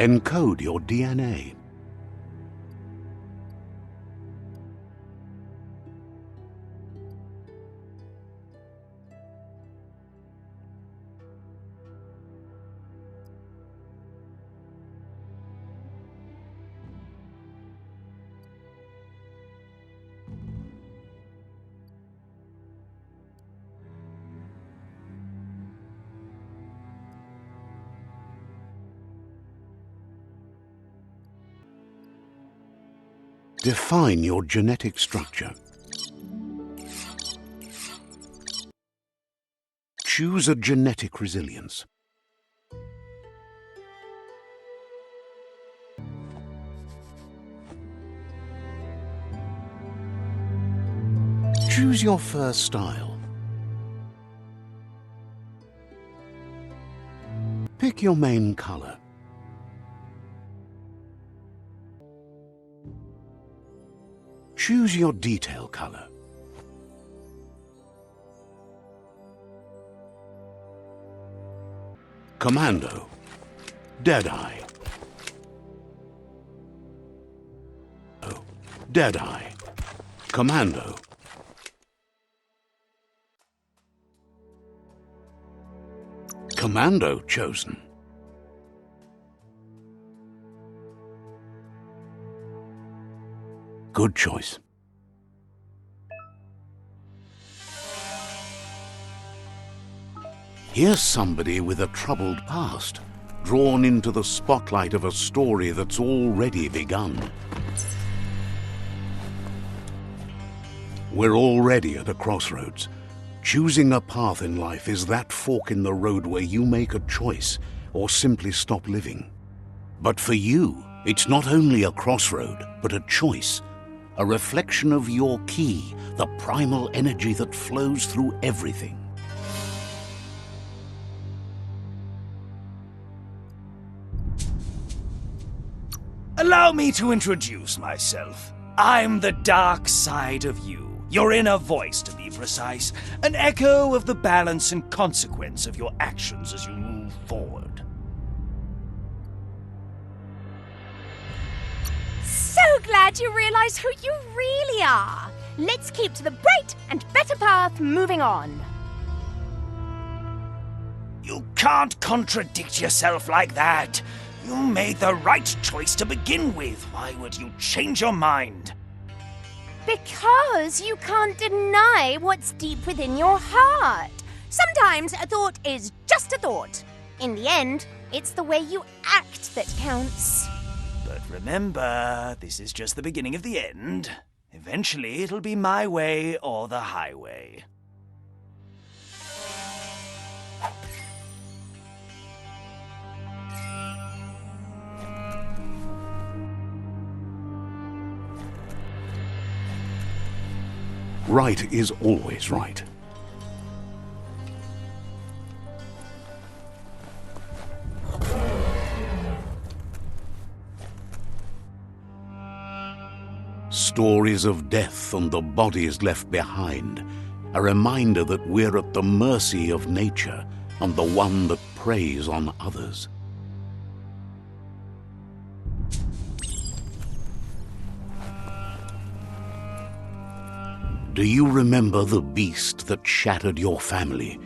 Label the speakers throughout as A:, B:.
A: Encode your DNA. Define your genetic structure. Choose a genetic resilience. Choose your fur style. Pick your main color. Choose your detail color. Commando, Deadeye. Oh, Deadeye. Commando. Commando chosen. Good choice. Here's somebody with a troubled past, drawn into the spotlight of a story that's already begun. We're already at a crossroads. Choosing a path in life is that fork in the road where you make a choice or simply stop living. But for you, it's not only a crossroad, but a choice. A reflection of your key, the primal energy that flows through everything.
B: Allow me to introduce myself. I'm the dark side of you, your inner voice to be precise, an echo of the balance and consequence of your actions as you move forward.
C: So glad you realize who you really are. Let's keep to the bright and better path moving on.
B: You can't contradict yourself like that. You made the right choice to begin with. Why would you change your mind?
C: Because you can't deny what's deep within your heart. Sometimes a thought is just a thought. In the end, it's the way you act that counts.
B: But remember, this is just the beginning of the end. Eventually, it'll be my way or the highway.
A: Right is always right. Stories of death and the bodies left behind, a reminder that we're at the mercy of nature and the one that preys on others. Do you remember the beast that shattered your family,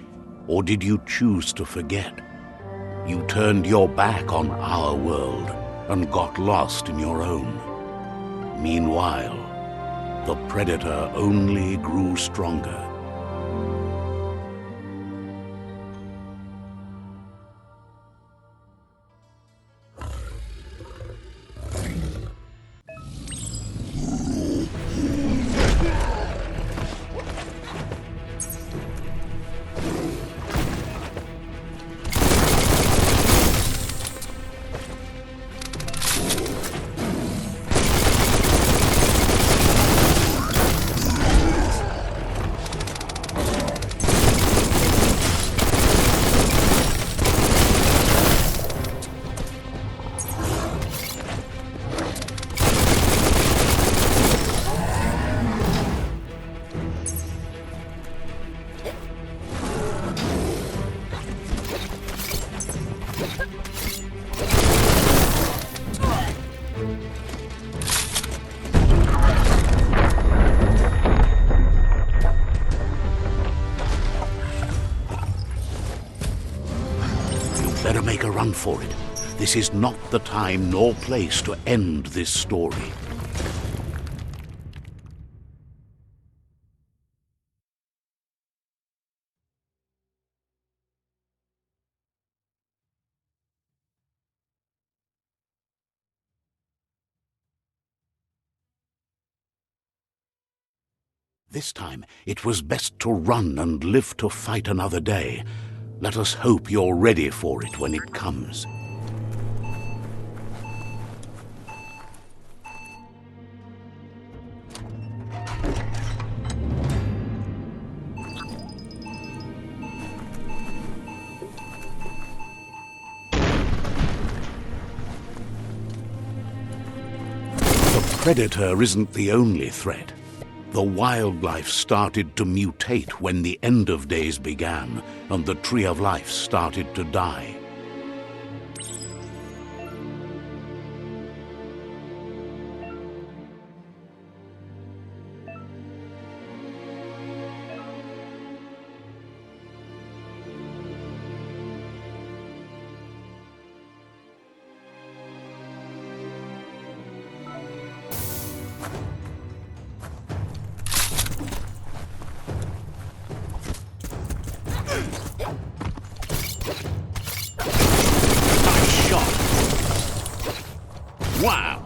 A: or did you choose to forget? You turned your back on our world and got lost in your own. Meanwhile, the predator only grew stronger. for it. This is not the time nor place to end this story. This time, it was best to run and live to fight another day. Let us hope you're ready for it when it comes. The predator isn't the only threat. The wildlife started to mutate when the end of days began, and the tree of life started to die. Wow!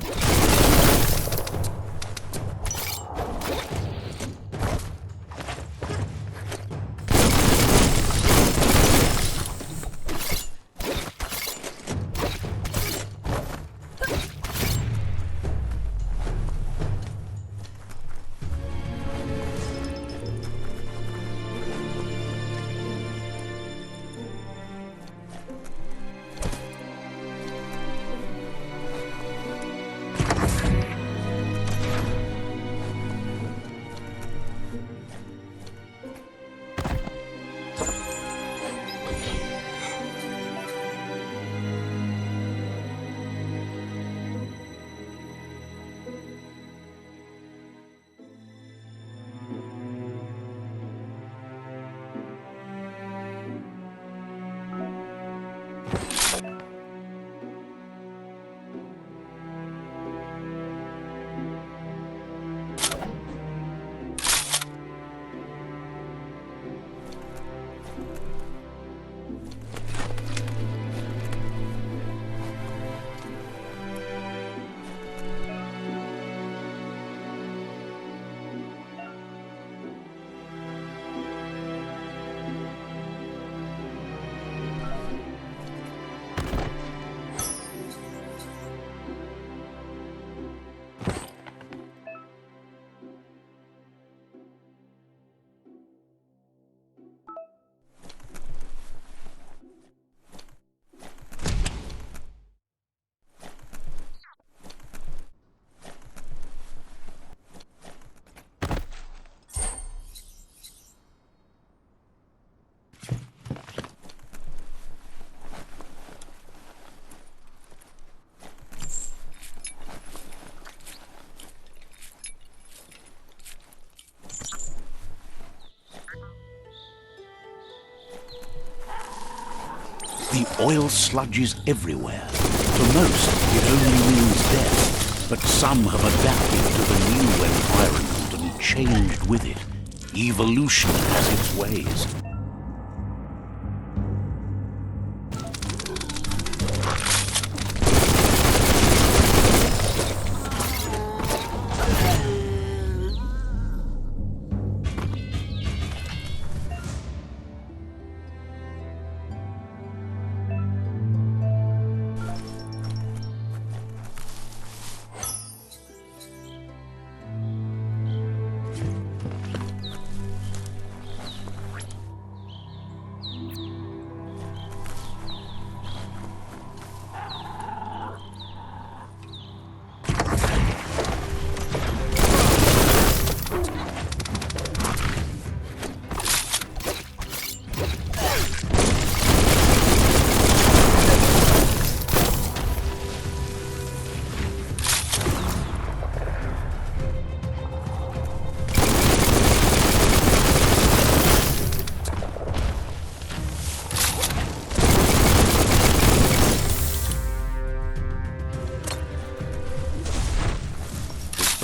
A: The oil sludges everywhere. To most, it only means death, but some have adapted to the new environment and changed with it. Evolution has its ways.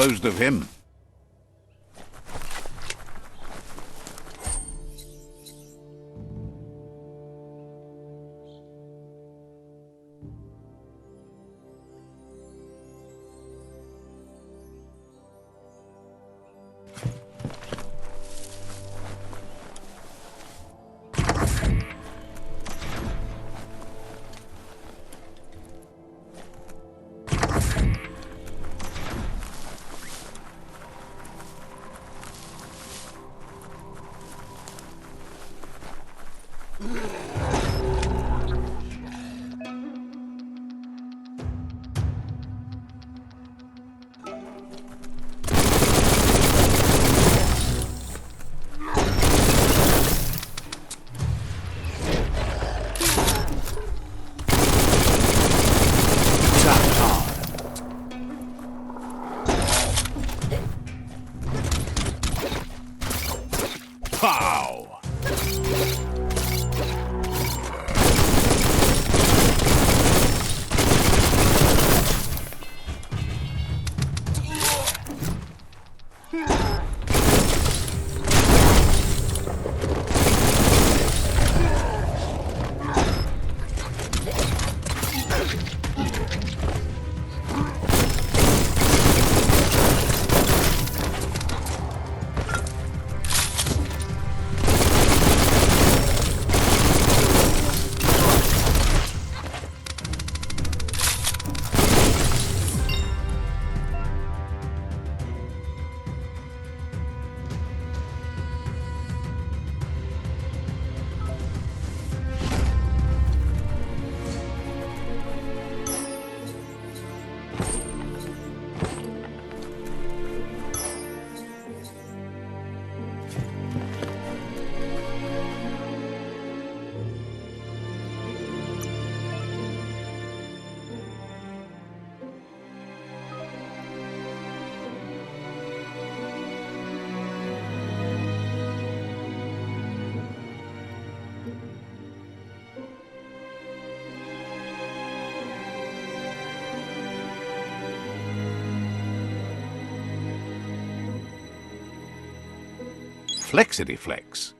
A: disposed of him. Pow! Flexity Flex.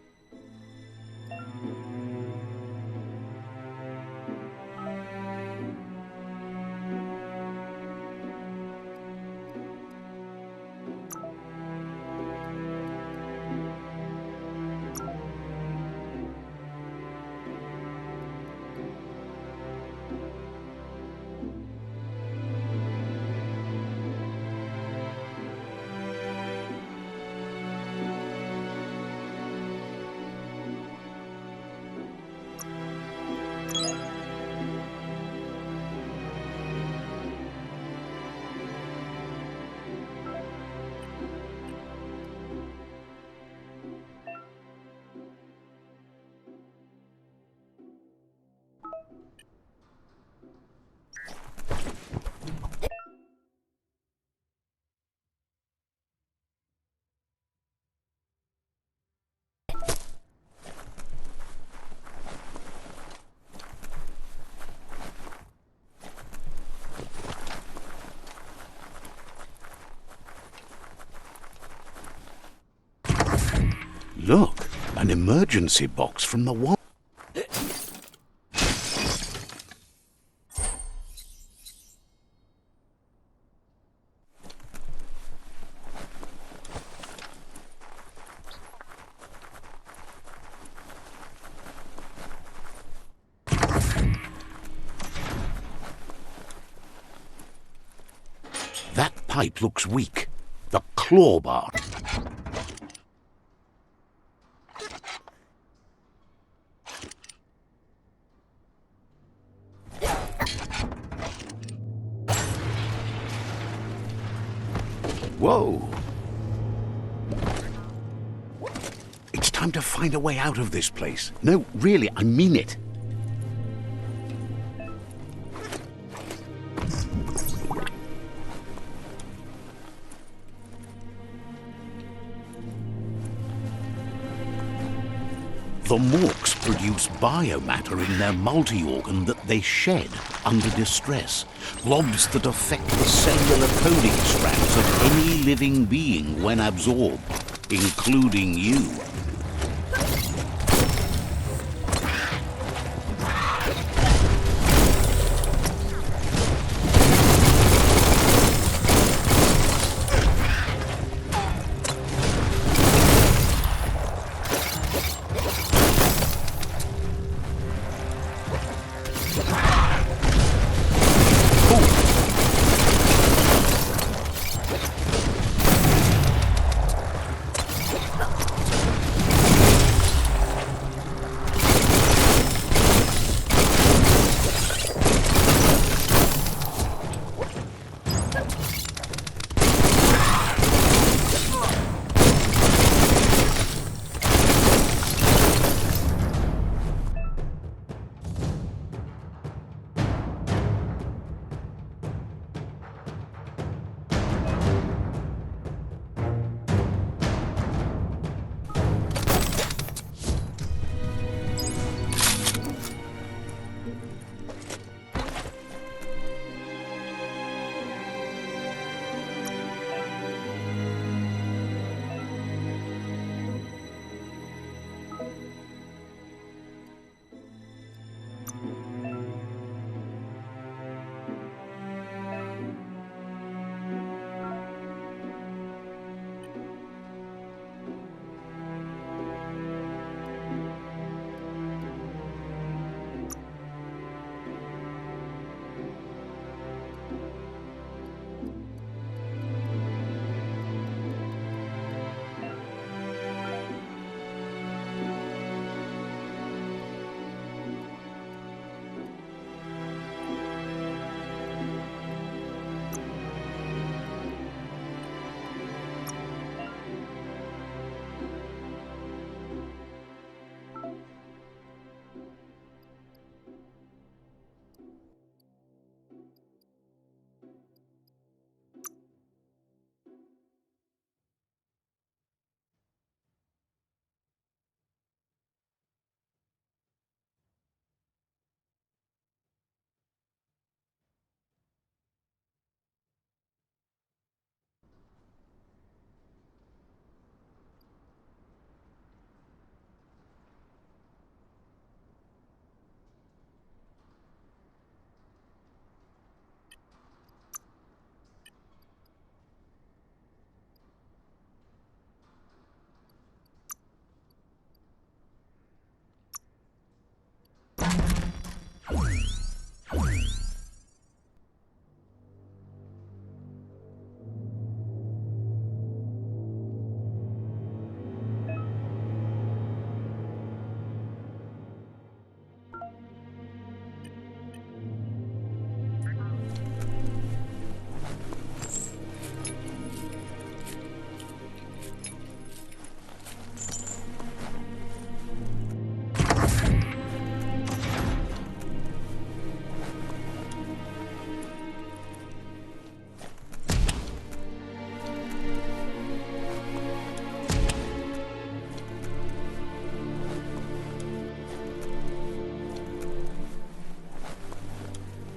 A: Look, an emergency box from the wall. That pipe looks weak. The claw bar. Whoa! It's time to find a way out of this place. No, really, I mean it. The Morks produce biomatter in their multi-organ that they shed under distress, blobs that affect the cellular coding strands of any living being when absorbed, including you.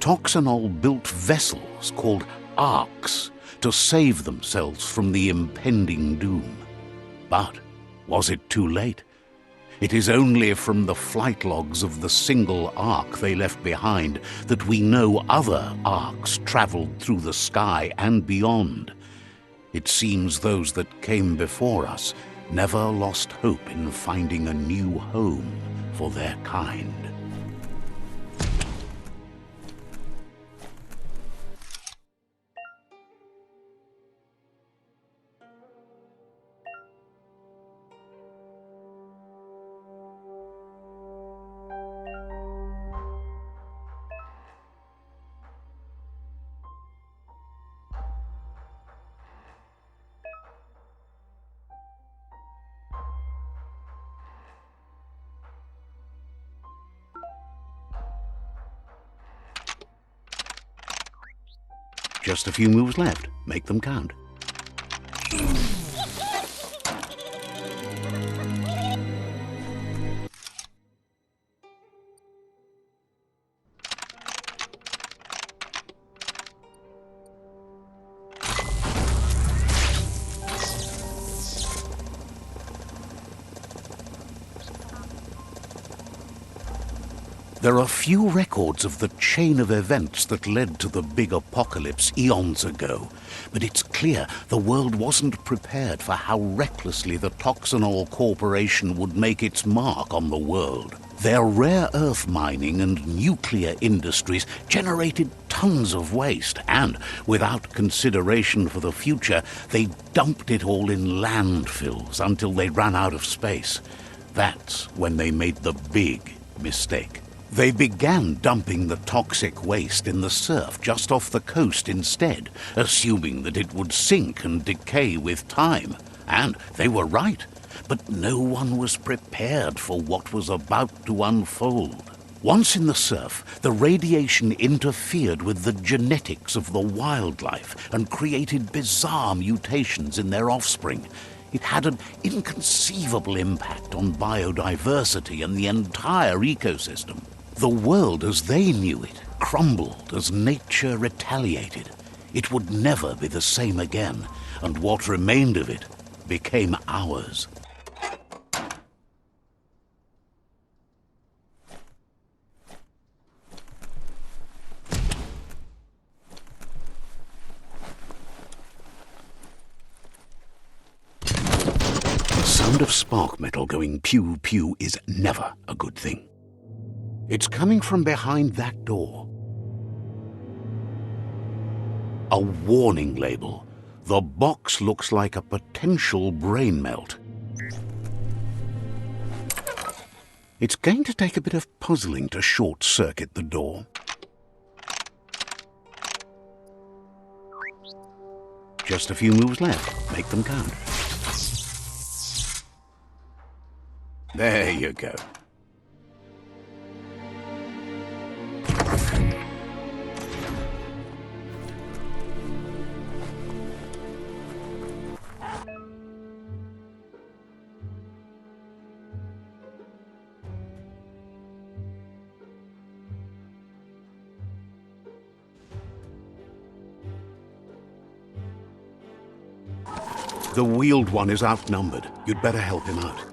A: Toxanol built vessels called arks to save themselves from the impending doom. But was it too late? It is only from the flight logs of the single ark they left behind that we know other arks traveled through the sky and beyond. It seems those that came before us never lost hope in finding a new home for their kind. Just a few moves left. Make them count. There are few records of the chain of events that led to the big apocalypse eons ago, but it's clear the world wasn't prepared for how recklessly the Toxanol Corporation would make its mark on the world. Their rare earth mining and nuclear industries generated tons of waste, and, without consideration for the future, they dumped it all in landfills until they ran out of space. That's when they made the big mistake. They began dumping the toxic waste in the surf just off the coast instead, assuming that it would sink and decay with time. And they were right. But no one was prepared for what was about to unfold. Once in the surf, the radiation interfered with the genetics of the wildlife and created bizarre mutations in their offspring. It had an inconceivable impact on biodiversity and the entire ecosystem. The world as they knew it crumbled as nature retaliated. It would never be the same again, and what remained of it became ours. The sound of spark metal going pew-pew is never a good thing. It's coming from behind that door. A warning label. The box looks like a potential brain melt. It's going to take a bit of puzzling to short-circuit the door. Just a few moves left. Make them count. There you go. The wheeled one is outnumbered. You'd better help him out.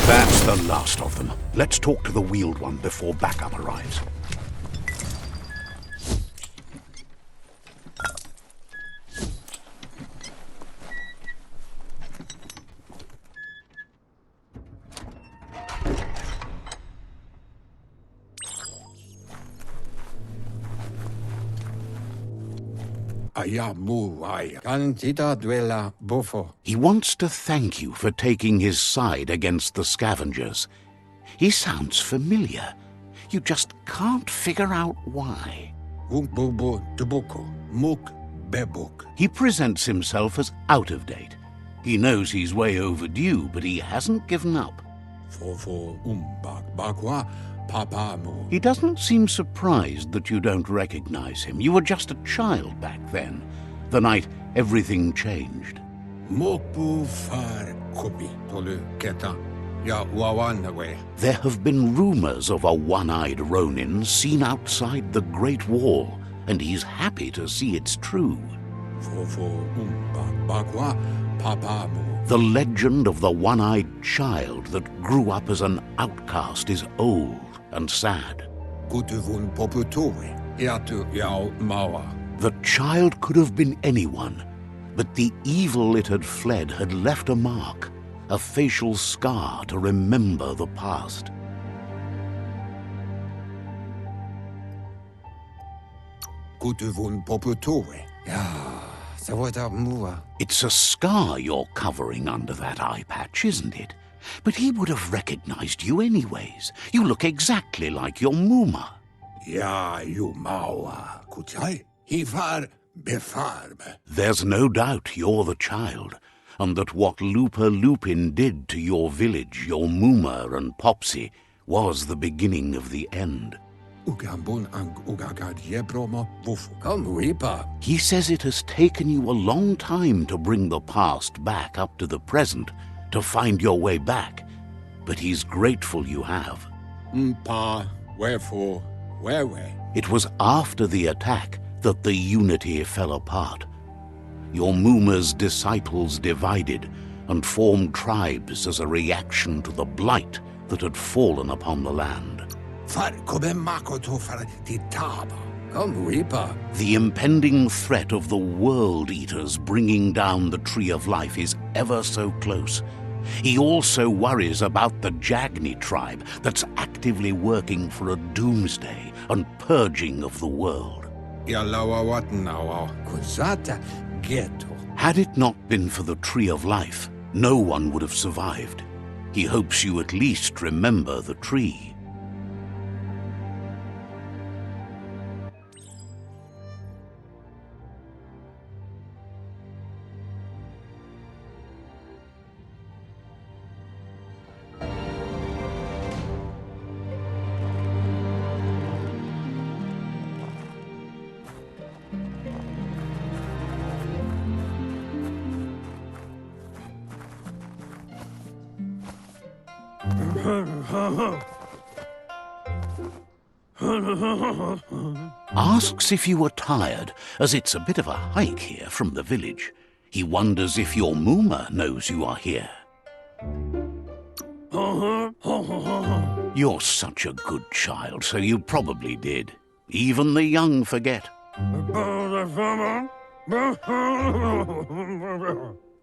A: That's the last of them. Let's talk to the wheeled one before backup arrives. He wants to thank you for taking his side against the scavengers. He sounds familiar. You just can't figure out why. He presents himself as out of date. He knows he's way overdue, but he hasn't given up. He doesn't seem surprised that you don't recognize him. You were just a child back then, the night everything changed. There have been rumors of a one-eyed Ronin seen outside the Great Wall, and he's happy to see it's true. The legend of the one-eyed child that grew up as an outcast is old and sad. The child could have been anyone, But the evil it had fled had left a mark, a facial scar to remember the past. It's a scar you're covering under that eye patch, isn't it? But he would have recognized you anyways. You look exactly like your Muma.
D: Ja, you maua, kutai. He var befarb.
A: There's no doubt you're the child, and that what Looper Lupin did to your village, your Muma and Popsy, was the beginning of the end.
D: Ugambun ang ugagad yebromo wufu. Kamuipa.
A: He says it has taken you a long time to bring the past back up to the present, to find your way back, but he's grateful you have.
D: Mpa, wherefore, where?
A: It was after the attack that the unity fell apart. Your Muma's disciples divided and formed tribes as a reaction to the blight that had fallen upon the land.
D: Far kobe makoto far titaba. Kamuipa.
A: The impending threat of the World Eaters bringing down the Tree of Life is ever so close. He also worries about the Jagni tribe that's actively working for a doomsday and purging of the world.
D: Yalawa watnawa kuzata ghetto.
A: Had it not been for the Tree of Life, no one would have survived. He hopes you at least remember the tree. Asks if you were tired, as it's a bit of a hike here from the village. He wonders if your Muma knows you are here. You're such a good child, so you probably did. Even the young forget.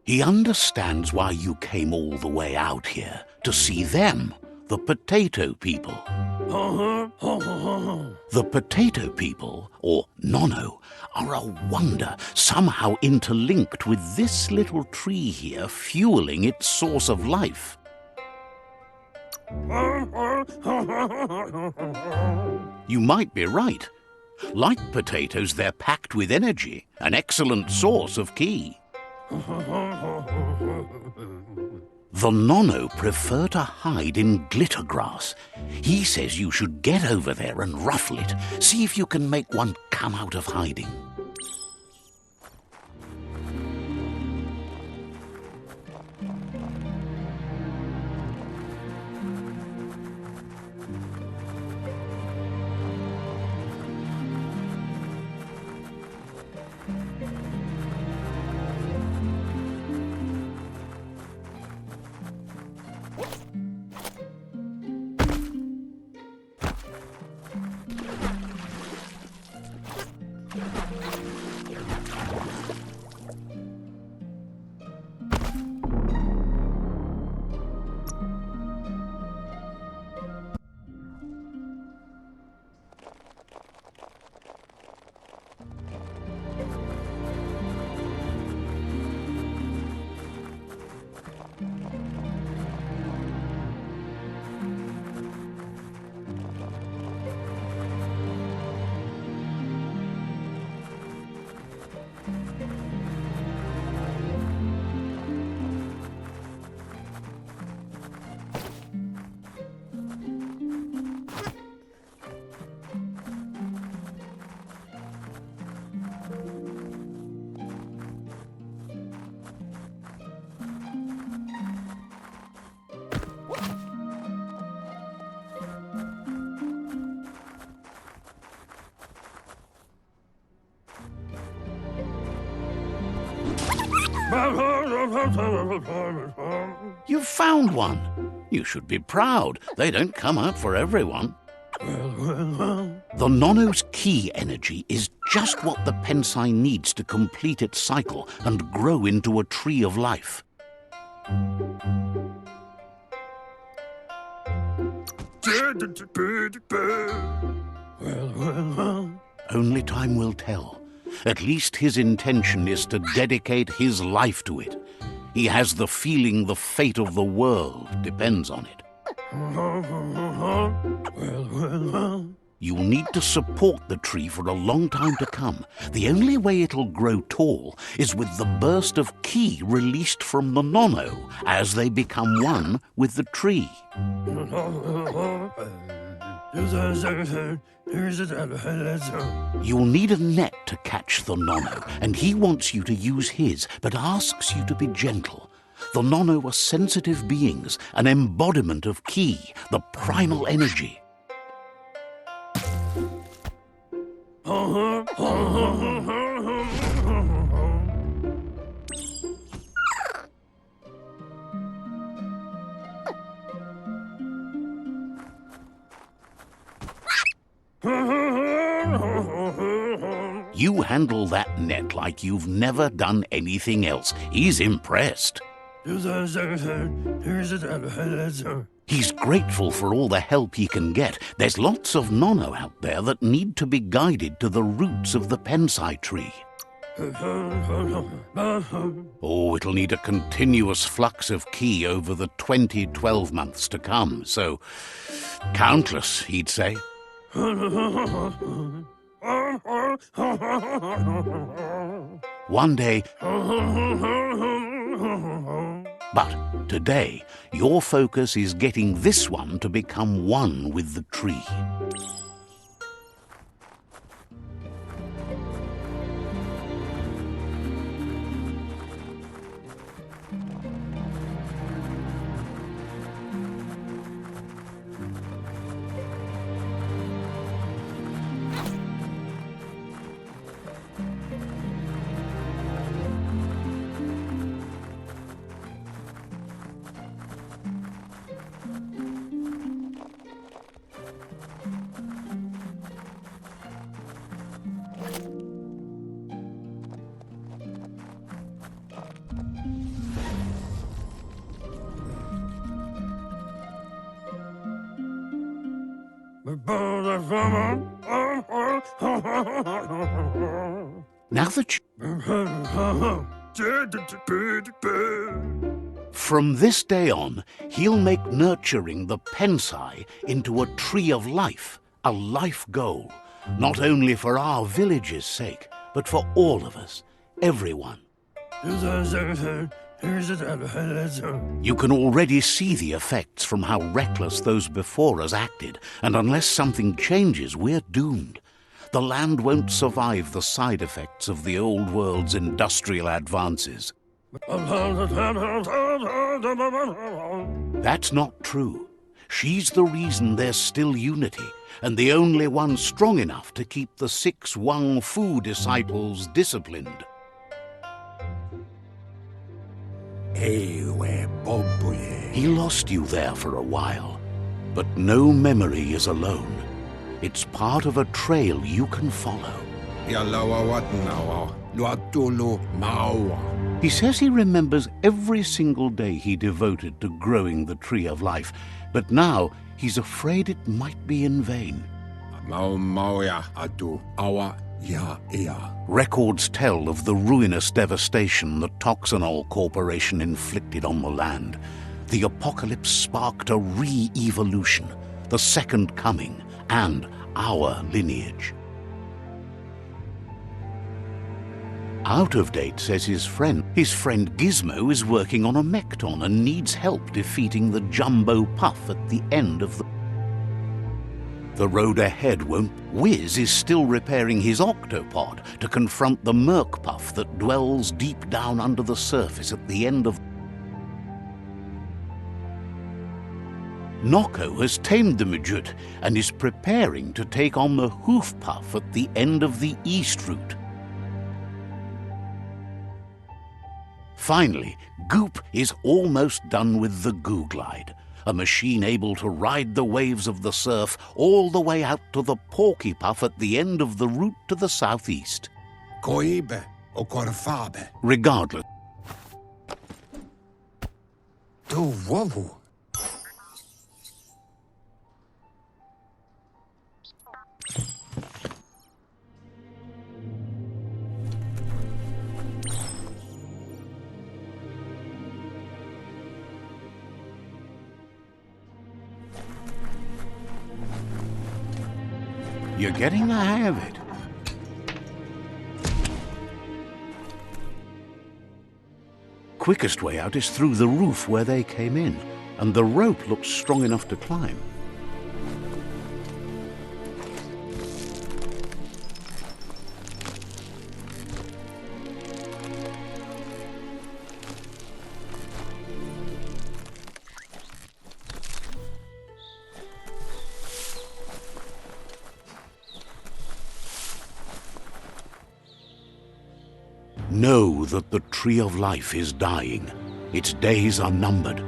A: He understands why you came all the way out here, to see them, the potato people. The potato people, or Nono, are a wonder, somehow interlinked with this little tree here, fueling its source of life. You might be right. Like potatoes, they're packed with energy, an excellent source of ki. The Nono prefer to hide in glitter grass. He says you should get over there and ruffle it. See if you can make one come out of hiding. You've found one. You should be proud. They don't come out for everyone. The Nono's key energy is just what the Pensai needs to complete its cycle and grow into a tree of life. Only time will tell. At least his intention is to dedicate his life to it. He has the feeling the fate of the world depends on it. You'll need to support the tree for a long time to come. The only way it'll grow tall is with the burst of ki released from the Nono as they become one with the tree. You'll need a net to catch the Nono, and he wants you to use his, but asks you to be gentle. The Nono are sensitive beings, an embodiment of ki, the primal energy. You handle that net like you've never done anything else. He's impressed. He's grateful for all the help he can get. There's lots of Nono out there that need to be guided to the roots of the Pensai tree. Oh, it'll need a continuous flux of ki over the 12 months to come, so countless, he'd say. One day, but today, your focus is getting this one to become one with the tree. Now that from this day on, he'll make nurturing the Pensai into a tree of life, a life goal, not only for our village's sake, but for all of us, everyone. You can already see the effects from how reckless those before us acted, and unless something changes, we're doomed. The land won't survive the side effects of the old world's industrial advances. That's not true. She's the reason there's still unity, and the only one strong enough to keep the 6 Wang Fu disciples disciplined. He lost you there for a while, but no memory is alone. It's part of a trail you can follow. He says he remembers every single day he devoted to growing the tree of life, but now he's afraid it might be in vain. Records tell of the ruinous devastation the Toxanol Corporation inflicted on the land. The apocalypse sparked a re-evolution, the second coming, and our lineage. Out of date, says his friend. His friend Gizmo is working on a Mekton and needs help defeating the Jumbo Puff at the end of the road ahead won't. Wiz is still repairing his octopod to confront the Merc Puff that dwells deep down under the surface at the end of. Noko has tamed the Midget and is preparing to take on the Hoof Puff at the end of the east route. Finally, Goop is almost done with the Goo Glide. a machine able to ride the waves of the surf all the way out to the Porky Puff at the end of the route to the southeast.
D: Koibe o korfabe.
A: Regardless,
D: Do wowu.
A: you're getting the hang of it. Quickest way out is through the roof where they came in, and the rope looks strong enough to climb. Know that the Tree of Life is dying. Its days are numbered.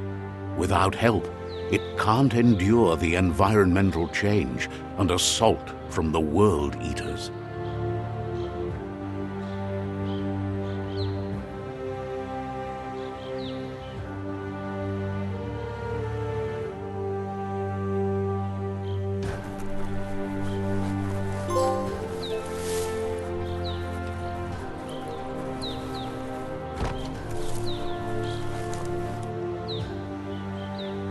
A: Without help, it can't endure the environmental change and assault from the World Eaters.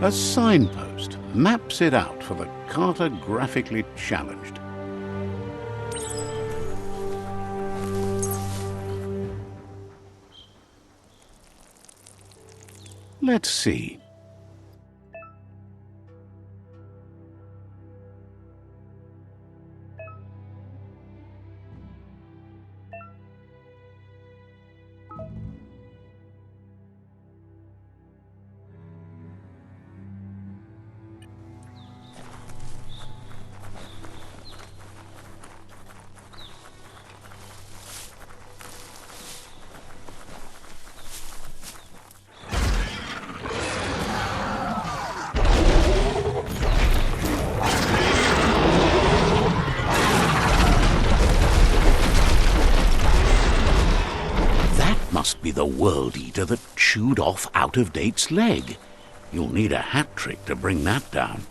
A: A signpost maps it out for the cartographically challenged. Let's see. Must be the World Eater that chewed off Out-of-Date's leg. You'll need a hat trick to bring that down.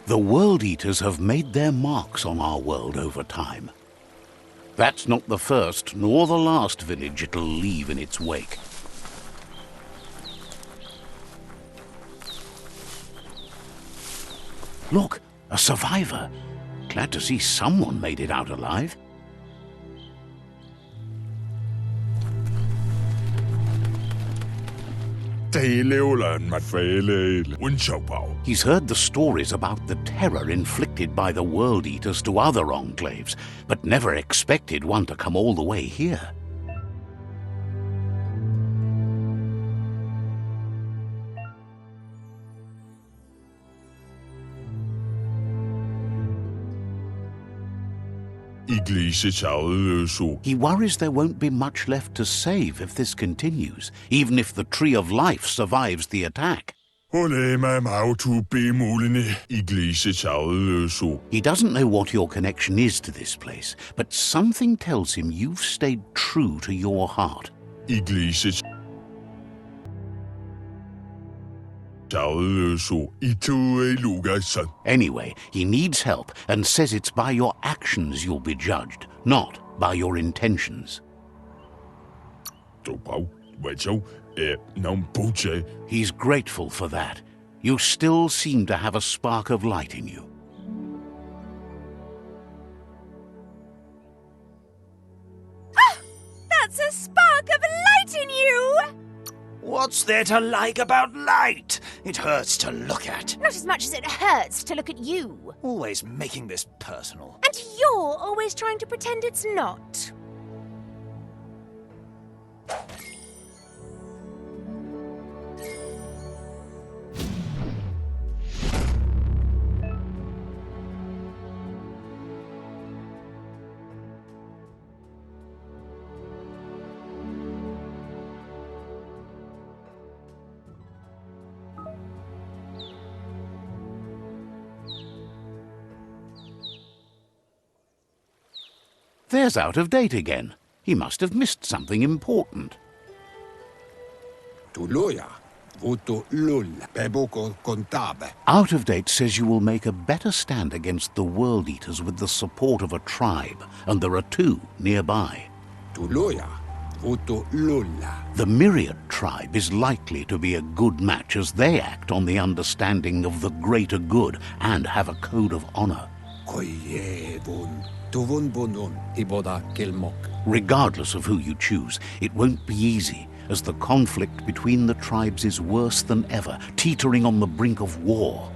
A: The World Eaters have made their marks on our world over time. That's not the first nor the last village it'll leave in its wake. Look, a survivor. Glad to see someone made it out alive.
E: He's
A: heard the stories about the terror inflicted by the World Eaters to other enclaves, but never expected one to come all the way here. He worries there won't be much left to save if this continues, even if the Tree of Life survives the attack. He doesn't know what your connection is to this place, but something tells him you've stayed true to your heart. Anyway, he needs help and says it's by your actions you'll be judged, not by your intentions. He's grateful for that. You still seem to have a spark of light in you.
C: That's a spark of light in you!
B: What's there to like about light? It hurts to look at.
C: Not as much as it hurts to look at you.
B: Always making this personal.
C: And you're always trying to pretend it's not.
A: There's Out of Date again. He must have missed something important.
D: Tuluya. Vuto lulla. Beboko contabe.
A: Out of Date says you will make a better stand against the World Eaters with the support of a tribe, and there are 2 nearby.
D: Tuluya. Vuto lulla.
A: The Myriad tribe is likely to be a good match as they act on the understanding of the greater good and have a code of honor.
D: Koye vun. Tuvun bunun. Iboda kilmok.
A: Regardless of who you choose, it won't be easy, as the conflict between the tribes is worse than ever, teetering on the brink of war.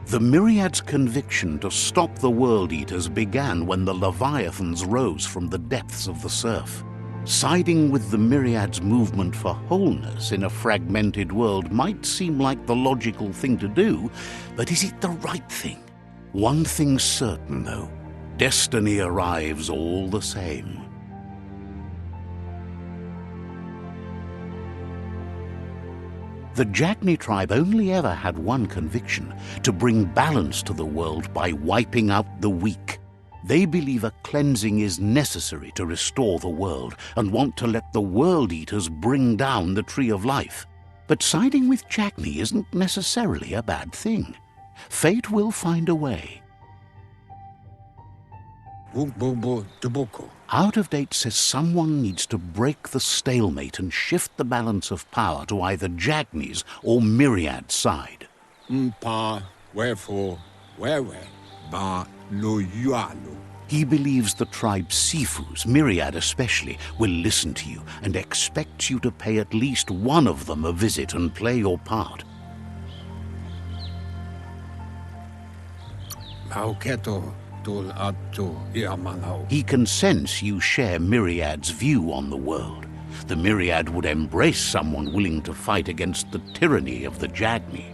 A: The Myriad's conviction to stop the World Eaters began when the Leviathans rose from the depths of the surf. Siding with the Myriad's movement for wholeness in a fragmented world might seem like the logical thing to do, but is it the right thing? One thing's certain, though. Destiny arrives all the same. The Jagni tribe only ever had one conviction: to bring balance to the world by wiping out the weak. They believe a cleansing is necessary to restore the world and want to let the World Eaters bring down the Tree of Life. But siding with Jagni isn't necessarily a bad thing. Fate will find a way. Out of Date says someone needs to break the stalemate and shift the balance of power to either Jagni's or Myriad's side.
D: Mpa. Wherefore. Wewe. Ba. Lo yualu.
A: He believes the tribe Sifus, Myriad especially, will listen to you and expects you to pay at least one of them a visit and play your part.
D: Mauketo. Tul attu iamanau.
A: He can sense you share Myriad's view on the world. The Myriad would embrace someone willing to fight against the tyranny of the Jagni.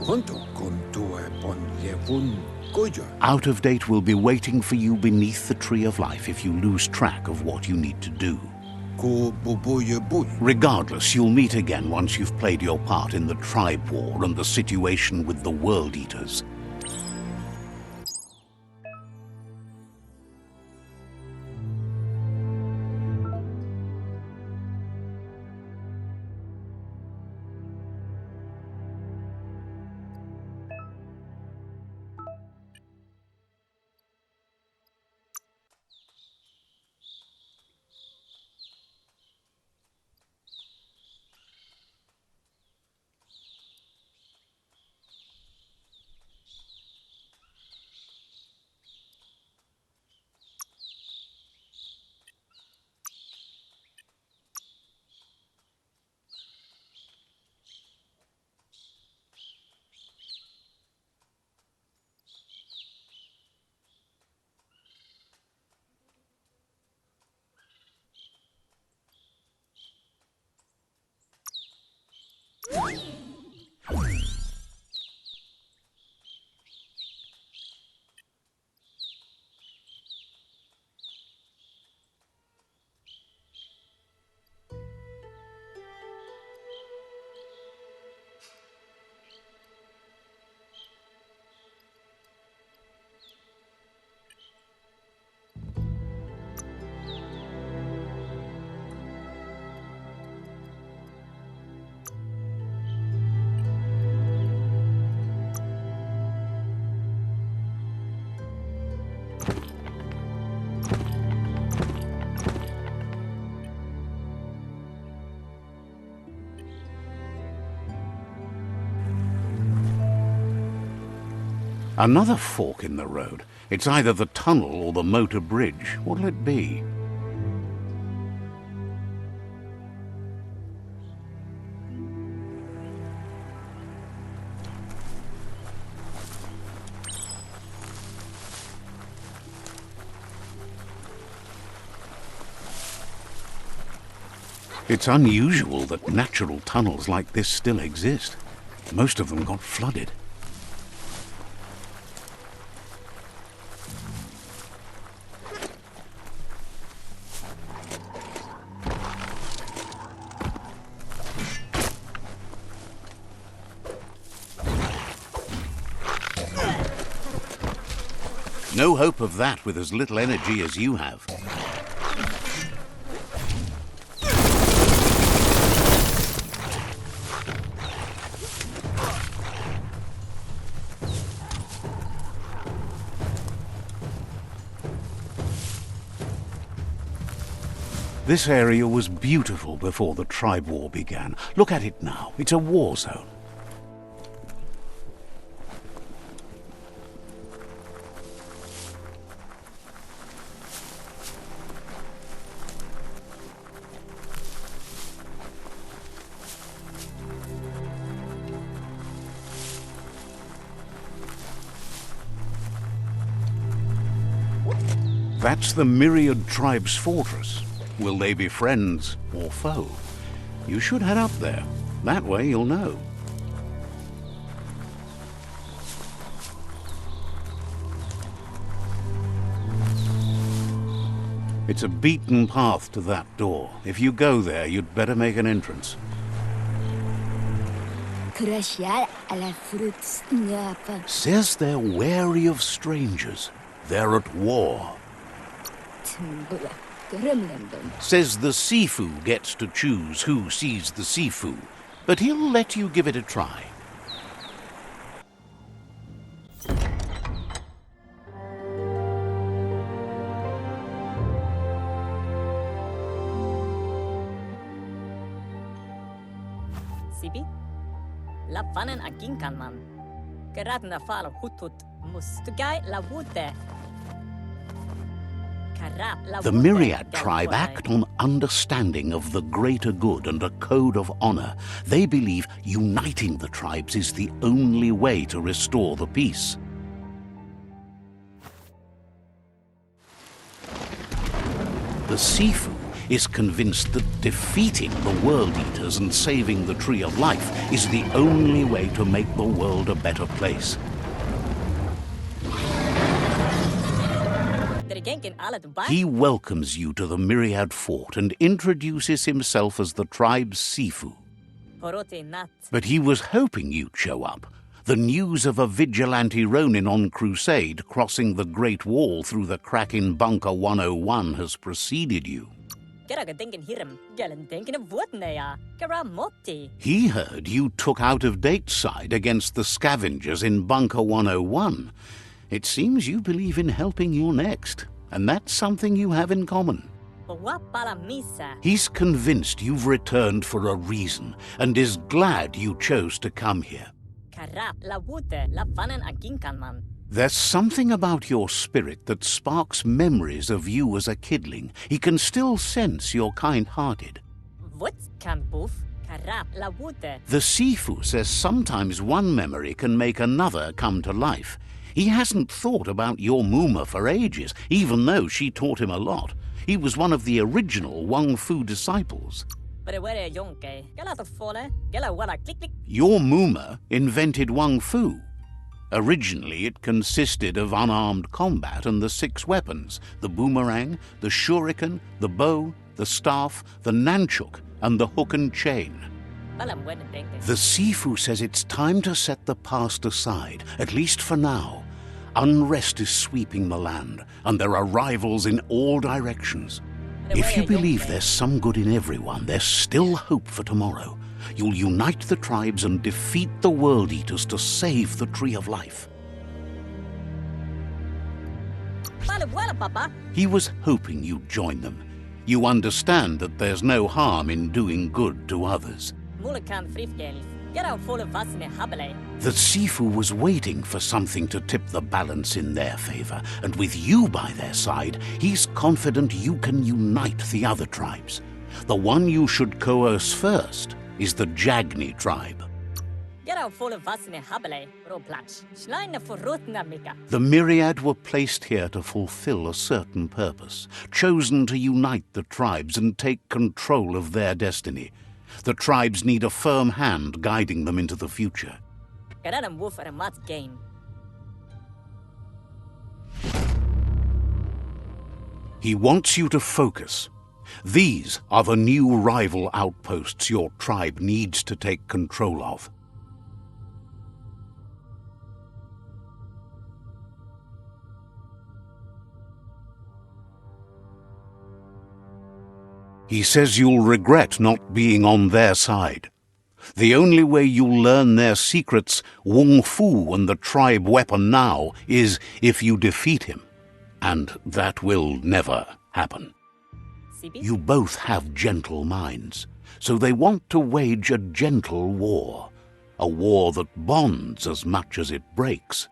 D: Honto kontue pon yevun koyo.
A: Out of Date will be waiting for you beneath the Tree of Life if you lose track of what you need to do.
D: Ko bubuye buy.
A: Regardless, you'll meet again once you've played your part in the tribe war and the situation with the World Eaters. Another fork in the road. It's either the tunnel or the motor bridge. What'll it be? It's unusual that natural tunnels like this still exist. Most of them got flooded. No hope of that with as little energy as you have. This area was beautiful before the tribe war began. Look at it now. It's a war zone. That's the Myriad Tribe's fortress. Will they be friends or foe? You should head up there. That way you'll know. It's a beaten path to that door. If you go there, you'd better make an entrance. Says they're wary of strangers. They're at war. Says the Sifu gets to choose who sees the Sifu, but he'll let you give it a try.
E: Sibi? La vanen aginkan man. Geratna fal hutut mustugai la wute.
A: The Myriad tribe act on understanding of the greater good and a code of honor. They believe uniting the tribes is the only way to restore the peace. The Sifu is convinced that defeating the World Eaters and saving the Tree of Life is the only way to make the world a better place. He welcomes you to the Myriad Fort and introduces himself as the tribe's Sifu. But he was hoping you'd show up. The news of a vigilante Ronin on crusade crossing the Great Wall through the crack in Bunker 101 has preceded you. He heard you took out of Dateside against the scavengers in Bunker 101. It seems you believe in helping your next, and that's something you have in common. He's convinced you've returned for a reason, and is glad you chose to come here. There's something about your spirit that sparks memories of you as a kidling. He can still sense you're kind-hearted. The Sifu says sometimes one memory can make another come to life. He hasn't thought about your Muma for ages, even though she taught him a lot. He was one of the original Wang Fu disciples. Your Muma invented Wang Fu. Originally, it consisted of unarmed combat and the 6 weapons: the boomerang, the shuriken, the bow, the staff, the nunchuk, and the hook and chain. The Sifu says it's time to set the past aside, at least for now. Unrest is sweeping the land, and there are rivals in all directions. If you believe there's some good in everyone, there's still hope for tomorrow. You'll unite the tribes and defeat the World Eaters to save the Tree of Life. He was hoping you'd join them. You understand that there's no harm in doing good to others. The Sifu was waiting for something to tip the balance in their favor, and with you by their side, he's confident you can unite the other tribes. The one you should coerce first is the Jagni tribe. The Myriad were placed here to fulfill a certain purpose, chosen to unite the tribes and take control of their destiny. The tribes need a firm hand guiding them into the future. He wants you to focus. These are the new rival outposts your tribe needs to take control of. He says you'll regret not being on their side. The only way you'll learn their secrets, Wung Fu and the tribe weapon now, is if you defeat him. And that will never happen.
E: CB?
A: You both have gentle minds, so they want to wage a gentle war. A war that bonds as much as it breaks.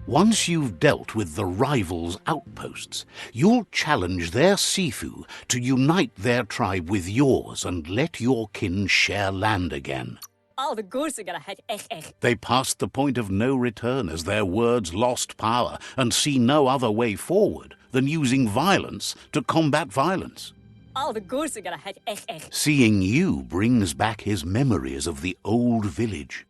A: Once you've dealt with the rivals' outposts, you'll challenge their Sifu to unite their tribe with yours and let your kin share land again. They passed the point of no return as their words lost power and see no other way forward than using violence to combat violence. Seeing you brings back his memories of the old village.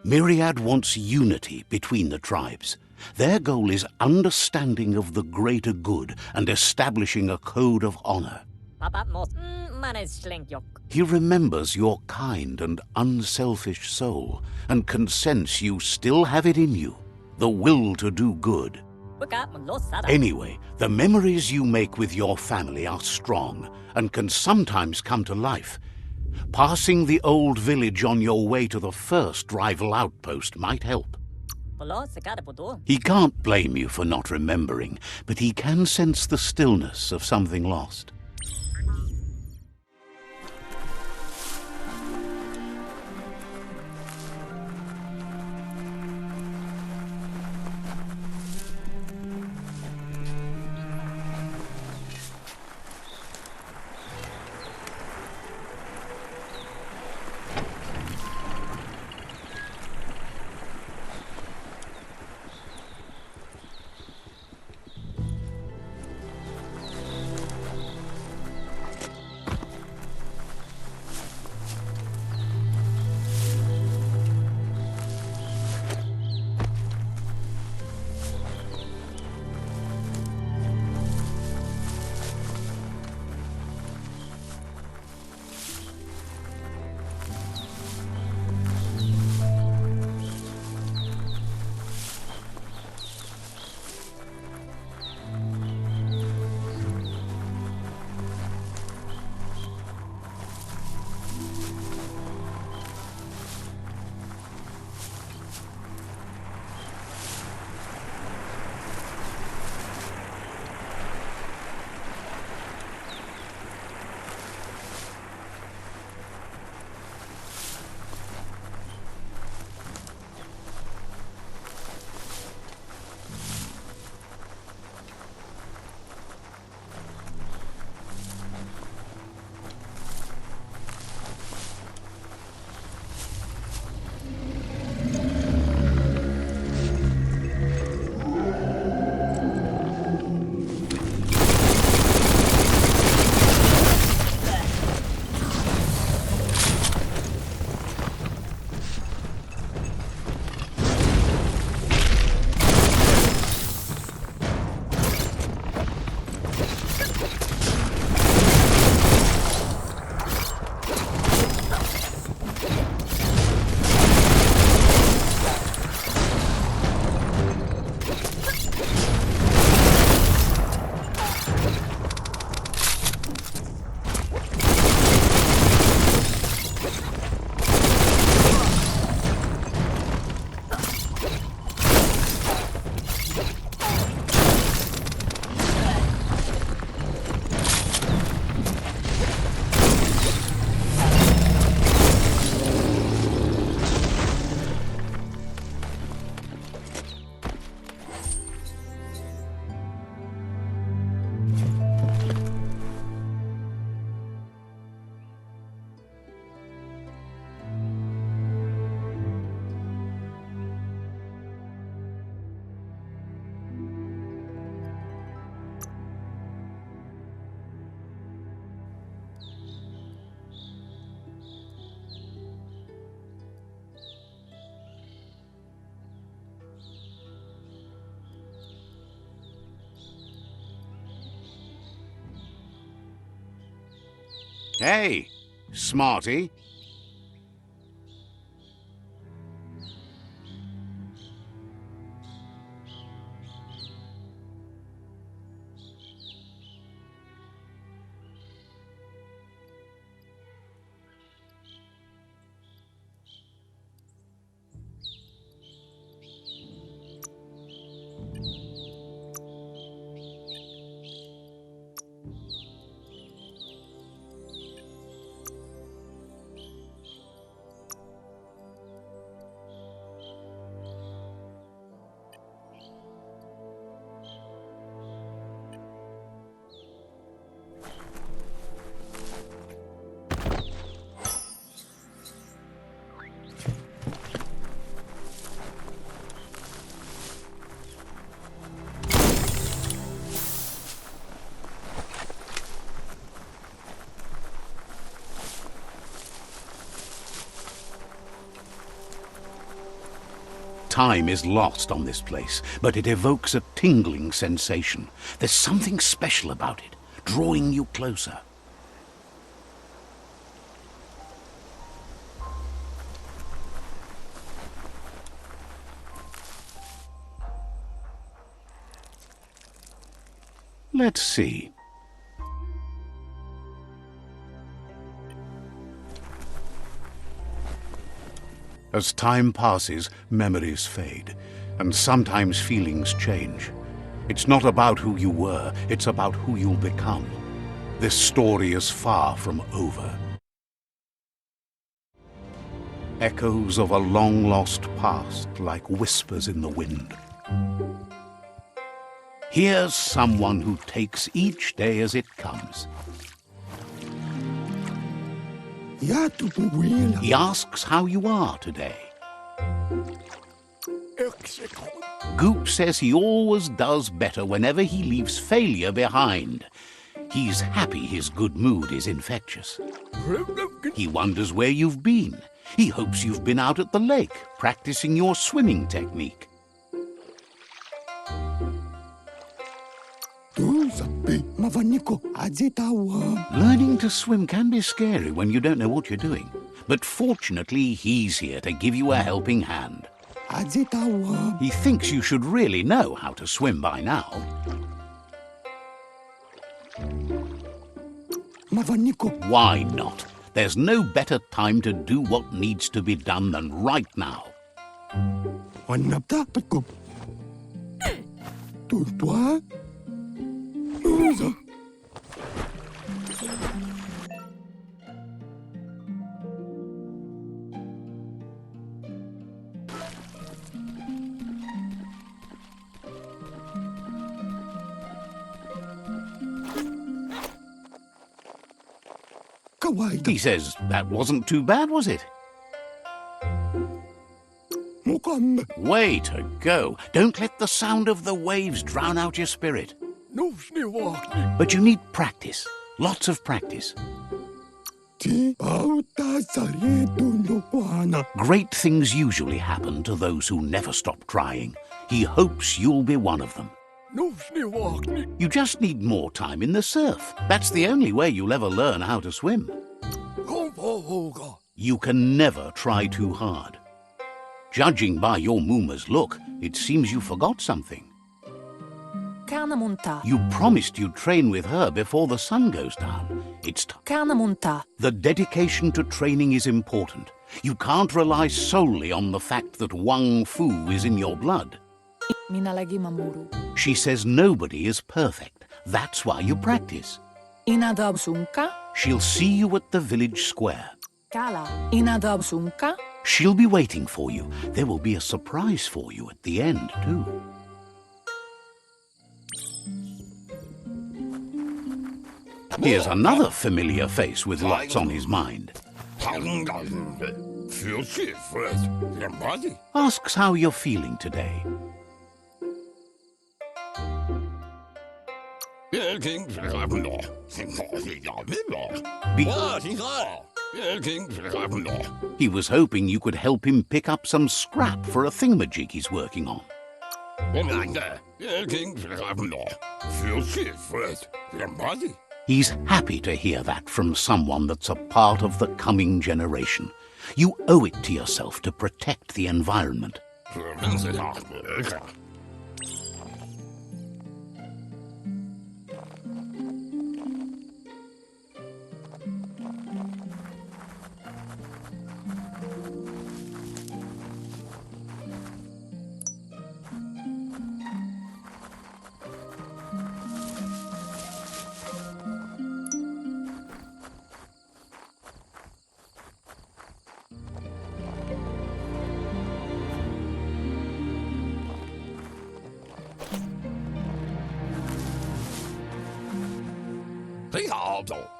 A: Myriad wants unity between the tribes. Their goal is understanding of the greater good and establishing a code of honor. He remembers your kind and unselfish soul and can sense you still have it in you, the will to do good. Anyway, the memories you make with your family are strong and can sometimes come to life. Passing the old village on your way to the first rival outpost might help. He can't blame you for not remembering, but he can sense the stillness of something lost. Hey, smarty. Time is lost on this place, but it evokes a tingling sensation. There's something special about it, drawing you closer. Let's see. As time passes, memories fade, and sometimes feelings change. It's not about who you were, it's about who you'll become. This story is far from over. Echoes of a long-lost past like whispers in the wind. Here's someone who takes each day as it comes. He asks how you are today. Goop says he always does better whenever he leaves failure behind. He's happy his good mood is infectious. He wonders where you've been. He hopes you've been out at the lake, practicing your swimming technique. Learning to swim can be scary when you don't know what you're doing. But fortunately, he's here to give you a helping hand. He thinks you should really know how to swim by now. Why not? There's no better time to do what needs to be done than right now. He says, that wasn't too bad, was it? Way to go. Don't let the sound of the waves drown out your spirit. But you need practice. Lots of practice. Great things usually happen to those who never stop trying. He hopes you'll be one of them. You just need more time in the surf. That's the only way you'll ever learn how to swim. You can never try too hard. Judging by your Mooma's look, it seems you forgot something. You promised you'd train with her before the sun goes down. It's the dedication to training is important. You can't rely solely on the fact that Wang Fu is in your blood. She says nobody is perfect. That's why you practice. She'll see you at the village square. She'll be waiting for you. There will be a surprise for you at the end, too. Here's another familiar face with lots on his mind. Asks how you're feeling today. He was hoping you could help him pick up some scrap for a thingamajig he's working on. He's happy to hear that from someone that's a part of the coming generation. You owe it to yourself to protect the environment.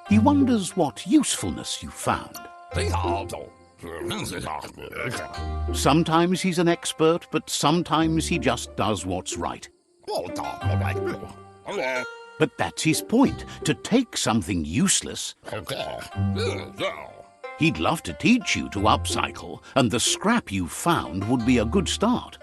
A: He wonders what usefulness you found. Sometimes he's an expert, but sometimes he just does what's right. But that's his point, to take something useless. He'd love to teach you to upcycle, and the scrap you found would be a good start.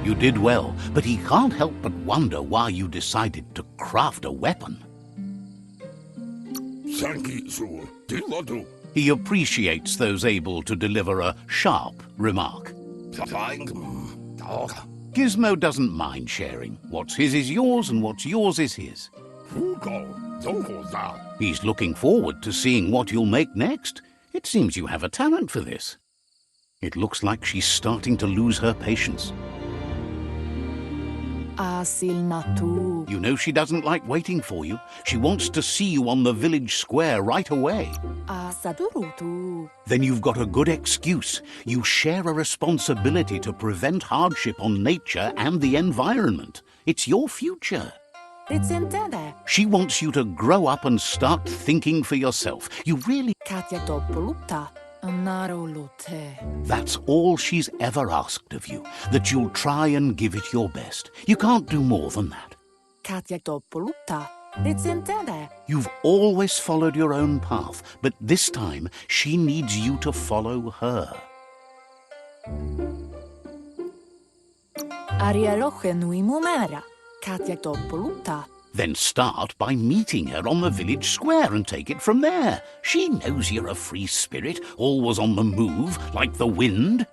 A: You did well, but he can't help but wonder why you decided to craft a weapon. He appreciates those able to deliver a sharp remark. Gizmo doesn't mind sharing. What's his is yours, and what's yours is his. He's looking forward to seeing what you'll make next. It seems you have a talent for this. It looks like she's starting to lose her patience. You know she doesn't like waiting for you. She wants to see you on the village square right away. Then you've got a good excuse. You share a responsibility to prevent hardship on nature and the environment. It's your future. She wants you to grow up and start thinking for yourself. You really... That's all she's ever asked of you, that you'll try and give it your best. You can't do more than that. You've always followed your own path, but this time she needs you to follow her. Then start by meeting her on the village square and take it from there. She knows you're a free spirit, always on the move, like the wind.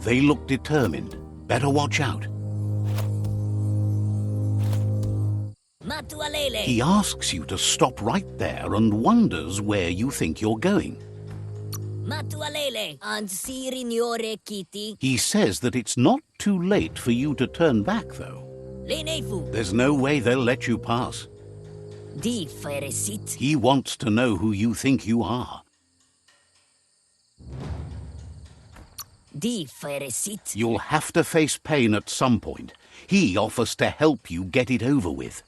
A: They look determined. Better watch out. He asks you to stop right there and wonders where you think you're going. He says that it's not too late for you to turn back, though. There's no way they'll let you pass. He wants to know who you think you are. You'll have to face pain at some point. He offers to help you get it over with.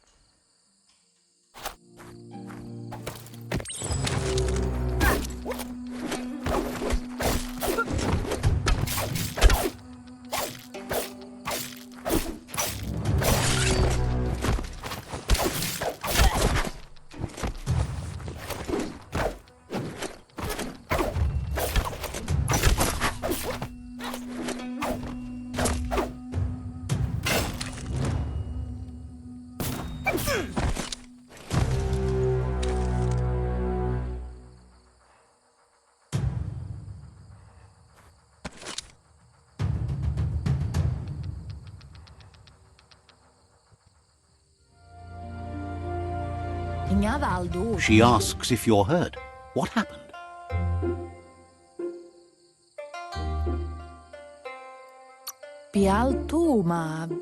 A: She asks if you're hurt. What happened?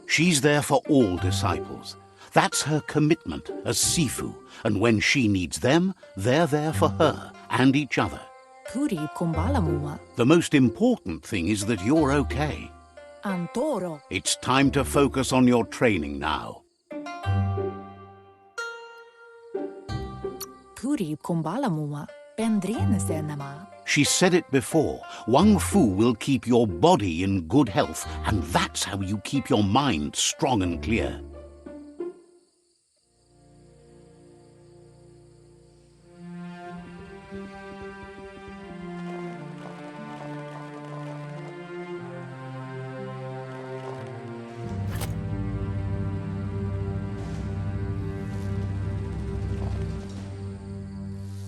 A: She's there for all disciples. That's her commitment as Sifu, and when she needs them, they're there for her and each other. The most important thing is that you're okay. It's time to focus on your training now. She said it before. Wang Fu will keep your body in good health, and that's how you keep your mind strong and clear.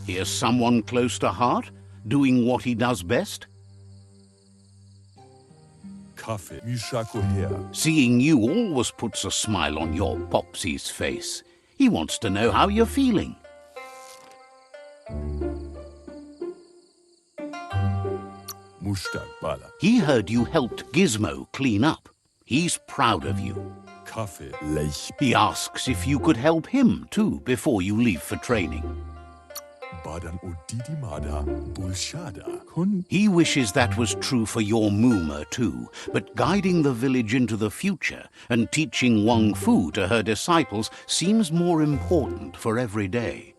A: Here's someone close to heart, doing what he does best. Seeing you always puts a smile on your Popsy's face. He wants to know how you're feeling. He heard you helped Gizmo clean up. He's proud of you. He asks if you could help him too before you leave for training. He wishes that was true for your Mooma too, but guiding the village into the future and teaching Wang Fu to her disciples seems more important for every day.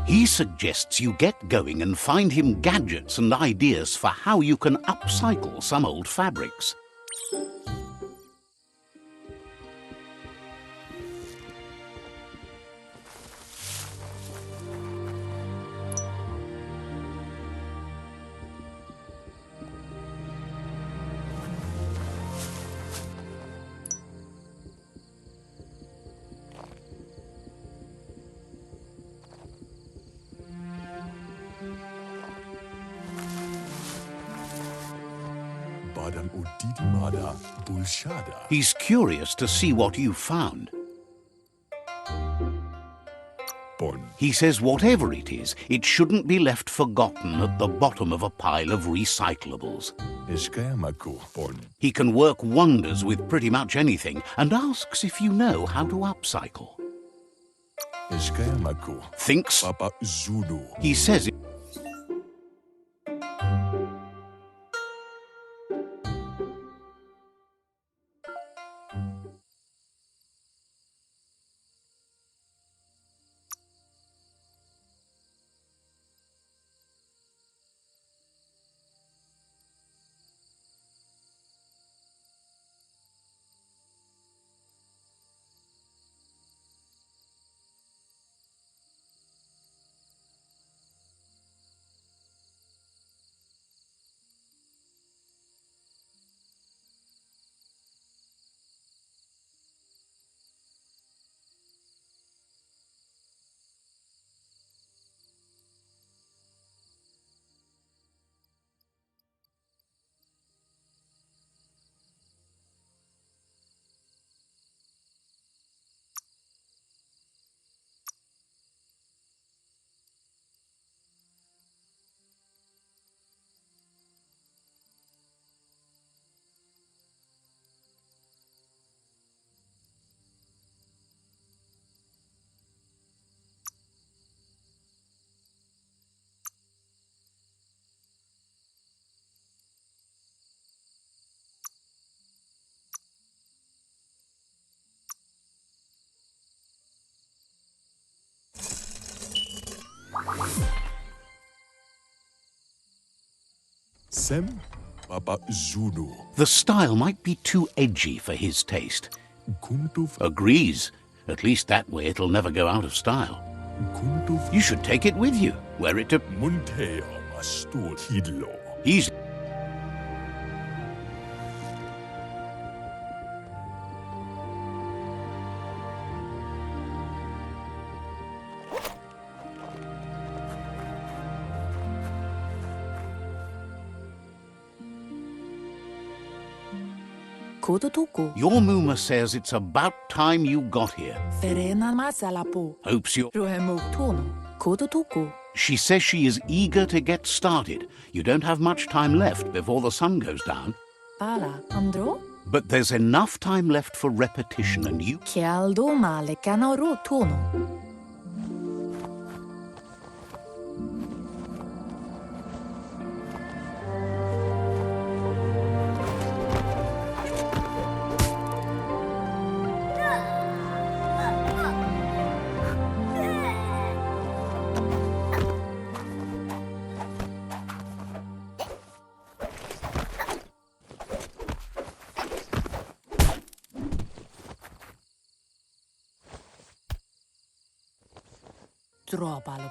A: He suggests you get going and find him gadgets and ideas for how you can upcycle some old fabrics.
F: Udidimada Bulshada.
A: He's curious to see what you found.
F: Bon.
A: He says whatever it is, it shouldn't be left forgotten at the bottom of a pile of recyclables.
F: Eskayamaku. Bon.
A: He can work wonders with pretty much anything and asks if you know how to upcycle.
F: Eskayamaku.
A: Thinks
F: Papa Zulu.
A: he says it.
F: Sem Papa Zulu.
A: The style might be too edgy for his taste.
F: Kuntuf.
A: Agrees. At least that way it'll never go out of style.
F: Kuntuf.
A: You should take it with you. Wear it to...
F: Munteo Mastur Hidlo.
A: He's...
G: Kototuku.
A: Your Muma says it's about time you got here.
G: Ferena masalapo.
A: Hopes you're...
G: Rohemu tono. Kototuku.
A: She says she is eager to get started. You don't have much time left before the sun goes down.
G: Pala andro.
A: But there's enough time left for repetition and you...
G: Kialdo male canoro tono.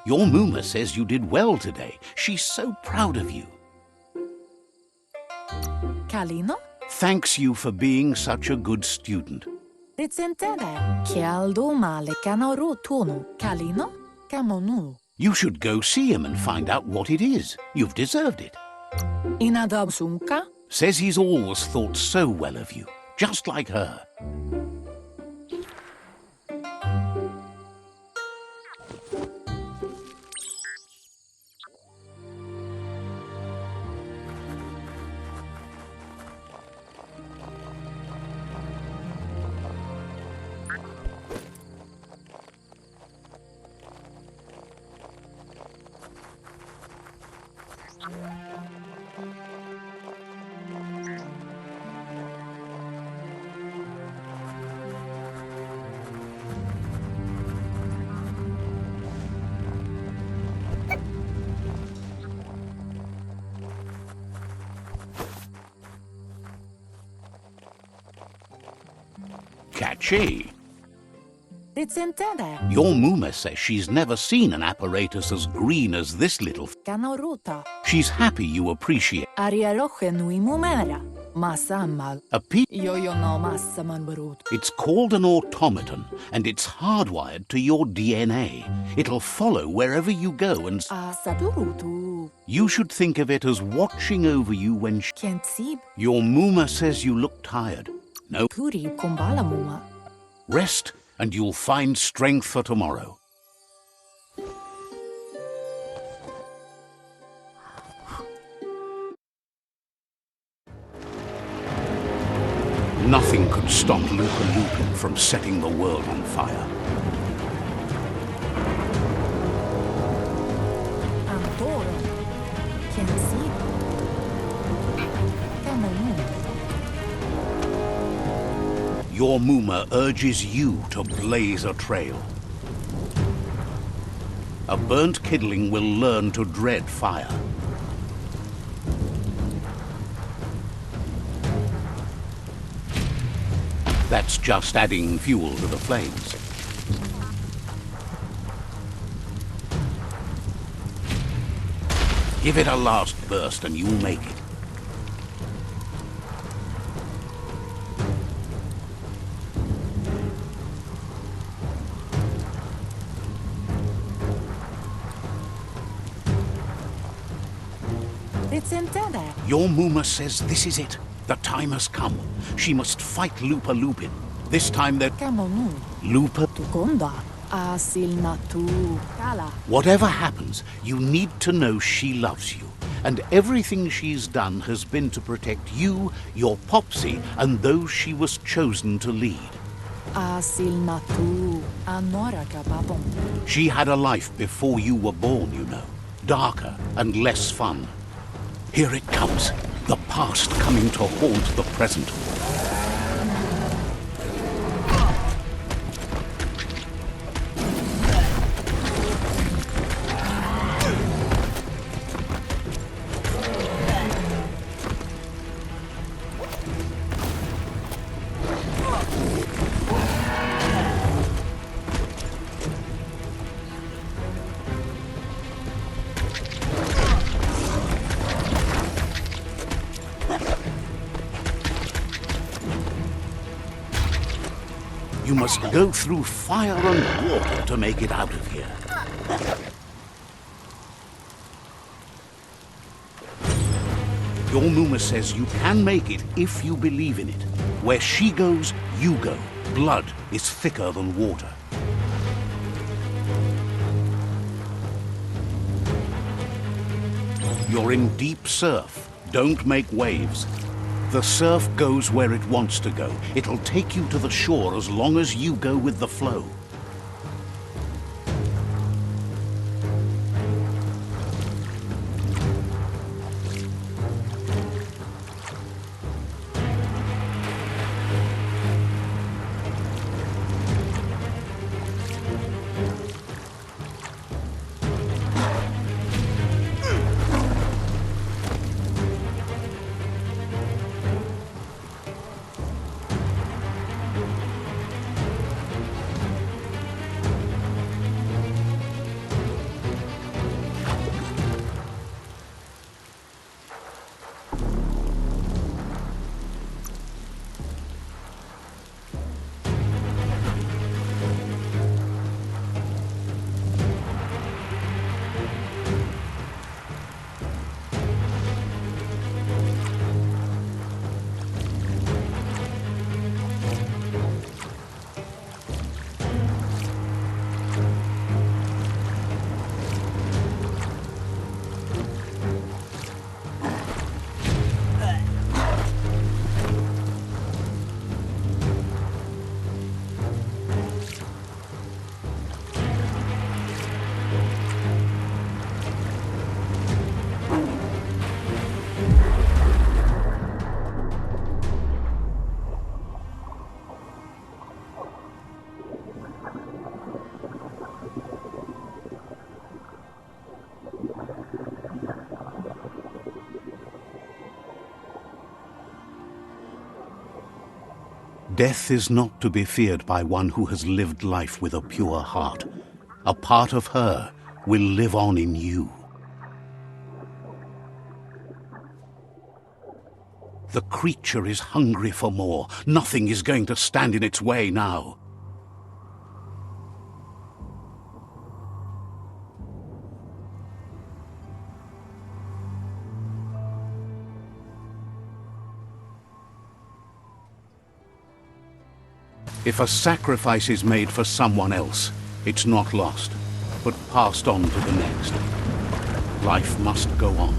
A: Your Muma says you did well today. She's so proud of you.
G: Kalino.
A: Thanks you for being such a good student.
G: Rizentere. Kialdo male canoro tono. Kalino. Kamonu.
A: You should go see him and find out what it is. You've deserved it.
G: Inadabsunka.
A: Says he's always thought so well of you, just like her. Catchy.
G: Rizentere.
A: Your Muma says she's never seen an apparatus as green as this little...
G: Canoruta.
A: She's happy you appreciate...
G: Ariaroche nui mumera. Masamal.
A: A pe...
G: Yo no massaman barut.
A: It's called an automaton, and it's hardwired to your DNA. It'll follow wherever you go and...
G: Asadurutu. tu
A: You should think of it as watching over you when
G: kent sib
A: your Muma says you look tired. No,
G: puri kumbala muma.
A: rest and you'll find strength for tomorrow. Nothing could stop Lupa Lupin from setting the world on fire.
G: Antoro kent sib kamomu.
A: Your Muma urges you to blaze a trail. A burnt kidling will learn to dread fire. That's just adding fuel to the flames. Give it a last burst and you'll make it.
G: It's intended.
A: Your Muma says this is it. The time has come. She must fight Lupa Lupin. This time that
G: Kamomu.
A: Lupa...
G: Tukonda. Asil natu kala.
A: Whatever happens, you need to know she loves you. And everything she's done has been to protect you, your Popsy, and those she was chosen to lead.
G: Asil natu anora kababon.
A: She had a life before you were born, you know. Darker and less fun. Here it comes. The past coming to haunt the present. You must go through fire and water to make it out of here. Your Muma says you can make it if you believe in it. Where she goes, you go. Blood is thicker than water. You're in deep surf. Don't make waves. The surf goes where it wants to go. It'll take you to the shore as long as you go with the flow. Death is not to be feared by one who has lived life with a pure heart. A part of her will live on in you. The creature is hungry for more. Nothing is going to stand in its way now. If a sacrifice is made for someone else, it's not lost, but passed on to the next. Life must go on.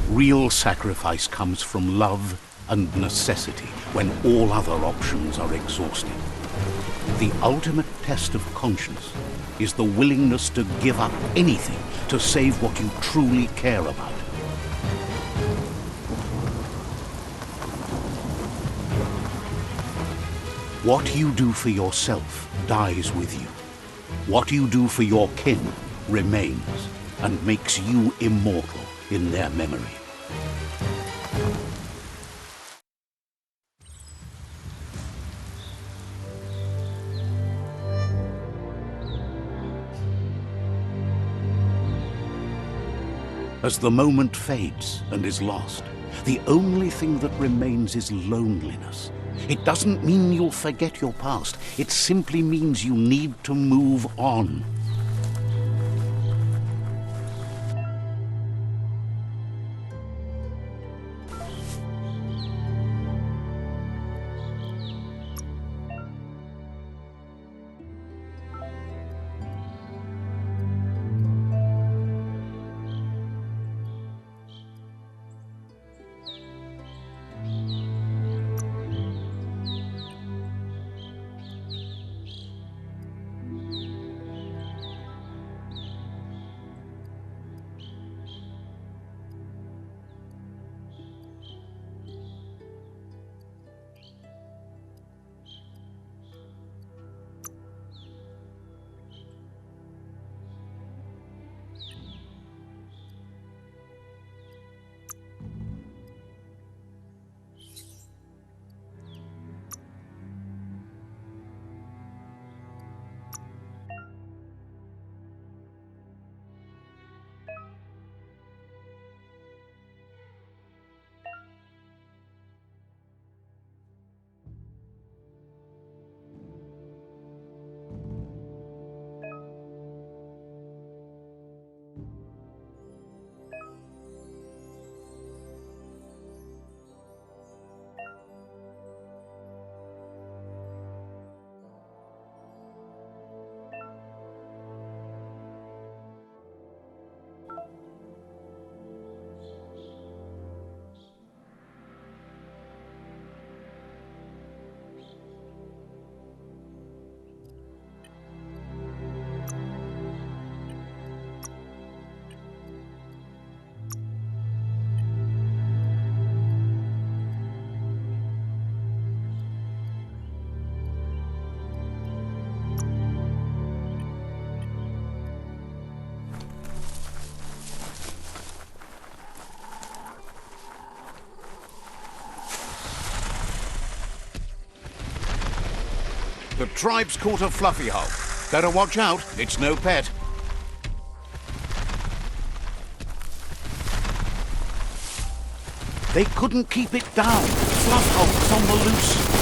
A: Real sacrifice comes from love and necessity when all other options are exhausted. The ultimate test of conscience is the willingness to give up anything to save what you truly care about. What you do for yourself dies with you. What you do for your kin remains and makes you immortal in their memory. As the moment fades and is lost, the only thing that remains is loneliness. It doesn't mean you'll forget your past. It simply means you need to move on. The tribe's caught a fluffy hulk. Better watch out, it's no pet. They couldn't keep it down. Fluff hulk's on the loose.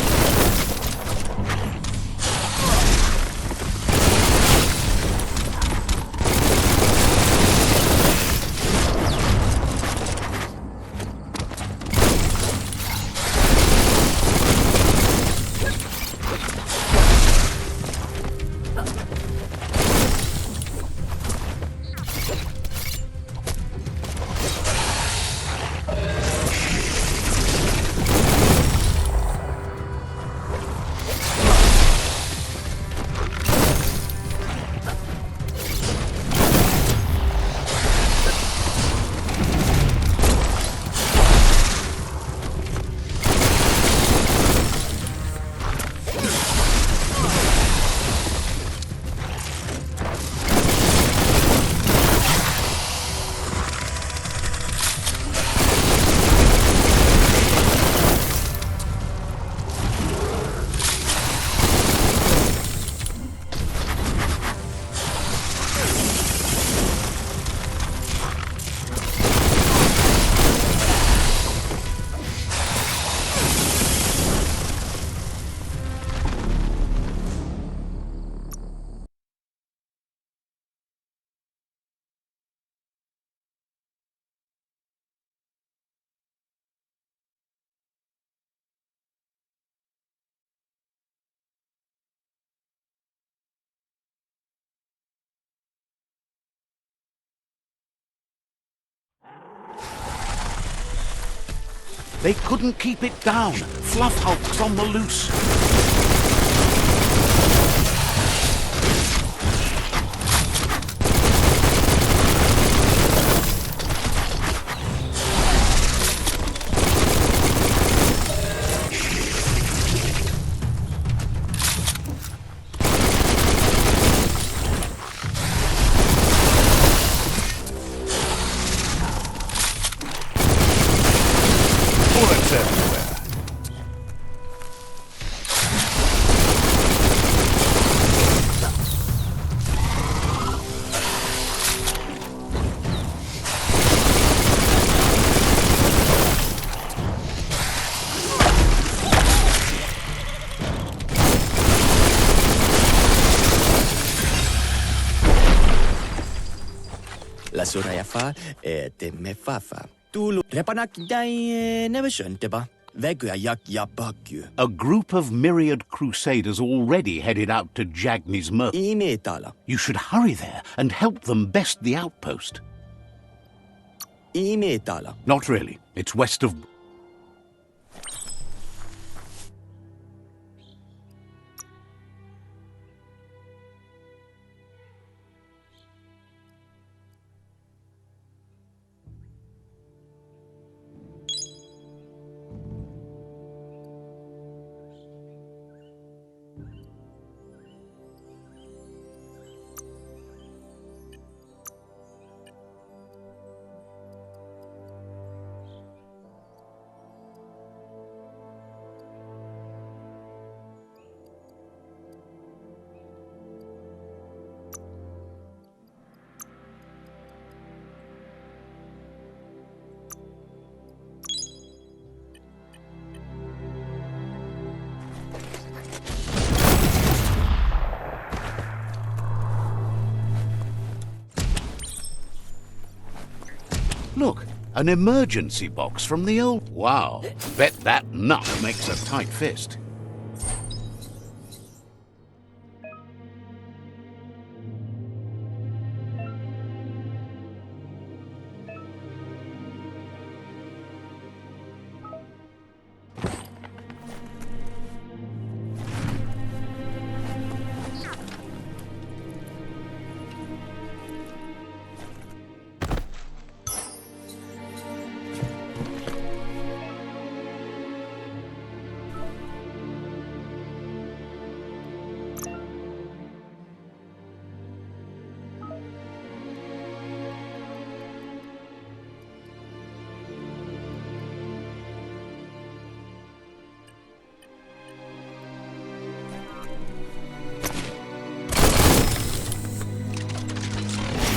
A: They couldn't keep it down. Fluff Hulk's on the loose. Bullets everywhere.
H: La Soraya fa te me fafa. Tulu repanak dai never shunte Vegu yak yabaku.
A: A group of myriad crusaders already headed out to Jagni's Moths.
H: Imetala.
A: You should hurry there and help them best the outpost.
H: Imetala.
A: Not really. It's west of... Look, an emergency box from the old... Wow, bet that nut makes a tight fist.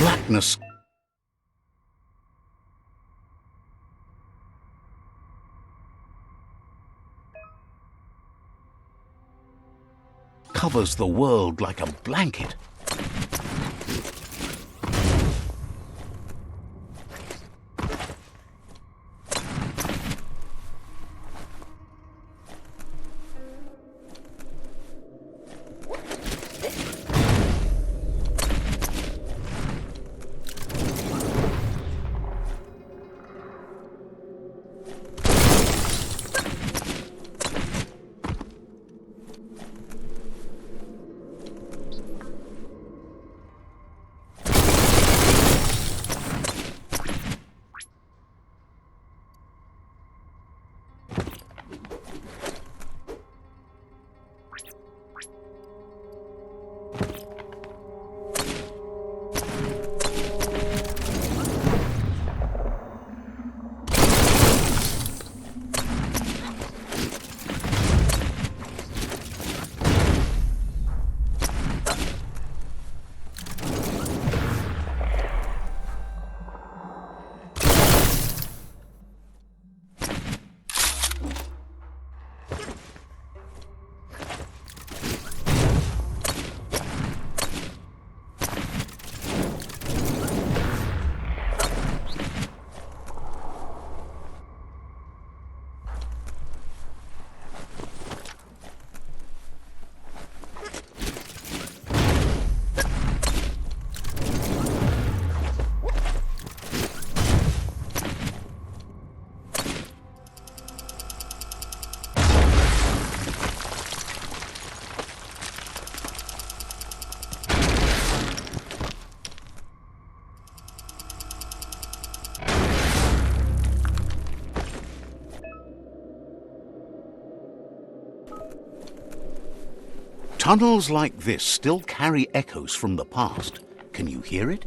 A: Blackness covers the world like a blanket. Tunnels like this still carry echoes from the past. Can you hear it?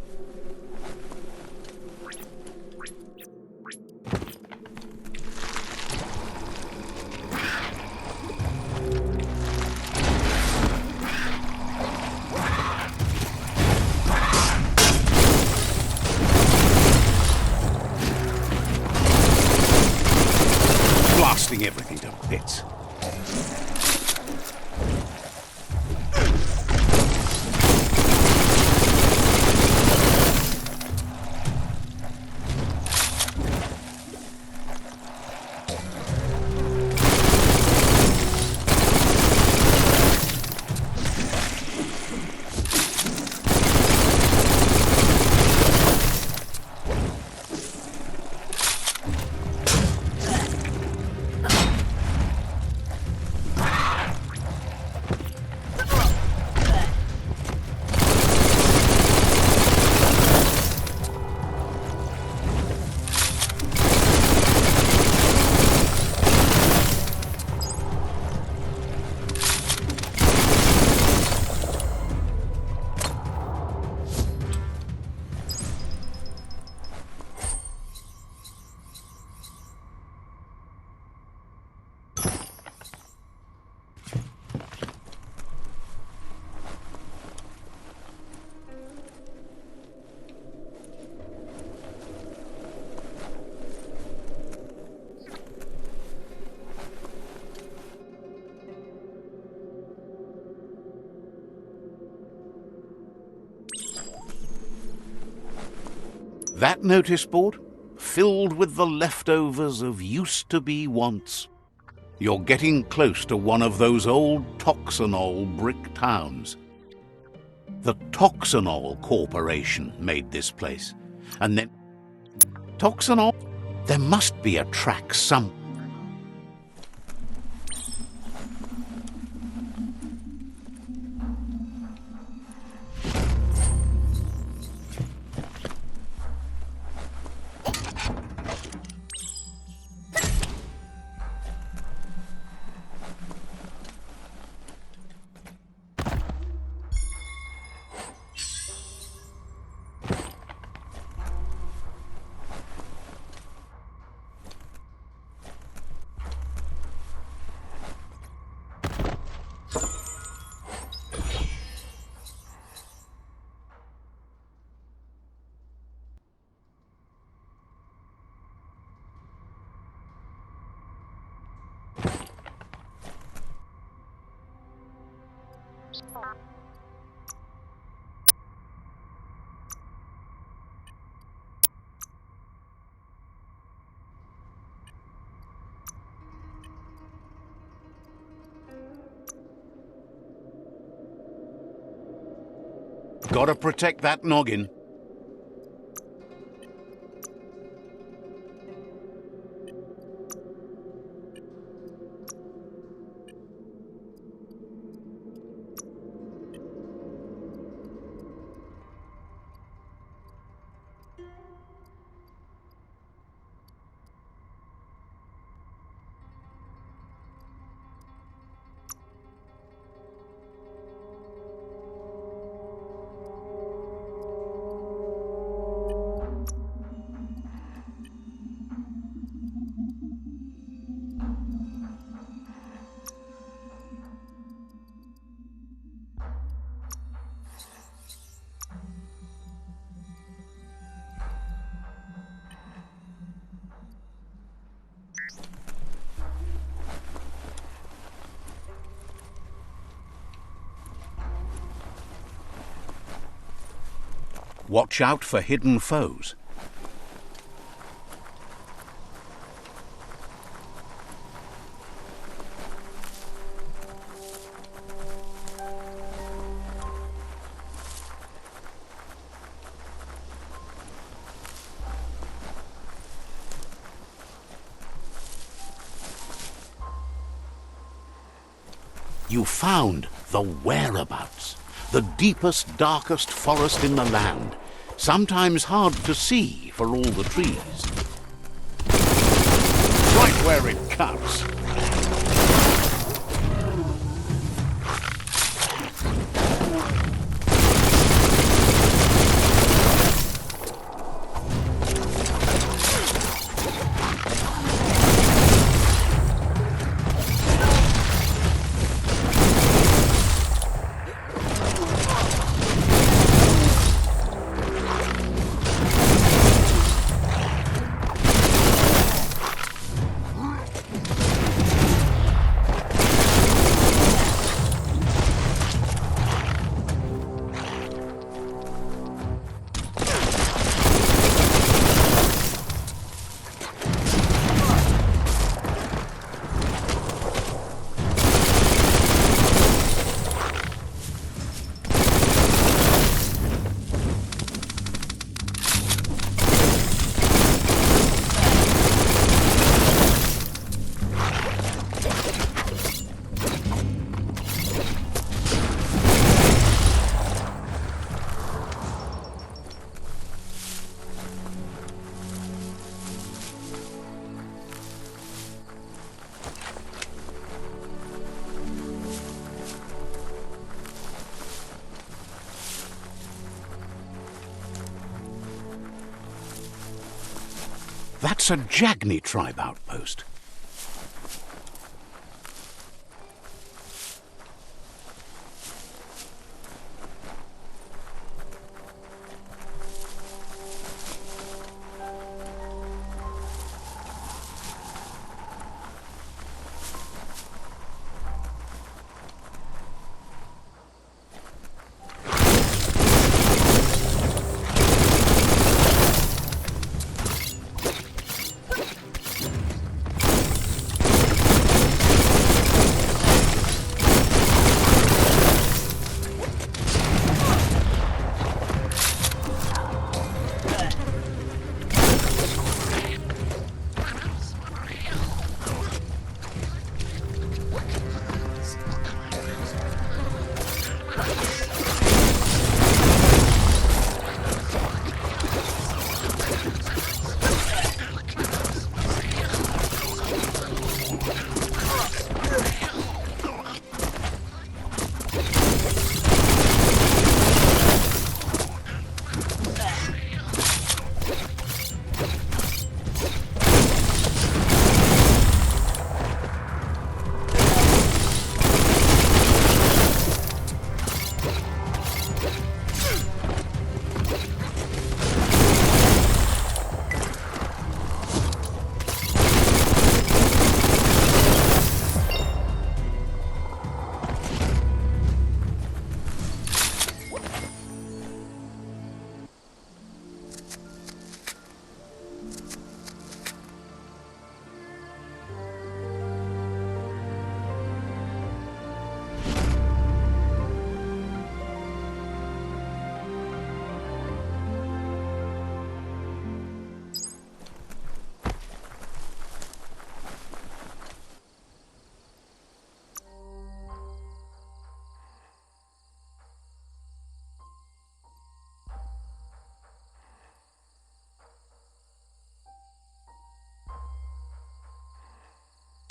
A: Blasting everything to bits. That notice board? Filled with the leftovers of used-to-be wants. You're getting close to one of those old Toxanol brick towns. The Toxanol Corporation made this place. And then... Toxanol? There must be a track some... Gotta protect that noggin. Watch out for hidden foes. You found the whereabouts. The deepest, darkest forest in the land, sometimes hard to see for all the trees. Right where it cuts. That's a Jagni tribe outpost.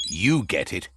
A: You get it.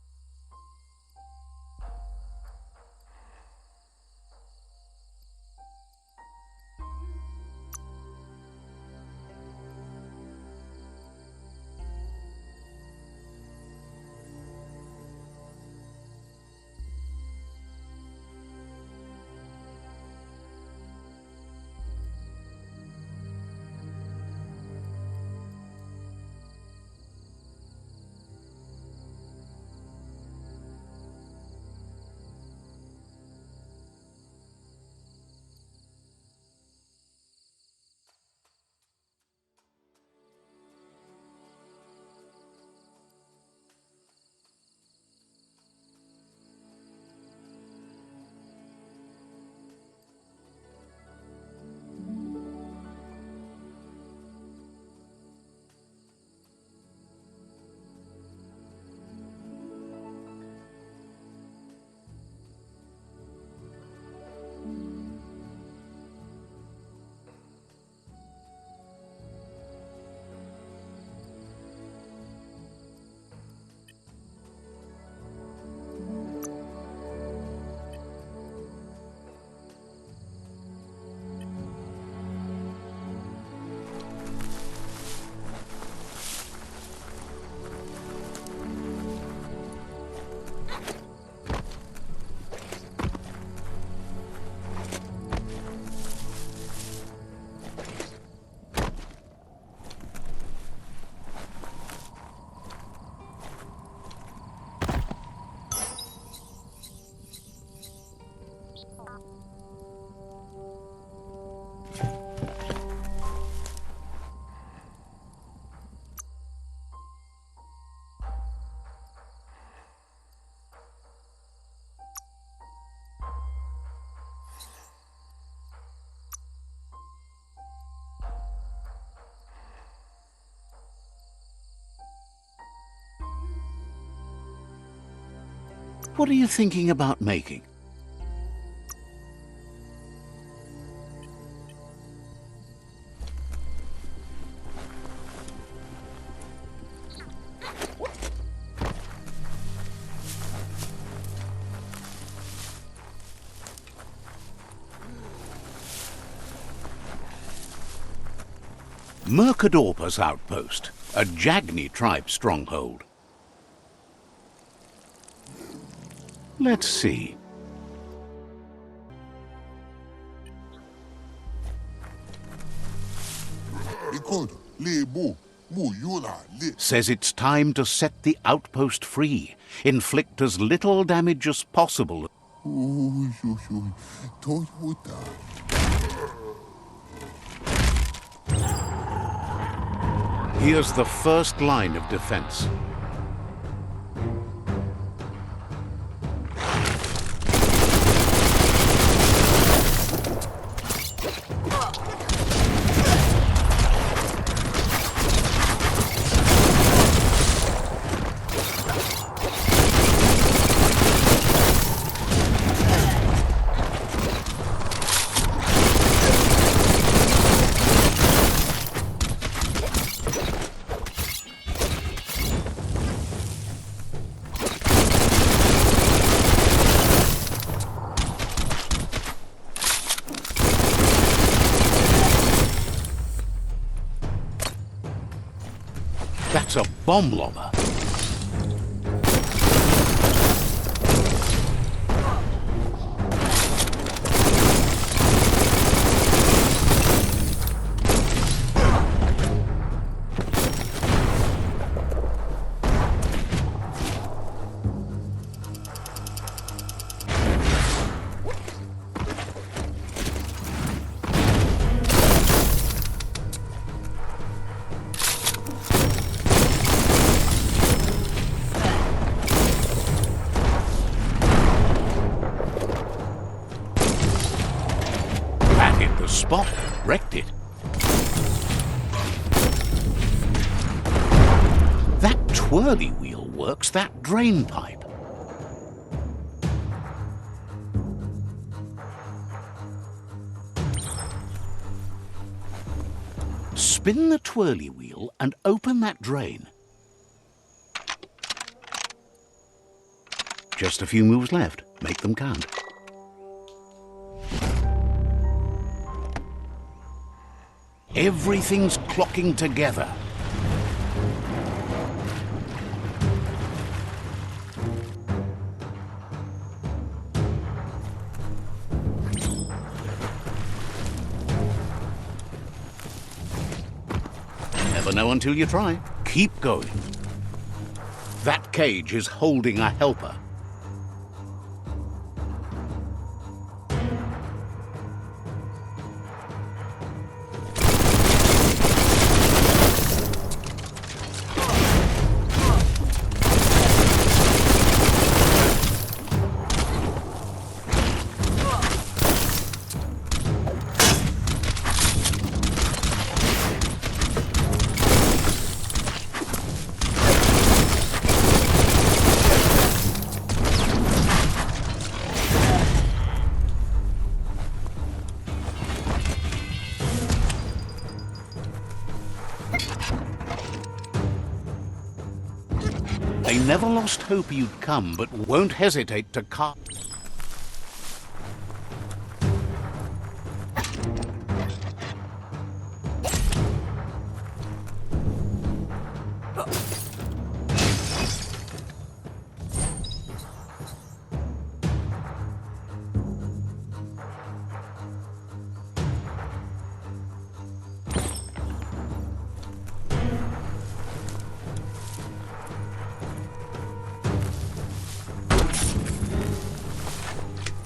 A: What are you thinking about making? Mercadorpa's outpost, a Jagni tribe stronghold. Let's see. Says it's time to set the outpost free. Inflict as little damage as possible. Here's the first line of defense. That's a bomb lobber. Spot, wrecked it. That twirly wheel works that drain pipe. Spin the twirly wheel and open that drain. Just a few moves left. Make them count. Everything's clocking together. Never know until you try. Keep going. That cage is holding a helper. They never lost hope you'd come, but won't hesitate to cut.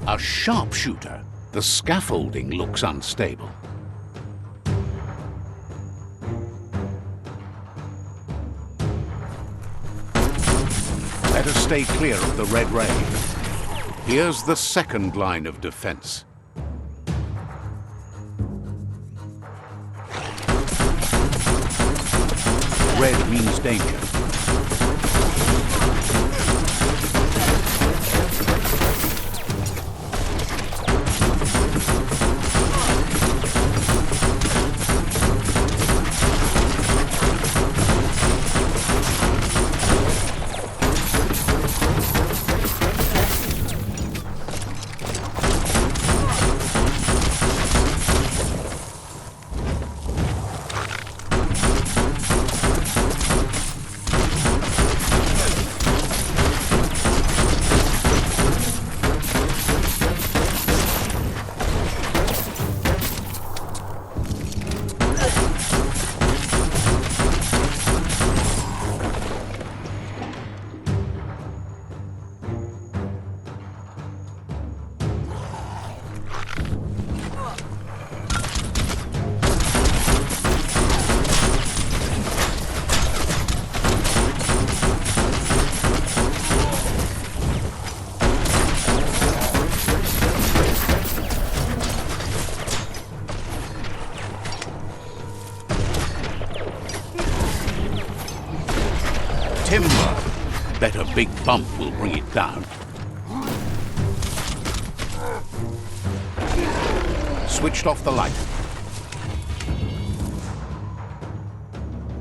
A: A sharpshooter. The scaffolding looks unstable. Better stay clear of the red ray. Here's the second line of defense. Red means danger. Bet a big bump will bring it down. Switched off the light.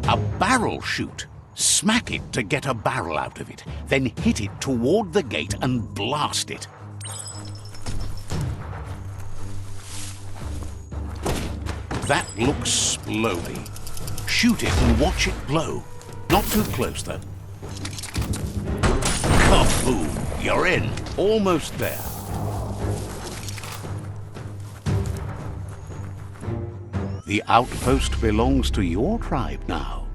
A: A barrel shoot. Smack it to get a barrel out of it. Then hit it toward the gate and blast it. That looks splody. Shoot it and watch it blow. Not too close, though. Kaboom! You're in. Almost there. The outpost belongs to your tribe now.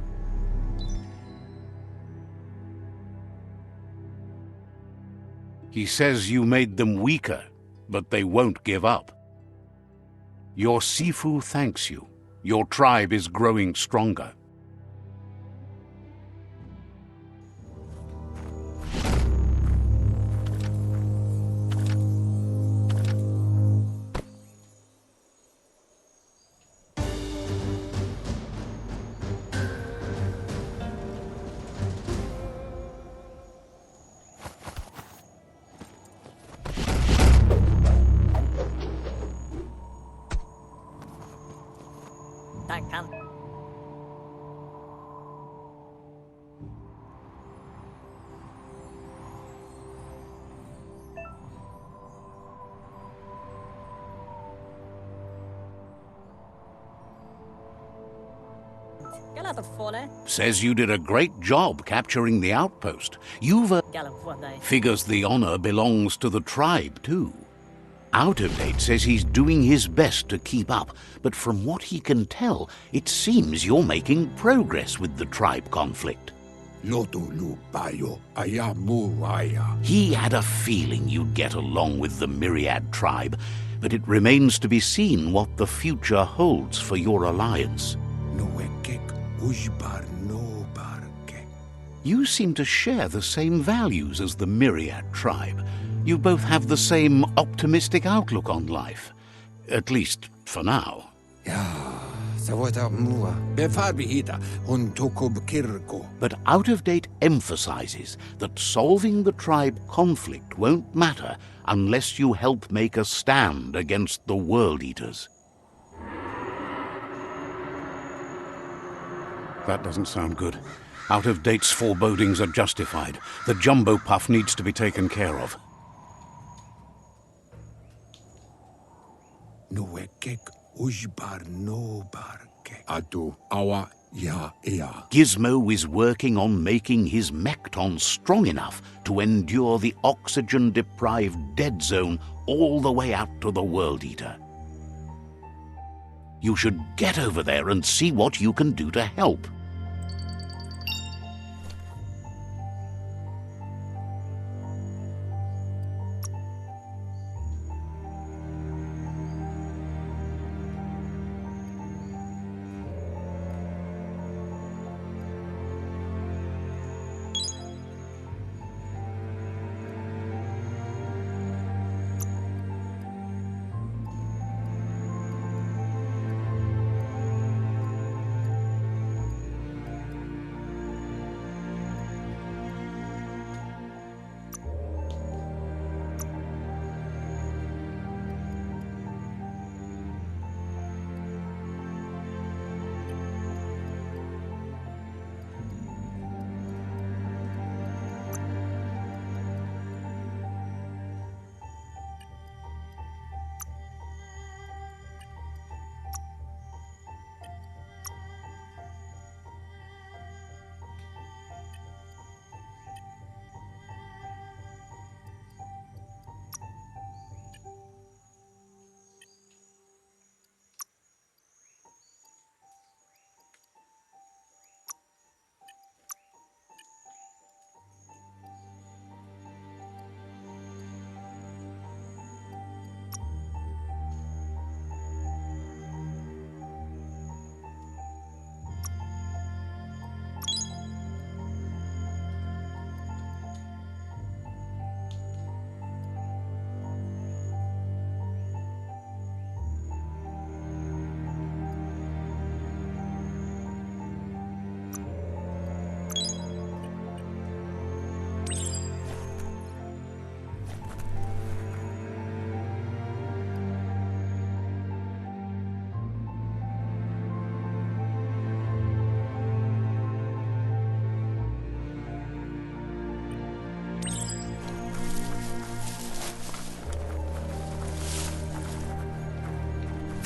A: He says you made them weaker, but they won't give up. Your Sifu thanks you. Your tribe is growing stronger.
E: Takan.
A: Says you did a great job capturing the outpost. You've figures the honor belongs to the tribe, too. Out of Date says he's doing his best to keep up, but from what he can tell, it seems you're making progress with the tribe conflict. He had a feeling you'd get along with the Myriad tribe, but it remains to be seen what the future holds for your alliance. You seem to share the same values as the Myriad tribe. You both have the same optimistic outlook on life. At least, for now. But Out of Date emphasizes that solving the tribe conflict won't matter unless you help make a stand against the World Eaters. That doesn't sound good. Out of Date's forebodings are justified. The jumbo puff needs to be taken care of. Gizmo is working on making his Mekton strong enough to endure the oxygen-deprived dead zone all the way out to the World Eater. You should get over there and see what you can do to help.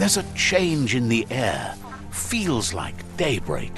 A: There's a change in the air. Feels like daybreak.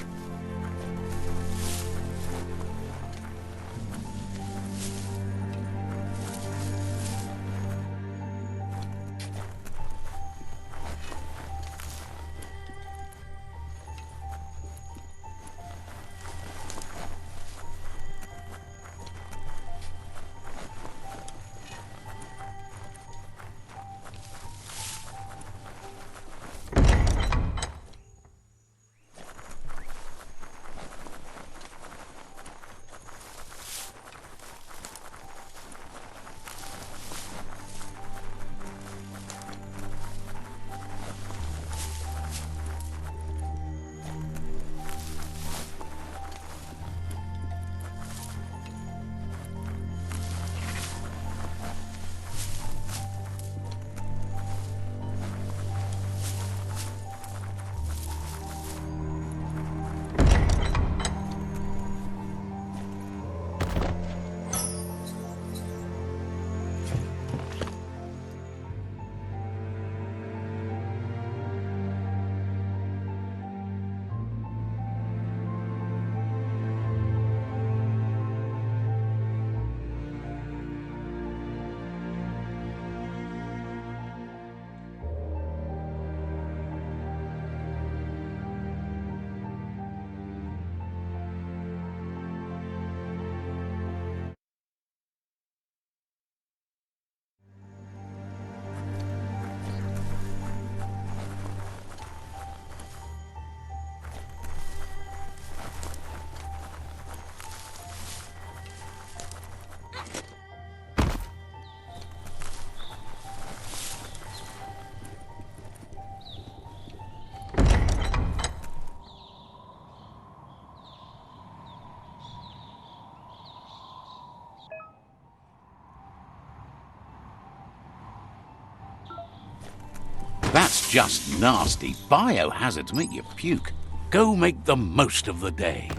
A: That's just nasty. Biohazards make you puke. Go make the most of the day.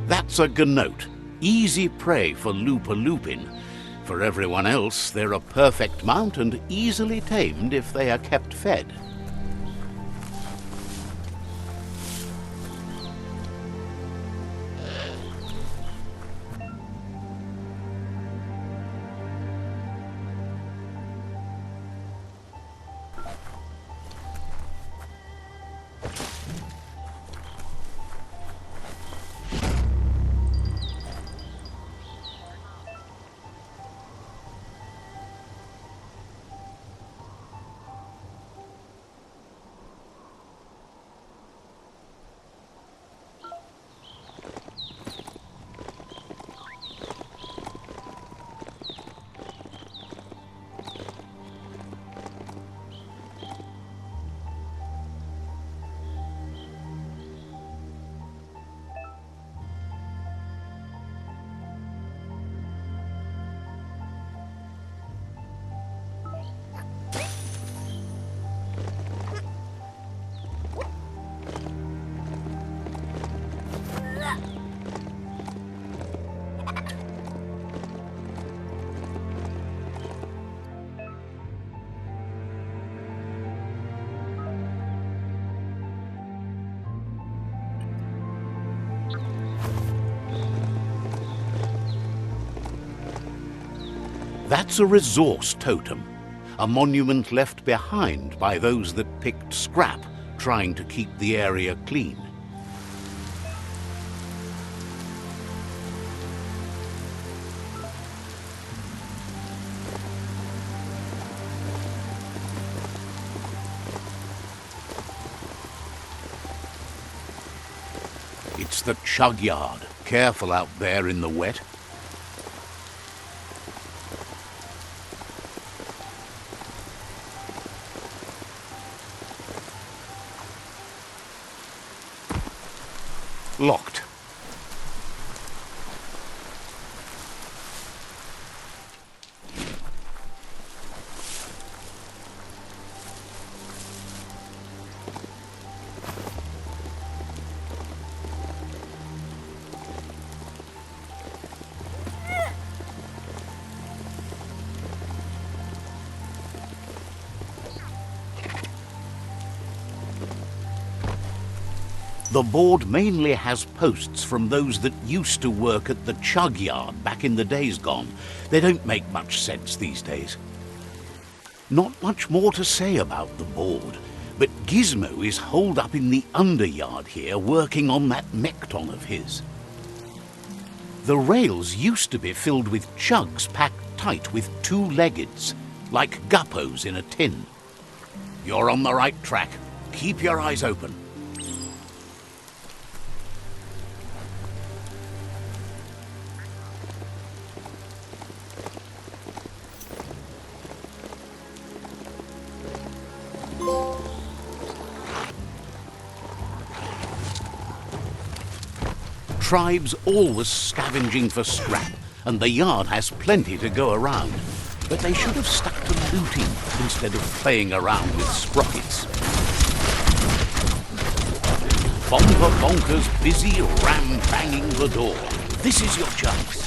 A: That's a gnote. Easy prey for Lupin. For everyone else, they're a perfect mount and easily tamed if they are kept fed. That's a resource totem, a monument left behind by those that picked scrap, trying to keep the area clean. It's the chug yard. Careful out there in the wet. Locked. The board mainly has posts from those that used to work at the chug yard back in the days gone. They don't make much sense these days. Not much more to say about the board, but Gizmo is holed up in the underyard here working on that mekton of his. The rails used to be filled with chugs packed tight with two-leggeds, like guppos in a tin. You're on the right track. Keep your eyes open. Tribes always scavenging for scrap, and the yard has plenty to go around. But they should have stuck to looting instead of playing around with sprockets. Bonker Bonker's busy ram-banging the door. This is your chance.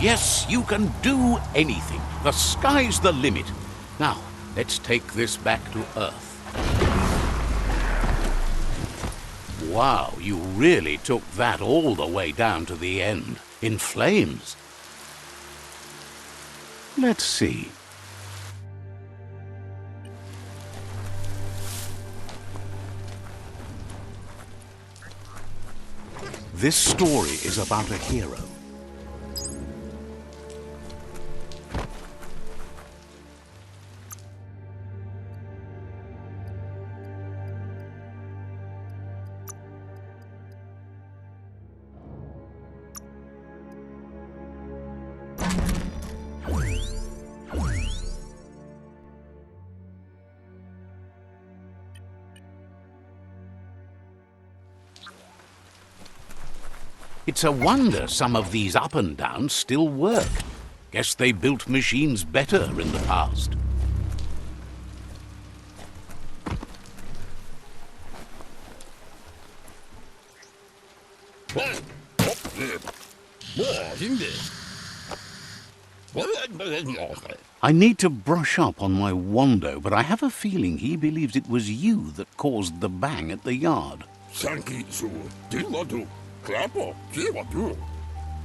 A: Yes, you can do anything. The sky's the limit. Now, let's take this back to Earth. Wow, you really took that all the way down to the end, in flames. Let's see. This story is about a hero. It's a wonder some of these up and downs still work. Guess they built machines better in the past. I need to brush up on my Wando, but I have a feeling he believes it was you that caused the bang at the yard.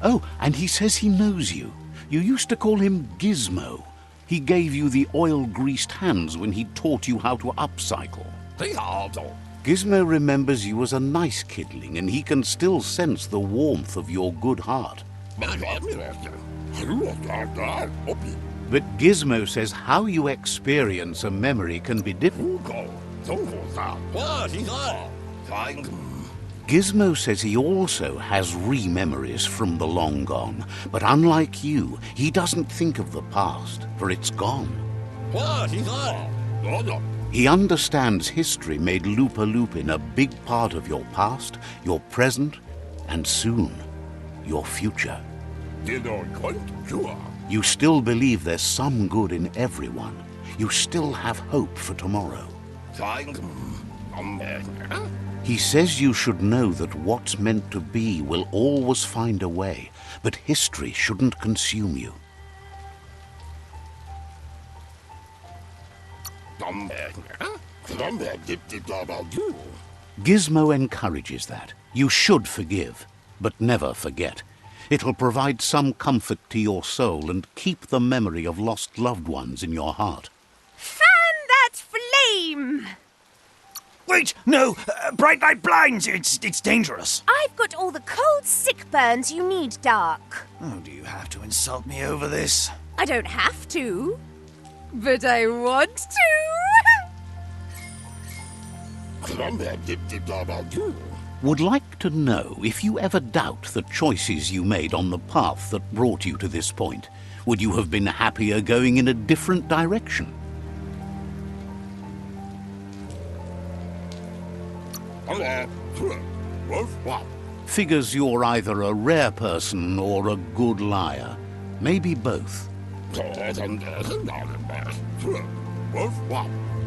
A: Oh, and he says he knows you. You used to call him Gizmo. He gave you the oil-greased hands when he taught you how to upcycle. Gizmo remembers you as a nice kidling, and he can still sense the warmth of your good heart. But Gizmo says how you experience a memory can be different. Gizmo says he also has re-memories from the long gone, but unlike you, he doesn't think of the past, for it's gone. He understands history made Lupa-Lupin a big part of your past, your present, and soon, your future. You still believe there's some good in everyone. You still have hope for tomorrow. He says you should know that what's meant to be will always find a way, but history shouldn't consume you. Gizmo encourages that. You should forgive, but never forget. It'll provide some comfort to your soul and keep the memory of lost loved ones in your heart.
C: Fan that flame!
B: Wait, no! Bright light blinds! It's dangerous.
C: I've got all the cold sick burns you need, Dark.
B: Oh, do you have to insult me over this?
C: I don't have to, but I want to.
A: Would like to know if you ever doubt the choices you made on the path that brought you to this point. Would you have been happier going in a different direction? Figures you're either a rare person or a good liar. Maybe both.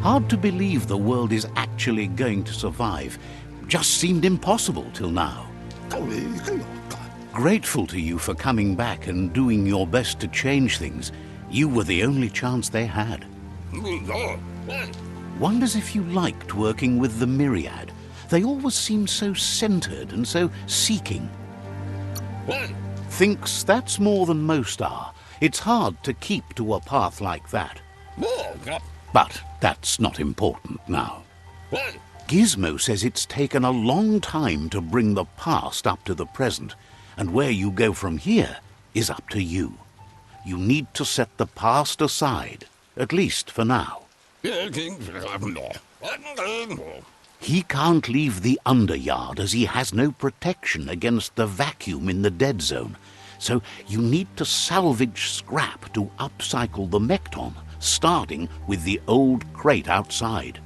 A: Hard to believe the world is actually going to survive. Just seemed impossible till now. Grateful to you for coming back and doing your best to change things. You were the only chance they had. Wonders if you liked working with the Myriad. They always seem so centered and so seeking. Thinks that's more than most are. It's hard to keep to a path like that. But that's not important now. Gizmo says it's taken a long time to bring the past up to the present, and where you go from here is up to you. You need to set the past aside, at least for now. He can't leave the underyard as he has no protection against the vacuum in the dead zone, so you need to salvage scrap to upcycle the Mekton, starting with the old crate outside.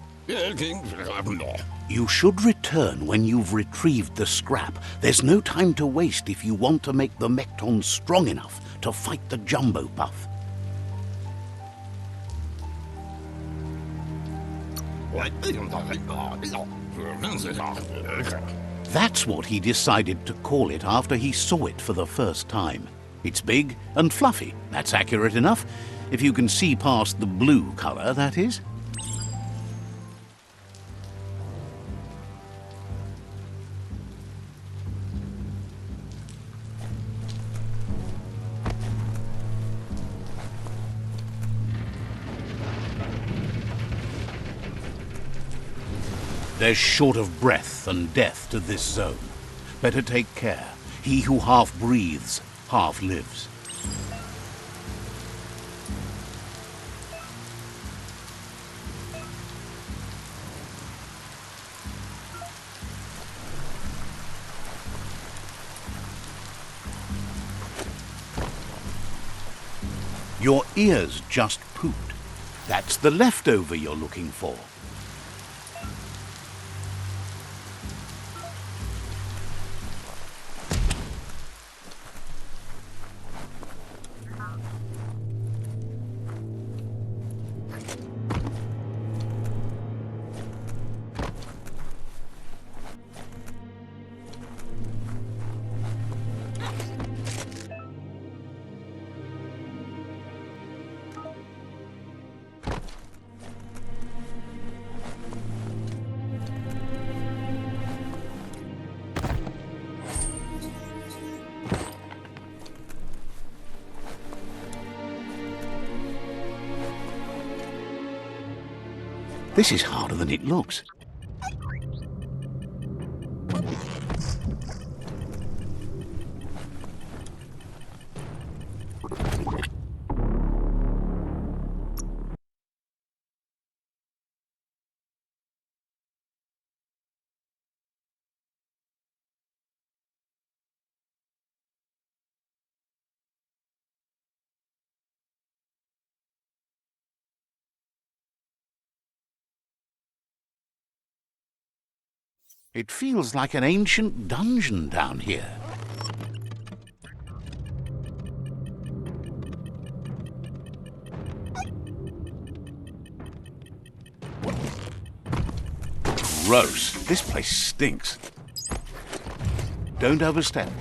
A: You should return when you've retrieved the scrap. There's no time to waste if you want to make the Mekton strong enough to fight the Jumbo Puff. That's what he decided to call it after he saw it for the first time. It's big and fluffy. That's accurate enough. If you can see past the blue color, that is. There's short of breath and death to this zone. Better take care. He who half breathes, half lives. Your ears just pooped. That's the leftover you're looking for. This is harder than it looks. It feels like an ancient dungeon down here. Gross. This place stinks. Don't overstep.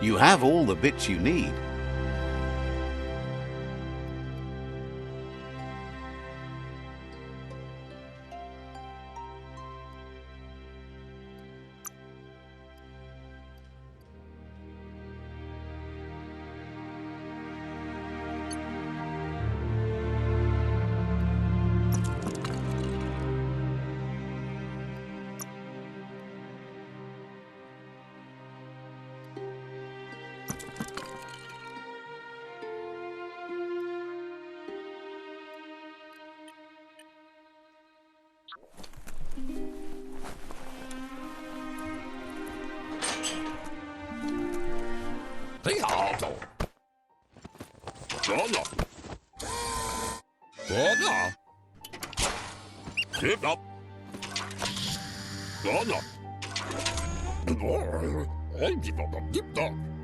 A: You have all the bits you need.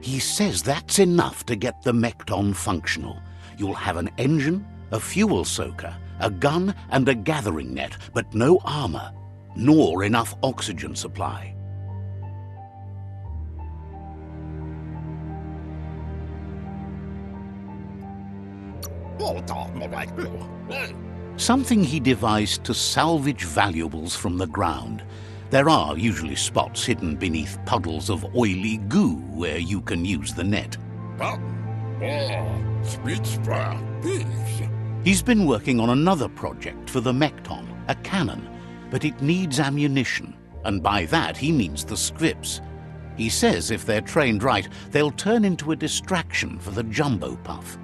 A: He says that's enough to get the Mekton functional. You'll have an engine, a fuel soaker, a gun and a gathering net, but no armor, nor enough oxygen supply. Something he devised to salvage valuables from the ground. There are usually spots hidden beneath puddles of oily goo where you can use the net. He's been working on another project for the Mekton, a cannon, but it needs ammunition, and by that he means the scripts. He says if they're trained right, they'll turn into a distraction for the jumbo puff.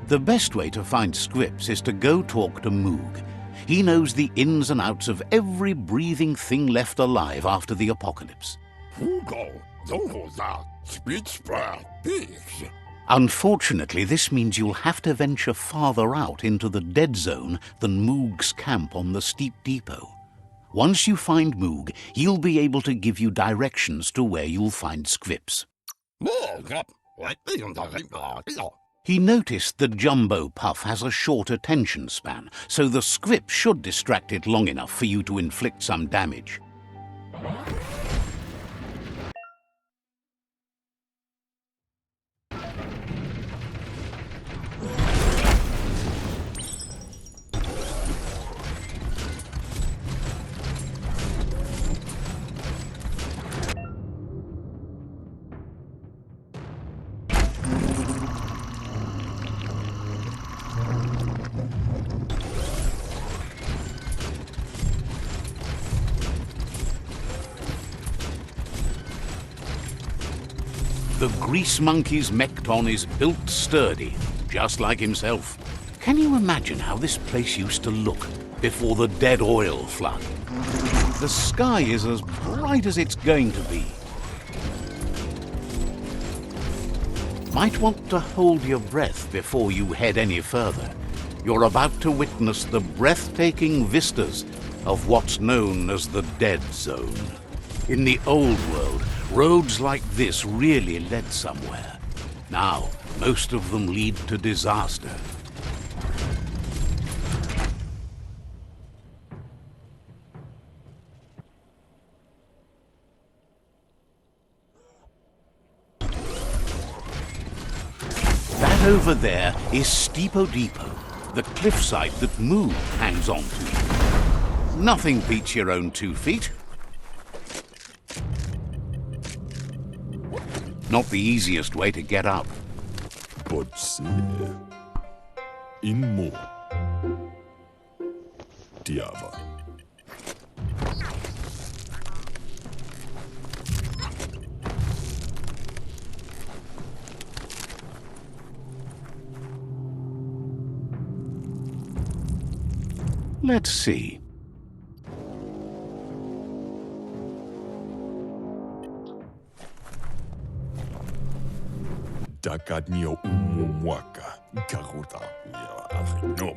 A: The best way to find scripts is to go talk to Moog. He knows the ins and outs of every breathing thing left alive after the apocalypse. Unfortunately, this means you'll have to venture farther out into the dead zone than Moog's camp on the steep depot. Once you find Moog, he'll be able to give you directions to where you'll find scripts. He noticed the jumbo puff has a short attention span, so the script should distract it long enough for you to inflict some damage. The grease monkey's mekton is built sturdy, just like himself. Can you imagine how this place used to look before the dead oil flood? The sky is as bright as it's going to be. Might want to hold your breath before you head any further. You're about to witness the breathtaking vistas of what's known as the Dead Zone. In the old world, roads like this really led somewhere. Now, most of them lead to disaster. That over there is Pewdiepie, the cliffside that Moo hangs on to. Nothing beats your own 2 feet. Not the easiest way to get up.
F: But se. In mo. Diava.
A: Let's see.
F: Dakadnio umumwaka. Karuta.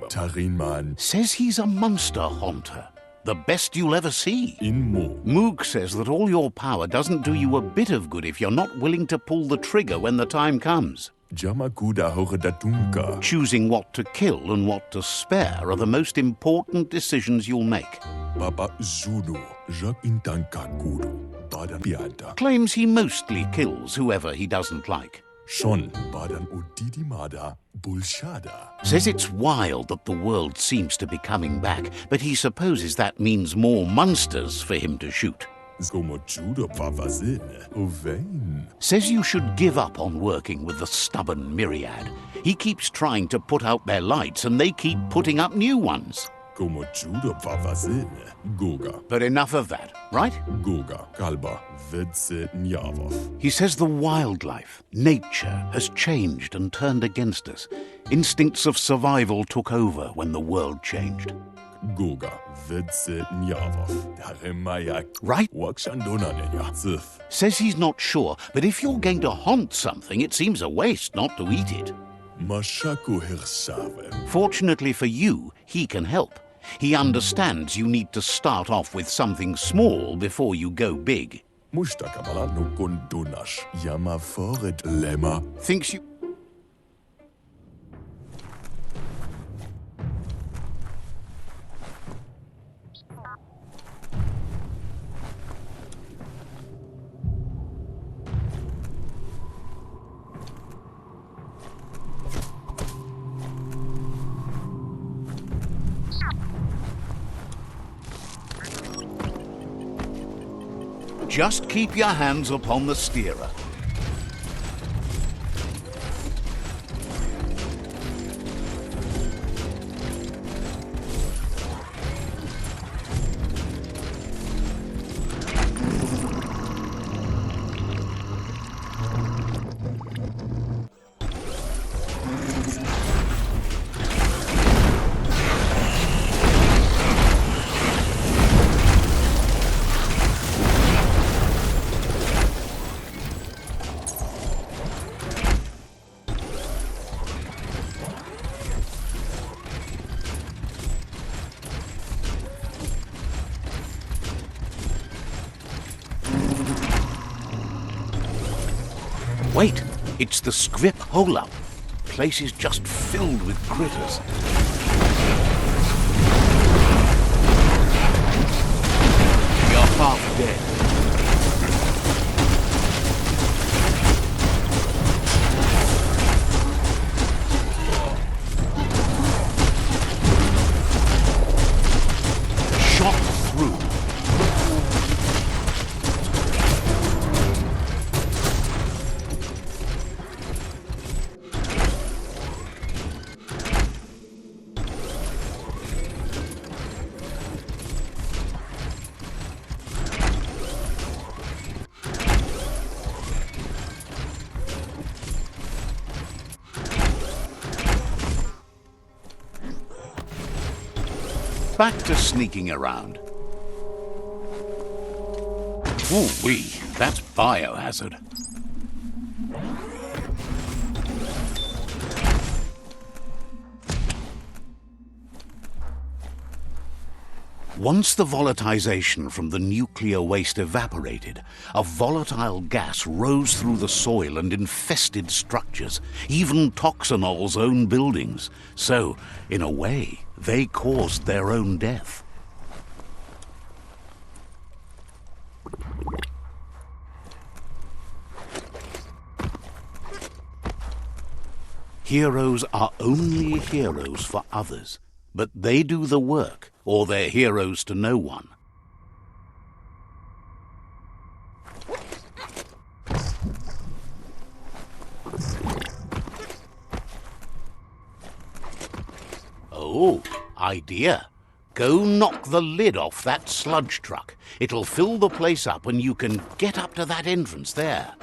F: Tarinman.
A: Says he's a monster haunter. The best you'll ever see.
F: In mo.
A: Moog says that all your power doesn't do you a bit of good if you're not willing to pull the trigger when the time comes.
F: Jamakuda horedatunka.
A: Choosing what to kill and what to spare are the most important decisions you'll make.
F: Baba Zulu. Jak intanka guru. Badan piada.
A: Claims he mostly kills whoever he doesn't like.
F: Shon. Badan udidimada. Bulshada.
A: Says it's wild that the world seems to be coming back, but he supposes that means more monsters for him to shoot.
F: Skomojuda vavazine. Uvein.
A: Says you should give up on working with the stubborn myriad. He keeps trying to put out their lights and they keep putting up new ones.
F: Skomojuda vavazine. Goga.
A: But enough of that, right?
F: Goga. Kalba. Vedse nyavov.
A: He says the wildlife, nature, has changed and turned against us. Instincts of survival took over when the world changed.
F: Goga. Vedse nyavov. Haremaya.
A: Right?
F: Wakshandonanenya. Zif.
A: Says he's not sure, but if you're going to haunt something, it seems a waste not to eat it.
F: Mashaku hirsave.
A: Fortunately for you, he can help. He understands you need to start off with something small before you go big.
F: Mushtakabala no kondonash. Yama fored lema.
A: Thinks you... Just keep your hands upon the steerer. Wait, it's the scrip hole-up. Place is just filled with critters. You're half dead. Shot through. back to sneaking around. Ooh-wee, that's biohazard. Once the volatilization from the nuclear waste evaporated, a volatile gas rose through the soil and infested structures, even Toxanol's own buildings. So, in a way, they caused their own death. Heroes are only heroes for others, but they do the work, or they're heroes to no one. Oh, idea. Go knock the lid off that sludge truck. It'll fill the place up and you can get up to that entrance there.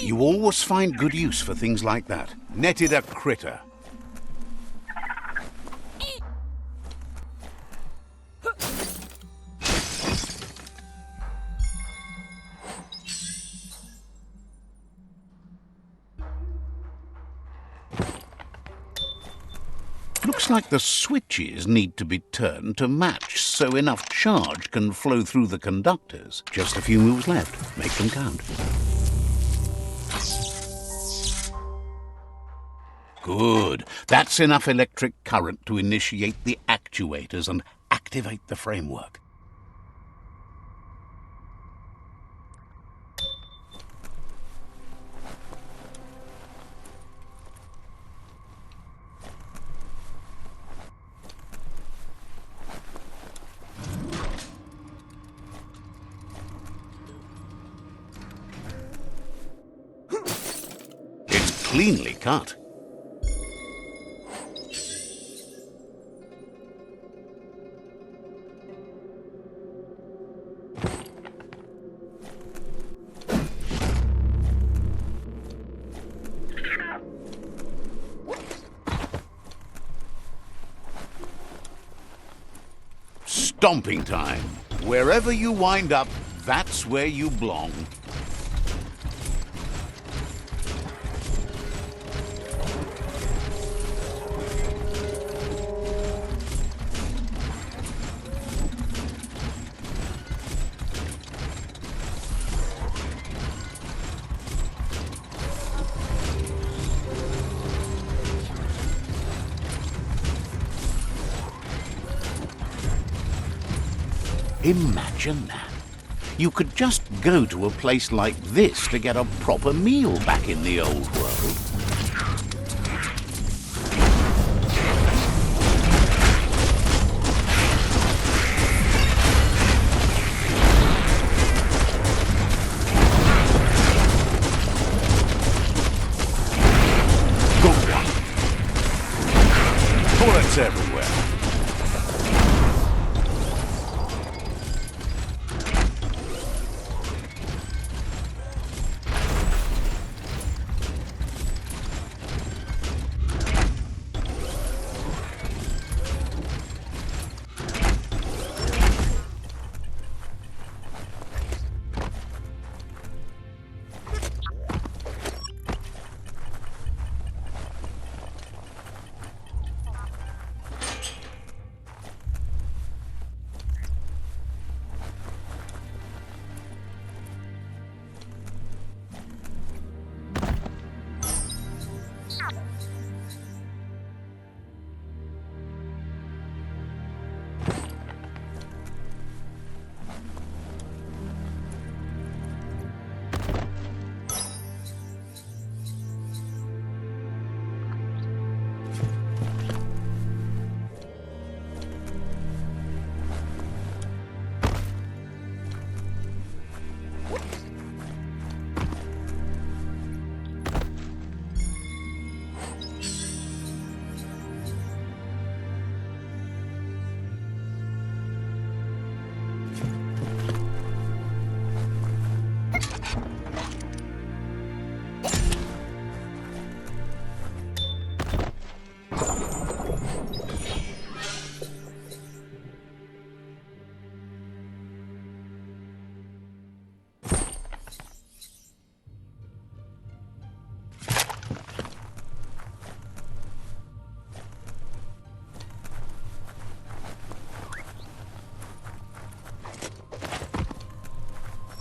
A: You always find good use for things like that. Netted a critter. Looks like the switches need to be turned to match so enough charge can flow through the conductors. Just a few moves left. Make them count. Good. That's enough electric current to initiate the actuators and activate the framework. It's cleanly cut. Stomping time. Wherever you wind up, that's where you belong. Imagine that. You could just go to a place like this to get a proper meal back in the old world. Good one. Bullets everywhere.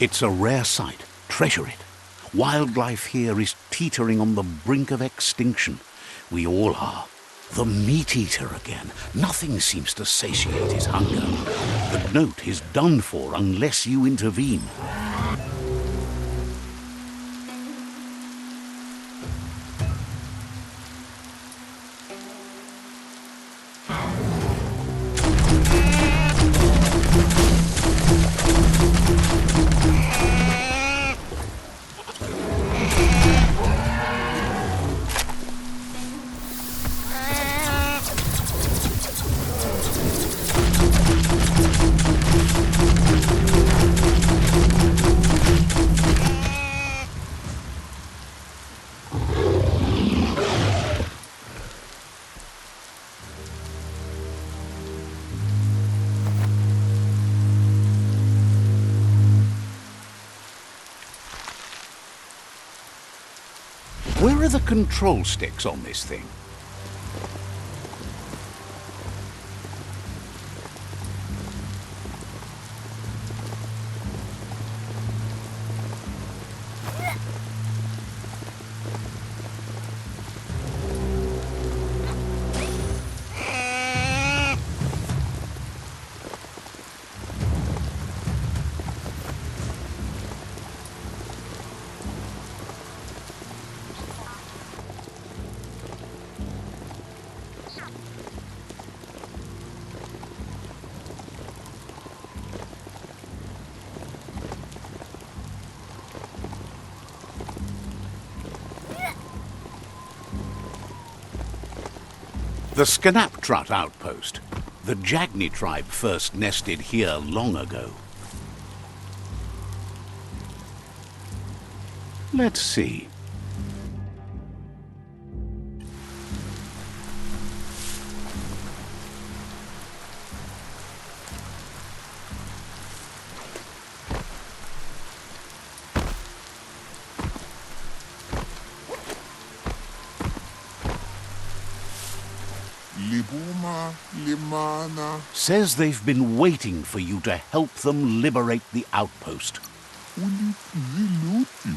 A: It's a rare sight. Treasure it. Wildlife here is teetering on the brink of extinction. We all are. The meat-eater again. Nothing seems to satiate his hunger. The note is done for unless you intervene. Where are the control sticks on this thing? The Scanaptrut outpost. The Jagni tribe first nested here long ago. Let's see.
F: Libuma, Limana,
A: Says they've been waiting for you to help them liberate the outpost.
F: Zilutiu,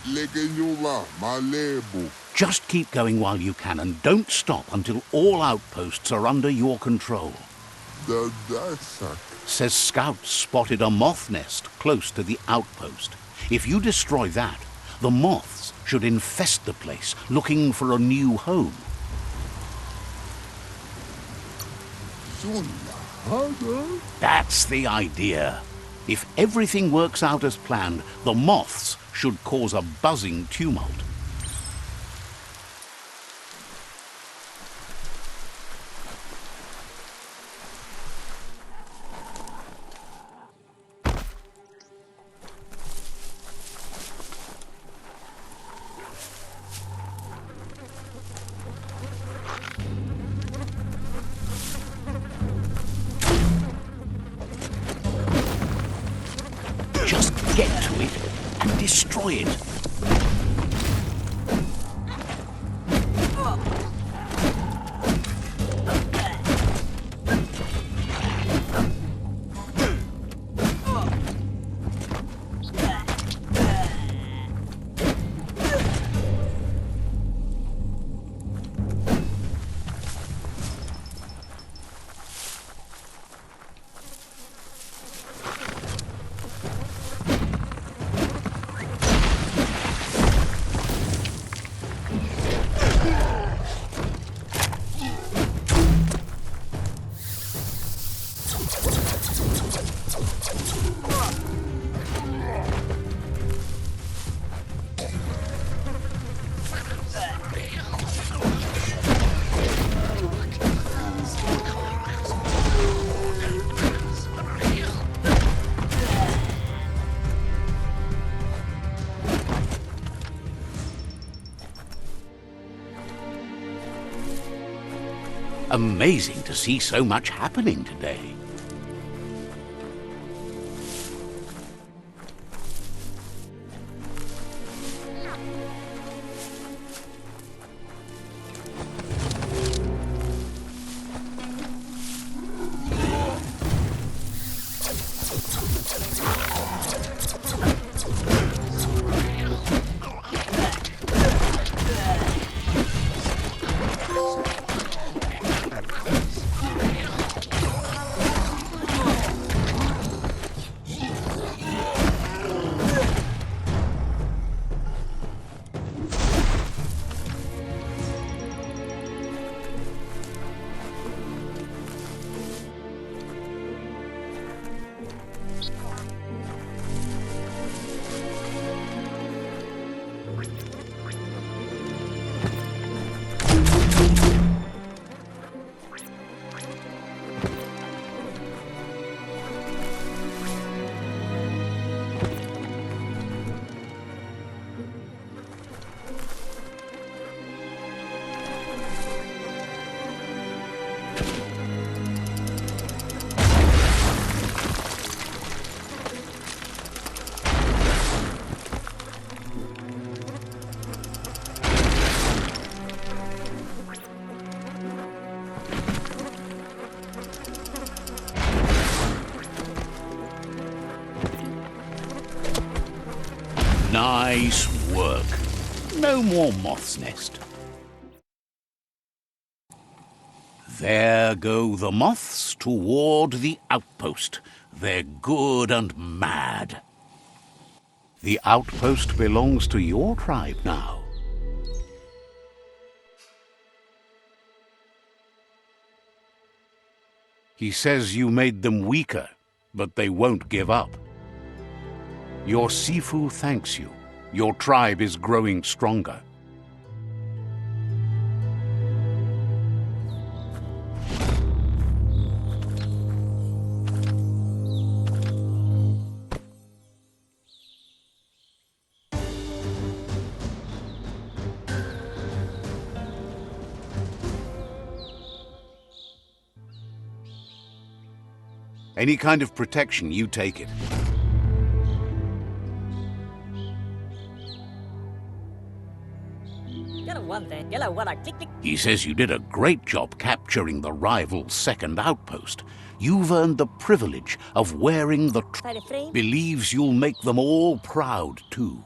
F: Legenyola, Malebu.
A: Just keep going while you can and don't stop until all outposts are under your control.
F: The Dasak,
A: Says scouts spotted a moth nest close to the outpost. If you destroy that, the moths should infest the place, looking for a new home. That's the idea. If everything works out as planned, the moths should cause a buzzing tumult. Just get to it and destroy it. Amazing to see so much happening today. Nice work. No more moth's nest. There go the moths toward the outpost. They're good and mad. The outpost belongs to your tribe now. He says you made them weaker, but they won't give up. Your Sifu thanks you. Your tribe is growing stronger. Any kind of protection, you take it. He says you did a great job capturing the rival's second outpost. You've earned the privilege of wearing the believes you'll make them all proud, too.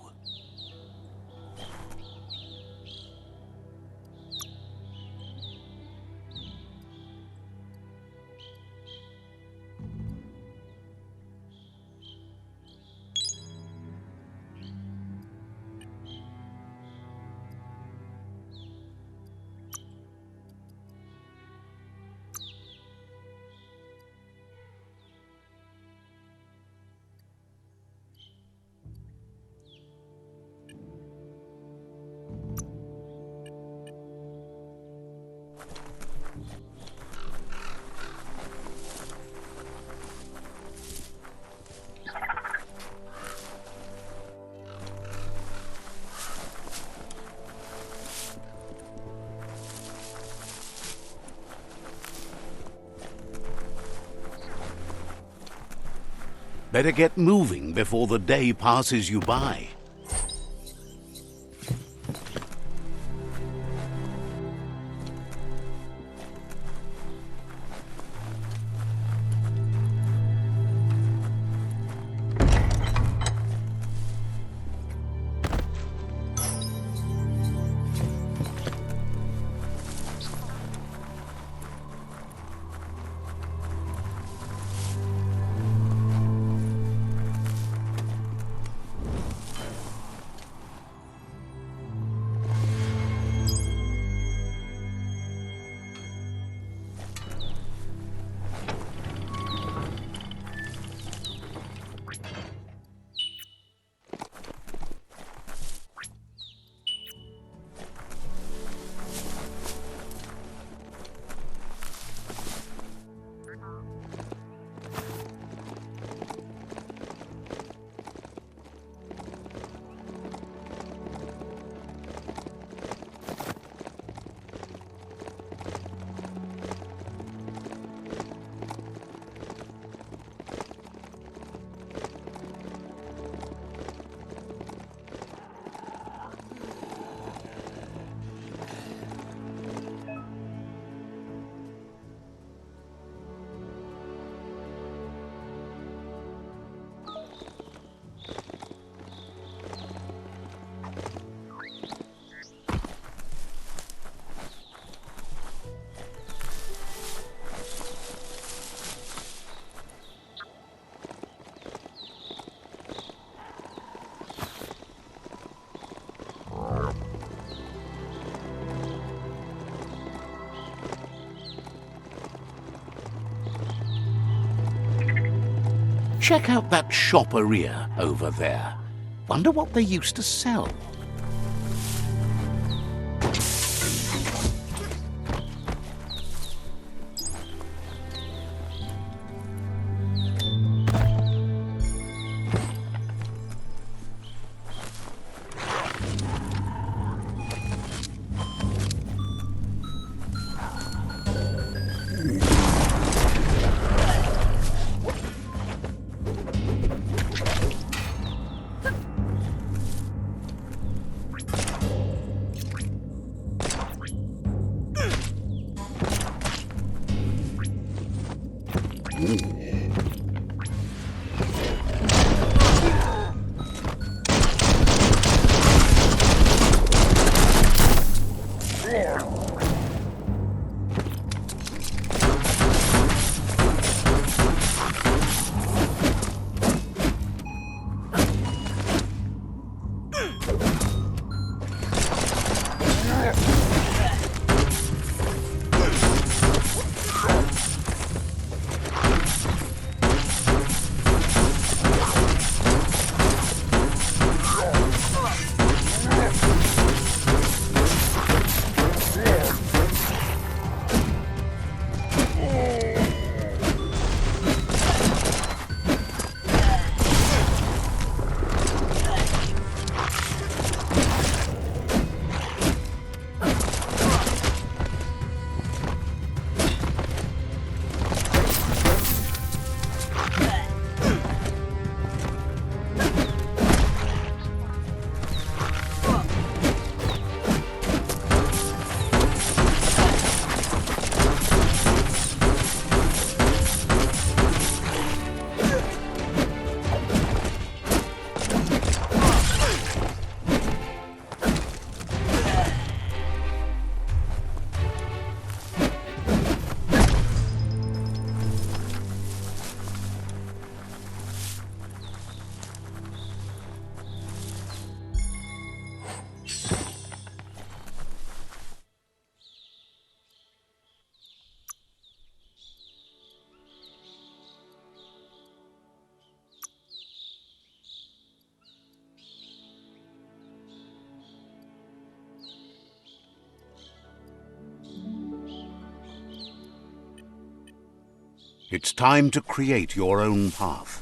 A: Better get moving before the day passes you by. Check out that shopperia over there. Wonder what they used to sell. It's time to create your own path.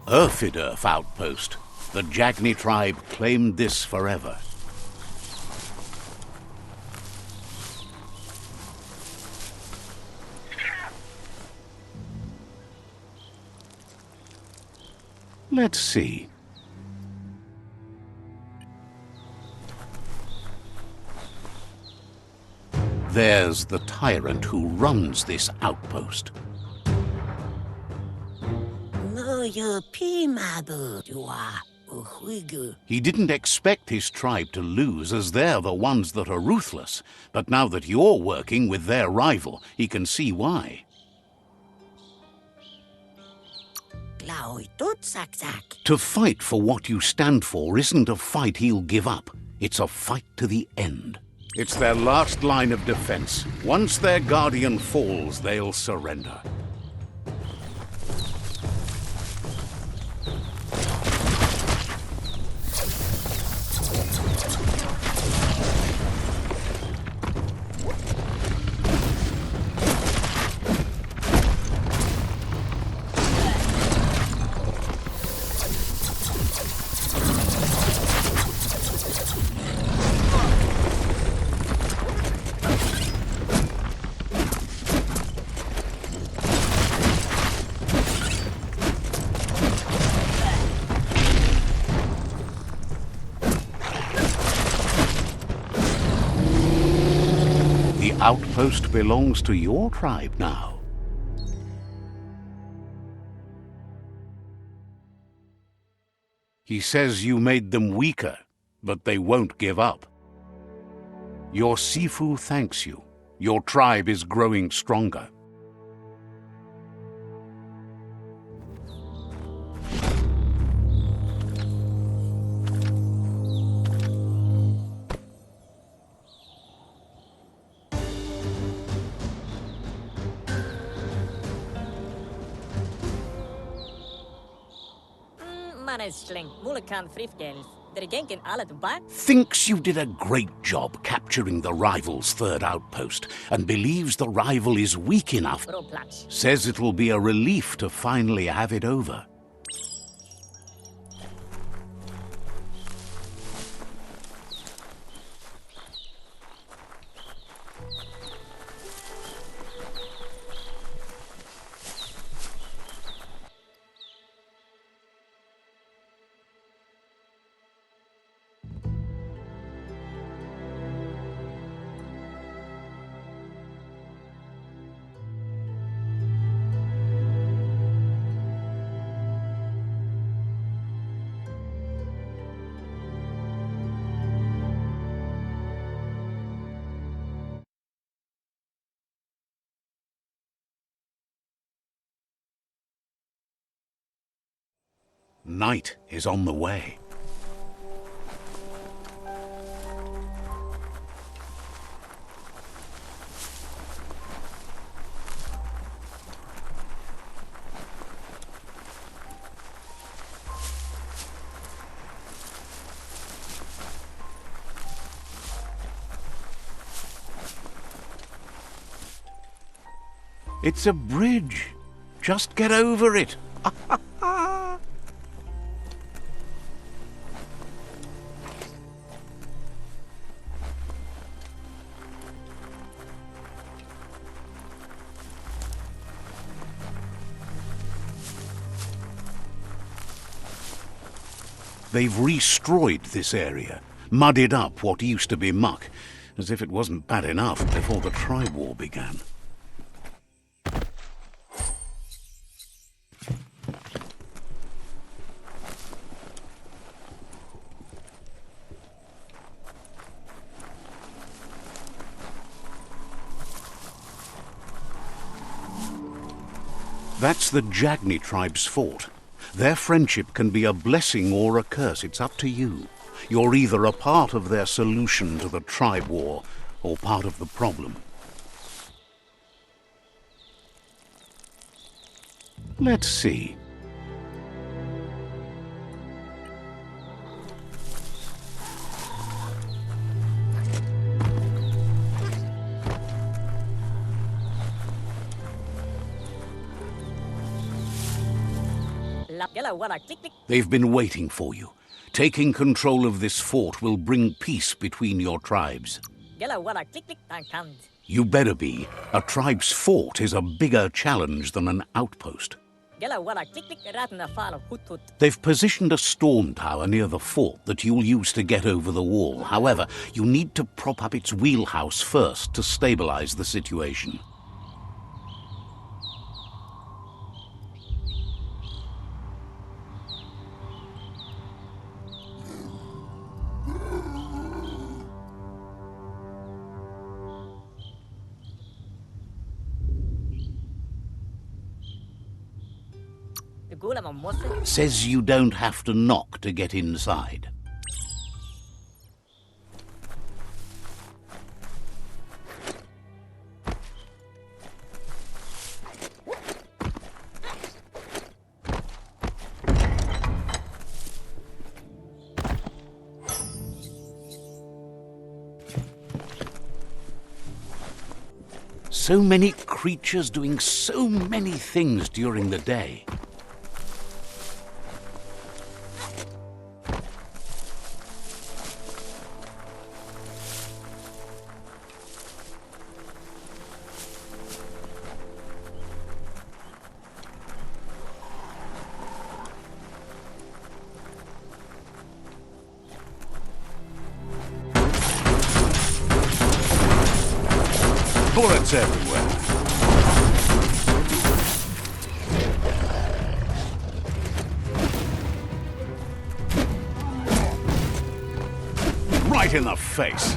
A: Erfidurf outpost. The Jagni tribe claimed this forever. Let's see. There's the tyrant who runs this outpost. He didn't expect his tribe to lose, as they're the ones that are ruthless. But now that you're working with their rival, he can see why. To fight for what you stand for isn't a fight he'll give up. It's a fight to the end. It's their last line of defense. Once their guardian falls, they'll surrender. outpost belongs to your tribe now. He says you made them weaker, but they won't give up. Your Sifu thanks you. Your tribe is growing stronger.
E: Mannesling, Mulakan Frifgels. Der Genken alle dabei?
A: Thinks you did a great job capturing the rival's third outpost, and believes the rival is weak enough.
E: Broplatsch.
A: Says it'll be a relief to finally have it over. Night is on the way. It's a bridge. Just get over it. They've destroyed this area, muddied up what used to be muck, as if it wasn't bad enough before the tribe war began. That's the Jagni tribe's fort. Their friendship can be a blessing or a curse. It's up to you. You're either a part of their solution to the tribe war or part of the problem. Let's see. They've been waiting for you. Taking control of this fort will bring peace between your tribes. You better be. A tribe's fort is a bigger challenge than an outpost. They've positioned a storm tower near the fort that you'll use to get over the wall. However, you need to prop up its wheelhouse first to stabilize the situation. Says you don't have to knock to get inside. So many creatures doing so many things during the day. Bullets everywhere. Right in the face.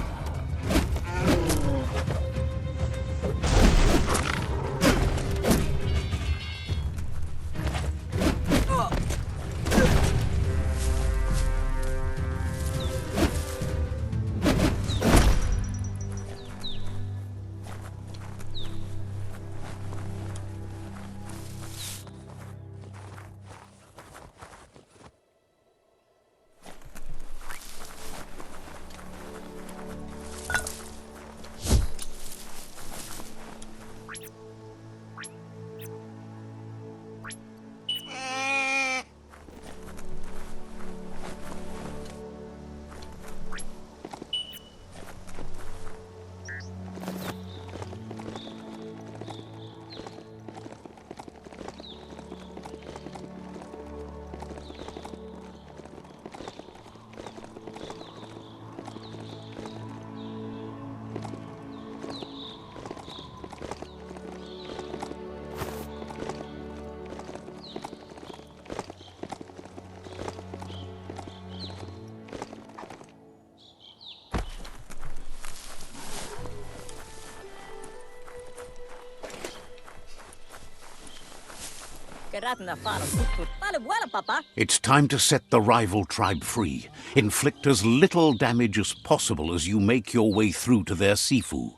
A: It's time to set the rival tribe free. Inflict as little damage as possible as you make your way through to their Sifu.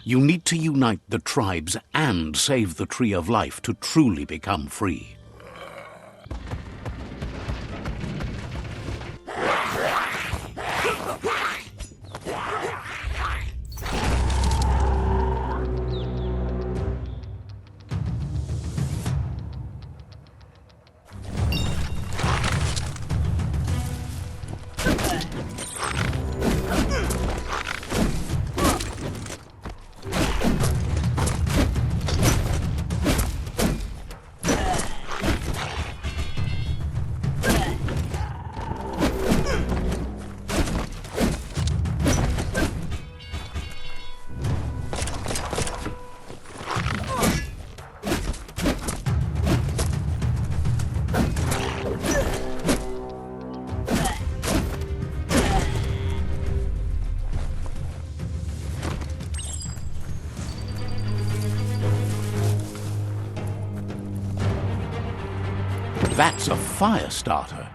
A: You need to unite the tribes and save the Tree of Life to truly become free. That's a fire starter.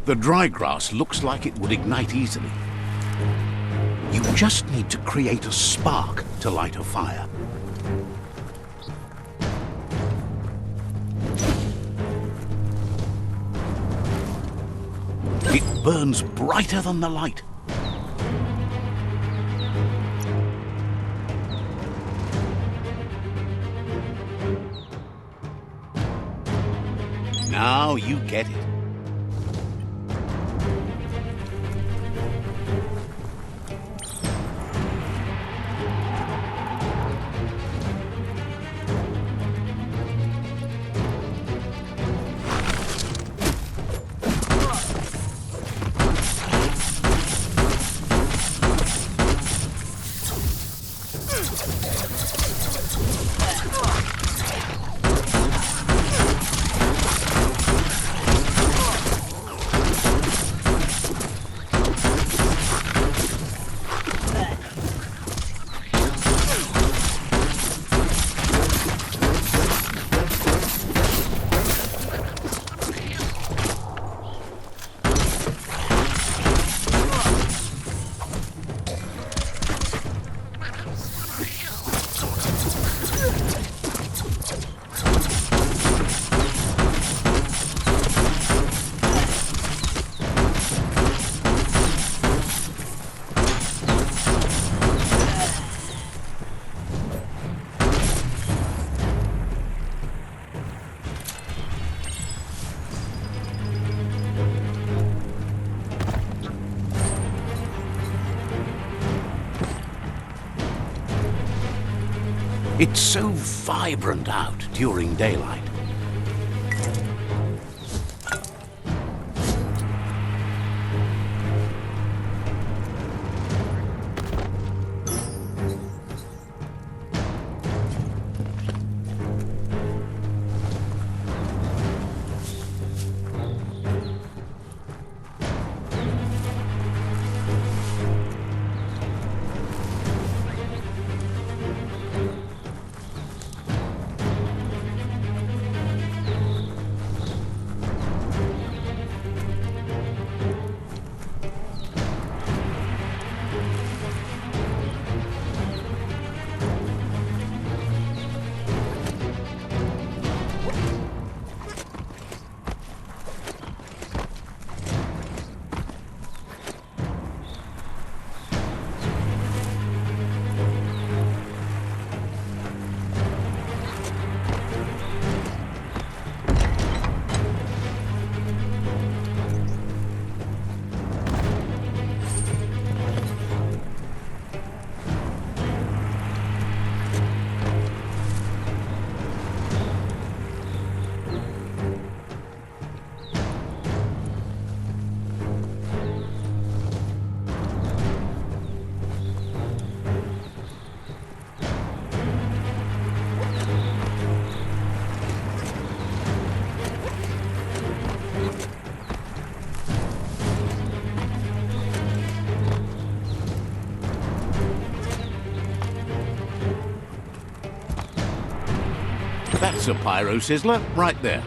A: The dry grass looks like it would ignite easily. You just need to create a spark to light a fire. It burns brighter than the light. Now you get it. It's so vibrant out during daylight. That's a pyro sizzler right there.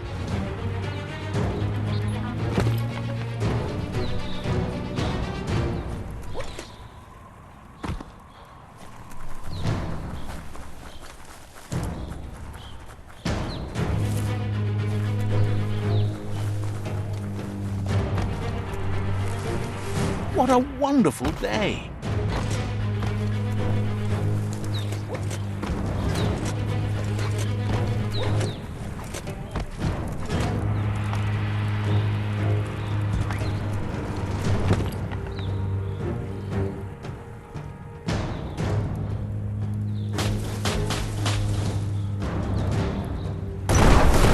A: What a wonderful day!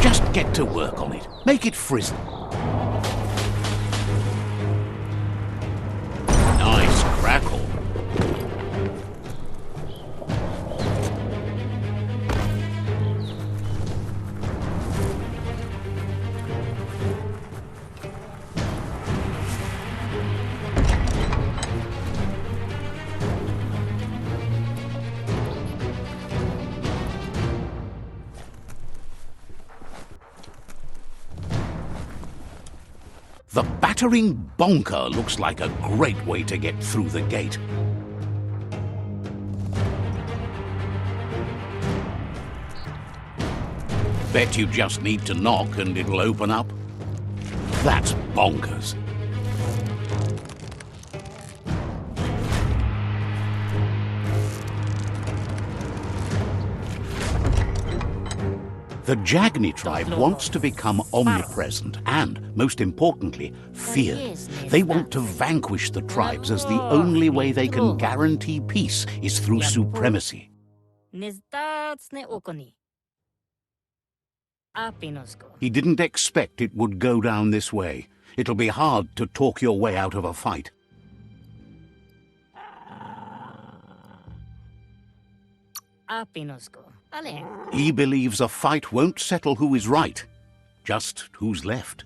A: Just get to work on it. Make it frizzle. Nice crackle. The battering bonker looks like a great way to get through the gate. Bet you just need to knock and it'll open up. That's bonkers. The Jagni tribe wants to become omnipresent and, most importantly, feared. They want to vanquish the tribes as the only way they can guarantee peace is through supremacy. He didn't expect it would go down this way. It'll be hard to talk your way out of a fight. He believes a fight won't settle who is right, just who's left.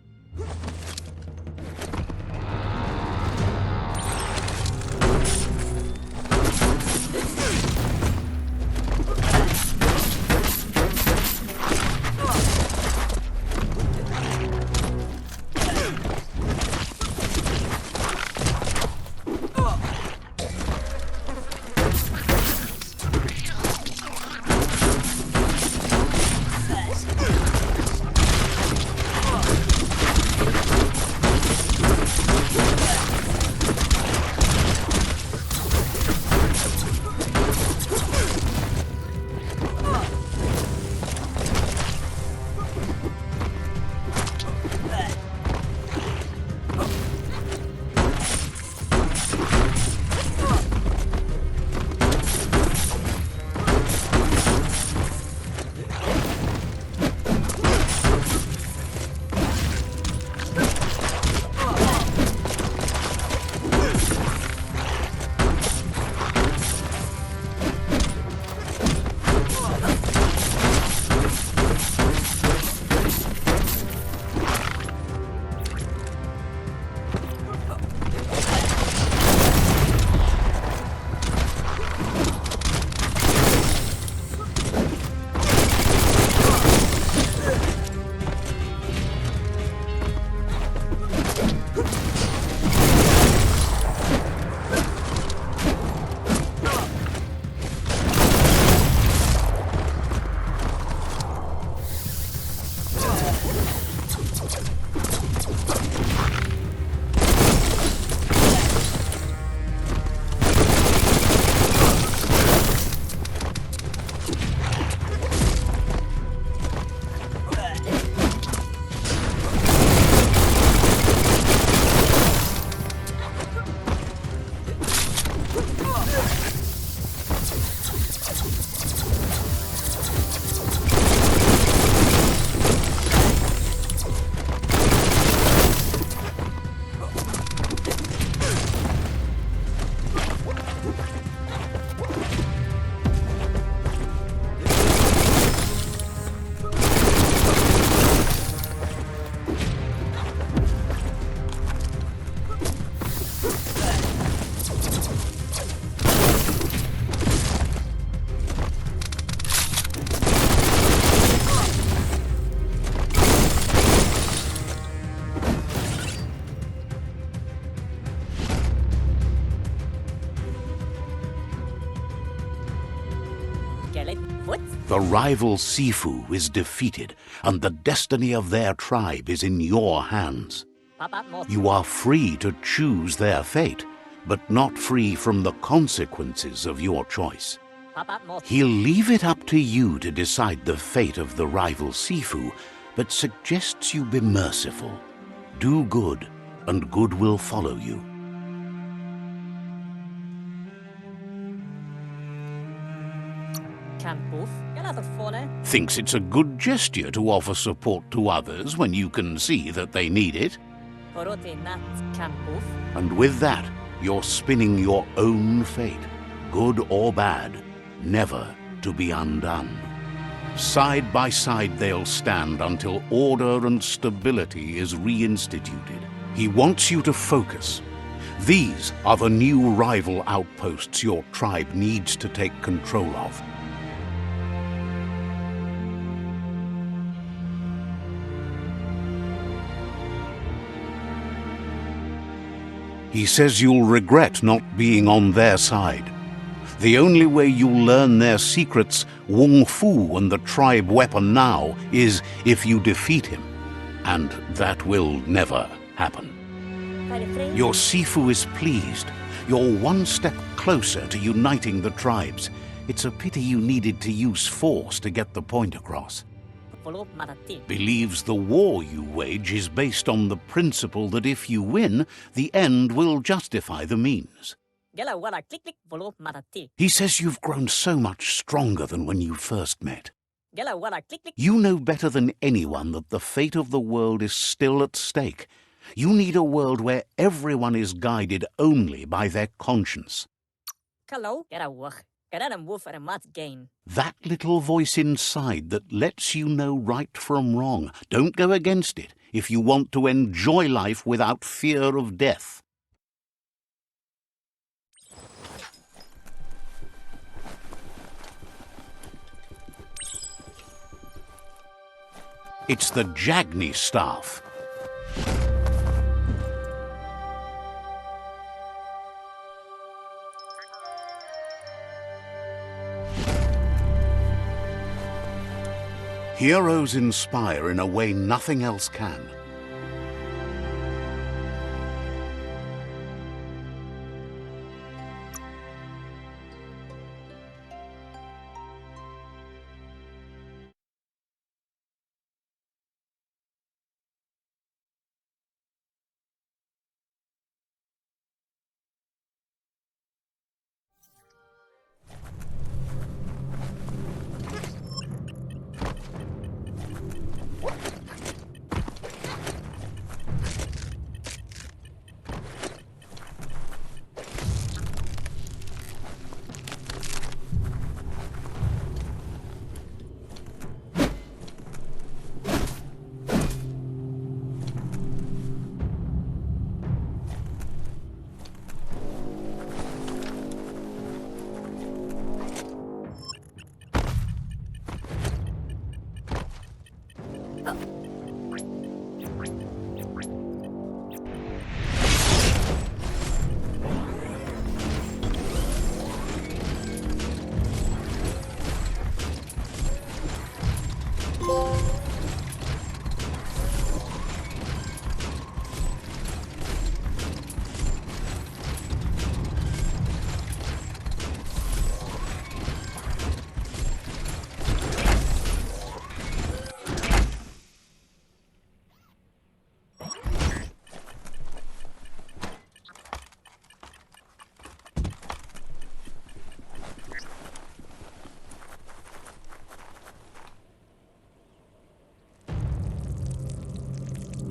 E: Skelet. What?
A: The rival Sifu is defeated, and the destiny of their tribe is in your hands.
E: Papa Moths.
A: You are free to choose their fate, but not free from the consequences of your choice.
E: Papa Moths.
A: He'll leave it up to you to decide the fate of the rival Sifu, but suggests you be merciful. Do good, and good will follow you.
E: Kan Poof. Gala the phone.
A: Thinks it's a good gesture to offer support to others when you can see that they need it.
E: Porote Nat. Kan Poof.
A: And with that, you're spinning your own fate, good or bad, never to be undone. Side by side they'll stand until order and stability is reinstituted. He wants you to focus. These are the new rival outposts your tribe needs to take control of. He says you'll regret not being on their side. The only way you'll learn their secrets, Wung Fu and the tribe weapon now, is if you defeat him. And that will never happen. Your Sifu is pleased. You're one step closer to uniting the tribes. It's a pity you needed to use force to get the point across.
E: Follow Matati.
A: Believes the war you wage is based on the principle that if you win, the end will justify the means.
E: Gala wala click click follow Matati.
A: He says you've grown so much stronger than when you first met.
E: Gala wala click click.
A: You know better than anyone that the fate of the world is still at stake. You need a world where everyone is guided only by their conscience.
E: Hello. Gala wach. Gala move for a mat gain.
A: That little voice inside that lets you know right from wrong. Don't go against it if you want to enjoy life without fear of death. It's the Jagni staff. Heroes inspire in a way nothing else can.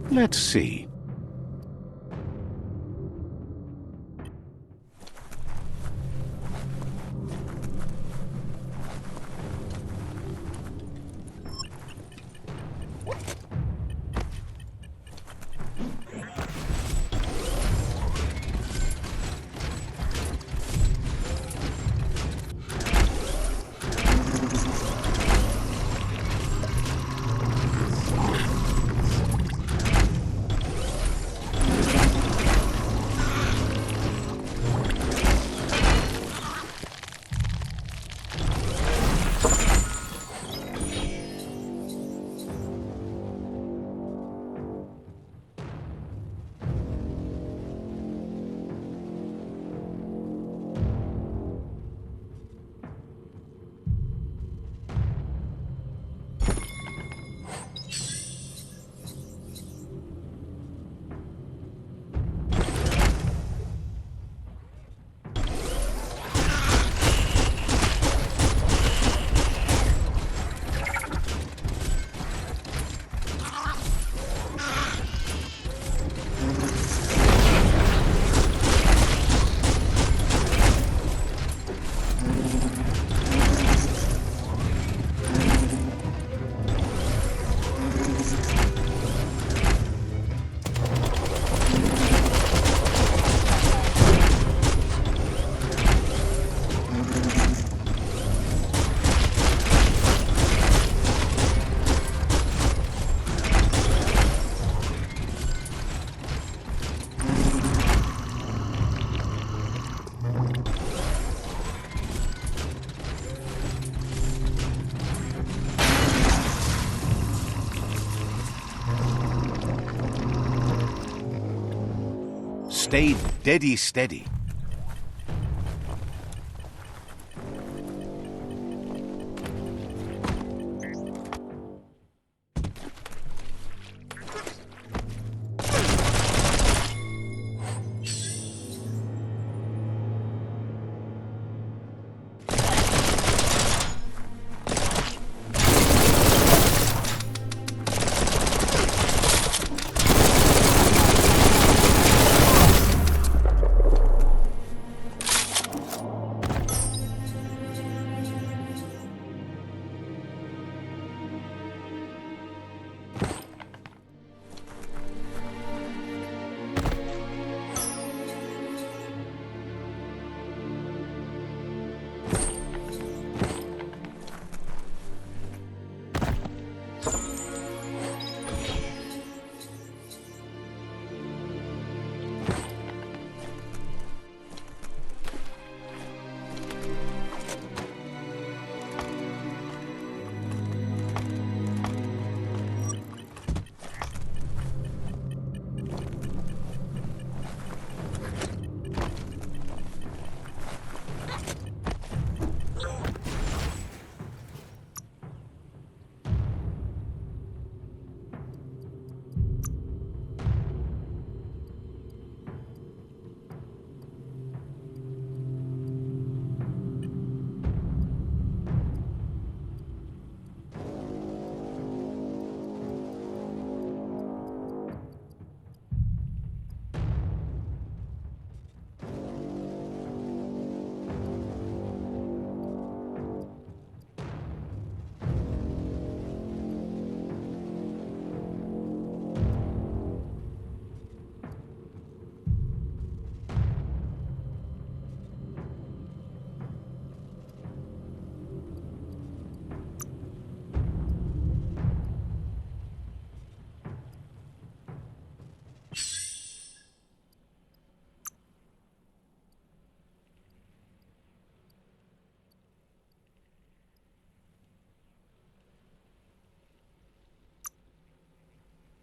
A: Let's see. stayed deady steady.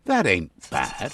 A: That ain't bad.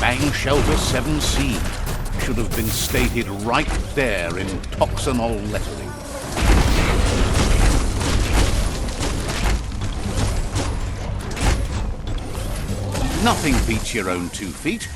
A: Bang Shelter 7C should have been stated right there in Toxanol lettering. Nothing beats your own 2 feet.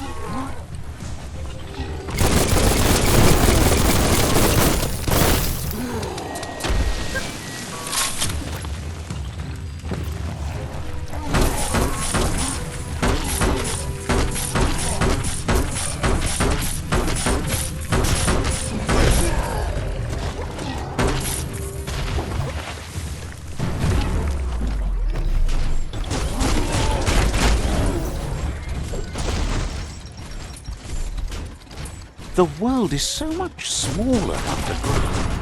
A: The world is so much smaller underground.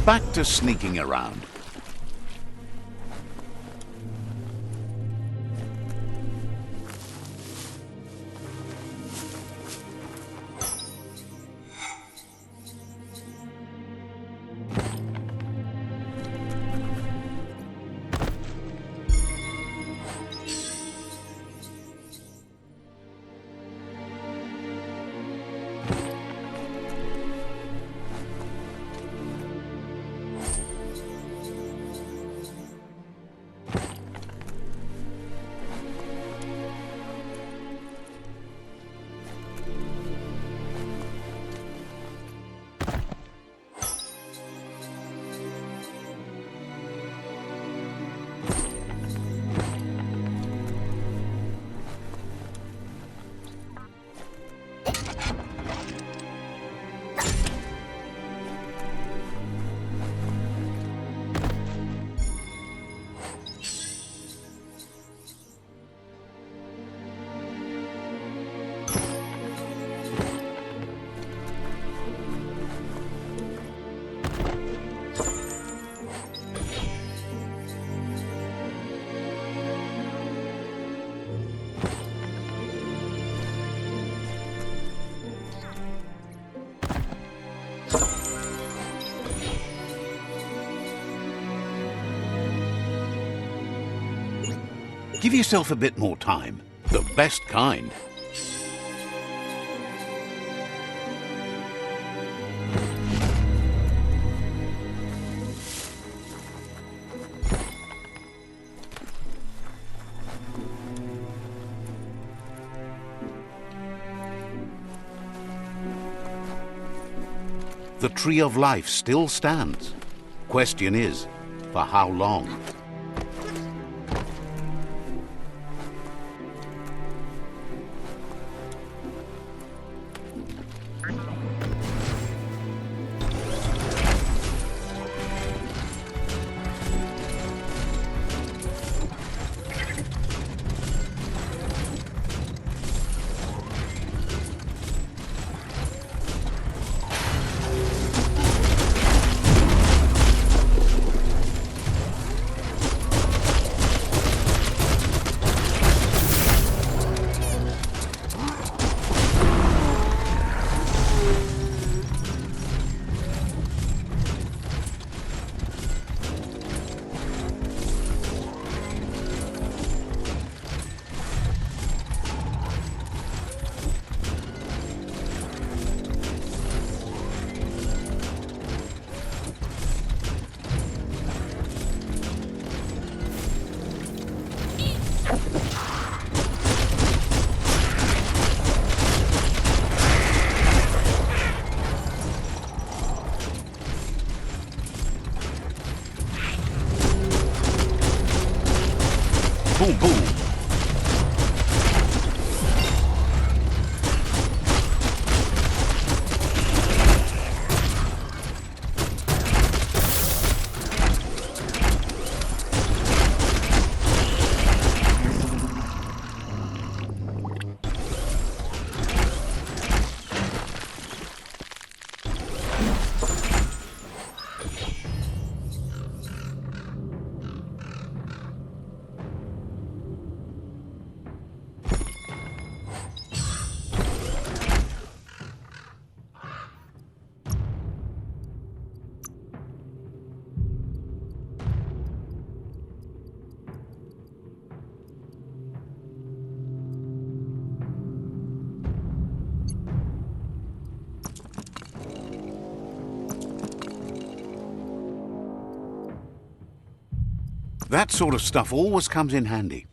A: Back to sneaking around. Give yourself a bit more time. The best kind. The Tree of Life still stands. Question is, for how long? Boom, boom. That sort of stuff always comes in handy.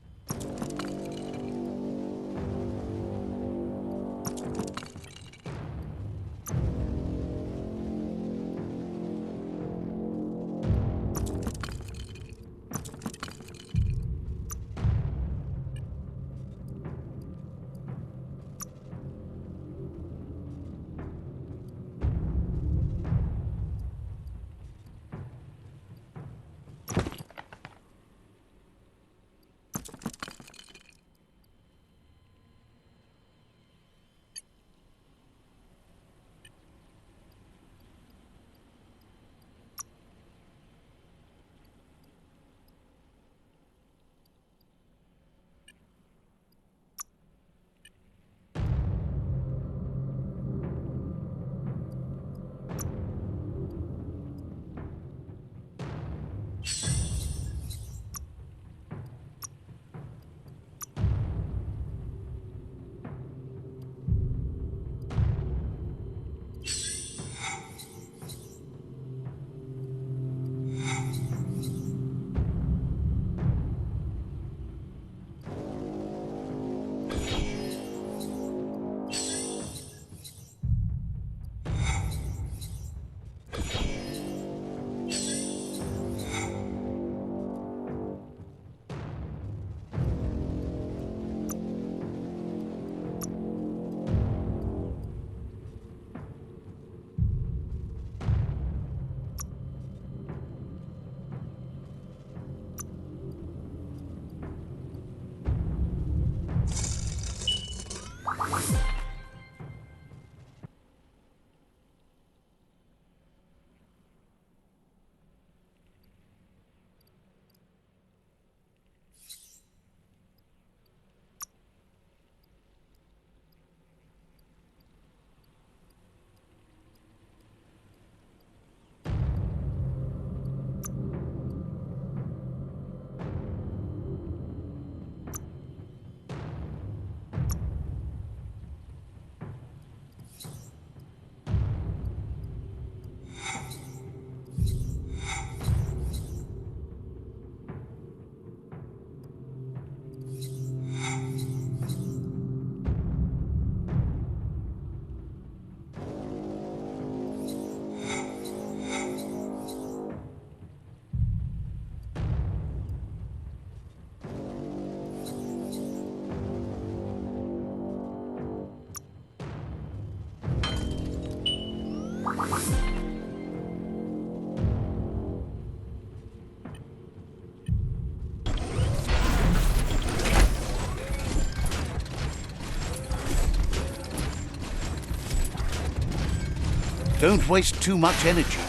A: Don't waste too much energy.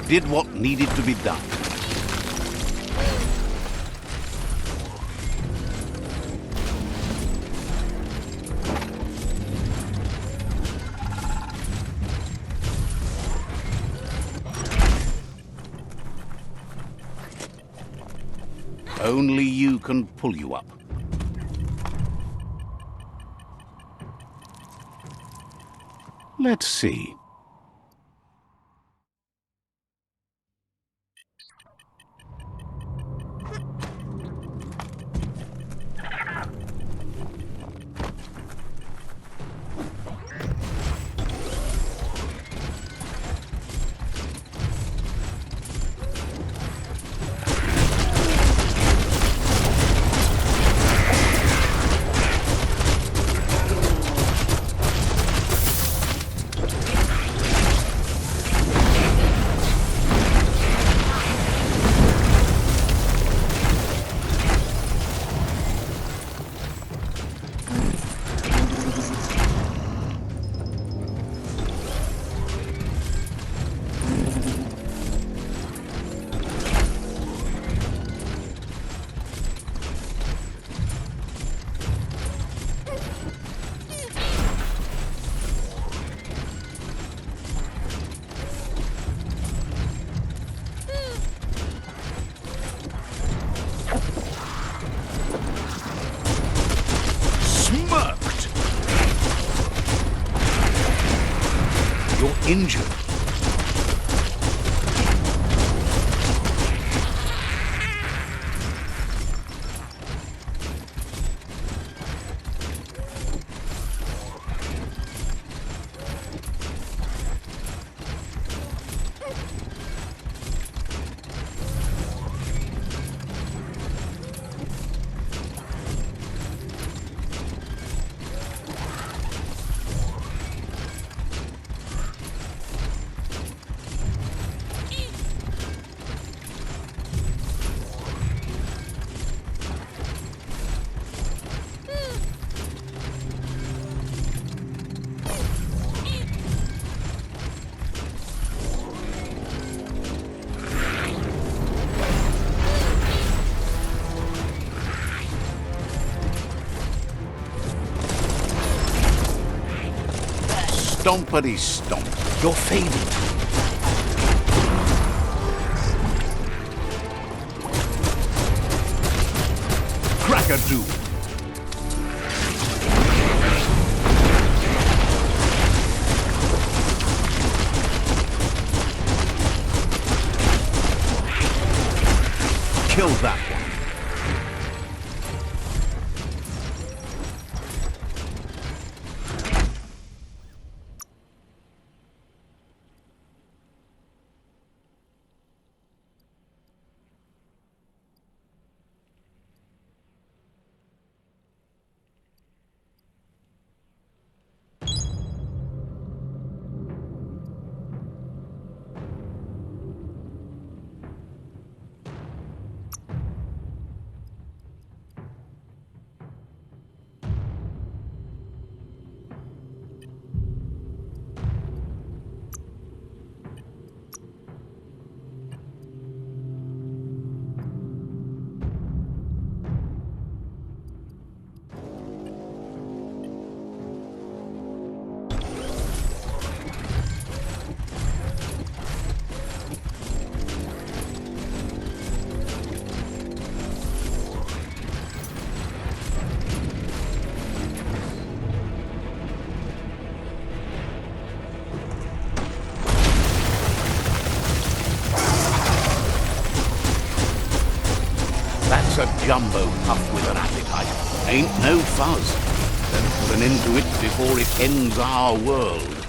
A: Did what needed to be done. Only you can pull you up. Let's see. Injured. Stompity stomp. You're fading. Crack-a-doo. Kill that one. That's a jumbo puff with an appetite. Ain't no fuzz. Don't put an end to it before it ends our world.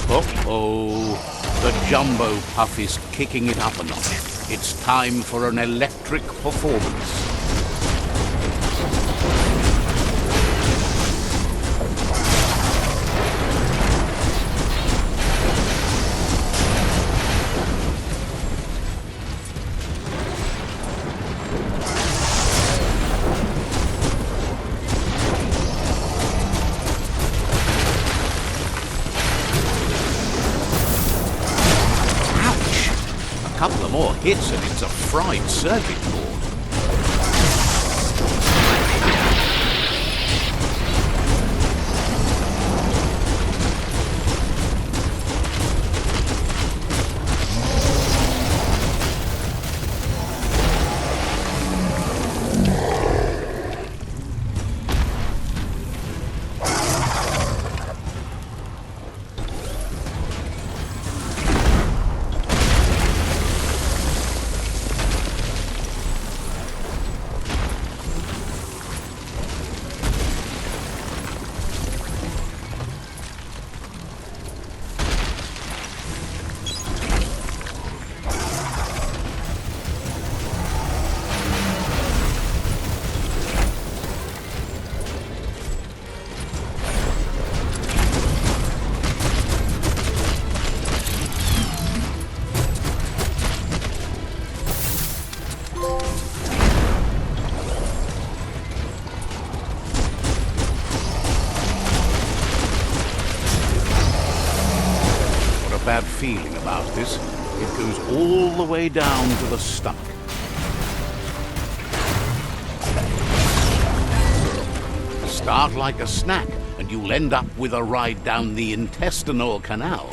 A: Uh-oh. The jumbo puff is kicking it up a notch. It's time for an electric performance. A couple of more hits and it's a fried circuit board. Bad feeling about this. It goes all the way down to the stomach. Start like a snack, and you'll end up with a ride down the intestinal canal.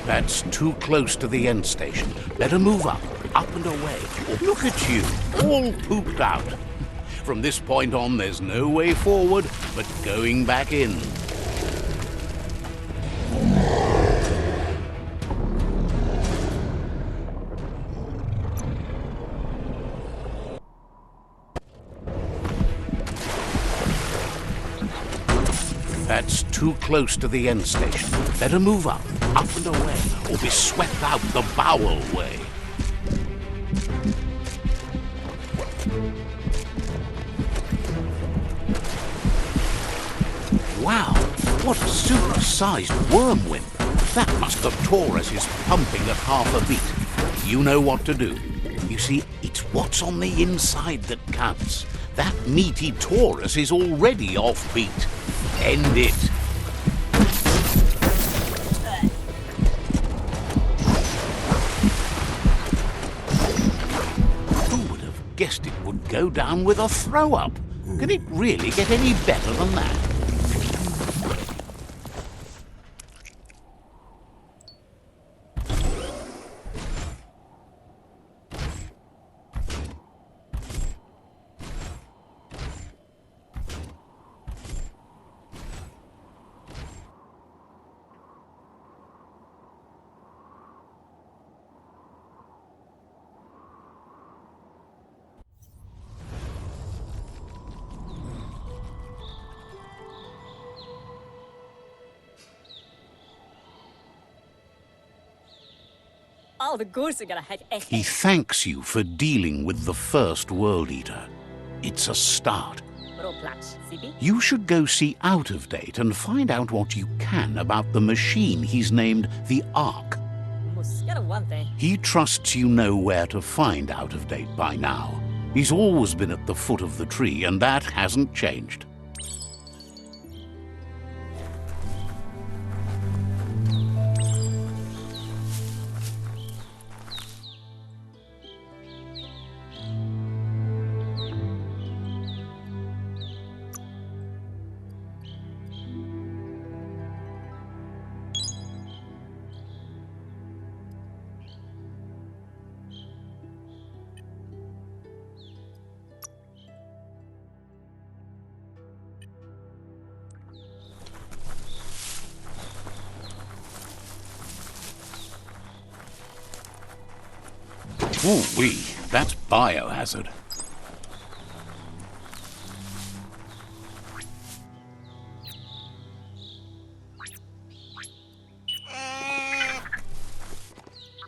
A: That's too close to the end station. Better move up and away. Look at you, all pooped out. From this point on, there's no way forward but going back in. That's too close to the end station. Better move up and away, or be swept out the bowel way. Wow, what a super-sized worm wimp. That must have Taurus is pumping at half a beat. You know what to do. You see, it's what's on the inside that counts. That meaty Taurus is already off beat. End it. Who would have guessed it would go down with a throw-up? Can it really get any better than that?
E: Al de goeie had echt.
A: He thanks you for dealing with the first World Eater. It's a start.
E: Bro plats, Sibi?
A: You should go see Out of Date and find out what you can about the machine he's named the Ark.
E: Muskara one thing.
A: He trusts you know where to find Out of Date by now. He's always been at the foot of the tree, and that hasn't changed. Ooh-wee, that's biohazard.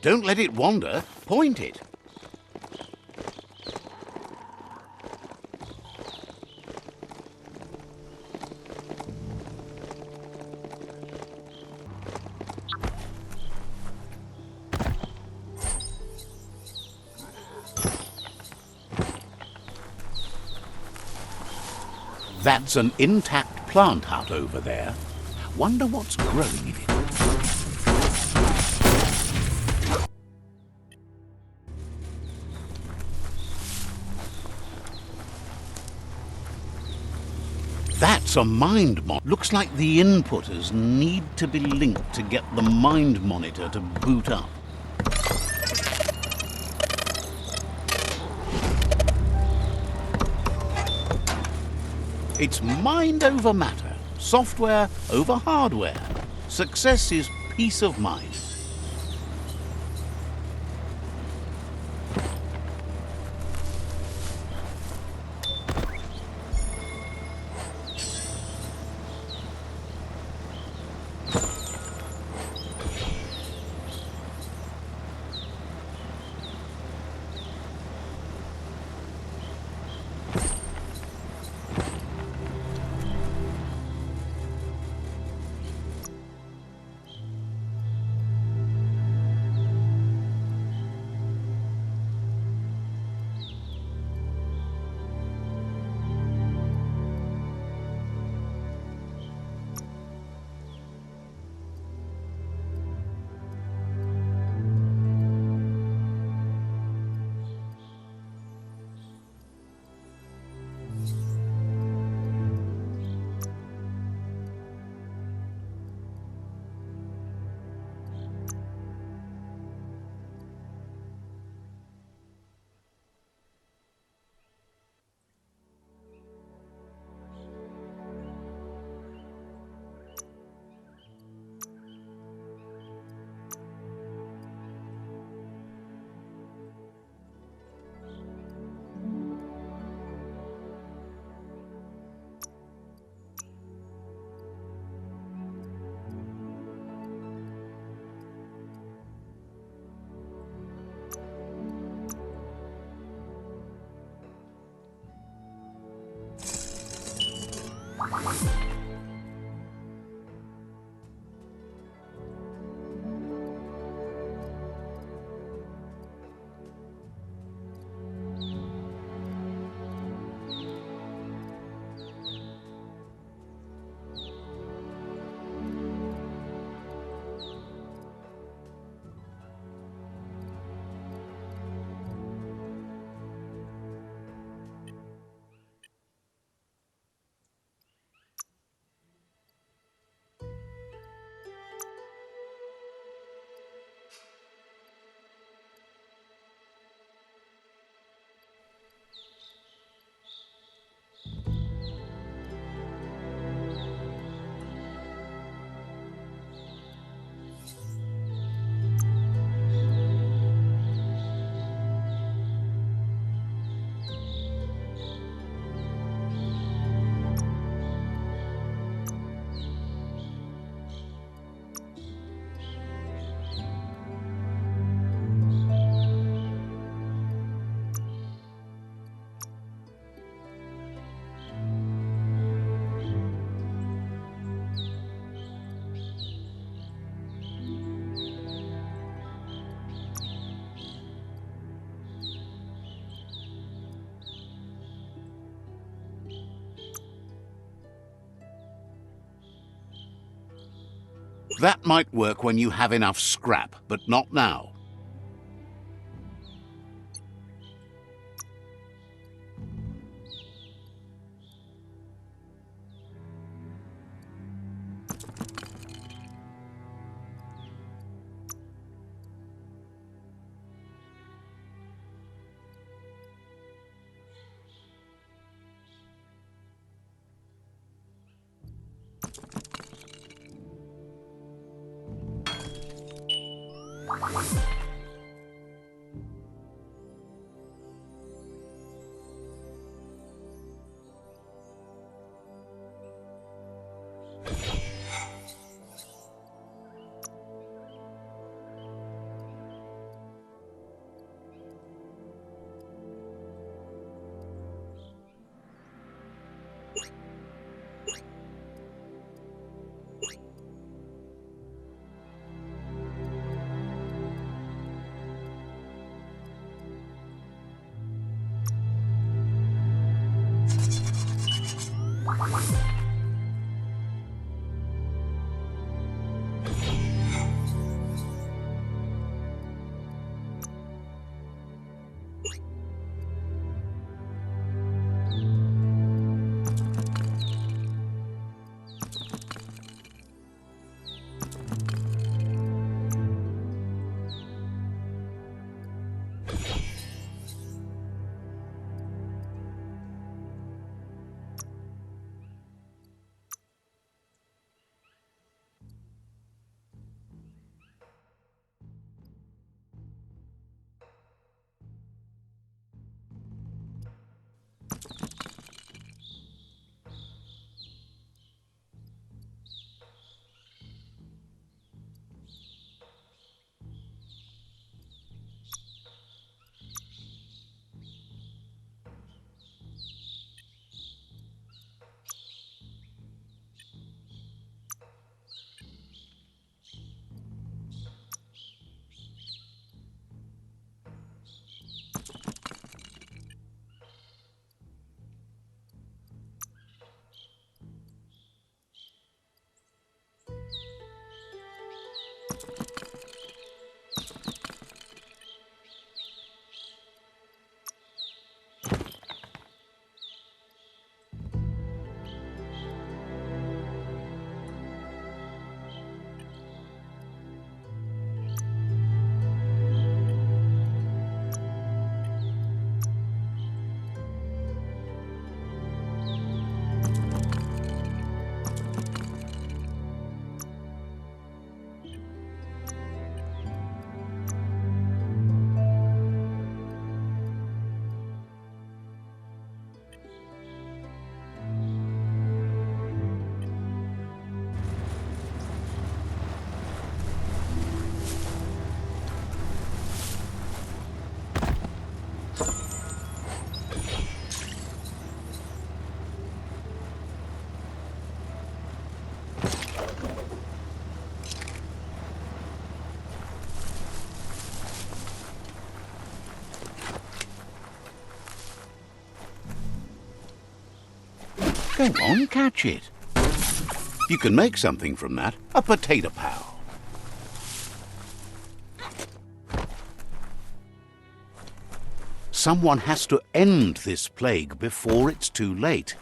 A: Don't let it wander. Point it. That's an intact plant hut over there. Wonder what's growing in it. That's a mind monitor. Looks like the inputters need to be linked to get the mind monitor to boot up. It's mind over matter, software over hardware. Success is peace of mind. That might work when you have enough scrap, but not now. Go on, catch it. You can make something from that. A potato pal. Someone has to end this plague before it's too late.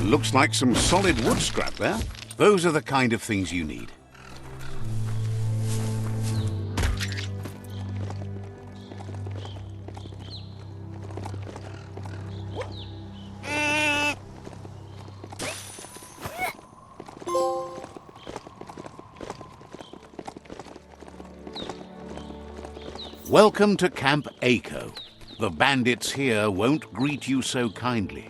A: Looks like some solid wood scrap there. Those are the kind of things you need. Welcome to Camp Echo. The bandits here won't greet you so kindly.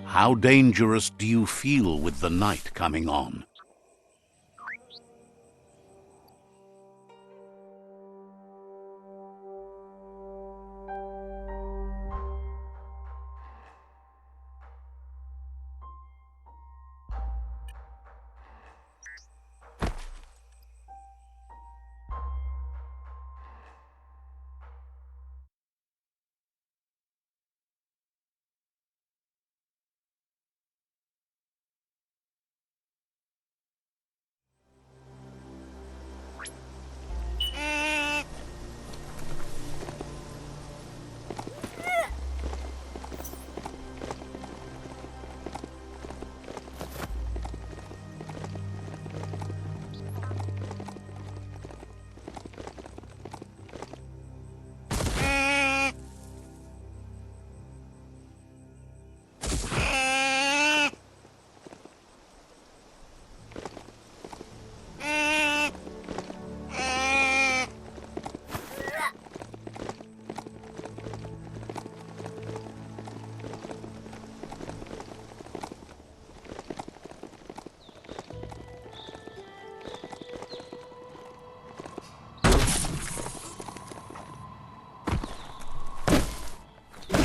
A: How dangerous do you feel with the night coming on?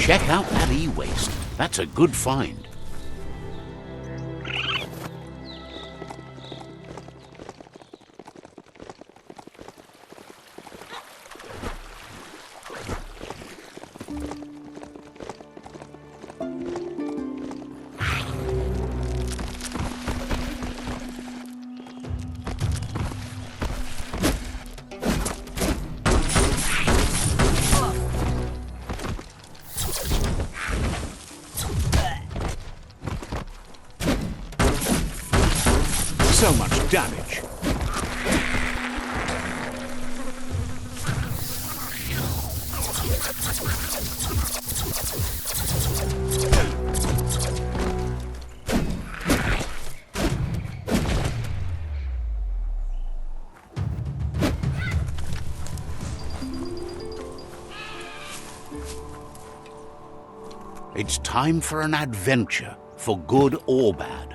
A: Check out that e-waste. That's a good find. So much damage. It's time for an adventure, for good or bad.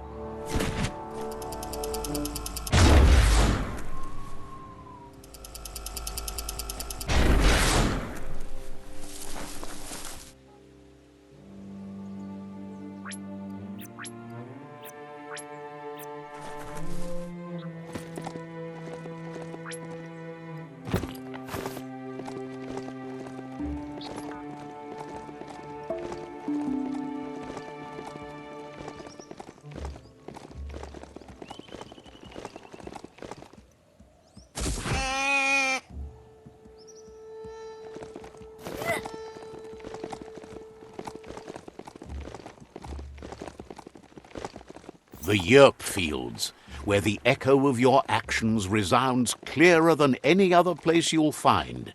A: The yerp fields, where the echo of your actions resounds clearer than any other place you'll find,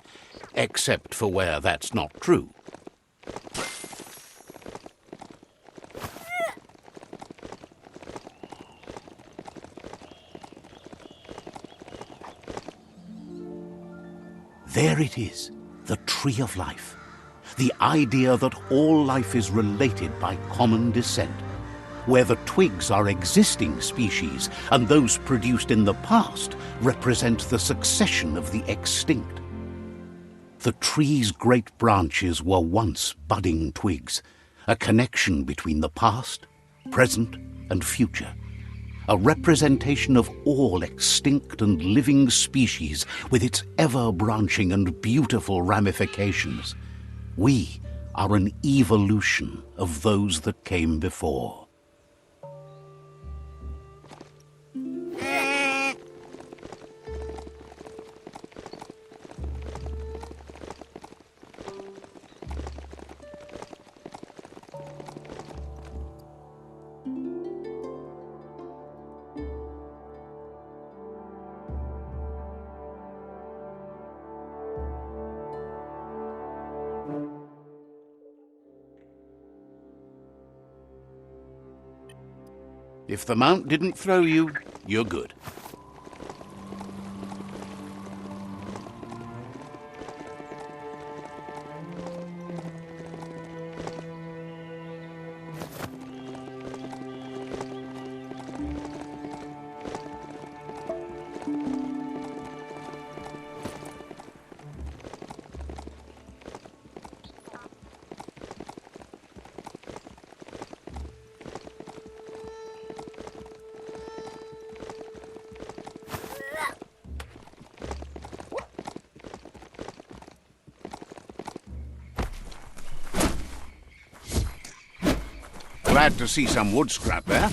A: except for where that's not true. There it is, the tree of life. The idea that all life is related by common descent, where the twigs are existing species and those produced in the past represent the succession of the extinct. The tree's great branches were once budding twigs, a connection between the past, present, and future, a representation of all extinct and living species with its ever-branching and beautiful ramifications. We are an evolution of those that came before. If the mount didn't throw you, you're good. Glad to see some wood scrap there.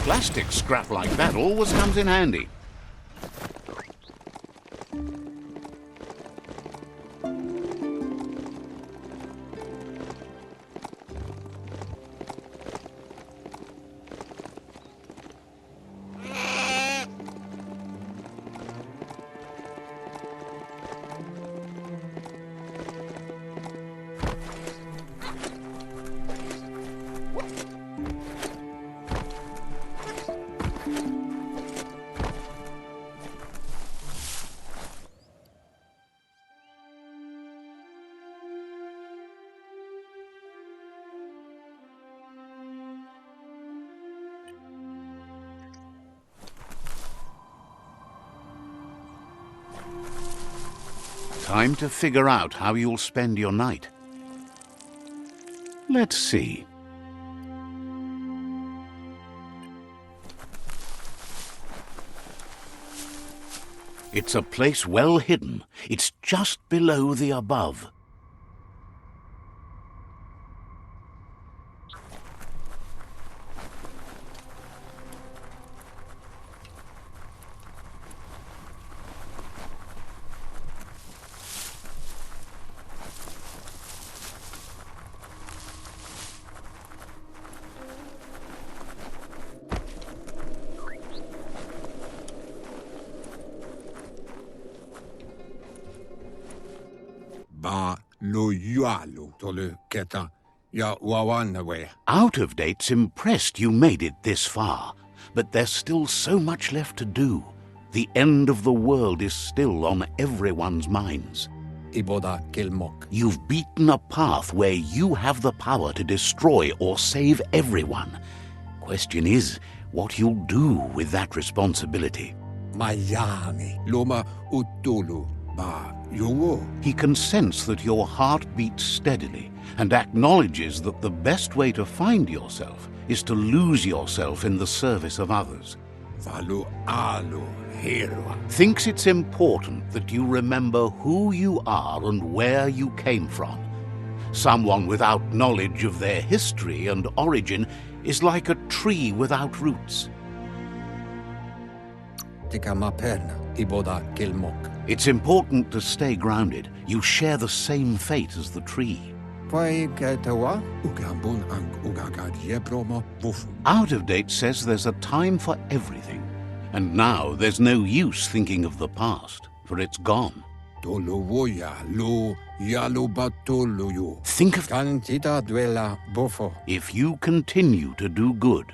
A: Plastic scrap like that always comes in handy. Time to figure out how you'll spend your night. Let's see. It's a place well hidden. It's just below the above.
D: Ba lo yualu tolu keta ya wawanwe.
A: Out-of-date's impressed you made it this far, but there's still so much left to do. The end of the world is still on everyone's minds.
D: Iboda kelmok.
A: You've beaten a path where you have the power to destroy or save everyone. Question is, what you'll do with that responsibility.
D: Miami. Loma utulu. Ba yuwo.
A: He can sense that your heart beats steadily and acknowledges that the best way to find yourself is to lose yourself in the service of others.
D: Valu alu hero.
A: Thinks it's important that you remember who you are and where you came from. Someone without knowledge of their history and origin is like a tree without roots.
D: Tika maperna. Iboda kelmok.
A: It's important to stay grounded. You share the same fate as the tree.
D: Pai ketawa ugambun ang ugagad yebromo bufu.
A: Out-of-date says there's a time for everything. And now there's no use thinking of the past, for it's gone.
D: Tolo woya lo yalu batolo yo.
A: Think of
D: Kantita duela bofo.
A: if you continue to do good,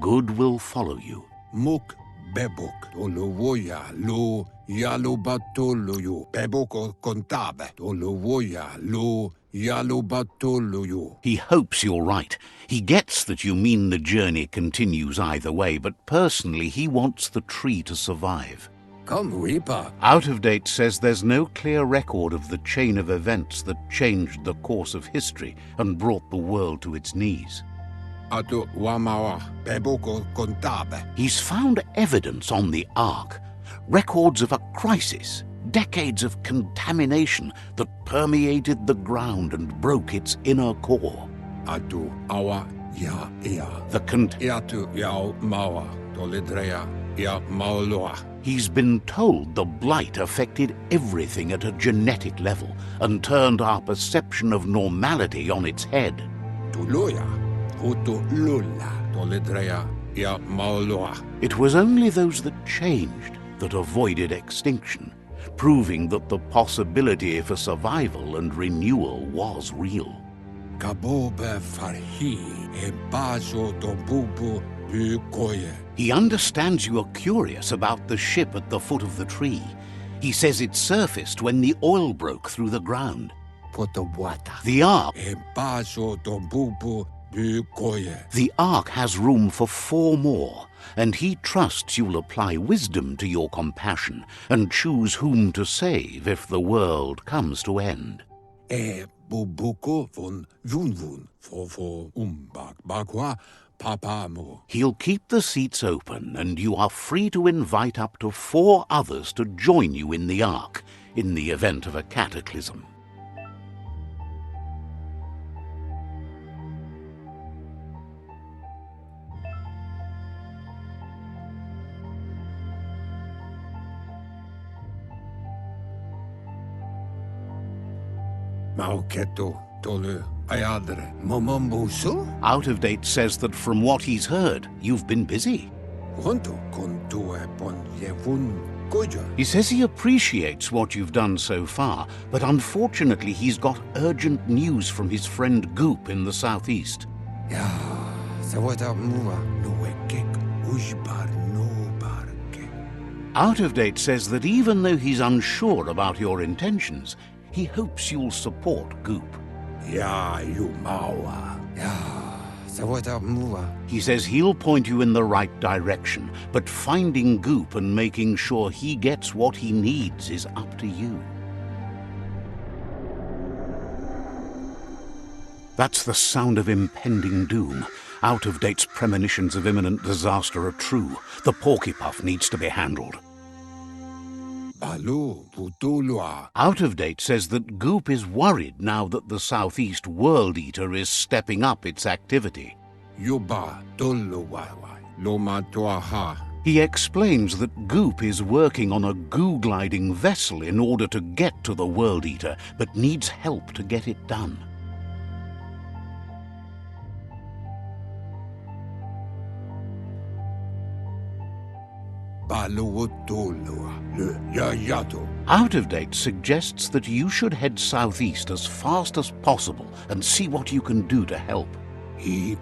A: good will follow you.
D: Muk bebok. Tolo woya lo yalu batolo yo. Beboko contabe. Tolo woya lo Yalubatuluyu.
A: He hopes you're right. He gets that you mean the journey continues either way, but personally he wants the tree to survive.
D: Come Reaper.
A: Out of Date says there's no clear record of the chain of events that changed the course of history and brought the world to its knees.
D: Atu wamawa beboko kontabe.
A: He's found evidence on the Ark, records of a crisis, decades of contamination that permeated the ground and broke its inner core.
D: Atu awa ya ia. Iatu yao mawa toledrea ya maoloa.
A: He's been told the blight affected everything at a genetic level and turned our perception of normality on its head.
D: Tuluya, utulula, toledrea, ya maoloa.
A: It was only those that changed that avoided extinction, proving that the possibility for survival and renewal was real.
D: Kabobe farhi, e bazo dombubu bukoye.
A: He understands you are curious about the ship at the foot of the tree. He says it surfaced when the oil broke through the ground. The Ark. The Ark has room for 4 more, and he trusts you'll apply wisdom to your compassion and choose whom to save if the world comes to end.
D: Bubuko von Vunvun for umbak bakwa.
A: He'll keep the seats open, and you are free to invite up to 4 others to join you in the Ark in the event of a cataclysm.
D: Mauketo tolu. Momombusu?
A: Out of Date says that from what he's heard, you've been busy. He says he appreciates what you've done so far, but unfortunately he's got urgent news from his friend Goop in the southeast. Out of Date says that even though he's unsure about your intentions, he hopes you'll support Goop. He says he'll point you in the right direction, but finding Goop and making sure he gets what he needs is up to you. That's the sound of impending doom. Out of Date's premonitions of imminent disaster are true. The Porcupine needs to be handled. Out of Date says that Goop is worried now that the Southeast World Eater is stepping up its activity. He explains that Goop is working on a goo-gliding vessel in order to get to the World Eater, but needs help to get it done. Out of Date suggests that you should head southeast as fast as possible and see what you can do to help. He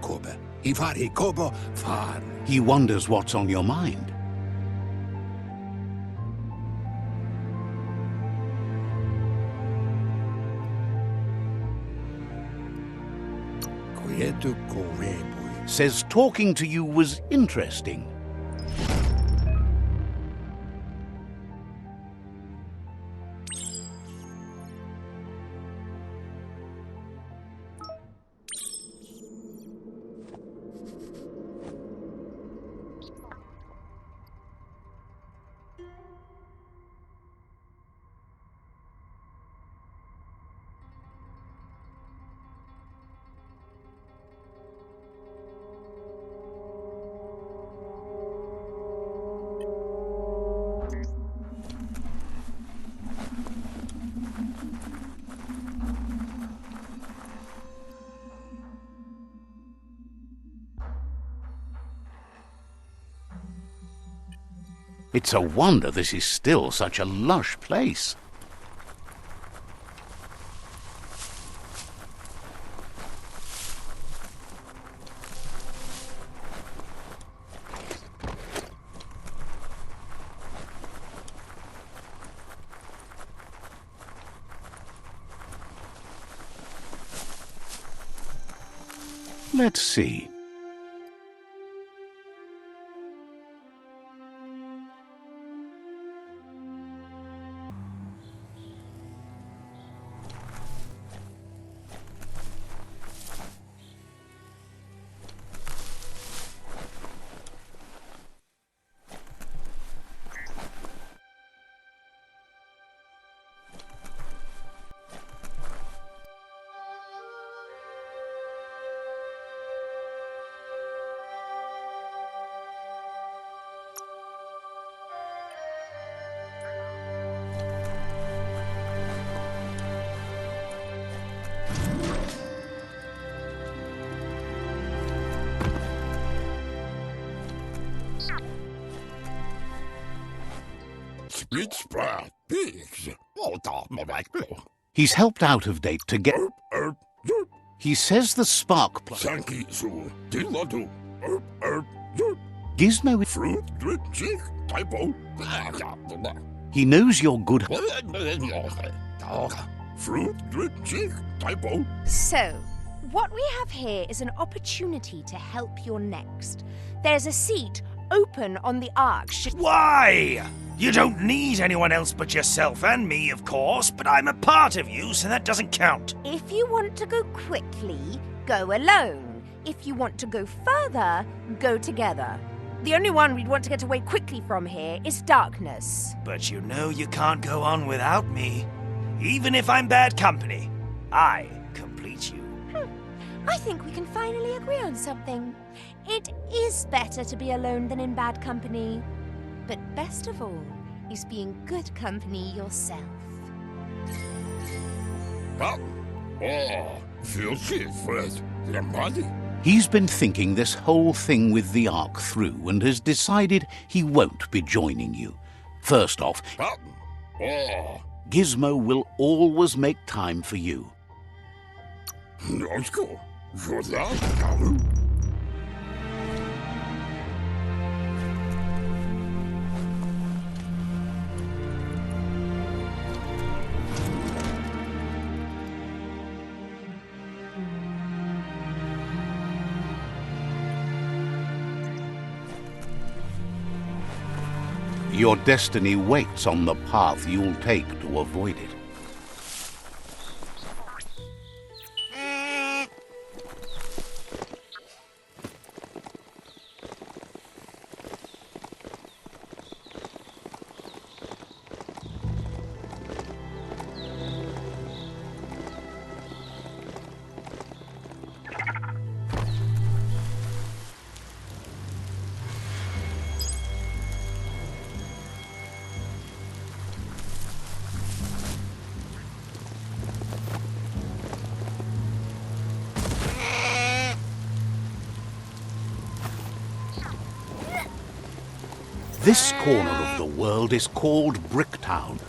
A: wonders what's on your mind. Says talking to you was interesting. It's a wonder this is still such a lush place. Let's see. He's helped out of date to get... He says the spark plug... Gizmo... He knows you're good...
C: So, what we have here is an opportunity to help your next. There's a seat open on the Ark.
B: Why? You don't need anyone else but yourself and me, of course, but I'm a part of you, so that doesn't count.
C: If you want to go quickly, go alone. If you want to go further, go together. The only one we'd want to get away quickly from here is darkness.
B: But you know you can't go on without me. Even if I'm bad company, I complete you.
C: I think we can finally agree on something. It is better to be alone than in bad company. But best of all is being good company yourself.
A: He's been thinking this whole thing with the Ark through and has decided he won't be joining you. First off, Gizmo will always make time for you. Your destiny waits on the path you'll take to avoid it. This corner of the world is called Bricktown.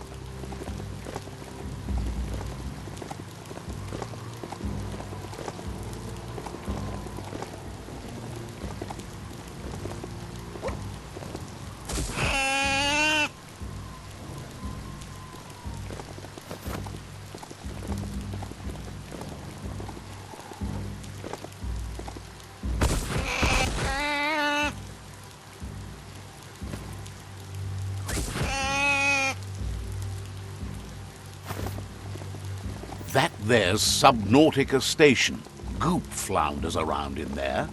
A: That there's Subnautica Station. Goop flounders around in there.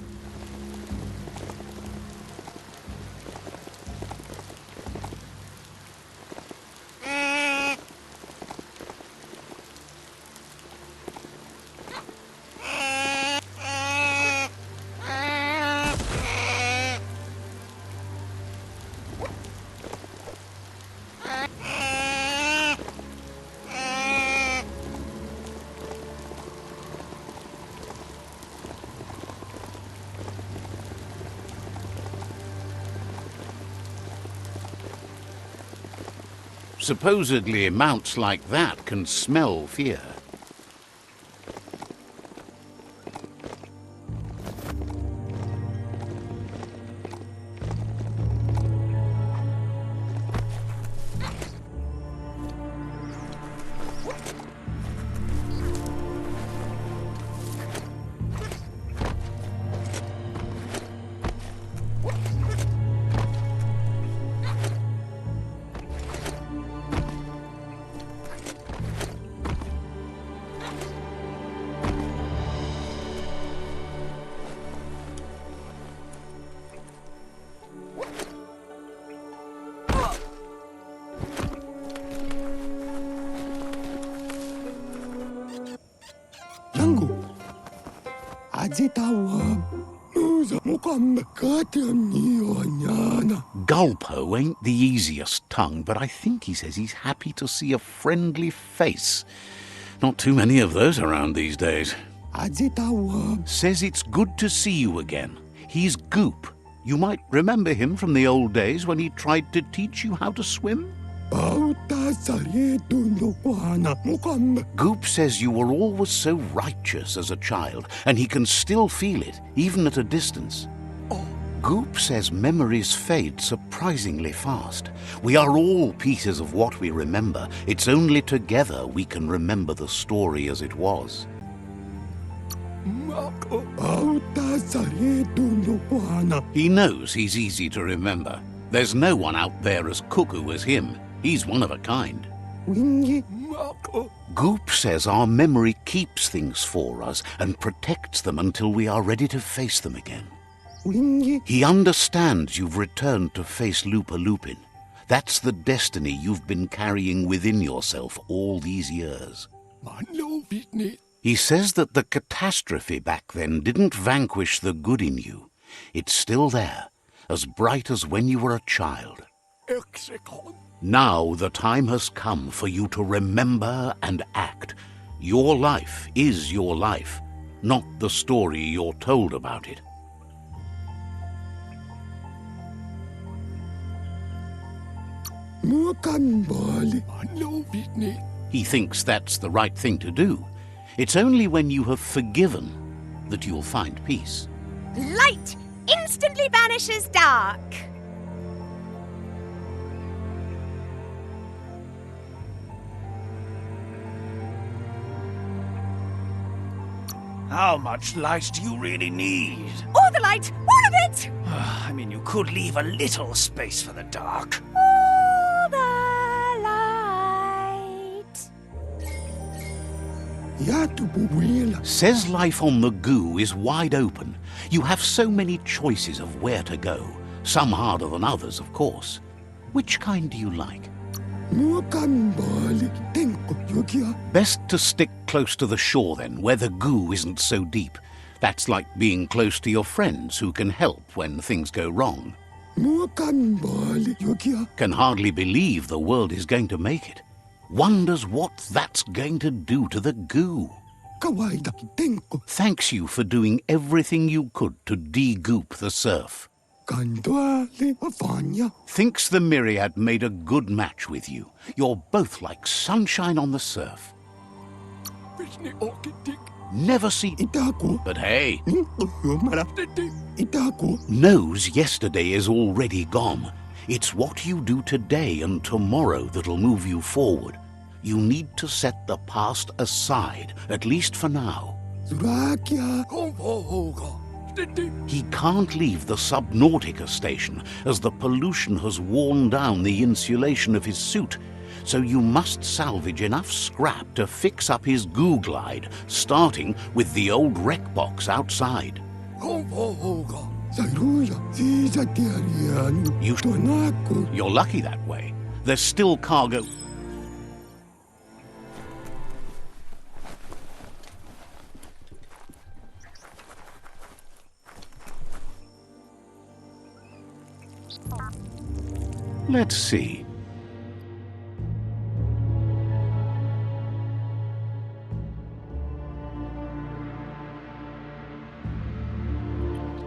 A: Supposedly, mounts like that can smell fear. Gulpo ain't the easiest tongue, but I think he says he's happy to see a friendly face. Not too many of those around these days. Says it's good to see you again. He's Goop. You might remember him from the old days when he tried to teach you how to swim. Goop says you were always so righteous as a child, and he can still feel it, even at a distance. Goop says memories fade surprisingly fast. We are all pieces of what we remember. It's only together we can remember the story as it was. He knows he's easy to remember. There's no one out there as cuckoo as him. He's one of a kind. Goop says our memory keeps things for us and protects them until we are ready to face them again. He understands you've returned to face Lupa Lupin. That's the destiny you've been carrying within yourself all these years. He says that the catastrophe back then didn't vanquish the good in you. It's still there, as bright as when you were a child. Now the time has come for you to remember and act. Your life is your life, not the story you're told about it. He thinks that's the right thing to do. It's only when you have forgiven that you'll find peace.
C: Light instantly banishes dark.
B: How much light do you really need?
C: All the light, all of it!
B: I mean, you could leave a little space for the dark.
C: All the light.
A: Says life on the goo is wide open. You have so many choices of where to go. Some harder than others, of course. Which kind do you like? Best to stick close to the shore then, where the goo isn't so deep. That's like being close to your friends who can help when things go wrong. Can hardly believe the world is going to make it. Wonders what that's going to do to the goo. Thanks you for doing everything you could to de-goop the surf. Thinks the Myriad made a good match with you. You're both like sunshine on the surf. Never seen... But hey... Knows yesterday is already gone. It's what you do today and tomorrow that'll move you forward. You need to set the past aside, at least for now. He can't leave the Subnautica station, as the pollution has worn down the insulation of his suit, so you must salvage enough scrap to fix up his goo glide, starting with the old wreck box outside. You're lucky that way. There's still cargo... Let's see.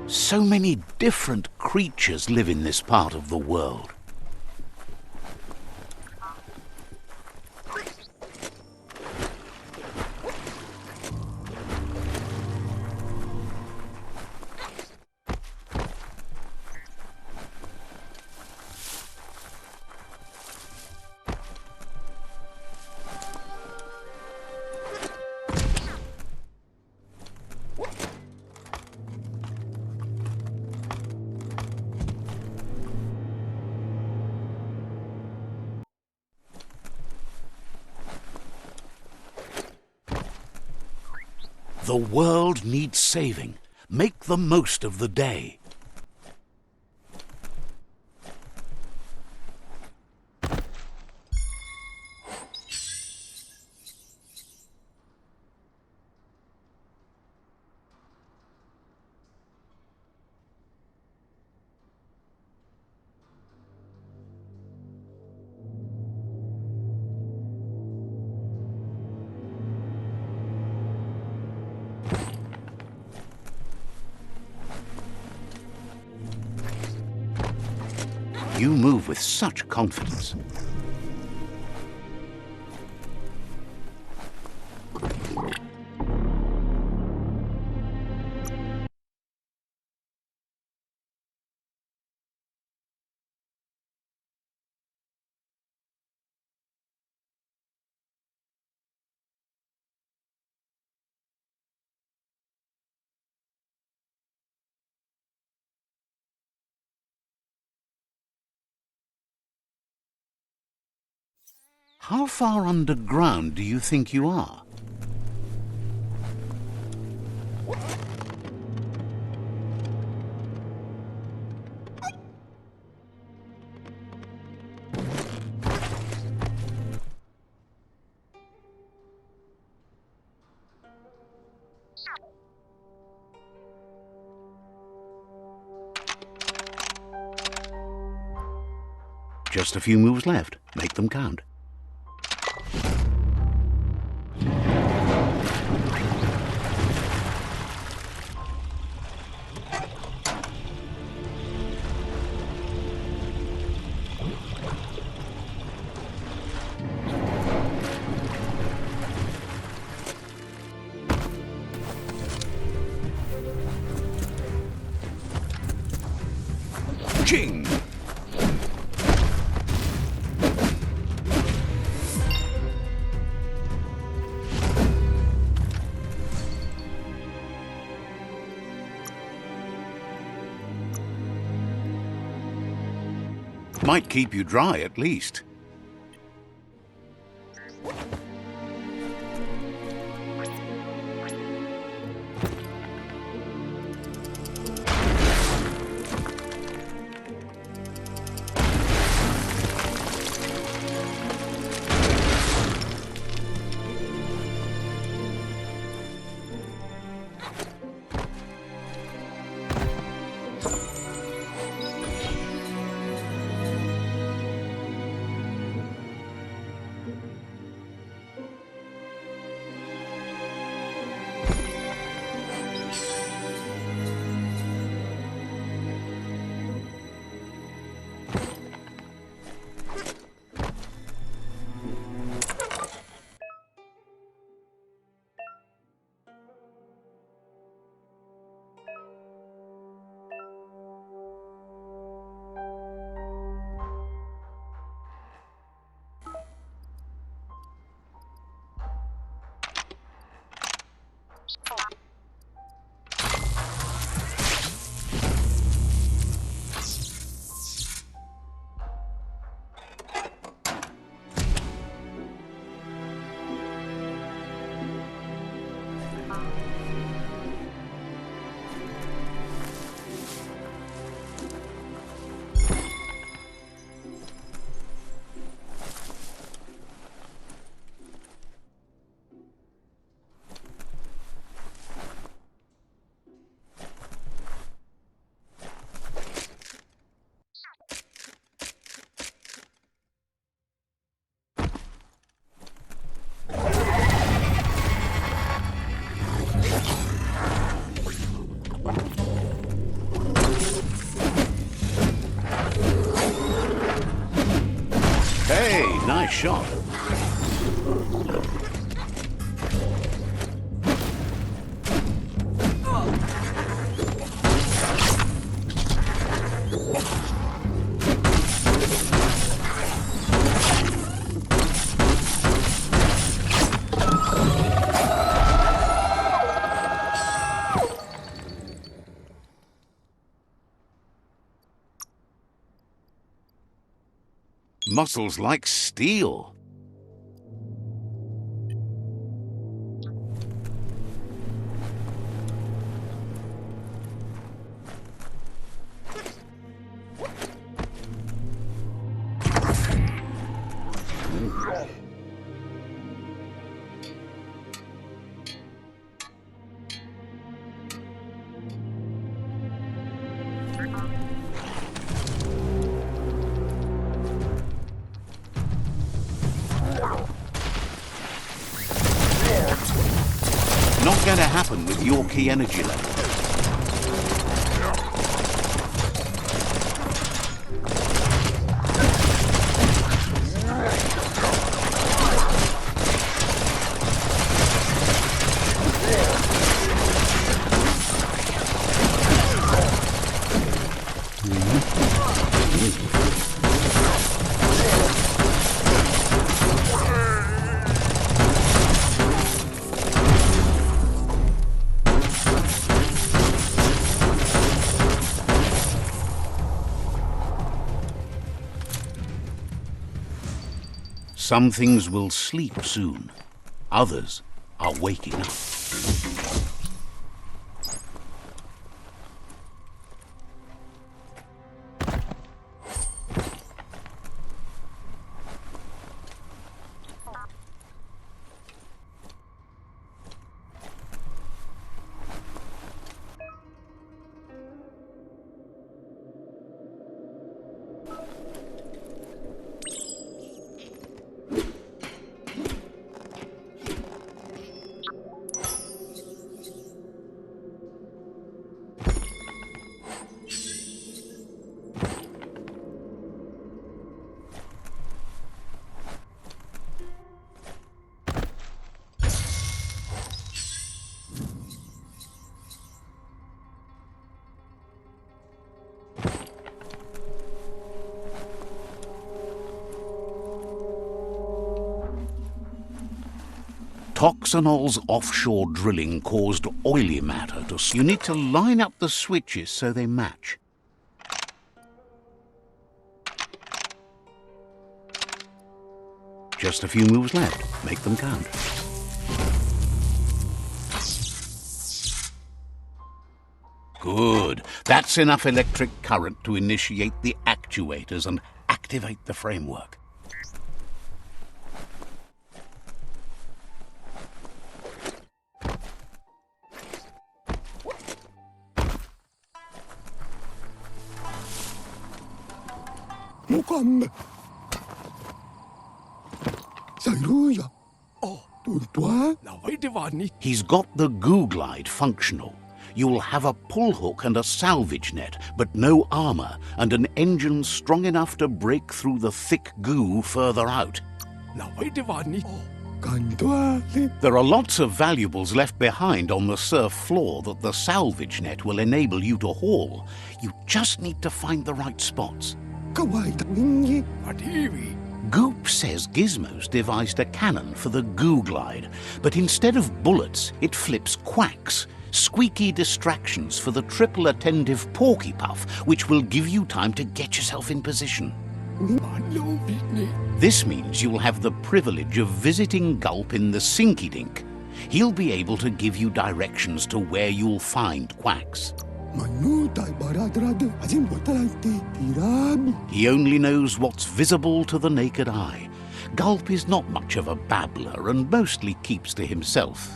A: So many different creatures live in this part of the world. The world needs saving. Make the most of the day. You move with such confidence. How far underground do you think you are? Just a few moves left. Make them count. Ching! Might keep you dry, at least. Nice shot. Muscles like steel. Not going to happen with your key energy level. Some things will sleep soon. Others are waking up. Toxanol's offshore drilling caused oily matter to... You need to line up the switches so they match. Just a few moves left. Make them count. Good. That's enough electric current to initiate the actuators and activate the framework.
D: Mukambe. Sairuya. Oh, Turtua. Now wait a minute.
A: He's got the goo glide functional. You'll have a pull hook and a salvage net, but no armor, and an engine strong enough to break through the thick goo further out.
D: Now wait a minute. Oh.
A: There are lots of valuables left behind on the surf floor that the salvage net will enable you to haul. You just need to find the right spots. Goop says Gizmo's devised a cannon for the goo glide, but instead of bullets, it flips quacks, squeaky distractions for the triple attentive Porky Puff, which will give you time to get yourself in position. This means you'll have the privilege of visiting Gulp in the Sinky Dink. He'll be able to give you directions to where you'll find quacks. He only knows what's visible to the naked eye. Gulp is not much of a babbler and mostly keeps to himself.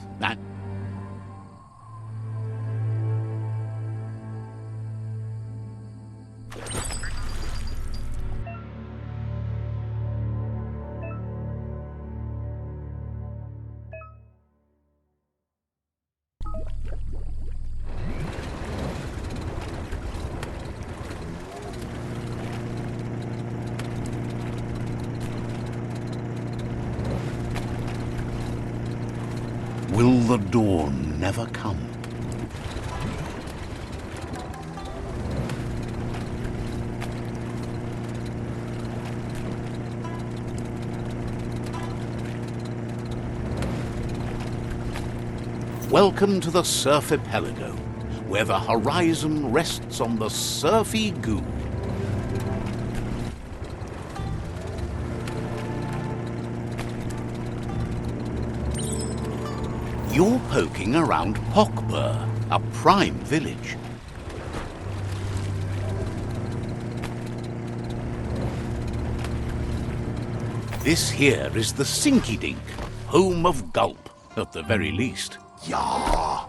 A: Will the dawn never come? Welcome to the Surf Archipelago, where the horizon rests on the surfy goo. You're poking around Hockbur, a prime village. This here is the Sinky Dink, home of Gulp, at the very least. Yah!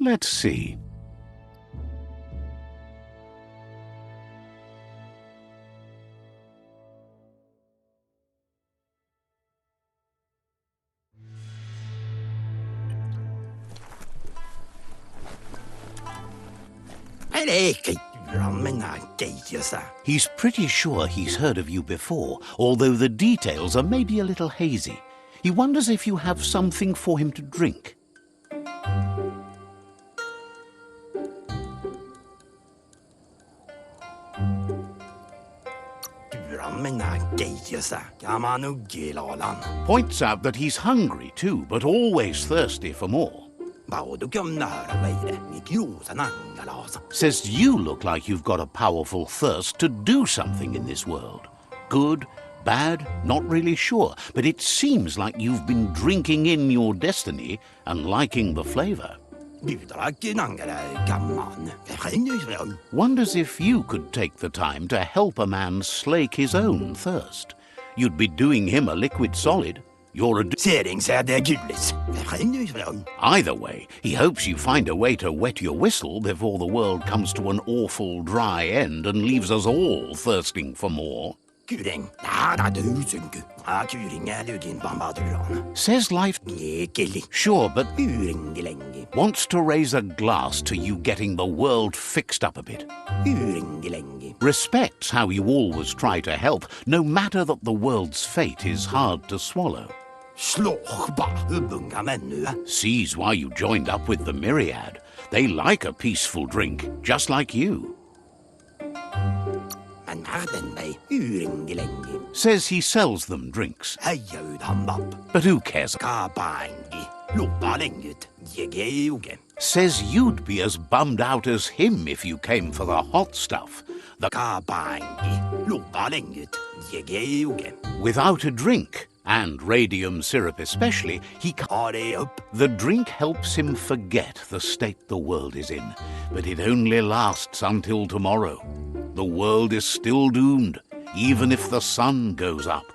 A: Let's see. He's pretty sure he's heard of you before, although the details are maybe a little hazy. He wonders if you have something for him to drink. Points out that he's hungry too, but always thirsty for more. Says you look like you've got a powerful thirst to do something in this world. Good, bad, not really sure, but it seems like you've been drinking in your destiny and liking the flavor. Wonders if you could take the time to help a man slake his own thirst. You'd be doing him a liquid solid. You're a... Either way, he hopes you find a way to wet your whistle before the world comes to an awful dry end and leaves us all thirsting for more. Says life... Sure, but... Wants to raise a glass to you getting the world fixed up a bit. Respects how you always try to help, no matter that the world's fate is hard to swallow. Sees why you joined up with the Myriad. They like a peaceful drink, just like you. Says he sells them drinks. But who cares? Says you'd be as bummed out as him if you came for the hot stuff. Without a drink, and radium syrup especially, he can't. The drink helps him forget the state the world is in, but it only lasts until tomorrow. The world is still doomed, even if the sun goes up.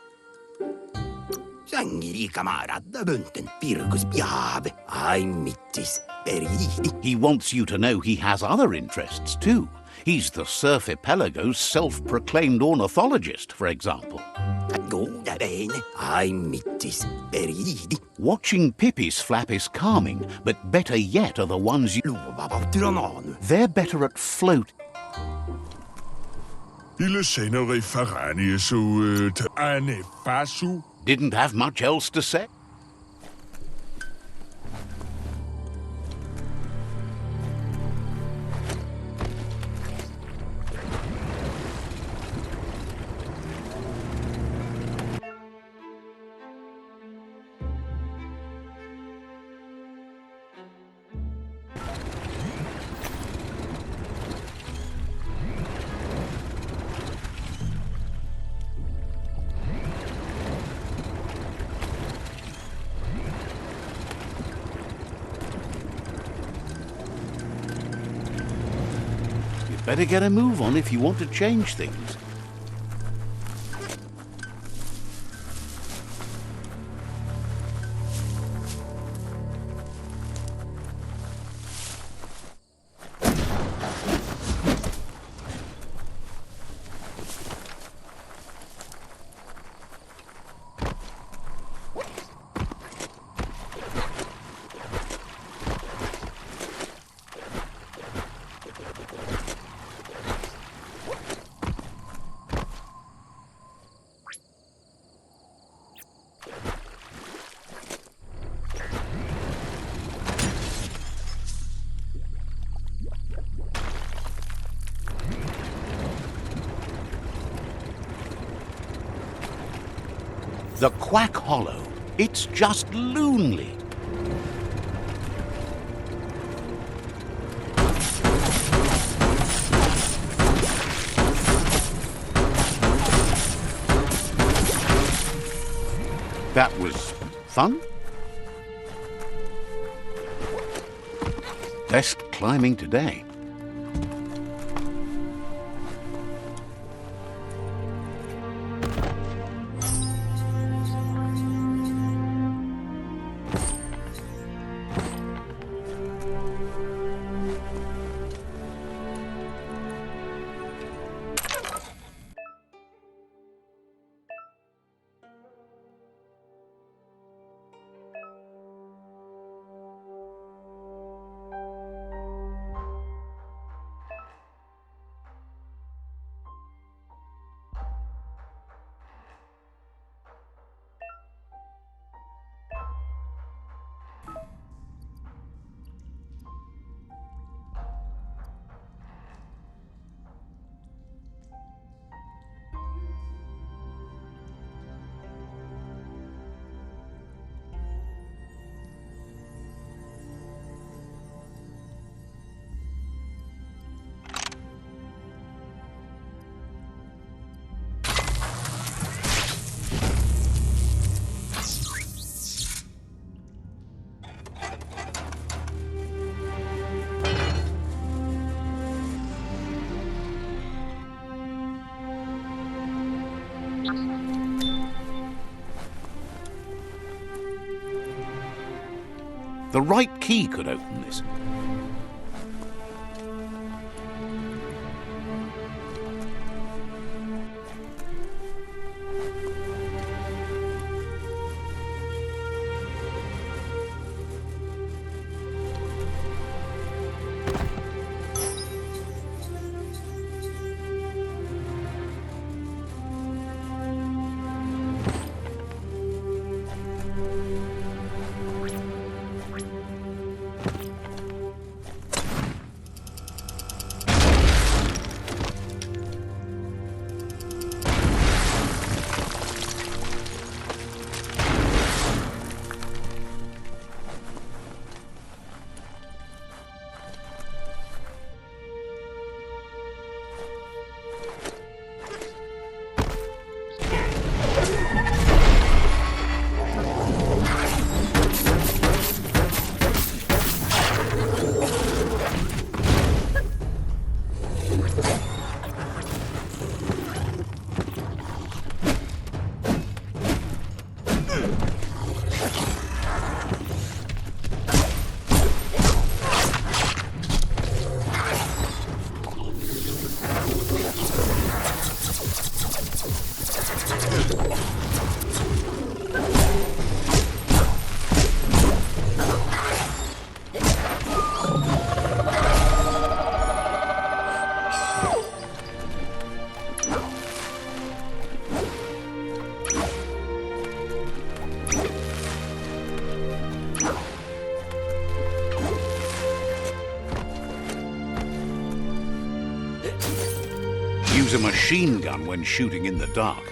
A: He wants you to know he has other interests too. He's the Surfipelago's self-proclaimed ornithologist, for example. Watching Pippi's flap is calming, but better yet are the ones you... They're better at float. Didn't have much else to say. Better get a move on if you want to change things. The Quack Hollow. It's just loonly. That was fun? Best climbing today. The right key could open this. Use a machine gun when shooting in the dark.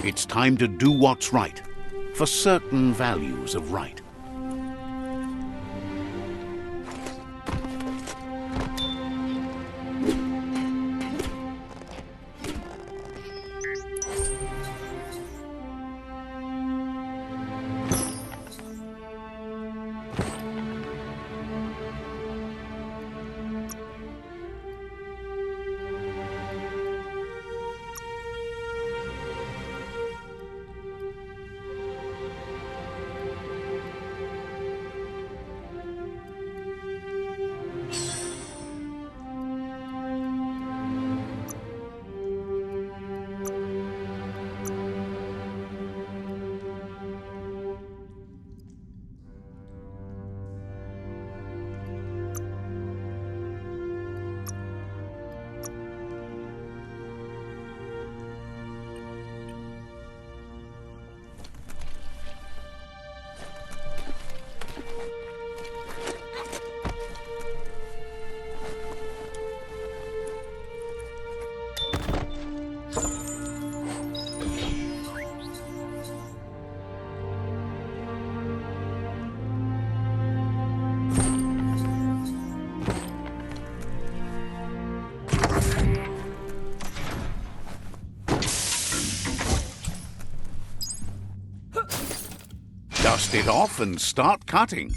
A: It's time to do what's right, for certain values of right. Dust it off and start cutting.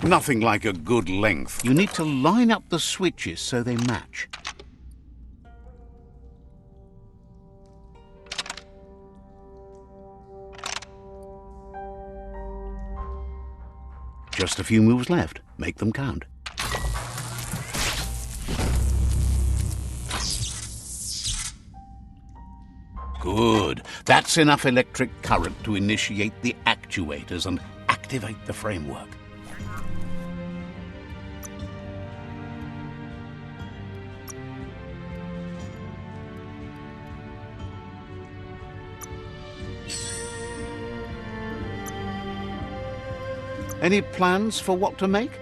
A: Nothing like a good length. You need to line up the switches so they match. Just a few moves left. Make them count. Good. That's enough electric current to initiate the actuators and activate the framework. Any plans for what to make?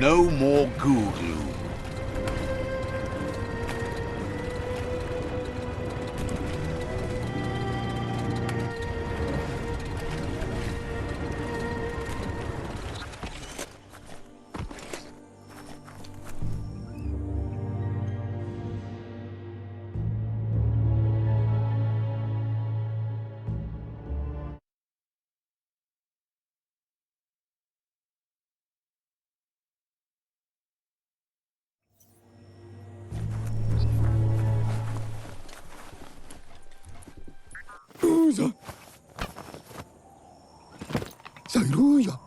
A: No more goo glue.
D: Sairuya.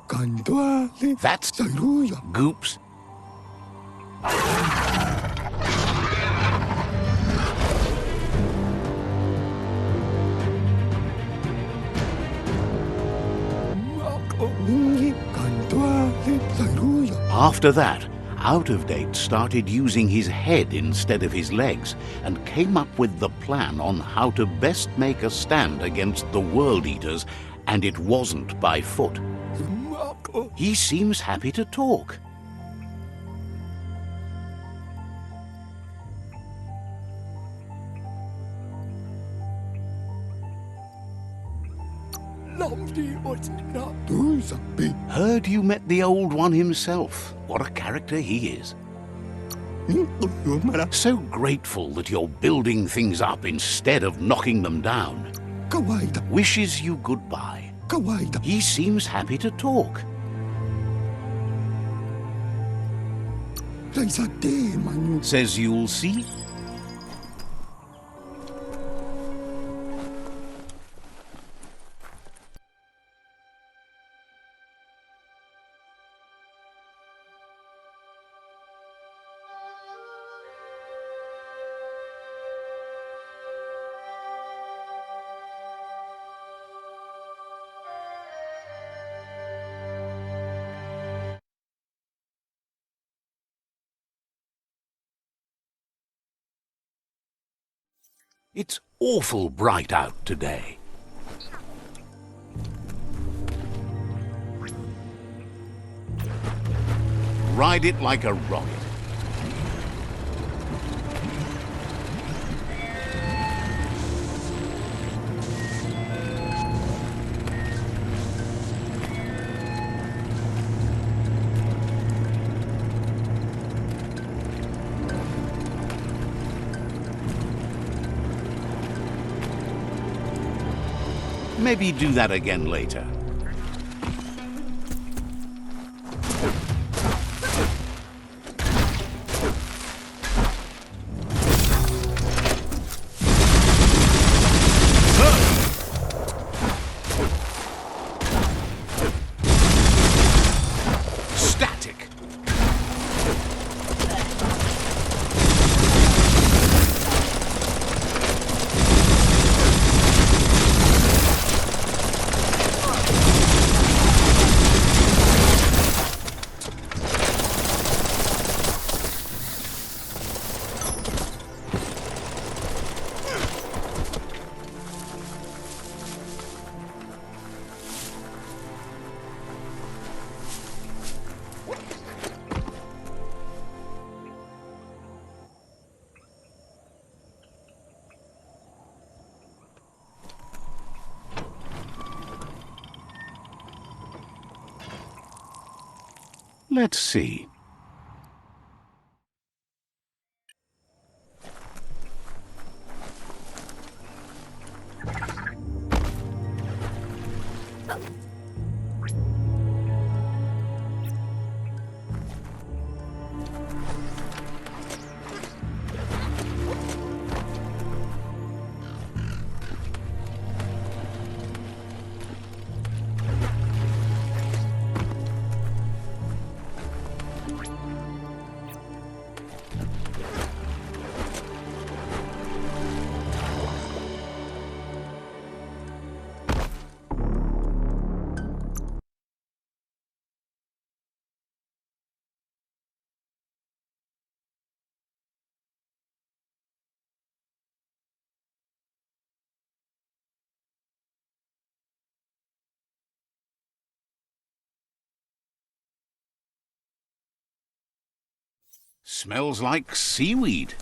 D: Cantuale.
A: That's
D: Sairuya.
A: Goops.
D: Cantuale. Sairuya.
A: After that, Out of Date started using his head instead of his legs and came up with the plan on how to best make a stand against the World Eaters, and it wasn't by foot. He seems happy to talk. Heard you met the Old One himself. What a character he is. So grateful that you're building things up instead of knocking them down. Wishes you goodbye. He seems happy to talk. Says you'll see. It's awful bright out today. Ride it like a rocket. Maybe do that again later. Static. Let's see. Smells like seaweed.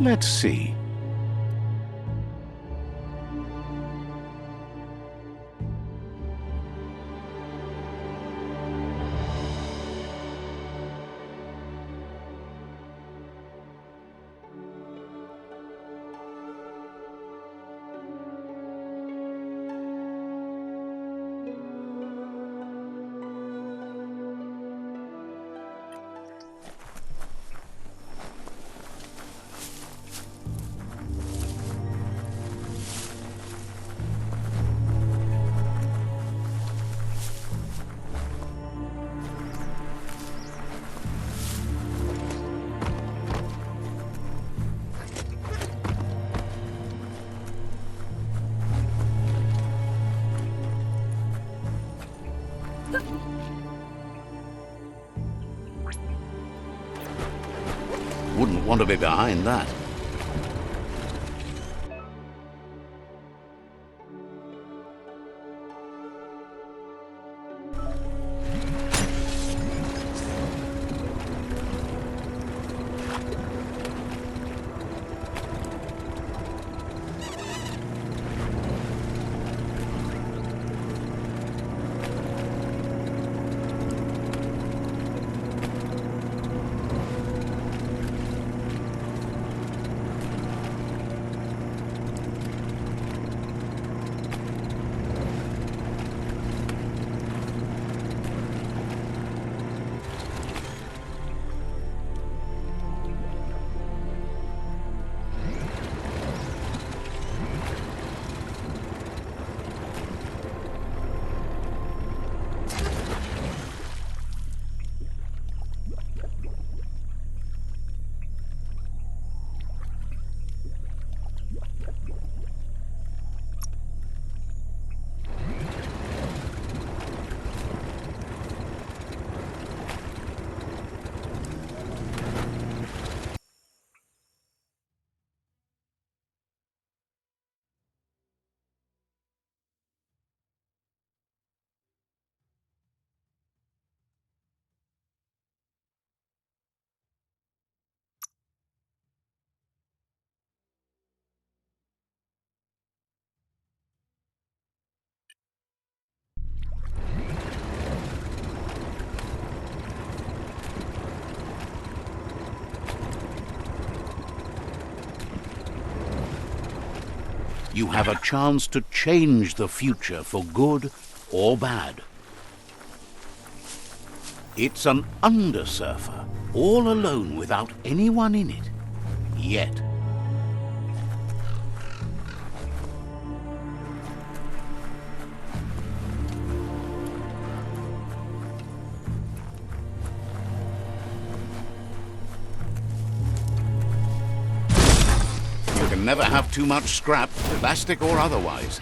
A: Let's see. Wouldn't want to be behind that. You have a chance to change the future for good or bad. It's an undersurfer, all alone without anyone in it. Yet. You can never have too much scrap, plastic or otherwise.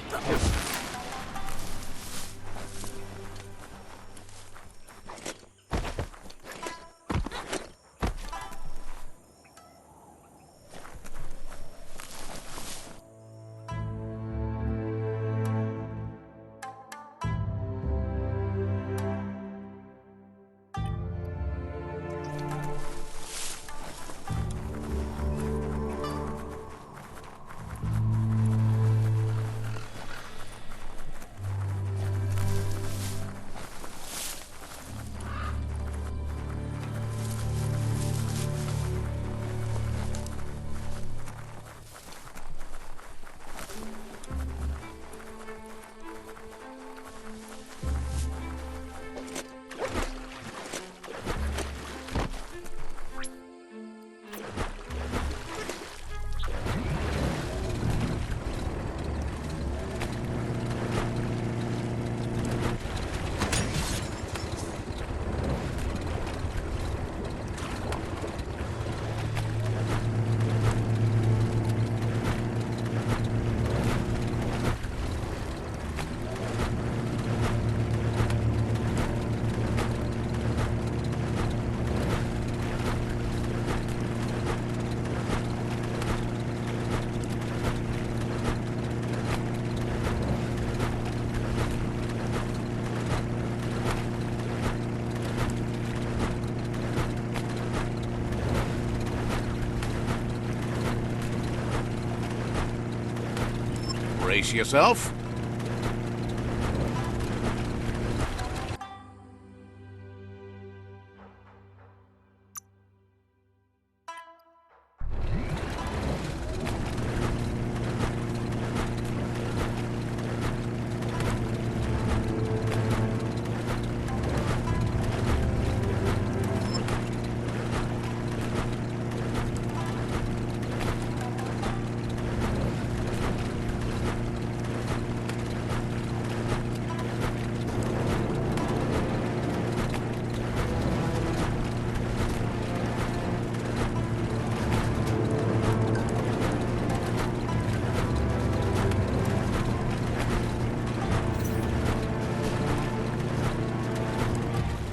A: Brace yourself.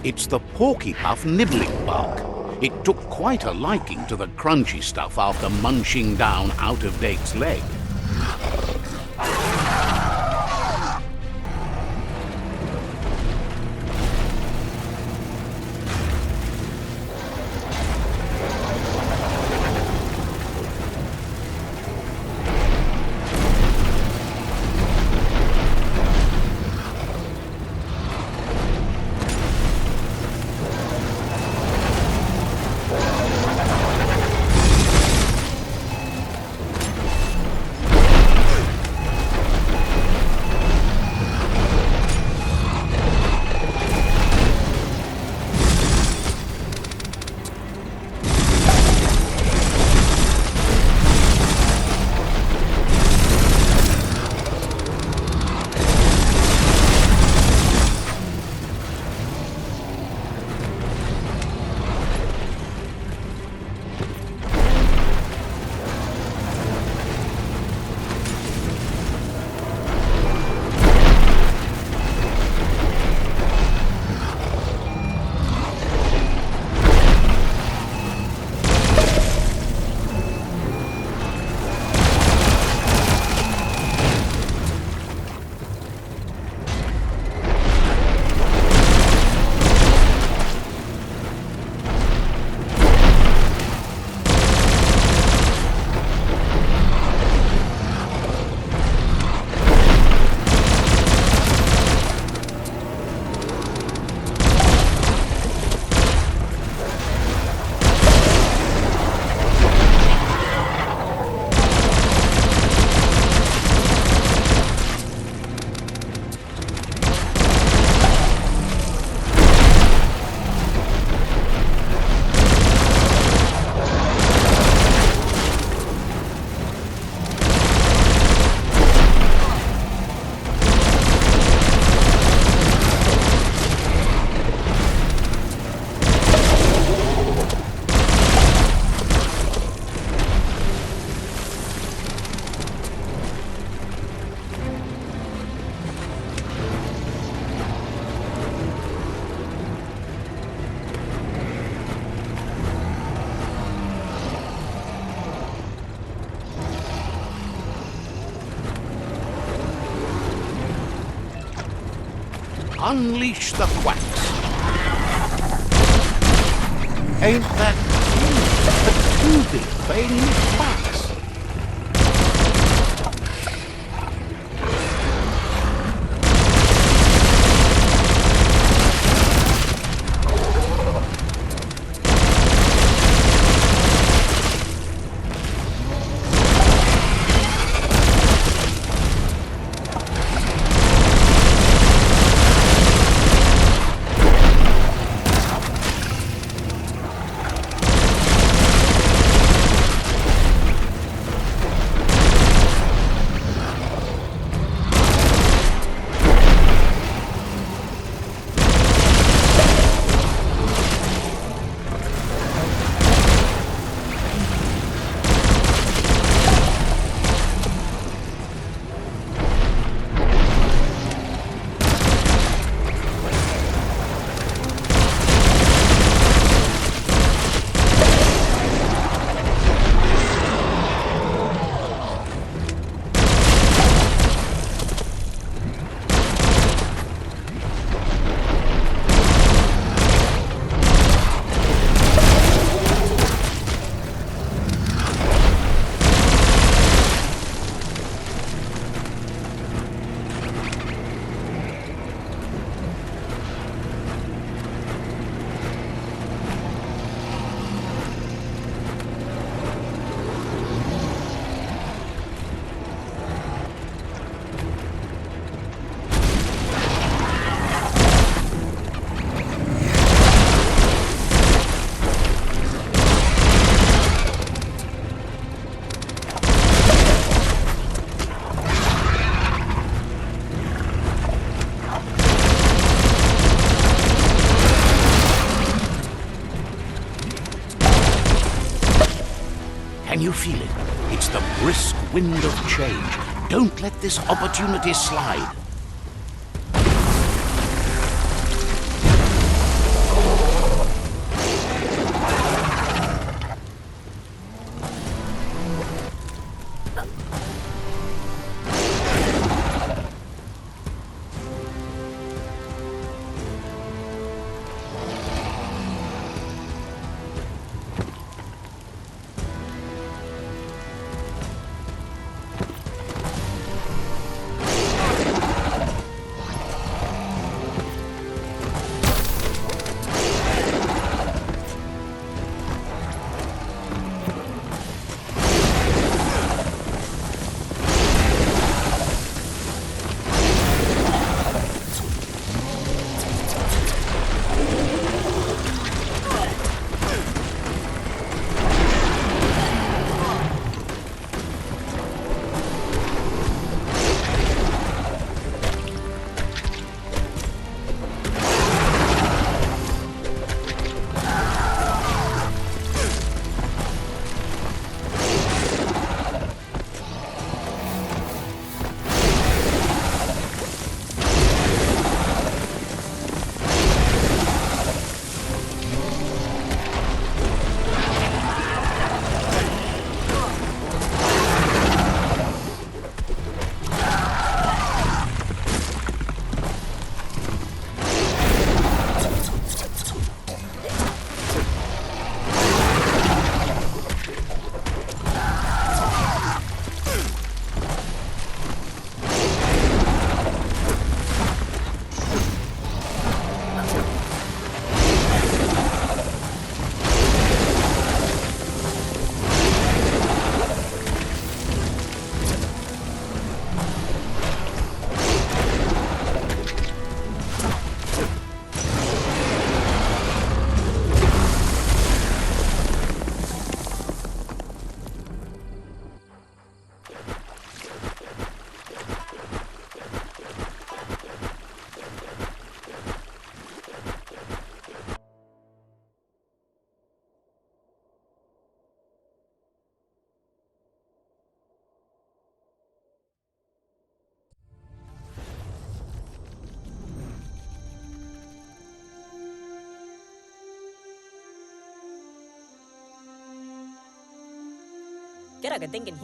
A: It's the Porky-Puff nibbling bug. It took quite a liking to the crunchy stuff after munching down out-of-date's leg. Unleash the quacks. Ain't that cute? A Pewdiepie quacks. Can you feel it? It's the brisk wind of change. Don't let this opportunity slide.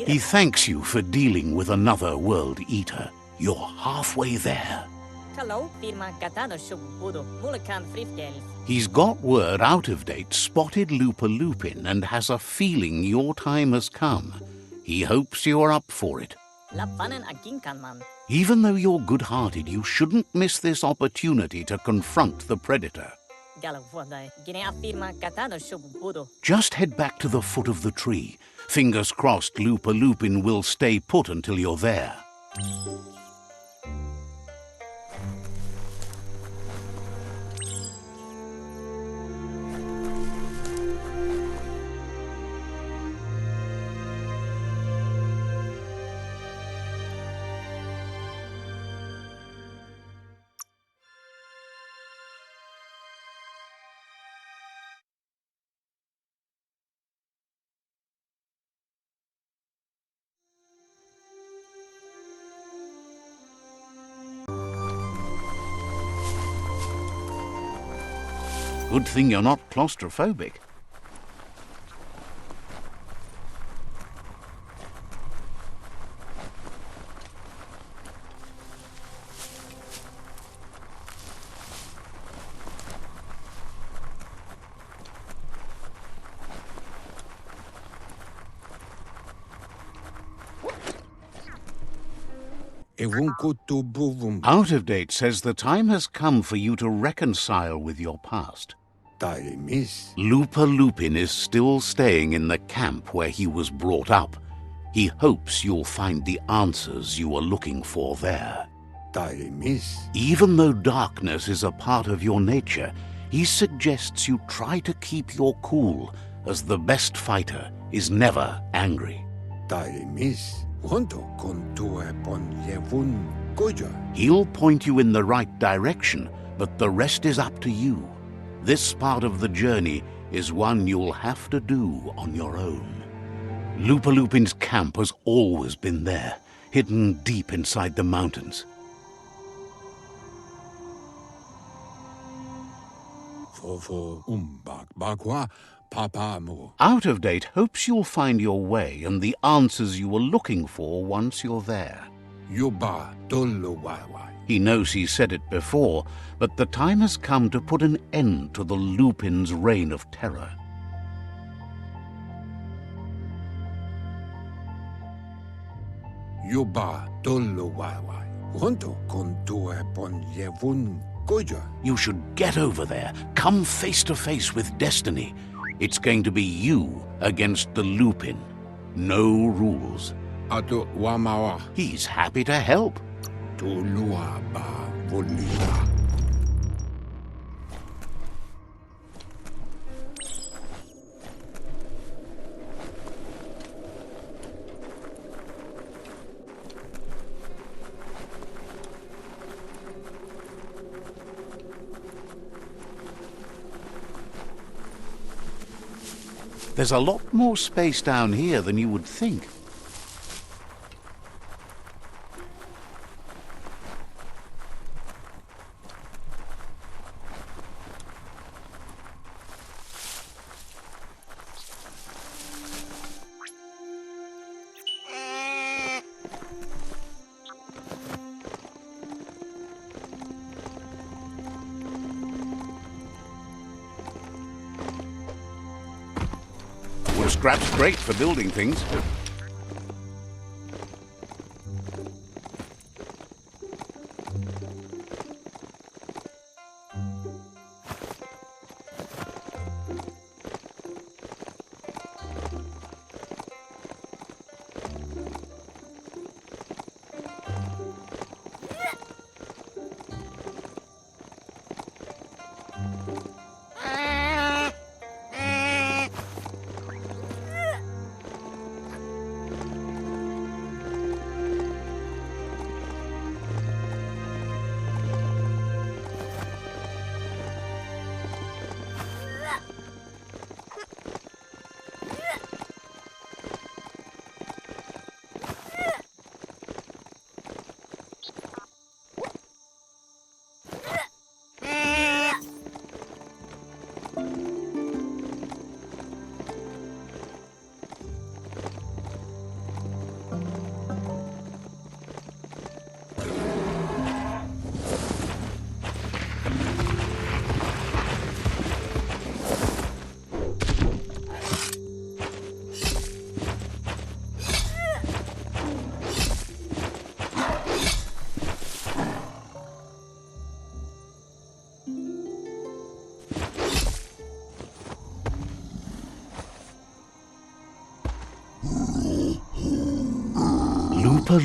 A: He thanks you for dealing with another World Eater. You're halfway there. He's got word Out of Date spotted Lupin and has a feeling your time has come. He hopes you're up for it. Even though you're good-hearted, you shouldn't miss this opportunity to confront the Predator. Just head back to the foot of the tree. Fingers crossed Lupin will stay put until you're there. Good thing you're not claustrophobic. Out of Date says the time has come for you to reconcile with your past. Lupin is still staying in the camp where he was brought up. He hopes you'll find the answers you are looking for there. Even though darkness is a part of your nature, he suggests you try to keep your cool, as the best fighter is never angry. He'll point you in the right direction, but the rest is up to you. This part of the journey is one you'll have to do on your own. Lupin's camp has always been there, hidden deep inside the mountains.
F: Fofo bakwa papa mo.
A: Out of Date hopes you'll find your way and the answers you were looking for once you're there.
F: Yuba dolo waiwai.
A: He knows he said it before, but the time has come to put an end to the Lupin's reign of terror.
F: Yuba dolo waiwai. Honto konto pon yevun goja.
A: You should get over there, come face to face with destiny. It's going to be you against the Lupin. No rules.
F: Ato wamawa.
A: He's happy to help.
F: Tolua ba volita.
A: There's a lot more space down here than you would think. Well, scrap's great for building things.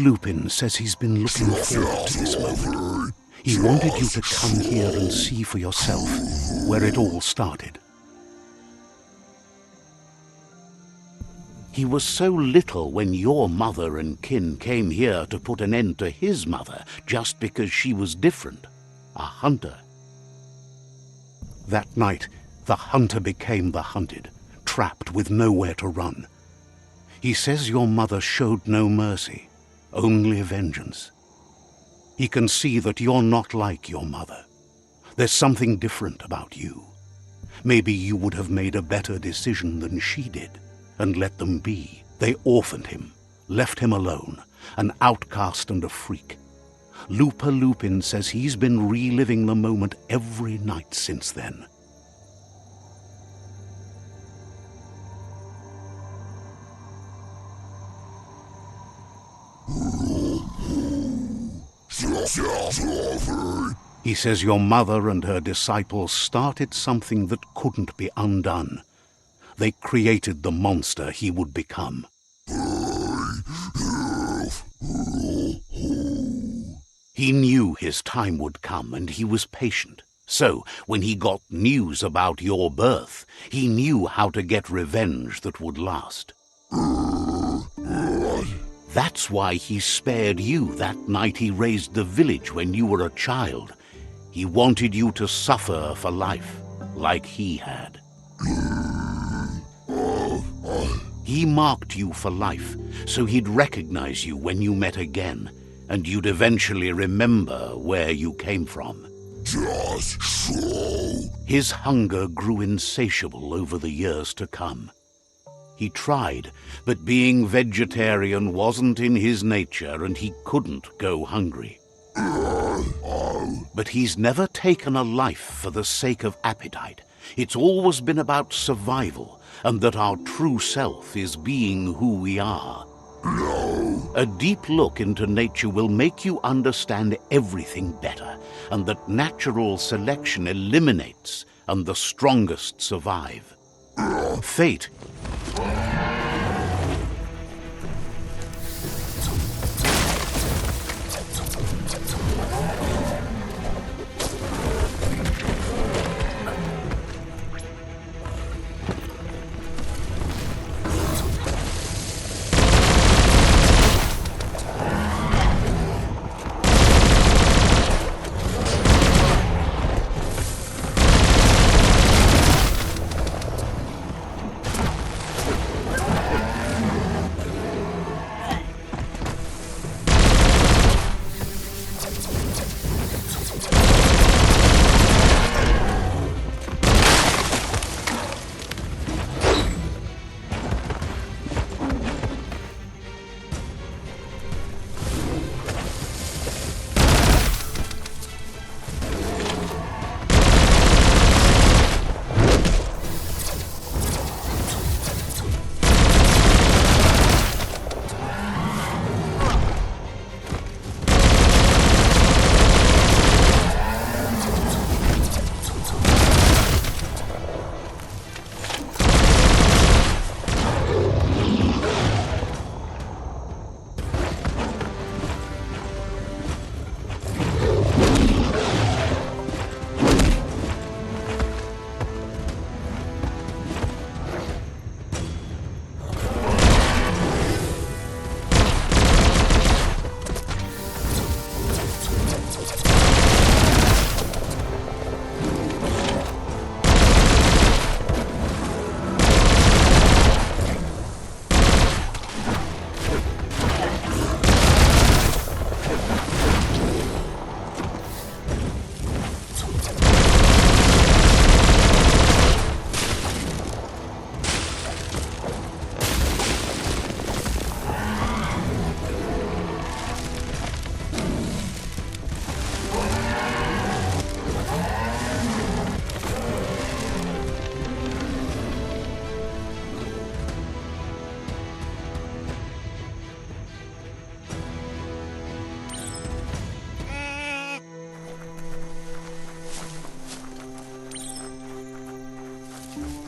A: Lupin says he's been looking forward to this moment. He wanted you to come here and see for yourself where it all started. He was so little when your mother and kin came here to put an end to his mother just because she was different, a hunter. That night, the hunter became the hunted, trapped with nowhere to run. He says your mother showed no mercy, only vengeance. He can see that you're not like your mother. There's something different about you. Maybe you would have made a better decision than she did, and let them be. They orphaned him, left him alone, an outcast and a freak. Lupin says he's been reliving the moment every night since then. He says your mother and her disciples started something that couldn't be undone. They created the monster he would become. He knew his time would come, and he was patient. So, when he got news about your birth, he knew how to get revenge that would last. That's why he spared you that night he raised the village when you were a child. He wanted you to suffer for life, like he had. He marked you for life, so he'd recognize you when you met again, and you'd eventually remember where you came from.
I: Just so.
A: His hunger grew insatiable over the years to come. He tried, but being vegetarian wasn't in his nature and he couldn't go hungry. But he's never taken a life for the sake of appetite. It's always been about survival, and that our true self is being who we are.
I: No.
A: A deep look into nature will make you understand everything better, and that natural selection eliminates and the strongest survive. Fate.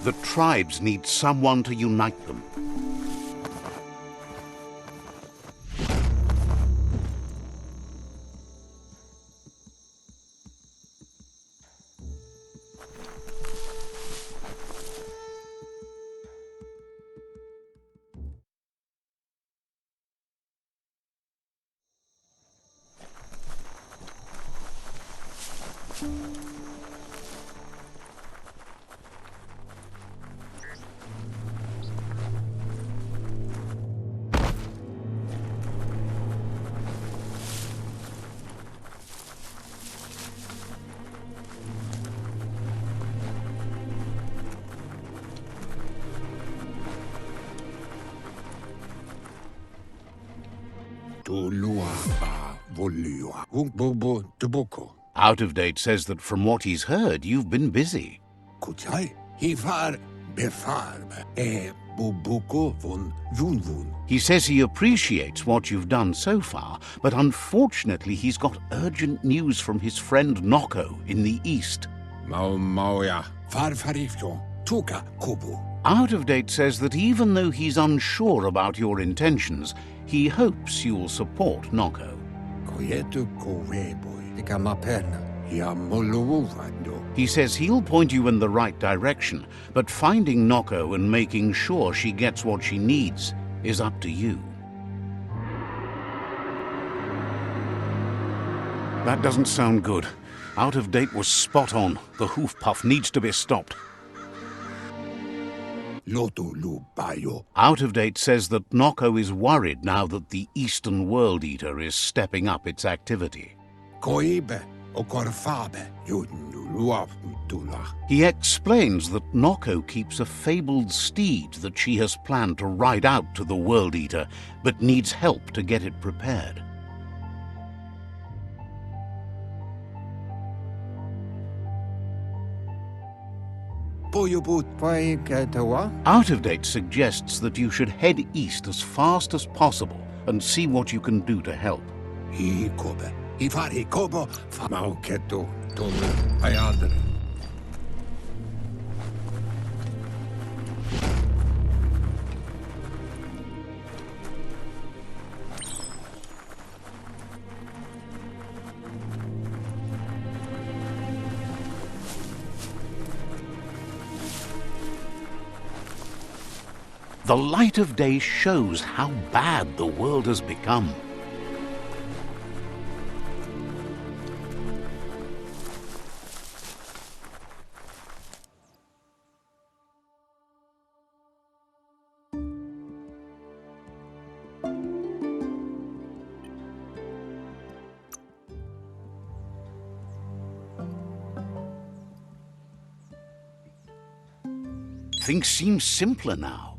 A: The tribes need someone to unite them. Out of Date says that from what he's heard, you've been busy. He says he appreciates what you've done so far, but unfortunately he's got urgent news from his friend Noko in the east. Out of Date says that even though he's unsure about your intentions, he hopes you'll support Noko. He says he'll point you in the right direction, but finding Noko and making sure she gets what she needs is up to you. That doesn't sound good. Out of Date was spot on. The hoof puff needs to be stopped.
F: lotu lu bayo.
A: Out of Date says that Noko is worried now that the Eastern World Eater is stepping up its activity.
F: Koibe o korfabe yudnu luavtula.
A: He explains that Noko keeps a fabled steed that she has planned to ride out to the World Eater, but needs help to get it prepared.
F: Boyobut pai katawa?
A: Out of Date suggests that you should head east as fast as possible and see what you can do to help.
F: Hi kobe. I fari kobo famau keto tolu ayadre.
A: The light of day shows how bad the world has become. Things seem simpler now.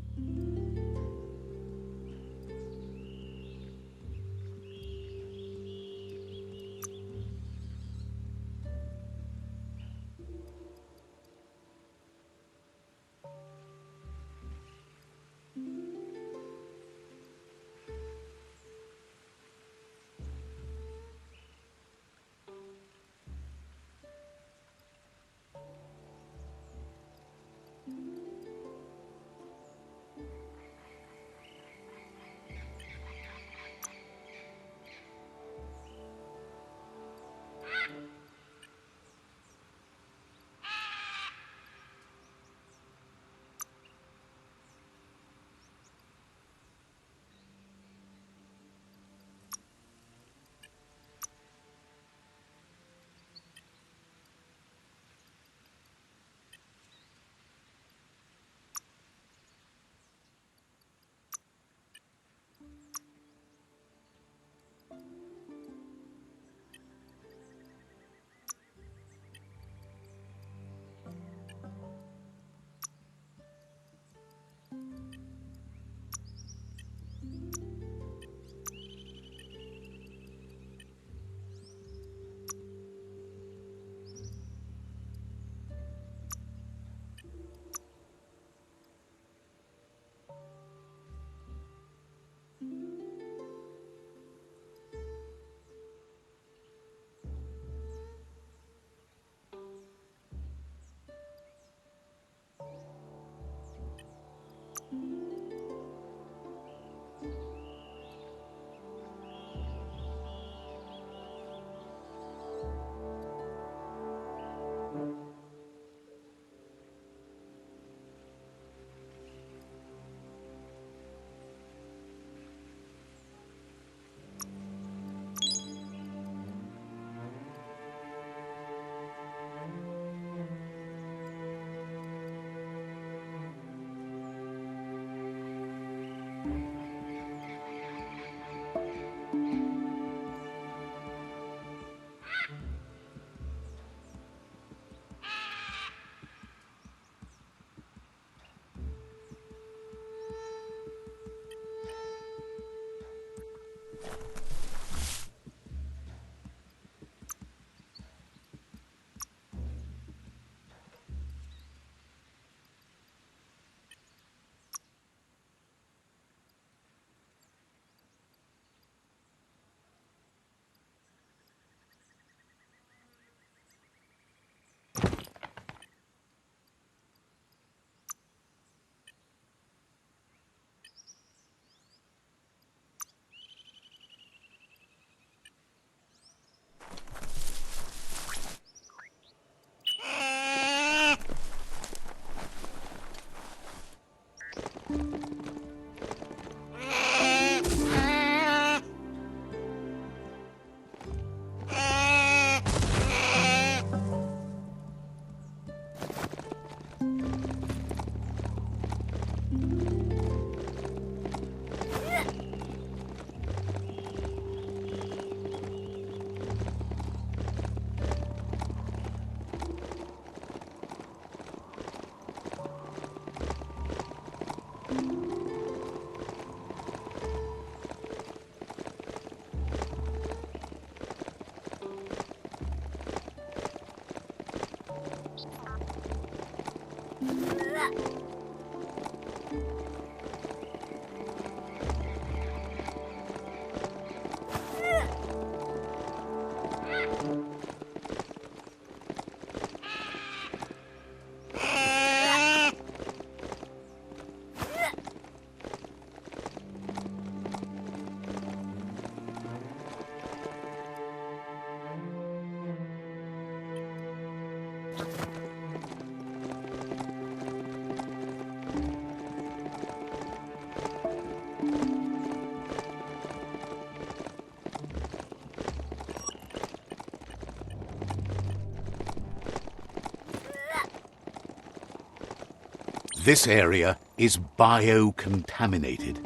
A: This area is biocontaminated.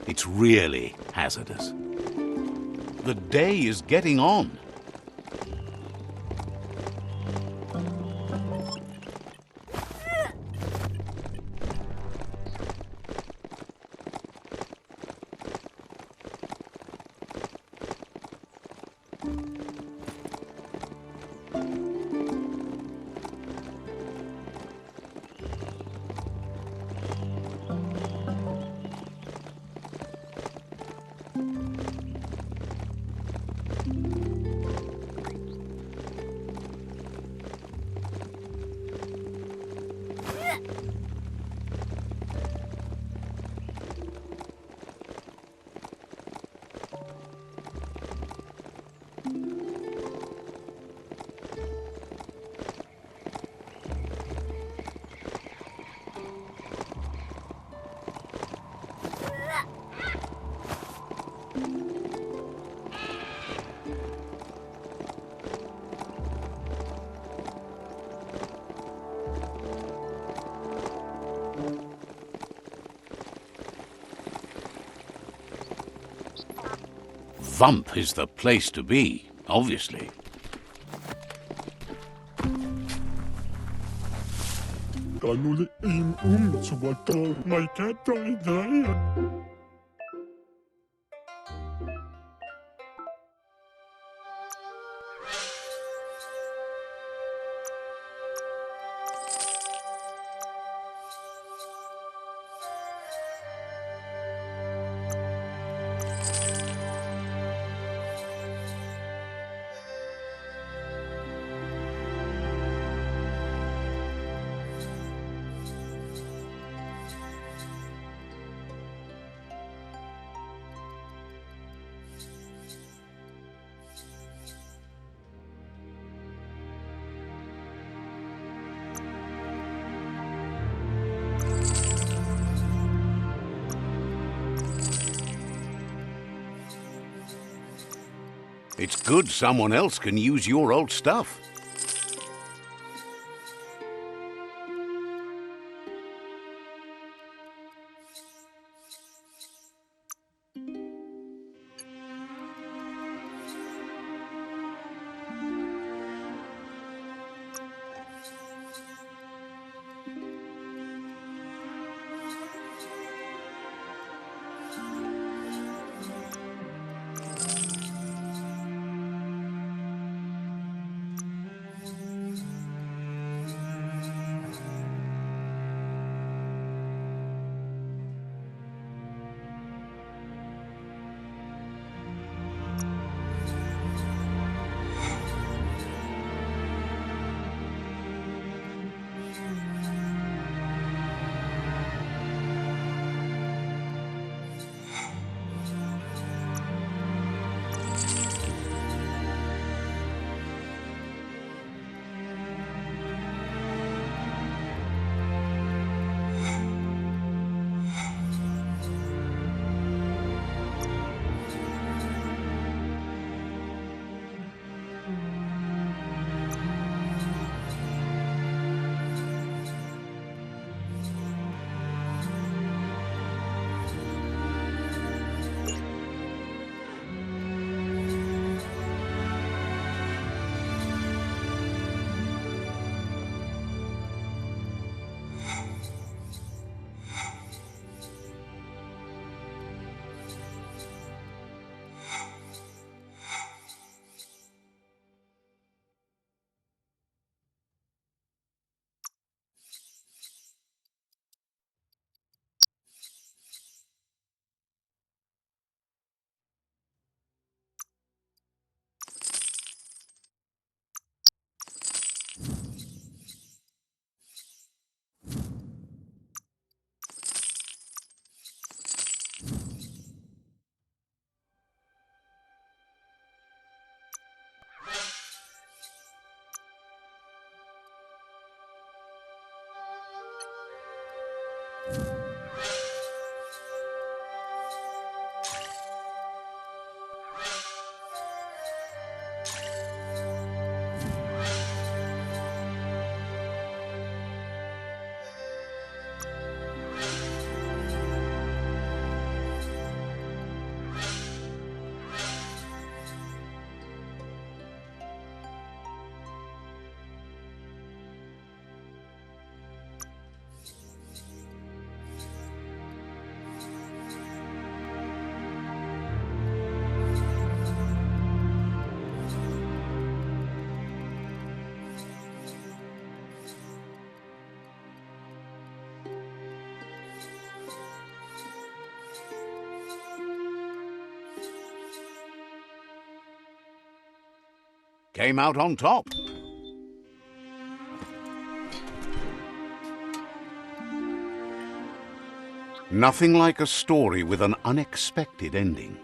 A: It's really hazardous. The day is getting on. Vump is the place to be, obviously.
I: My cat died there.
A: It's good someone else can use your old stuff. Came out on top. Nothing like a story with an unexpected ending.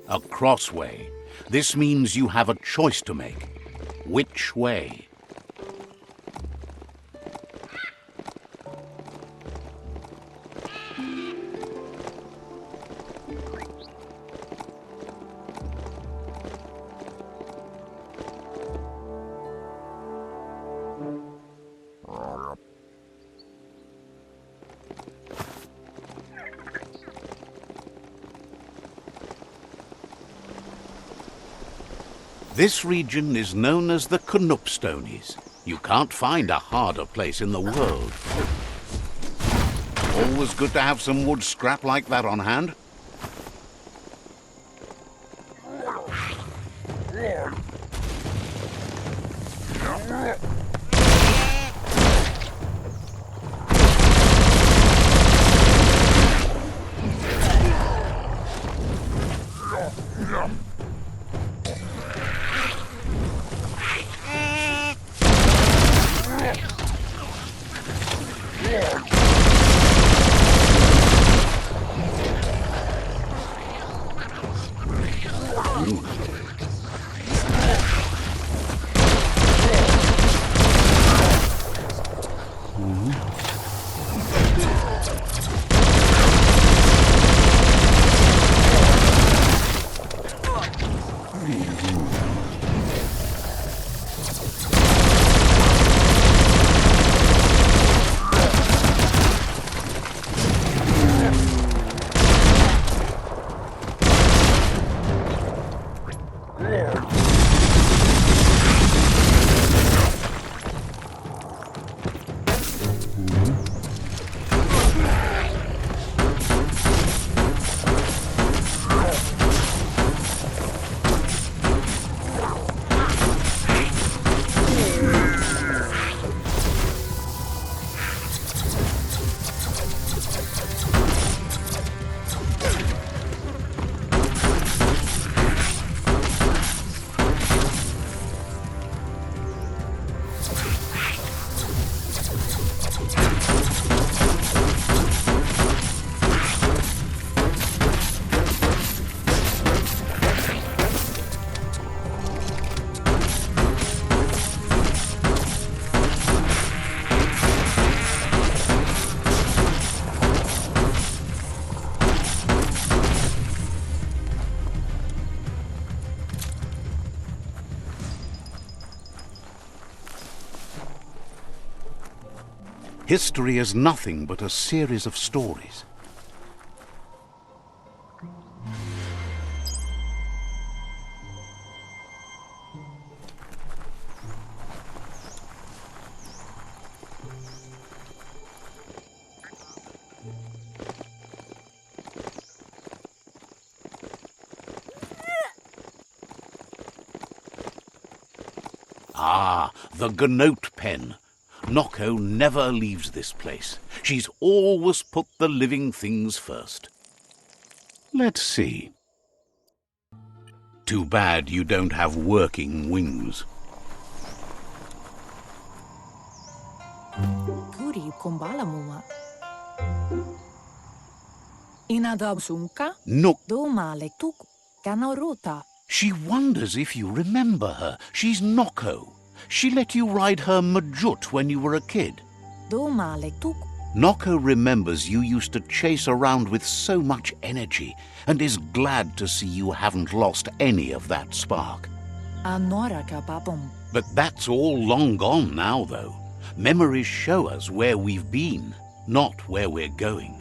A: A crossway. This means you have a choice to make. Which way? This region is known as the Knoopstonies. You can't find a harder place in the world. Always good to have some wood scrap like that on hand. History is nothing but a series of stories. Ah, the Gnote pen. Noko never leaves this place. She's always put the living things first. Let's see. Too bad you don't have working wings.
G: Kuri kumbala mua. Inadab sunka?
A: Nook,
G: Do male tuk. Kanaruta.
A: she wonders if you remember her. She's Noko. She let you ride her Majut when you were a kid.
G: Do male tuk.
A: Noko remembers you used to chase around with so much energy and is glad to see you haven't lost any of that spark.
G: Anora kapapum.
A: But that's all long gone now, though. Memories show us where we've been, not where we're going.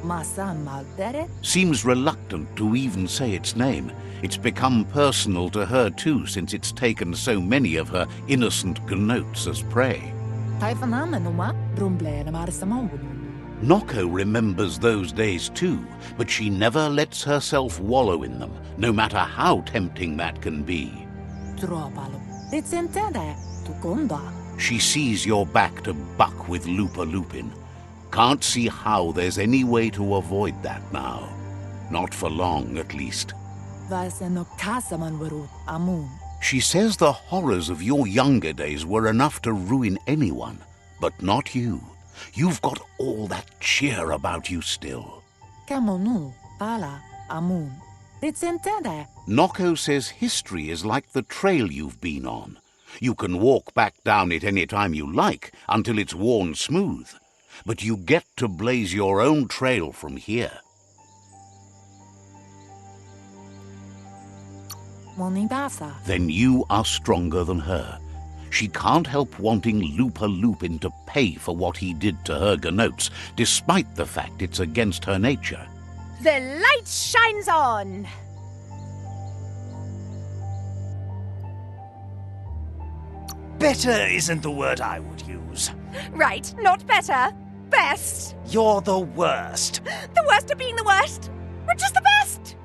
G: Masa maldere.
A: Seems reluctant to even say its name. It's become personal to her too, since it's taken so many of her innocent gnotes as prey.
G: Taifanamenuma. Rumblere marsamawun.
A: Noko remembers those days too, but she never lets herself wallow in them, no matter how tempting that can be.
G: Tropalo. It's intere. Tukunda.
A: She sees you're back to buck with Lupa Lupin. Can't see how there's any way to avoid that now. Not for long, at least.
G: Vaseno kasaman waru. Amun.
A: She says the horrors of your younger days were enough to ruin anyone, but not you. You've got all that cheer about you still.
G: Kamonu. Pala. Amun. It's intere.
A: Noko says history is like the trail you've been on. You can walk back down it any time you like, until it's worn smooth. But you get to blaze your own trail from here.
G: Monibasa.
A: Then you are stronger than her. She can't help wanting Lupa Lupin to pay for what he did to her gnotes, despite the fact it's against her nature.
C: The light shines on!
B: Better isn't the word I would use.
C: Right, not better. Best.
B: You're the worst.
C: The worst of being the worst. We're just the best.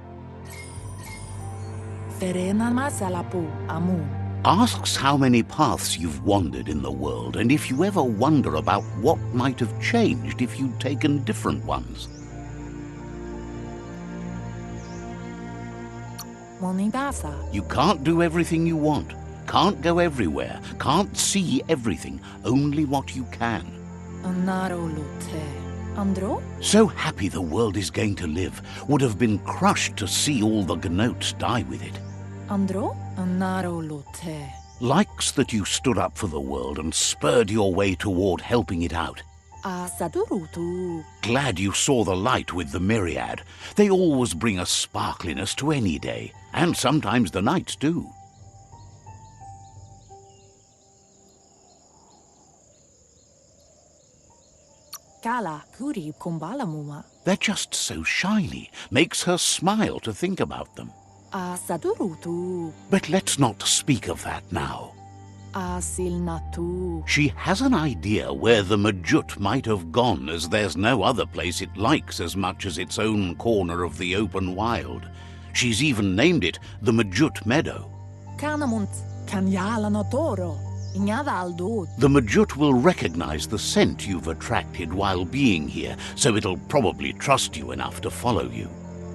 G: Ferena masalapu. Amun.
A: Asks how many paths you've wandered in the world, and if you ever wonder about what might have changed if you'd taken different ones.
G: Monibasa.
A: You can't do everything you want, can't go everywhere, can't see everything, only what you can.
G: Anaro lute. Andro?
A: So happy the world is going to live, would have been crushed to see all the gnotes die with it.
G: Andro? Anaro lute.
A: Likes that you stood up for the world and spurred your way toward helping it out.
G: Asadurutu.
A: Glad you saw the light with the myriad. They always bring a sparkliness to any day, and sometimes the nights too.
G: Kala kuri kumbalamuma.
A: They're just so shiny, makes her smile to think about them.
G: Asadurutu.
A: But let's not speak of that now.
G: Asilnatu.
A: She has an idea where the Majut might have gone, as there's no other place it likes as much as its own corner of the open wild. She's even named it the Majut Meadow.
G: Kanamunt. Kanyala notoro. Ingadaldo.
A: The Majut will recognize the scent you've attracted while being here, so it'll probably trust you enough to follow you.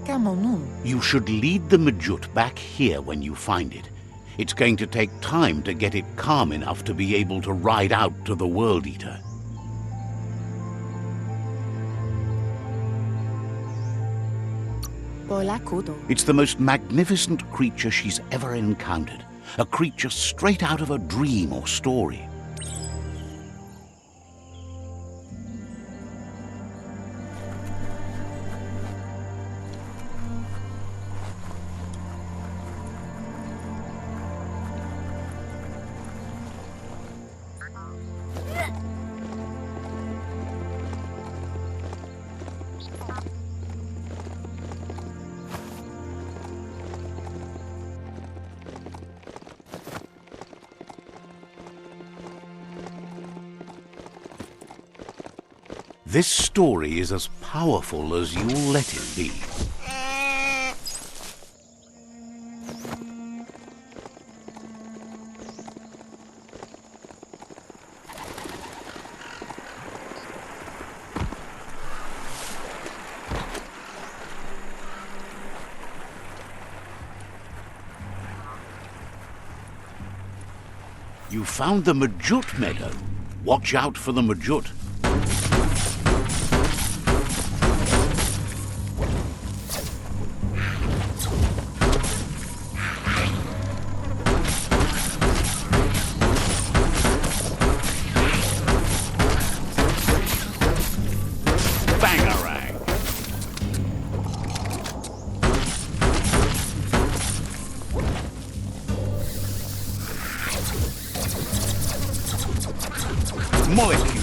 G: Kamonu.
A: You should lead the Majut back here when you find it. It's going to take time to get it calm enough to be able to ride out to the World Eater.
G: Bolakudo.
A: It's the most magnificent creature she's ever encountered. A creature straight out of a dream or story. This story is as powerful as you'll let it be. You found the Majut meadow. Watch out for the Majut. Bangarang! Molecule.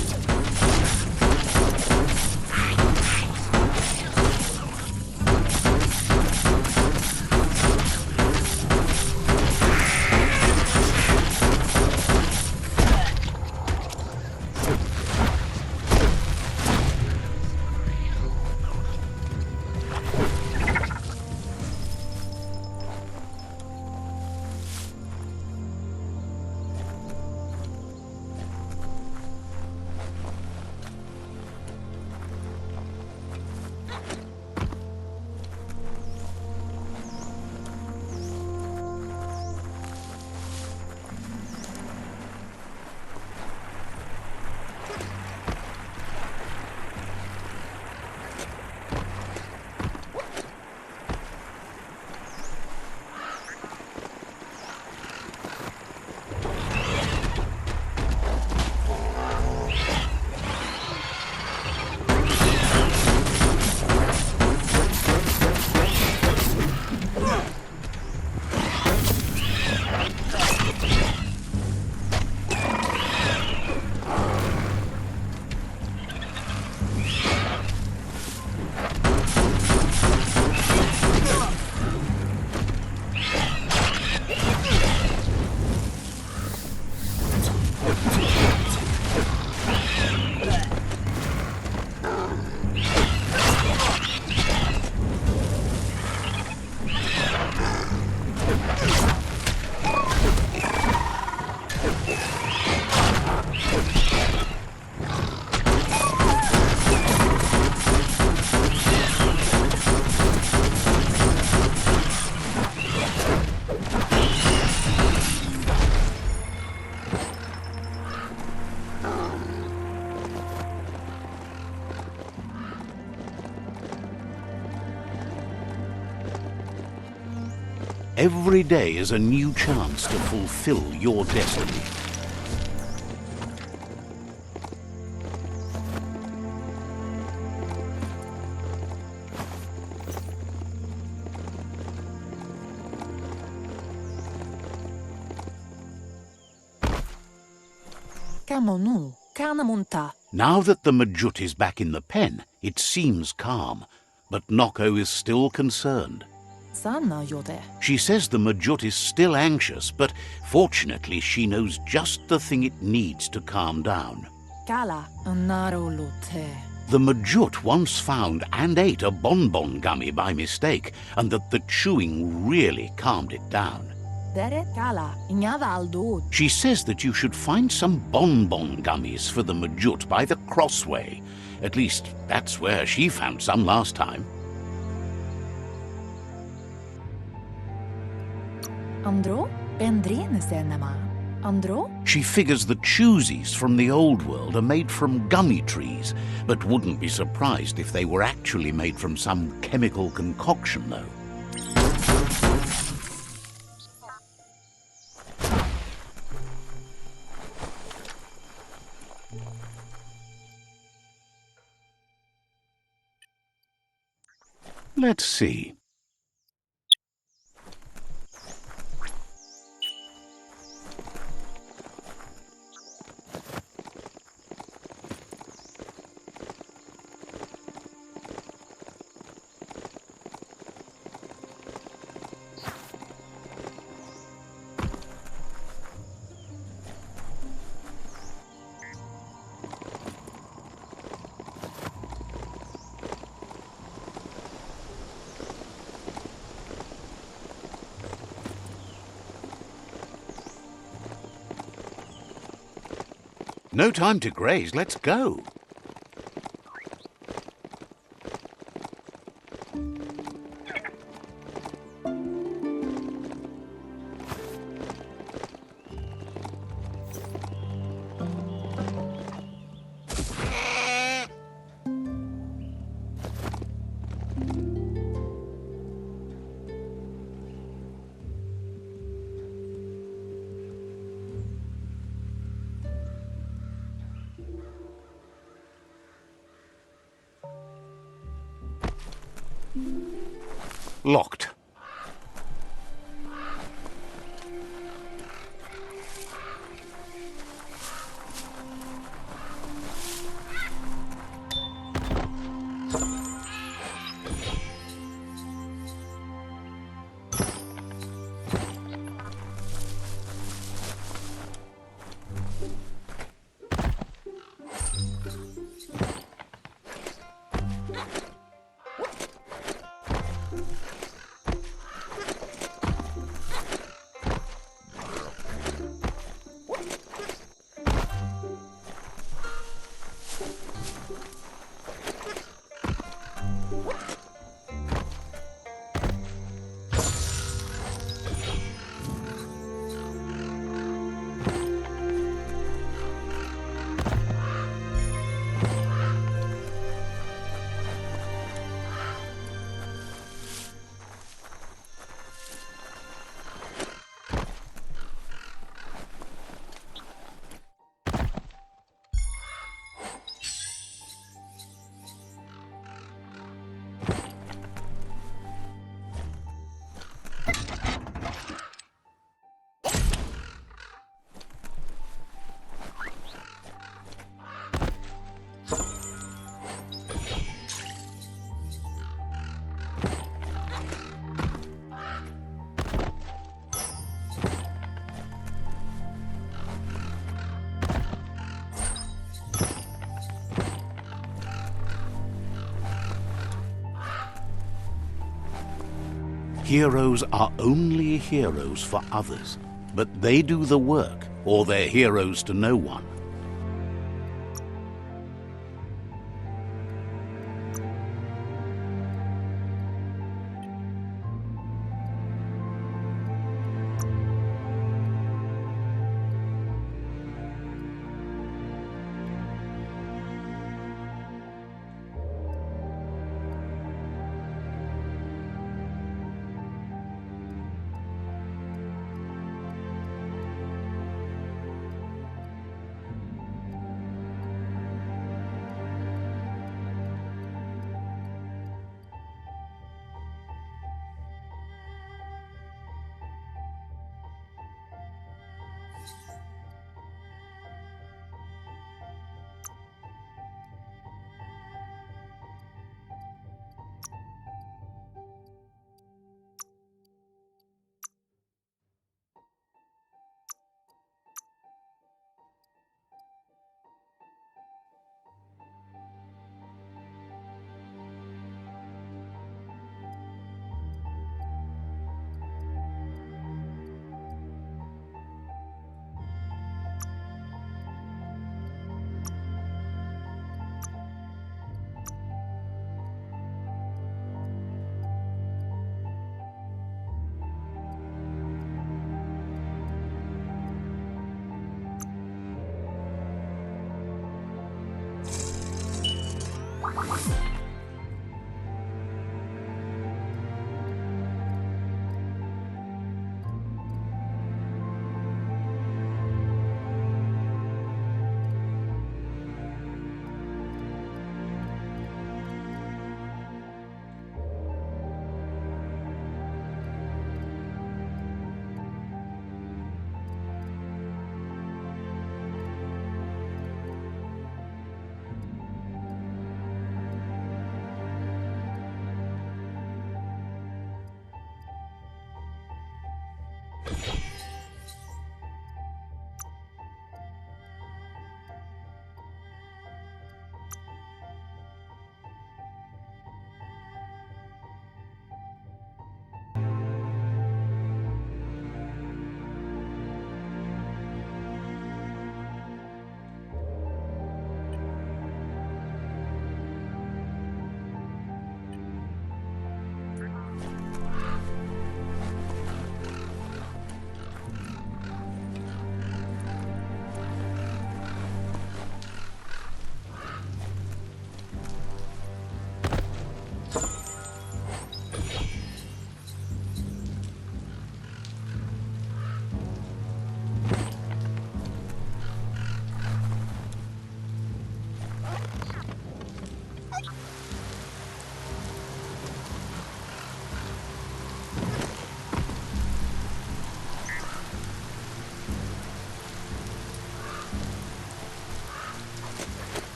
A: Every day is a new chance to fulfill your destiny.
G: Kamonu, Kanamunta.
A: Now that the Majut is back in the pen, it seems calm, but Noko is still concerned.
G: Sana yote.
A: She says the Majut is still anxious, but fortunately she knows just the thing it needs to calm down.
G: Kala, narolote.
A: The Majut once found and ate a bonbon gummy by mistake, and that the chewing really calmed it down.
G: Dere kala, aldud.
A: She says that you should find some bonbon gummies for the Majut by the crossway. At least, that's where she found some last time.
G: Andro, bendrine senema. Andro?
A: She figures the choosies from the old world are made from gummy trees, but wouldn't be surprised if they were actually made from some chemical concoction, though. Let's see. No time to graze, let's go. Locked. Heroes are only heroes for others, but they do the work, or they're heroes to no one.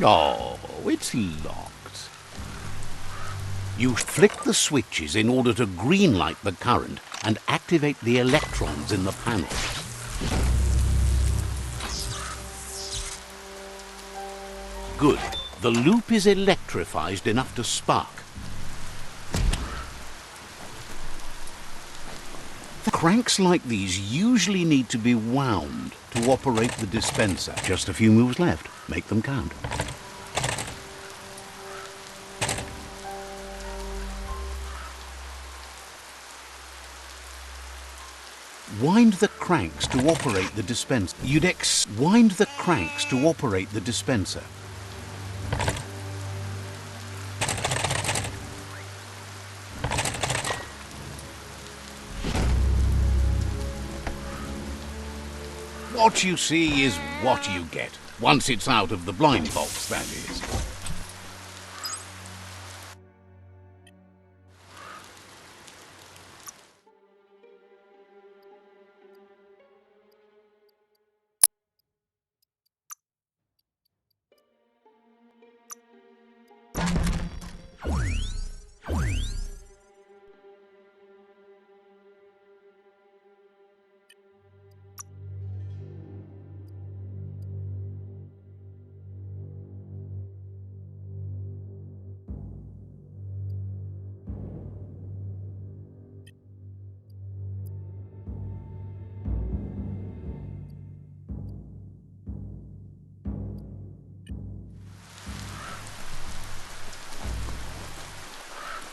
A: Oh, it's locked. You flick the switches in order to green-light the current and activate the electrons in the panel. Good. The loop is electrified enough to spark. Cranks like these usually need to be wound to operate the dispenser. Just a few moves left. Make them count. Wind the cranks to operate the dispenser. Wind the cranks to operate the dispenser. What you see is what you get. Once it's out of the blind box, that is.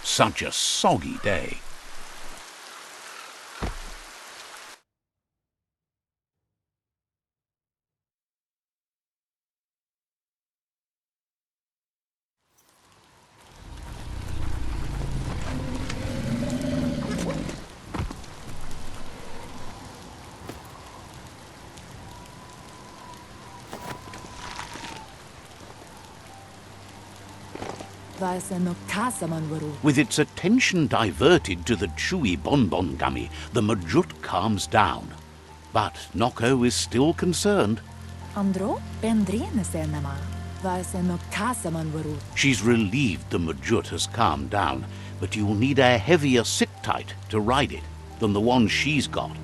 A: Such a soggy day. With its attention diverted to the chewy bonbon gummy, the Majut calms down. But Noko is still concerned. She's relieved the Majut has calmed down, but you'll need a heavier sit-tight to ride it than the one she's got.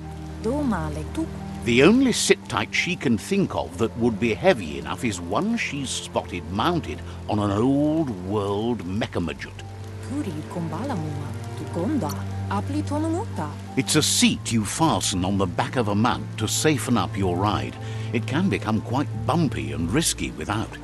A: The only sit-tight she can think of that would be heavy enough is one she's spotted mounted on an old-world mecha-Majut. It's a seat you fasten on the back of a mount to safeten up your ride. It can become quite bumpy and risky without.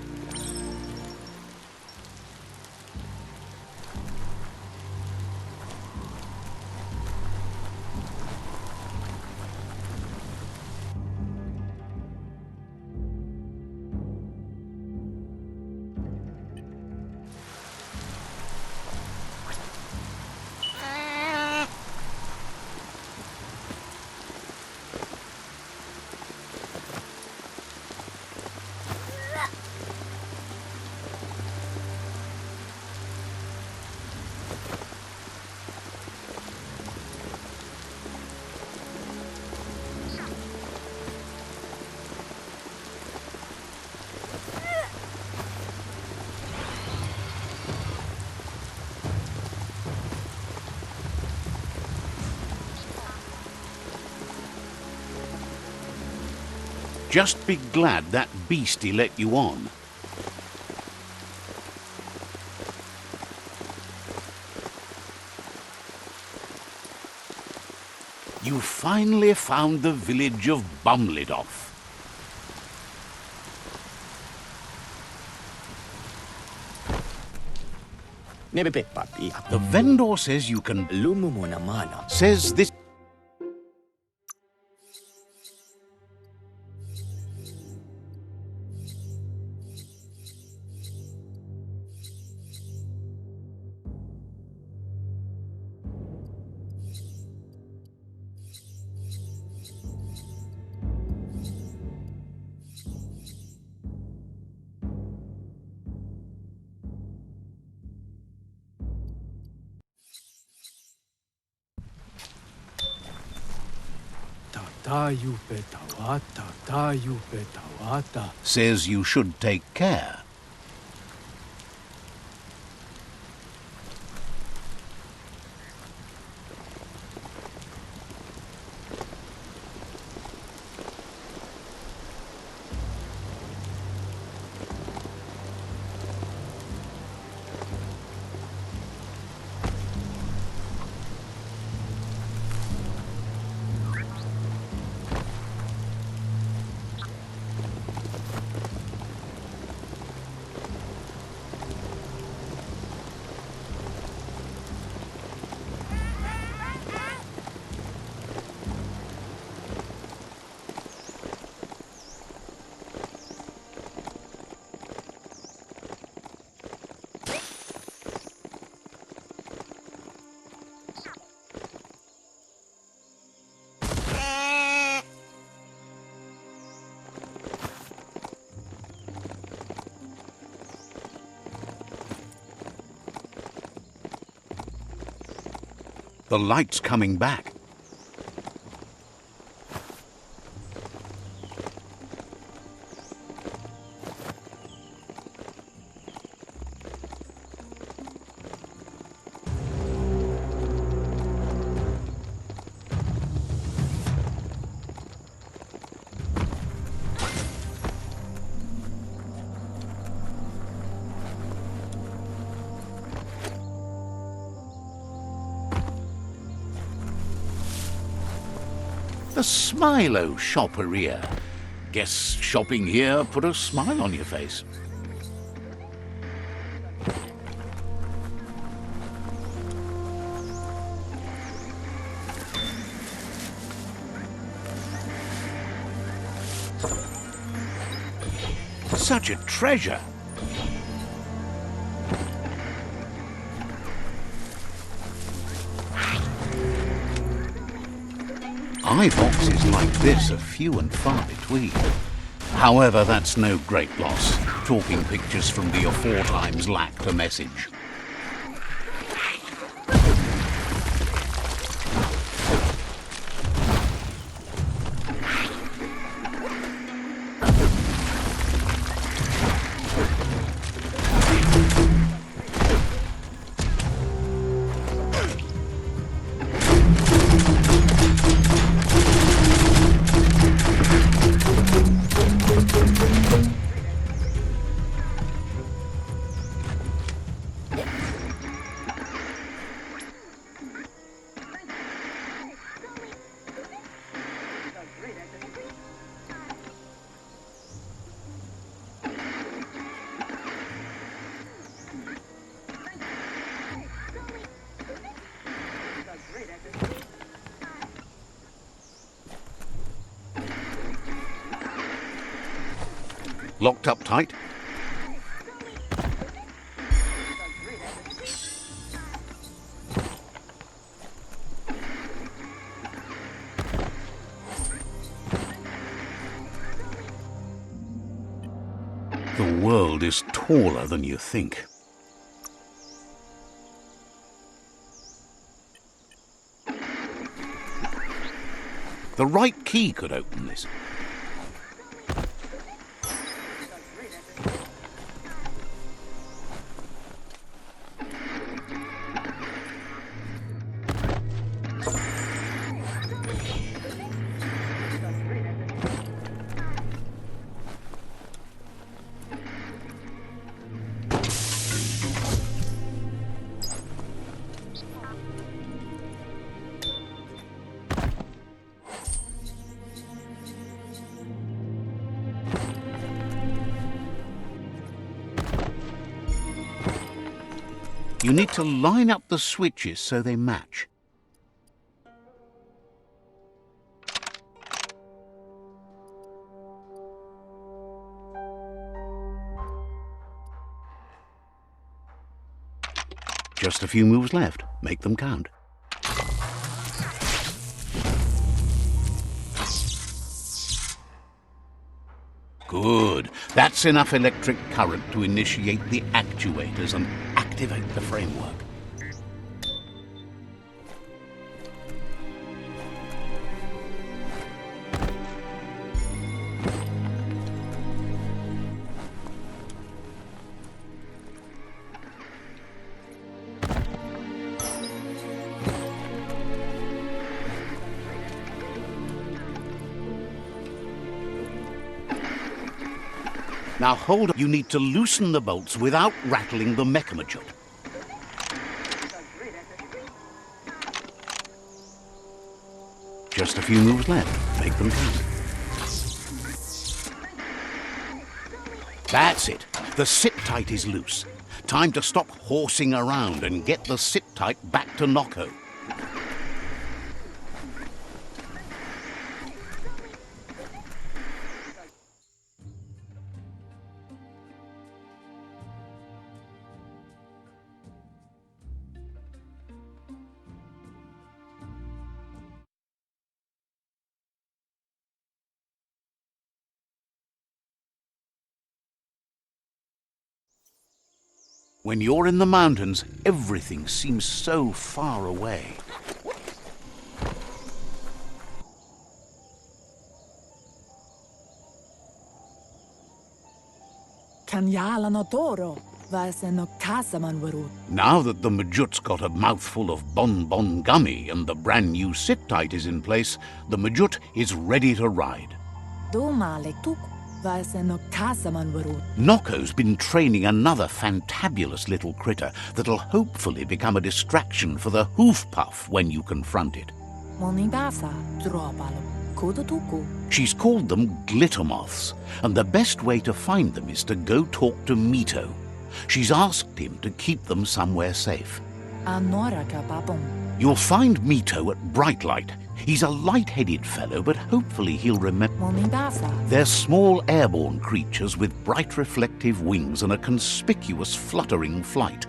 A: Just be glad that beastie let you on. You finally found the village of Bumlidoff. The vendor says you can... Says this... Says you should take care. The light's coming back. The Smilo Shopperia. Guess shopping here put a smile on your face. Such a treasure. Eye boxes like this are few and far between. However, that's no great loss. Talking pictures from the aforetimes lacked a message. Locked up tight. The world is taller than you think. The right key could open this. You need to line up the switches so they match. Just a few moves left. Make them count. Good. That's enough electric current to initiate the actuators and activate the framework. Now hold on. You need to loosen the bolts without rattling the mechanism. Just a few moves left. Make them count. That's it. The sit-tight is loose. Time to stop horsing around and get the sit-tight back to Nocco. When you're in the mountains, everything seems so far away.
G: Kanyala no toro. Vase no kasaman warut.
A: Now that the Majut's got a mouthful of bonbon gummy and the brand new sit-tight is in place, the Majut is ready to ride.
G: Do male tuk. Vase no kasaman warut.
A: Nocco's been training another fantabulous little critter that'll hopefully become a distraction for the hoof puff when you confront it.
G: Monidasa, dropalo. Kudutuku.
A: She's called them glitter moths, and the best way to find them is to go talk to Mito. She's asked him to keep them somewhere safe.
G: Anora kapapom.
A: You'll find Mito at Bright Light. He's a light-headed fellow, but hopefully he'll remember.
G: Monidasa.
A: They're small airborne creatures with bright reflective wings and a conspicuous fluttering flight.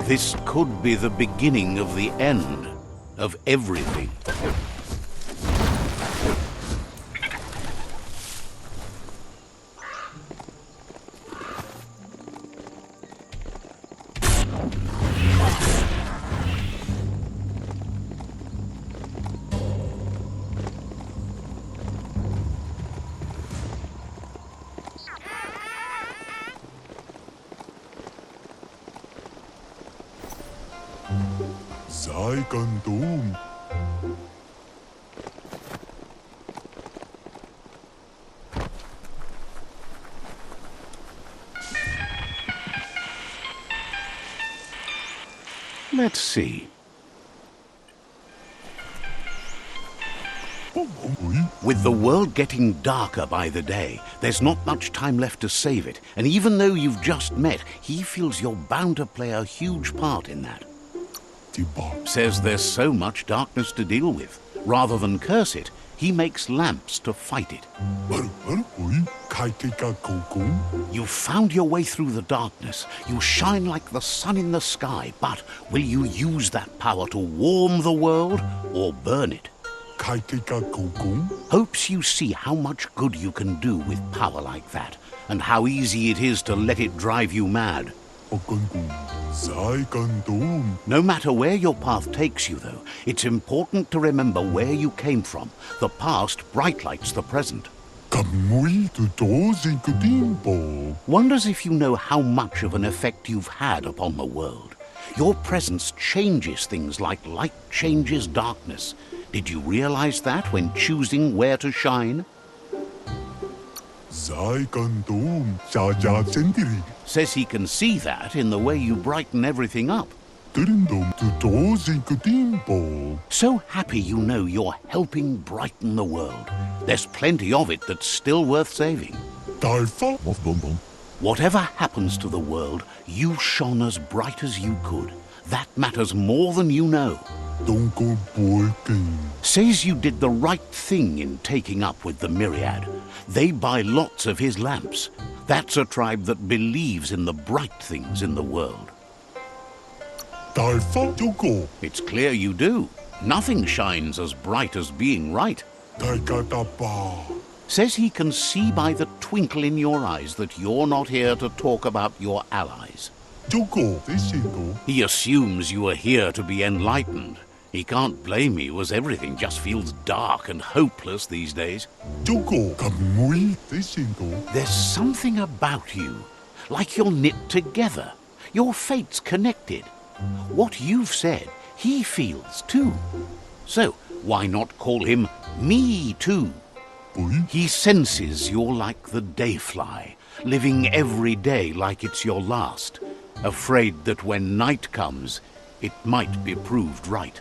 A: This could be the beginning of the end of everything.
I: Gandum.
A: Let's see. With the world getting darker by the day, there's not much time left to save it. And even though you've just met, he feels you're bound to play a huge part in that. Says there's so much darkness to deal with. Rather than curse it, he makes lamps to fight it. You've found your way through the darkness. You shine like the sun in the sky, but will you use that power to warm the world or burn it? Hopes you see how much good you can do with power like that, and how easy it is to let it drive you mad. No matter where your path takes you, though, it's important to remember where you came from. The past bright lights the present. Wonders if you know how much of an effect you've had upon the world. Your presence changes things like light changes darkness. Did you realize that when choosing where to shine? Says he can see that in the way you brighten everything up. So happy you know you're helping brighten the world. There's plenty of it that's still worth saving. Whatever happens to the world, you shone as bright as you could. That matters more than you know. Says you did the right thing in taking up with the Myriad. They buy lots of his lamps. That's a tribe that believes in the bright things in the world. It's clear you do. Nothing shines as bright as being right. Says he can see by the twinkle in your eyes that you're not here to talk about your allies. He assumes you are here to be enlightened. He can't blame you, as everything just feels dark and hopeless these days. There's something about you, like you're knit together. Your fate's connected. What you've said, he feels too. So why not call him Me Too? He senses you're like the dayfly, living every day like it's your last, afraid that when night comes, it might be proved right.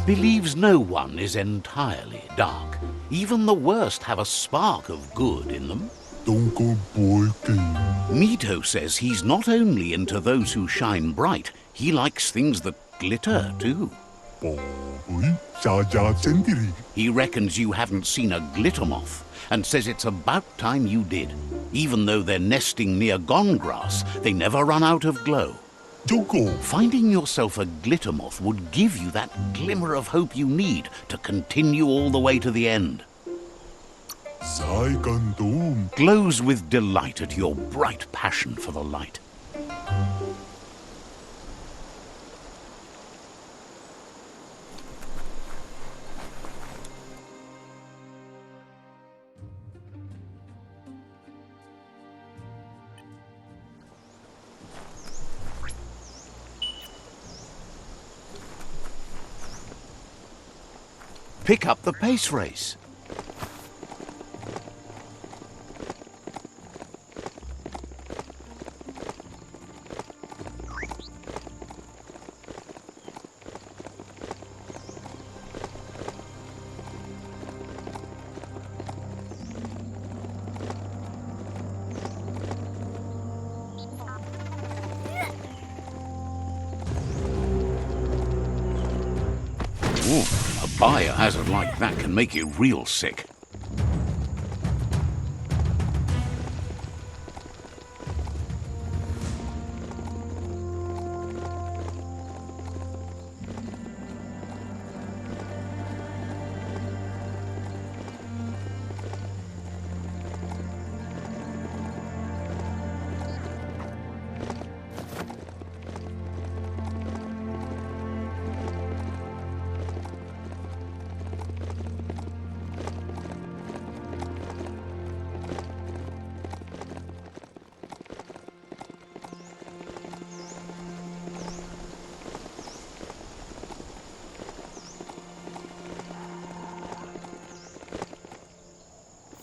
A: Believes no one is entirely dark. Even the worst have a spark of good in them. Mito says he's not only into those who shine bright, he likes things that glitter too. He reckons you haven't seen a glitter moth and says it's about time you did. Even though they're nesting near gone grass, they never run out of glow. Finding yourself a glitter moth would give you that glimmer of hope you need to continue all the way to the end. Glows with delight at your bright passion for the light. Pick up the pace race. Ooh, a biohazard like that can make you real sick.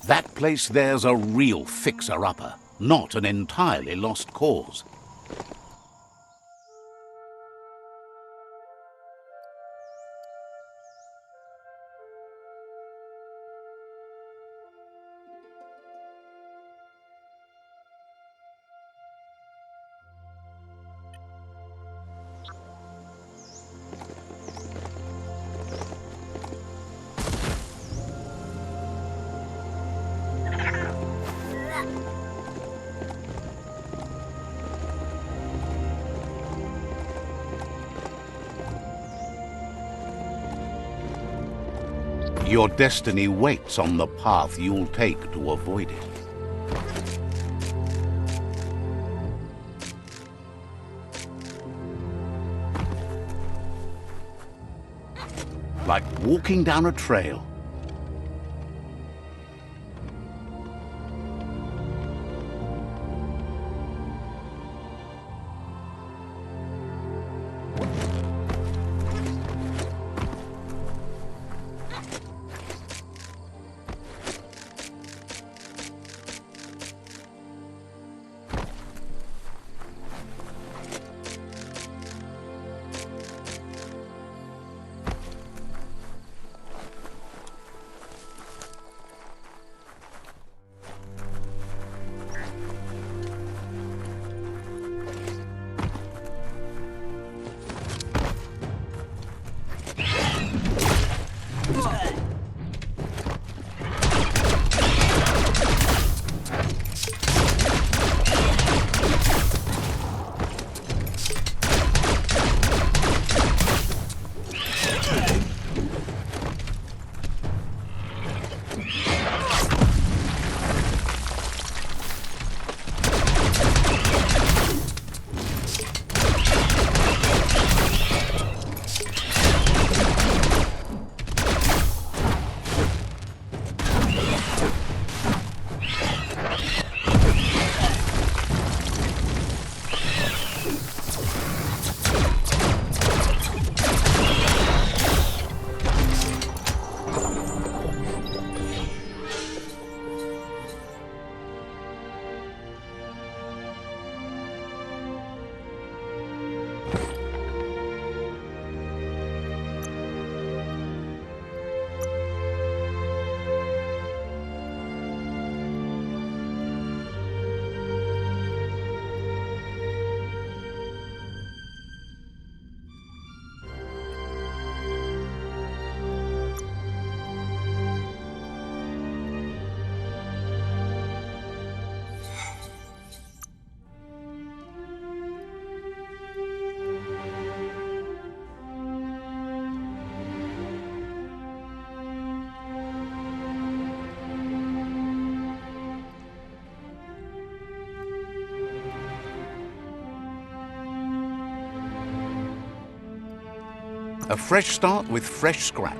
A: That place there's a real fixer-upper, not an entirely lost cause. Your destiny waits on the path you'll take to avoid it. Like walking down a trail. A fresh start with fresh scrap.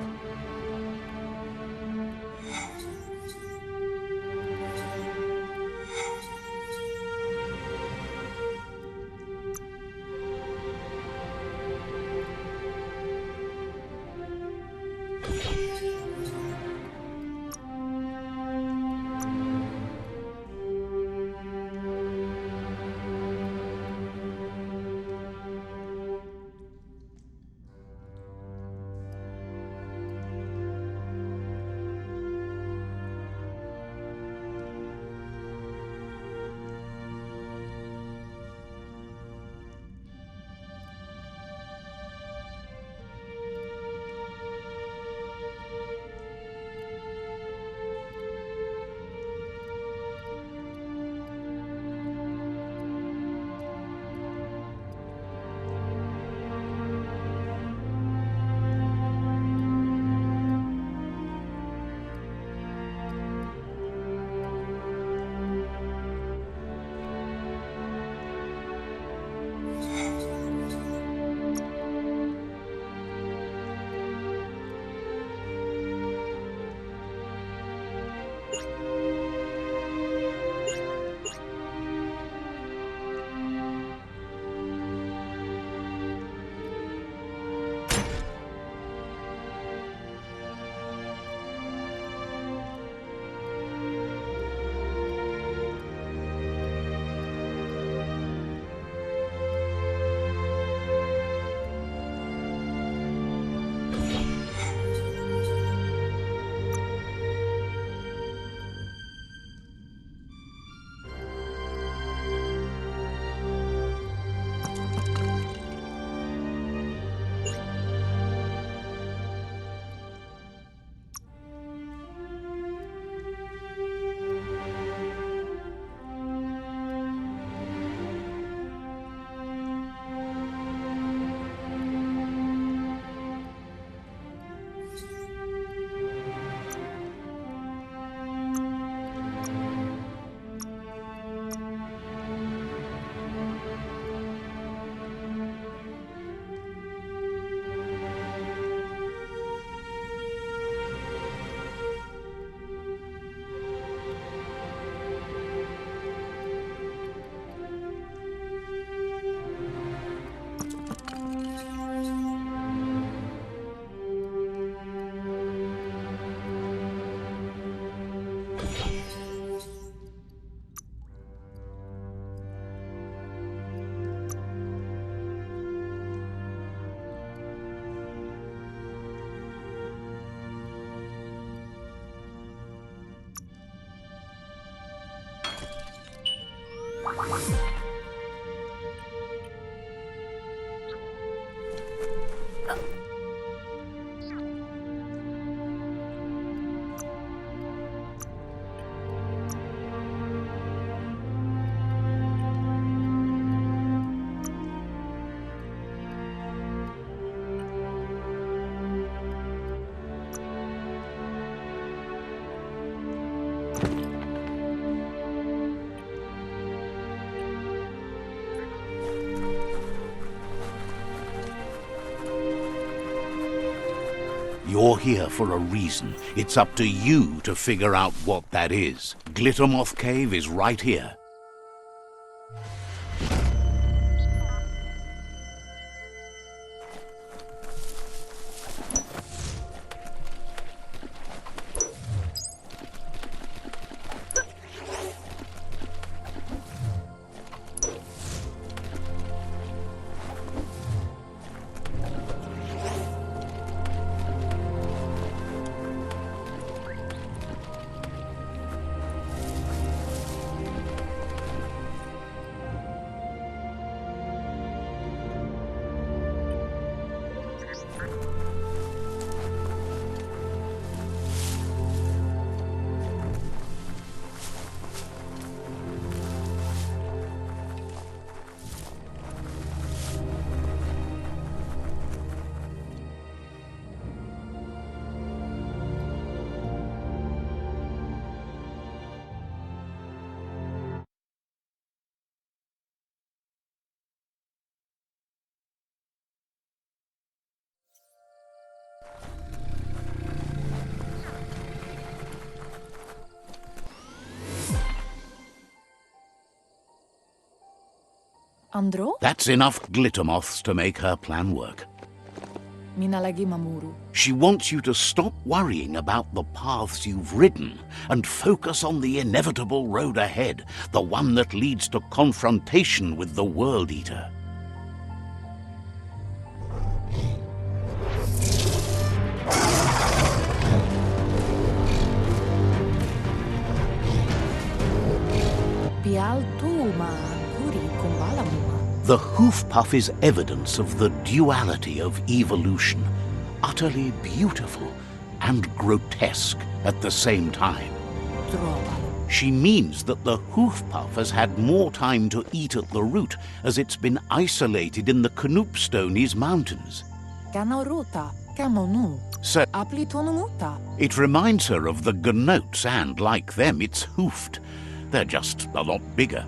A: You're here for a reason. It's up to you to figure out what that is. Glittermoth Cave is right here.
G: Andro?
A: That's enough glitter moths to make her plan work.
G: Minä lagi mamuru.
A: She wants you to stop worrying about the paths you've ridden and focus on the inevitable road ahead, the one that leads to confrontation with the World Eater.
G: Pial tuuma kuri kumbala mua.
A: The hoof puff is evidence of the duality of evolution, utterly beautiful and grotesque at the same time.
G: Dropa.
A: She means that the hoof puff has had more time to eat at the root as it's been isolated in the Knoopstonies mountains.
G: Kanoruta. Kamonu.
A: So
G: Aplitonumuta.
A: it reminds her of the gnotes and, like them, it's hoofed. They're just a lot bigger.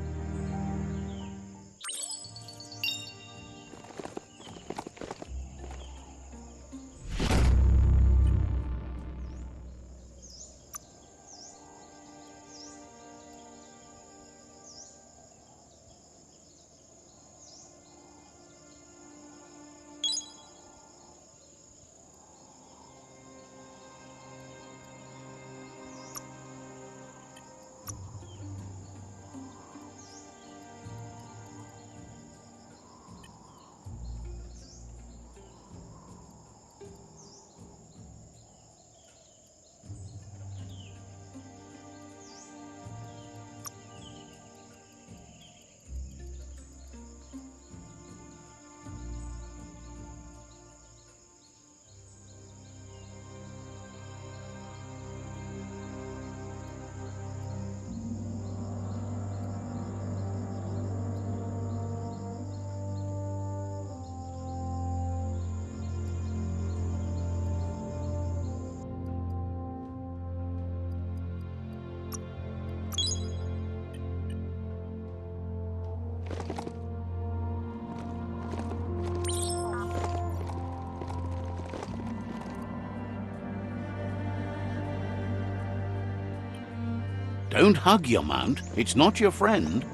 A: Don't hug your mount. It's not your friend.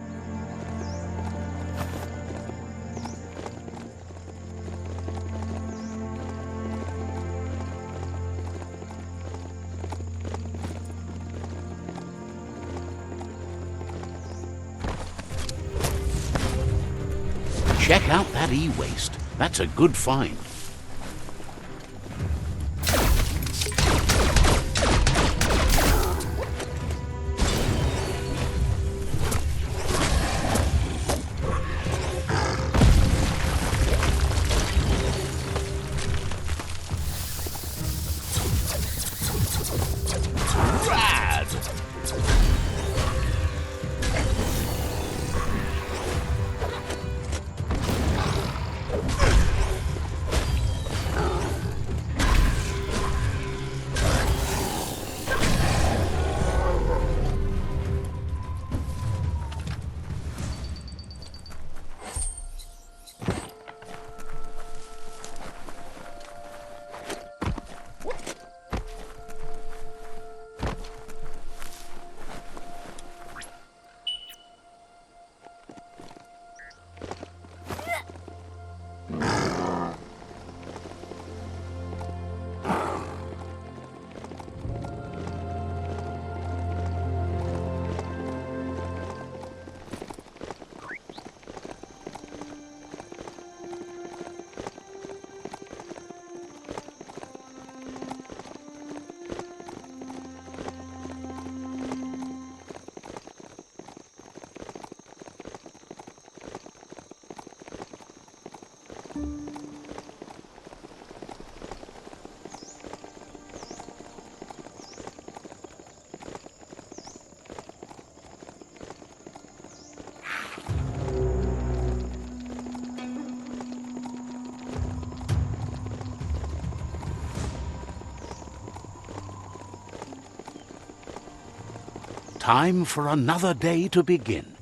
A: Check out that e-waste. That's a good find. Time for another day to begin.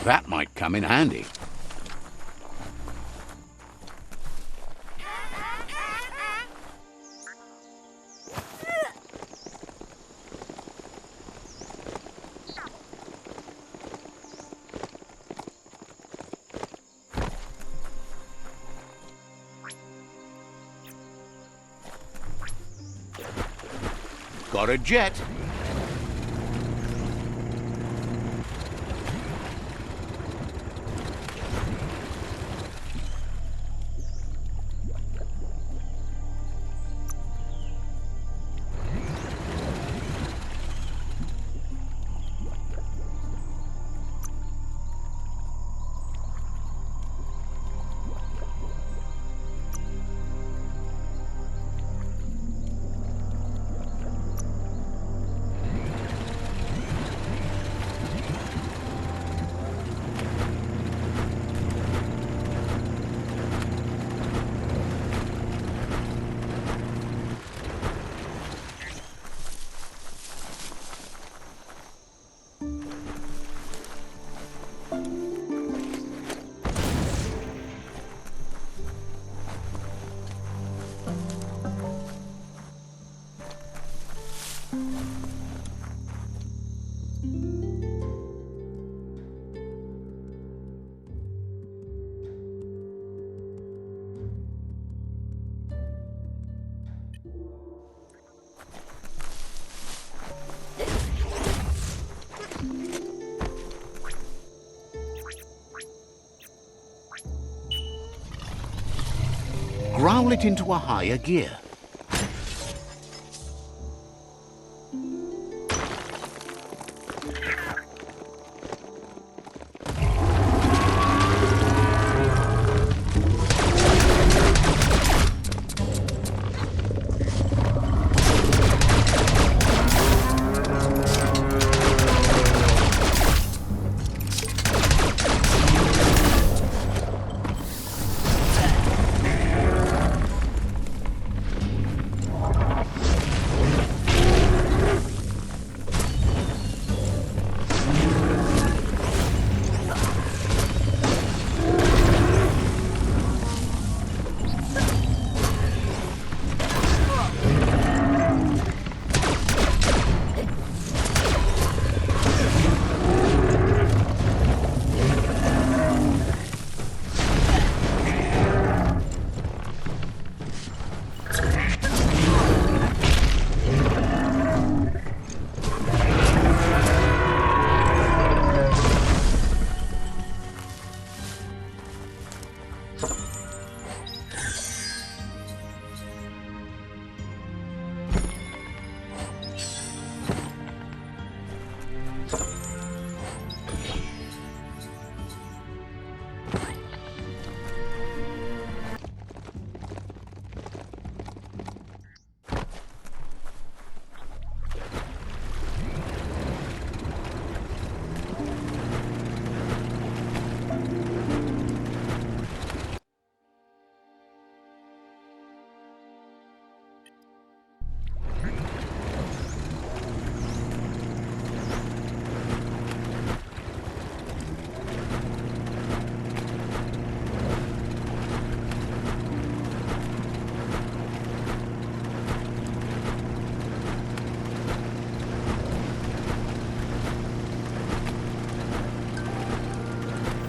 A: That might come in handy. got a jet. Growl it into a higher gear.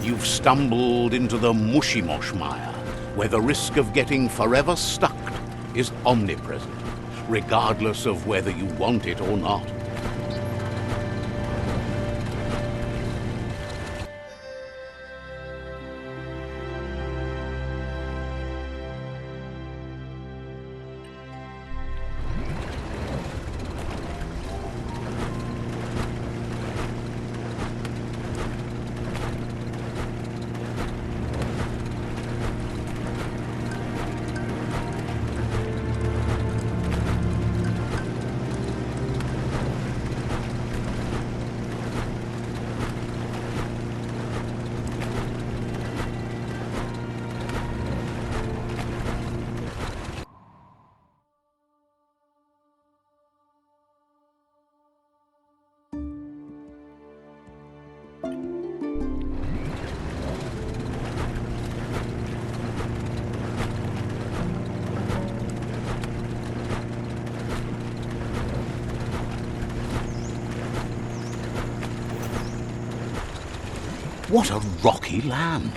A: You've stumbled into the mushy-mosh mire, where the risk of getting forever stuck is omnipresent, regardless of whether you want it or not. What a rocky land!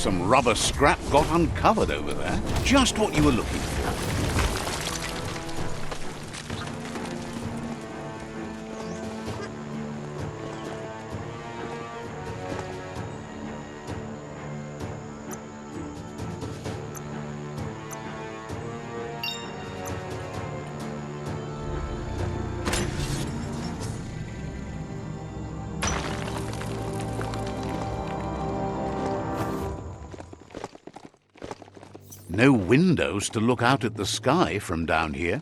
A: some rubber scrap got uncovered over there. Just what you were looking for. No windows to look out at the sky from down here.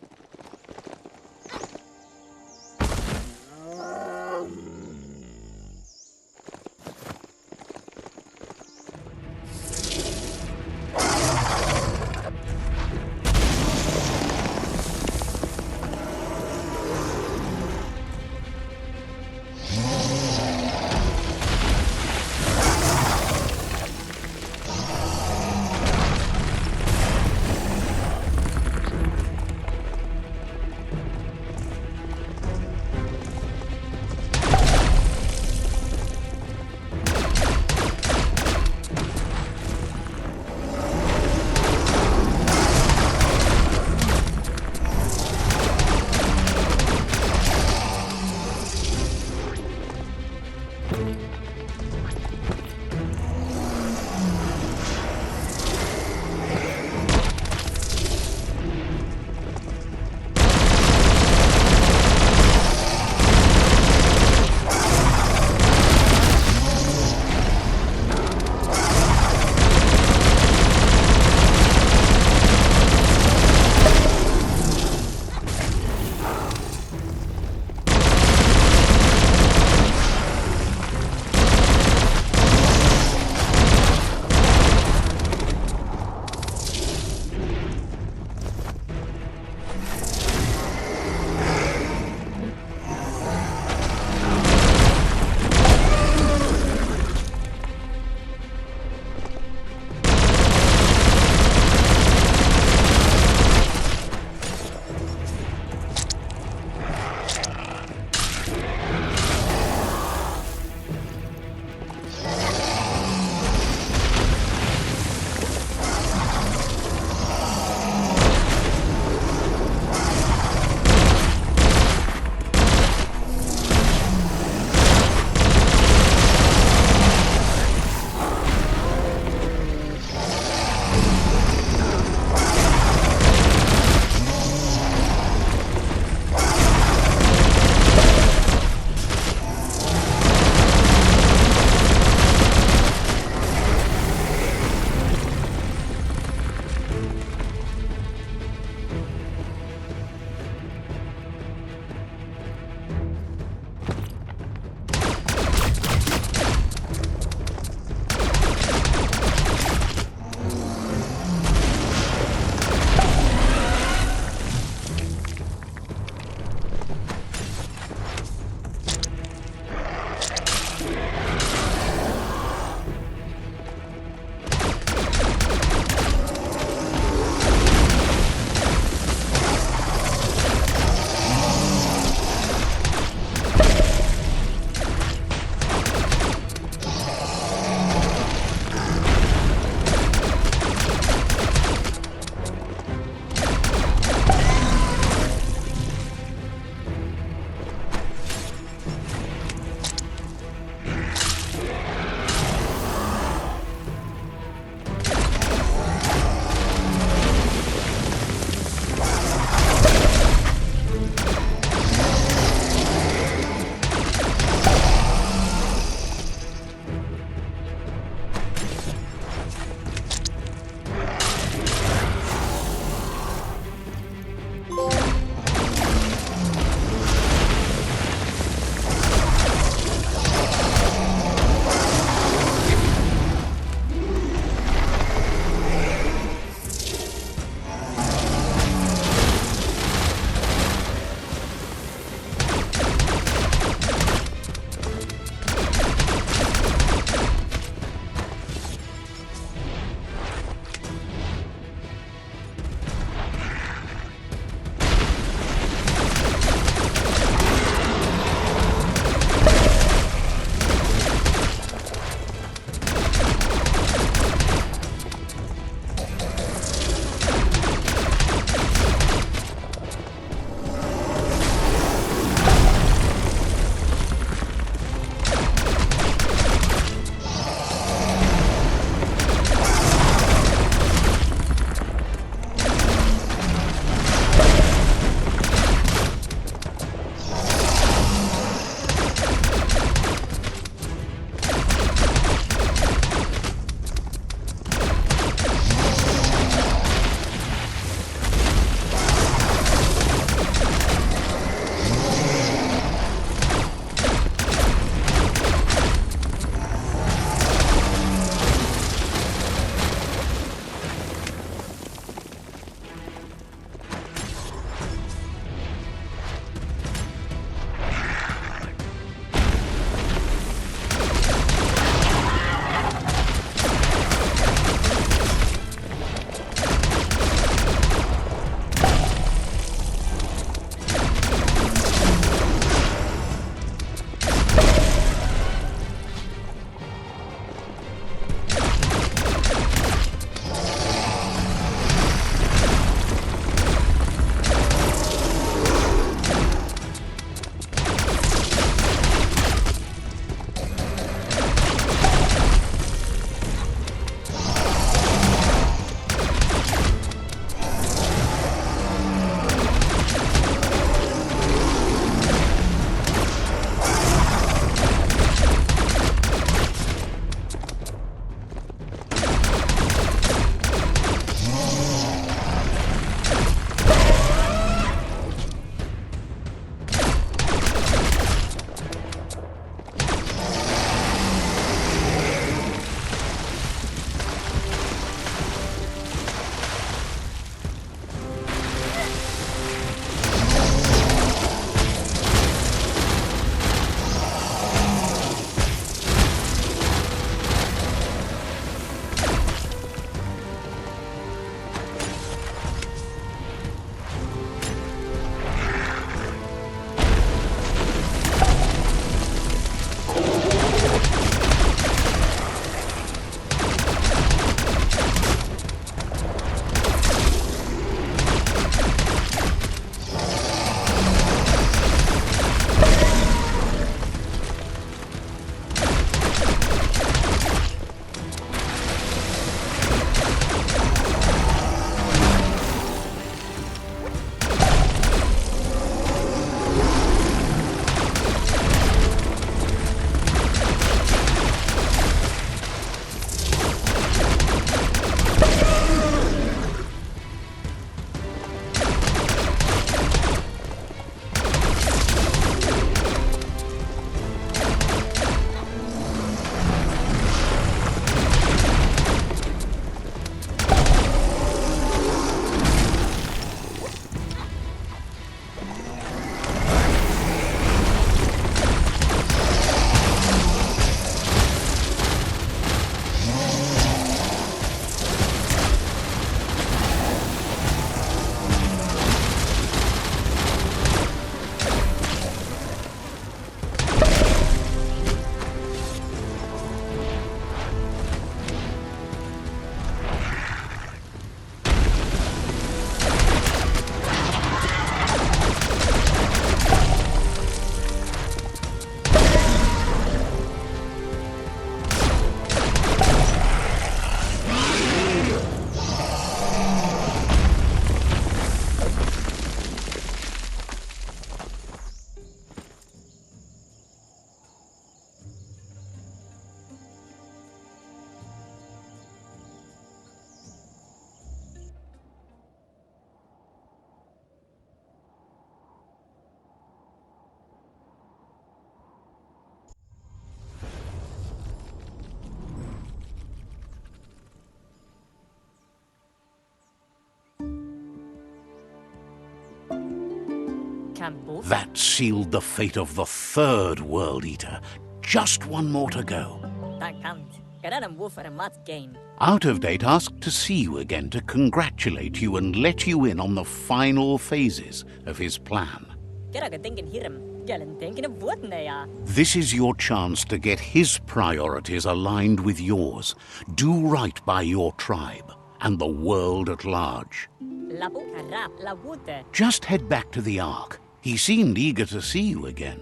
E: Champu.
A: That sealed the fate of the third World Eater. Just one more to go.
E: Takant. Karadam woofer mat game.
A: Out of Date asked to see you again to congratulate you and let you in on the final phases of his plan.
E: Keraga thinking hiram. Galen thinking of what ya.
A: This is your chance to get his priorities aligned with yours. Do right by your tribe and the world at large.
E: Lapu kara la wute.
A: Just head back to the Ark. He seemed eager to see you again.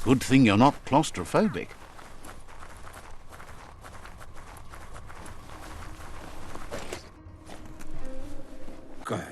A: Good thing you're not claustrophobic.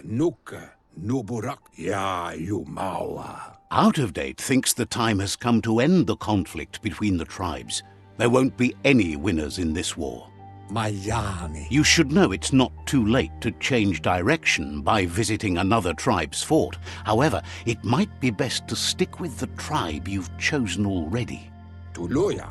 F: Nuka, Nuburak, Ya Yumawa.
A: Out of Date thinks the time has come to end the conflict between the tribes. There won't be any winners in this war.
F: Mayani.
A: You should know it's not too late to change direction by visiting another tribe's fort. However, it might be best to stick with the tribe you've chosen already.
F: Tuloya,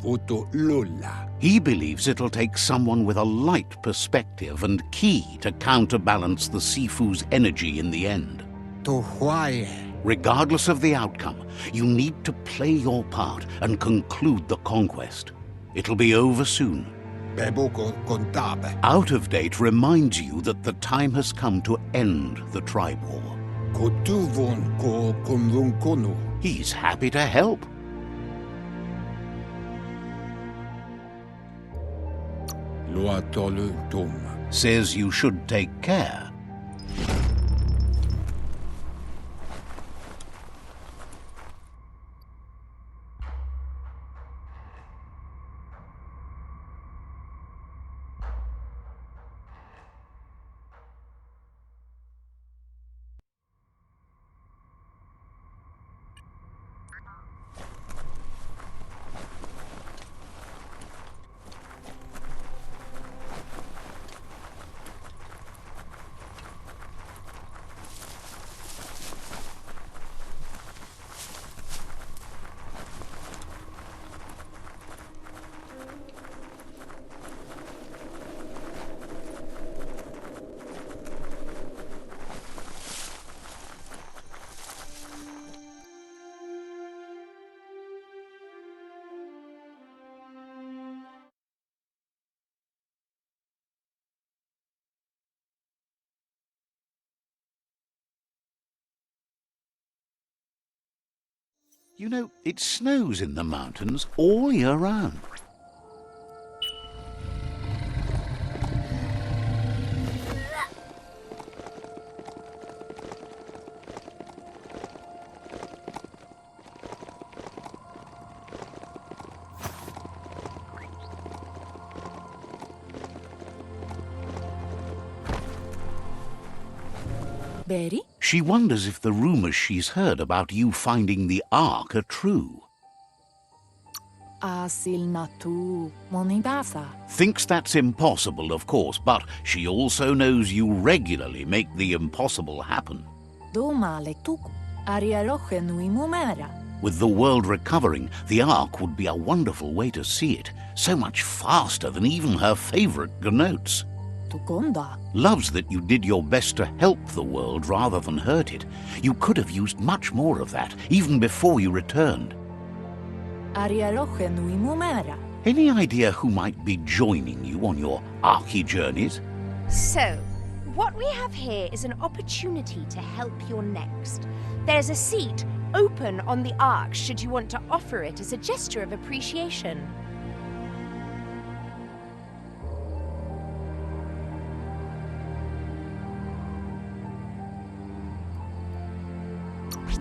F: Vuto Lula.
A: He believes it'll take someone with a light perspective and key to counterbalance the Sifu's energy in the end.
F: Tuhuaye.
A: Regardless of the outcome, you need to play your part and conclude the conquest. It'll be over soon.
F: Beboko Contabe.
A: Out of Date reminds you that the time has come to end the tribe war.
F: Kotuvon ko Kunlunkonu.
A: He's happy to help.
F: Luatolu Tum.
A: Says you should take care. You know, it snows in the mountains all year round.
G: Berry?
A: She wonders if the rumors she's heard about you finding the Ark are true.
G: Asil natu monidasa.
A: Thinks that's impossible, of course, but she also knows you regularly make the impossible happen.
G: Doma letuk. Ariaroche nui mumera.
A: With the world recovering, the Ark would be a wonderful way to see it. So much faster than even her favorite gnotes.
G: Tukonda.
A: Loves that you did your best to help the world rather than hurt it. You could have used much more of that, even before you returned.
G: Ariaroche nui mumera.
A: Any idea who might be joining you on your Arky journeys?
C: So, what we have here is an opportunity to help your next. There's a seat open on the Ark should you want to offer it as a gesture of appreciation.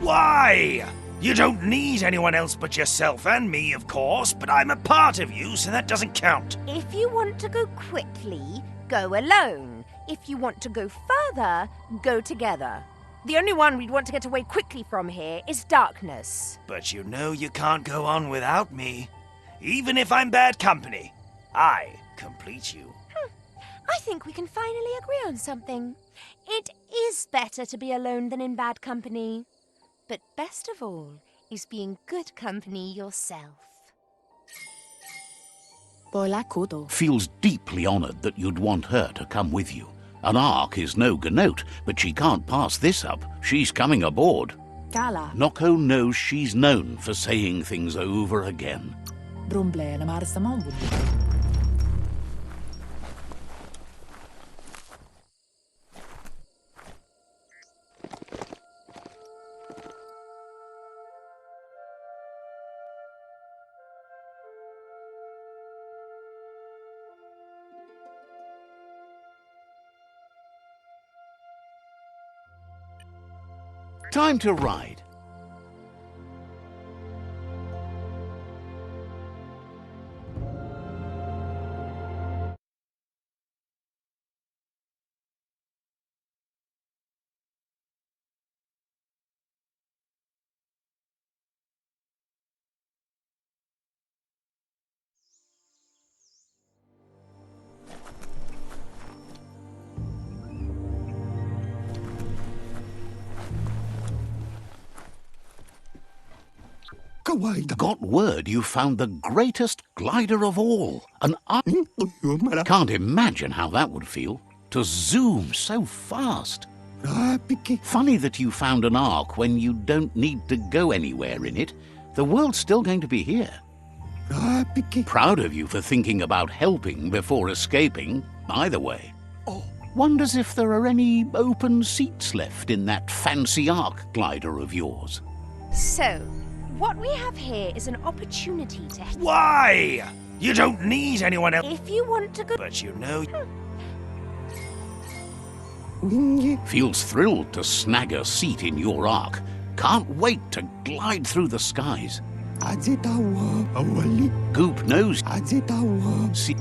B: Why? You don't need anyone else but yourself and me, of course, but I'm a part of you, so that doesn't count.
C: If you want to go quickly, go alone. If you want to go further, go together. The only one we'd want to get away quickly from here is darkness.
B: But you know you can't go on without me. Even if I'm bad company, I complete you.
C: I think we can finally agree on something. It is better to be alone than in bad company. But best of all is being good company yourself.
A: Feels deeply honored that you'd want her to come with you. An ark is no ganote, but she can't pass this up. She's coming aboard.
G: Kala.
A: Noko knows she's known for saying things over again. Time to ride. Got word you found the greatest glider of all. An ark. Can't imagine how that would feel. To zoom so fast. Funny that you found an ark when you don't need to go anywhere in it. The world's still going to be here. Proud of you for thinking about helping before escaping, either way. Wonders if there are any open seats left in that fancy ark glider of yours.
C: So, what we have here is an opportunity to...
B: Why? You don't need anyone else.
C: If you want to go...
B: But you know...
A: Feels thrilled to snag a seat in your ark. Can't wait to glide through the skies. Goop knows. See...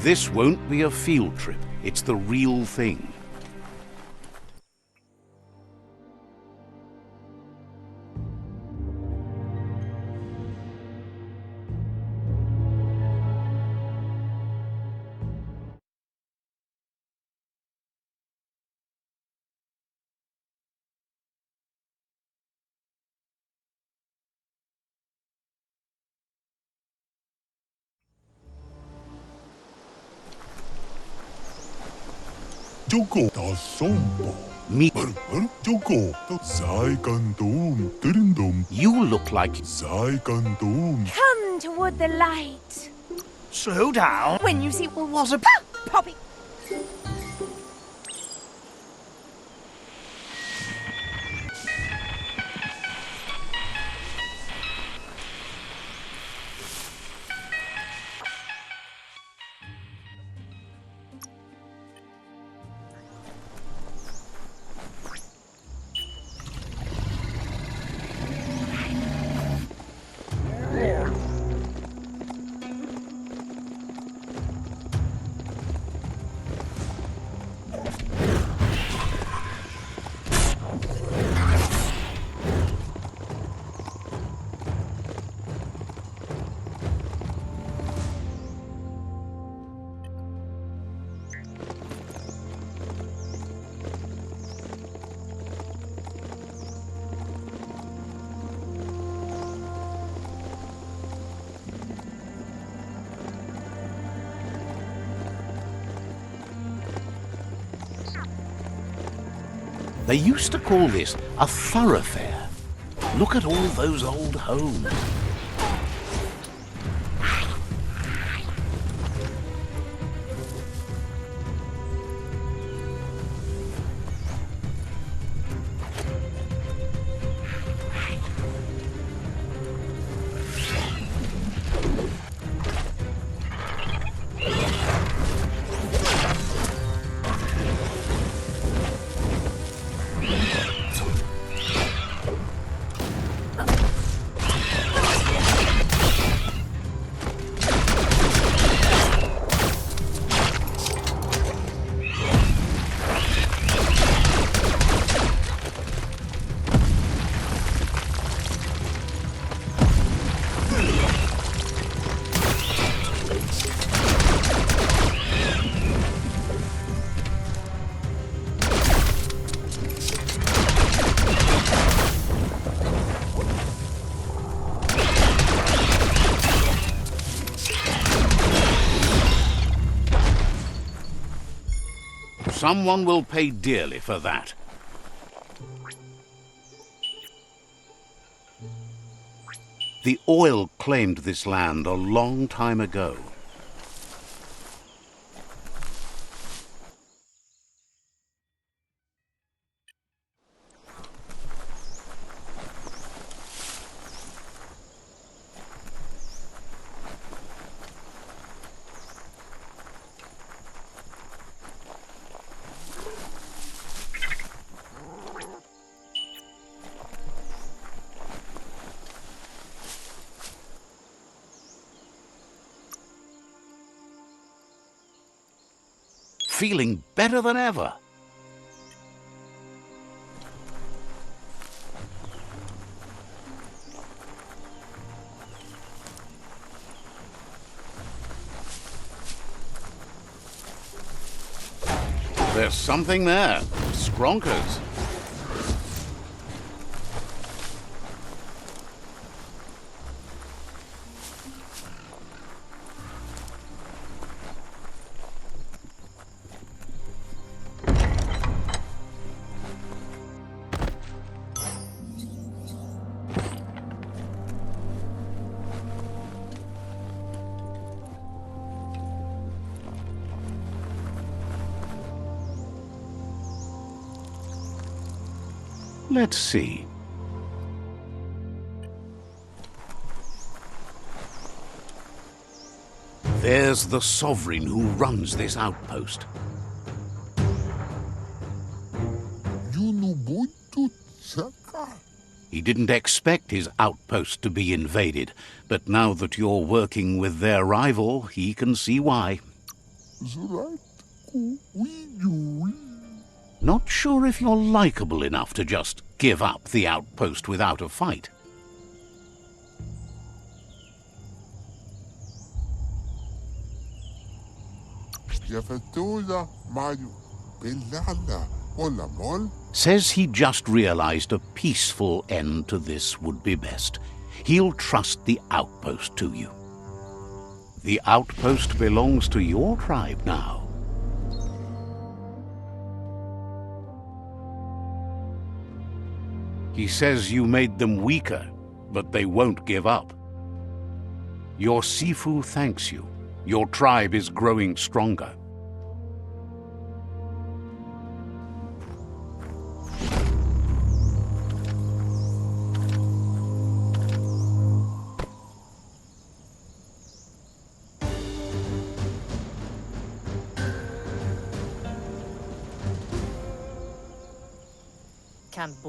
A: This won't be a field trip. It's the real thing.
I: Joko ta sompo.
A: Me.
I: Joko ta Zaikandum Dirindum.
A: You look like...
I: Zaikandum.
C: Come toward the light.
B: Slow down.
C: When you see...
B: Well, what a...
C: Poppy...
A: They used to call this a thoroughfare. Look at all those old homes. Someone will pay dearly for that. The oil claimed this land a long time ago. Feeling better than ever. There's something there. Skronkers. Let's see. There's the sovereign who runs this outpost. He didn't expect his outpost to be invaded, but now that you're working with their rival, he can see why. Not sure if you're likable enough to just give up the outpost without a fight. Says he just realized a peaceful end to this would be best. He'll trust the outpost to you. The outpost belongs to your tribe now. He says you made them weaker, but they won't give up. Your Sifu thanks you. Your tribe is growing stronger.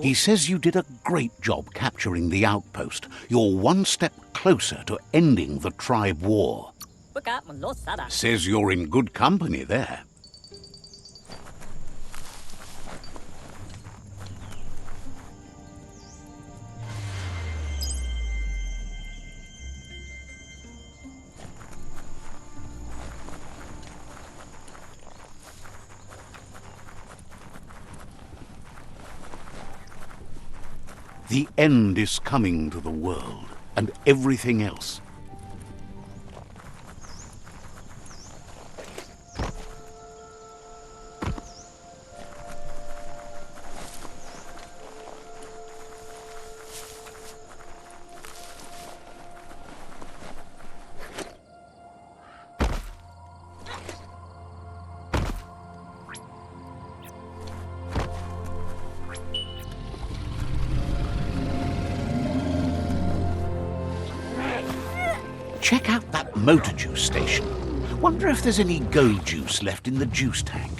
A: He says you did a great job capturing the outpost. You're one step closer to ending the tribe war. Says you're in good company there. The end is coming to the world, and everything else. Check out that motor juice station. Wonder if there's any go juice left in the juice tank.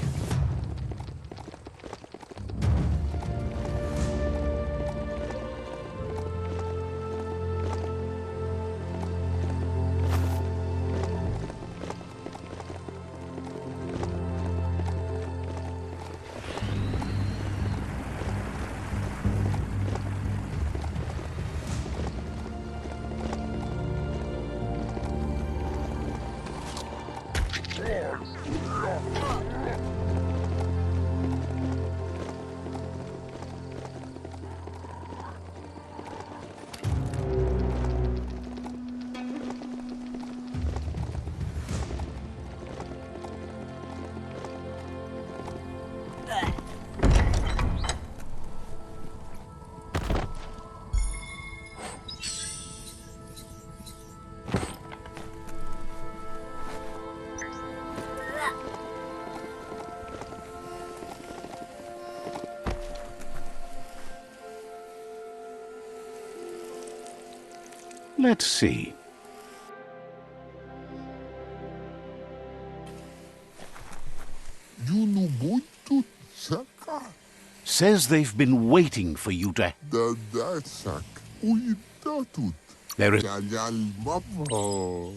A: Let's see.
I: Junubuntu saka.
A: Says they've been waiting for you to...
I: Dadasak. Uitatut.
A: There is...
I: Jajal mabo.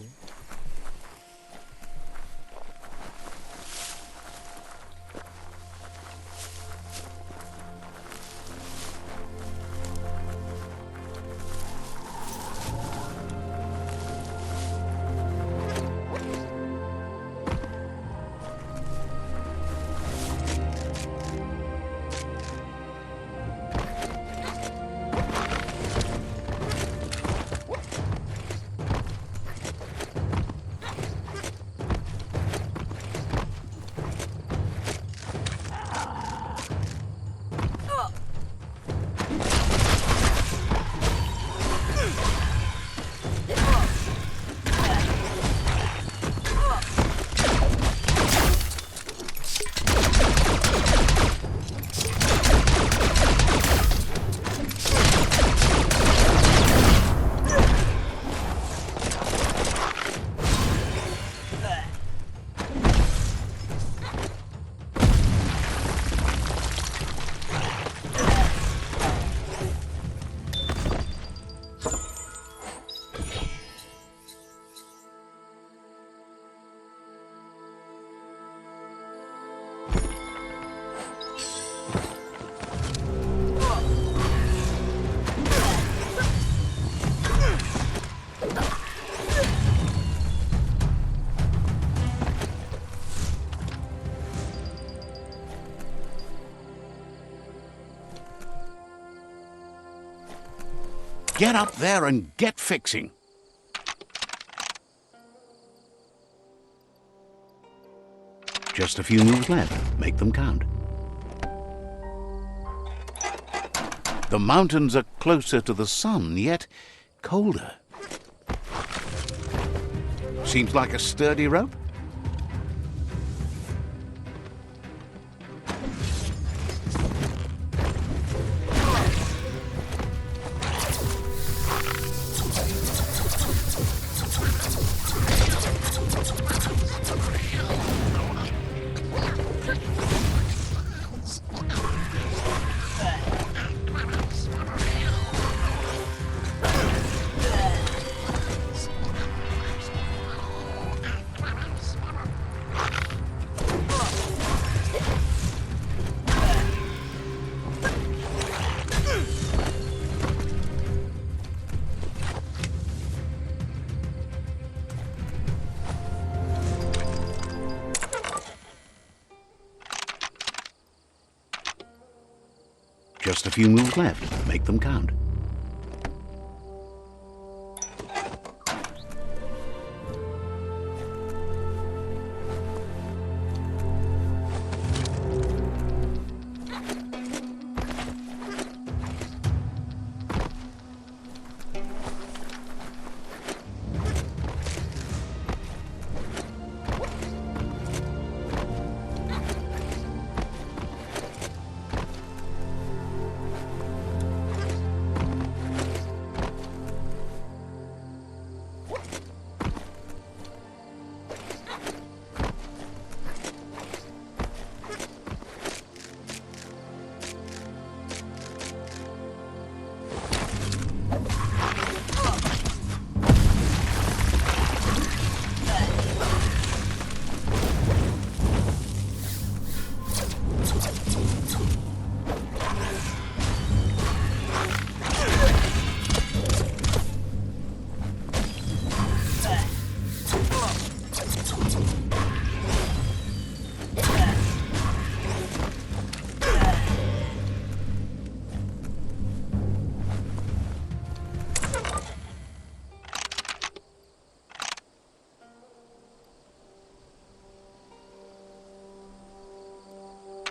A: Get up there and get fixing. Just a few moves left. Make them count. The mountains are closer to the sun, yet colder. Seems like a sturdy rope. Just a few moves left. Make them count.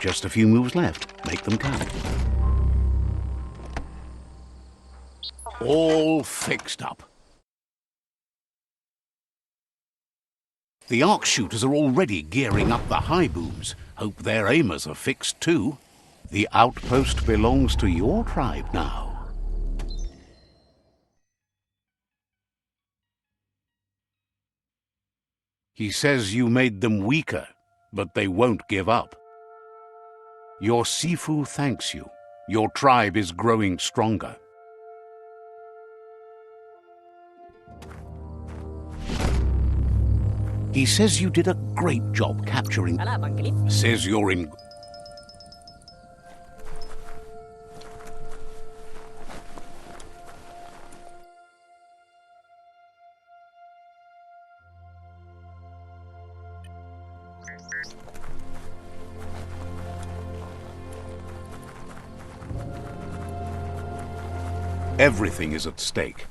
A: Just a few moves left. Make them count. All fixed up. The arc shooters are already gearing up the high booms. Hope their aimers are fixed too. The outpost belongs to your tribe now. He says you made them weaker, but they won't give up. Your Sifu thanks you. Your tribe is growing stronger. He says you did a great job capturing. Says you're in. Everything is at stake.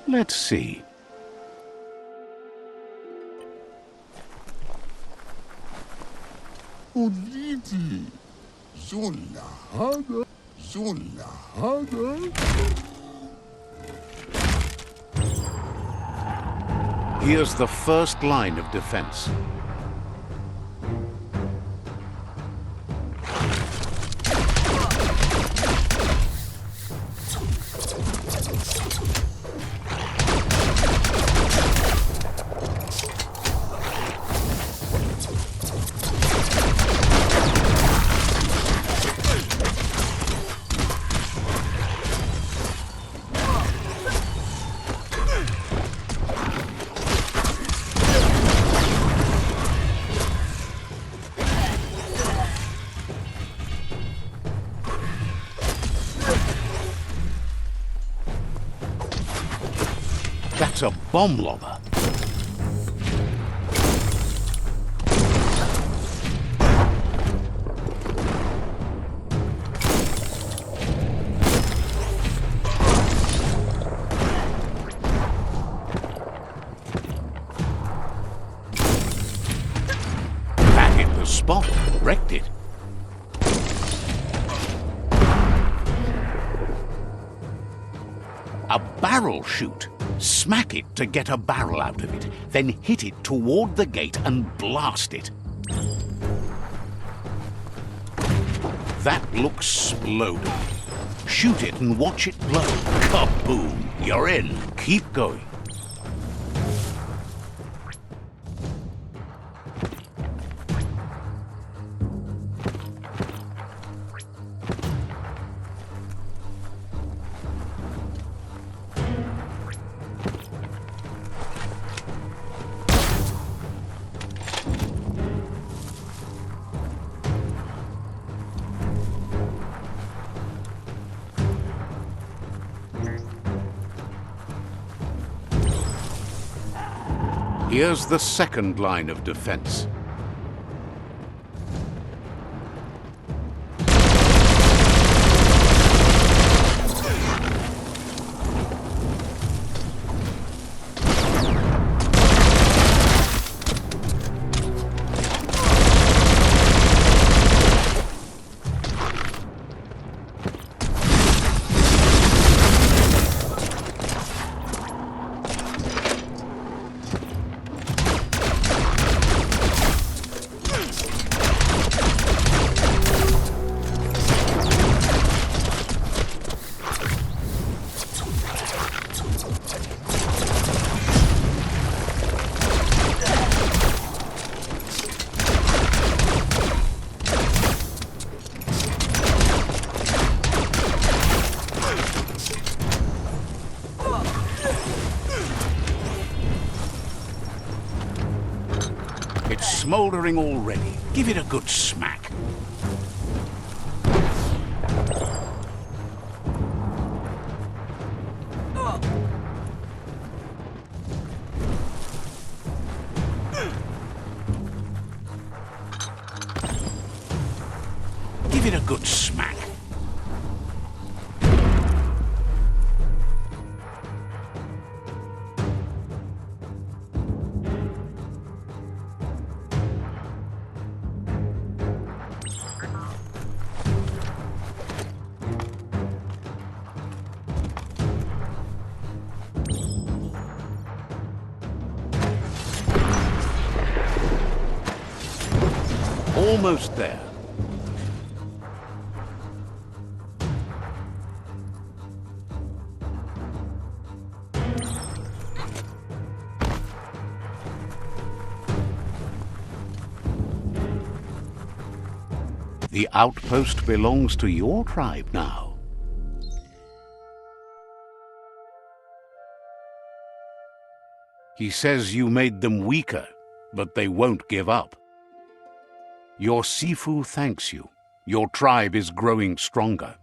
A: Let's see.
I: Uditi. Zola hada. Zola hada.
A: Here's the first line of defense. That's a bomb lobber. That hit the spot, wrecked it. A barrel shoot. Smack it to get a barrel out of it, then hit it toward the gate and blast it. That looks exploding. Shoot it and watch it blow. Kaboom! You're in. Keep going. Here's the second line of defense. It's smoldering already. Give it a good smack. Give it a good smack. Almost there. The outpost belongs to your tribe now. He says you made them weaker, but they won't give up. Your Sifu thanks you. Your tribe is growing stronger.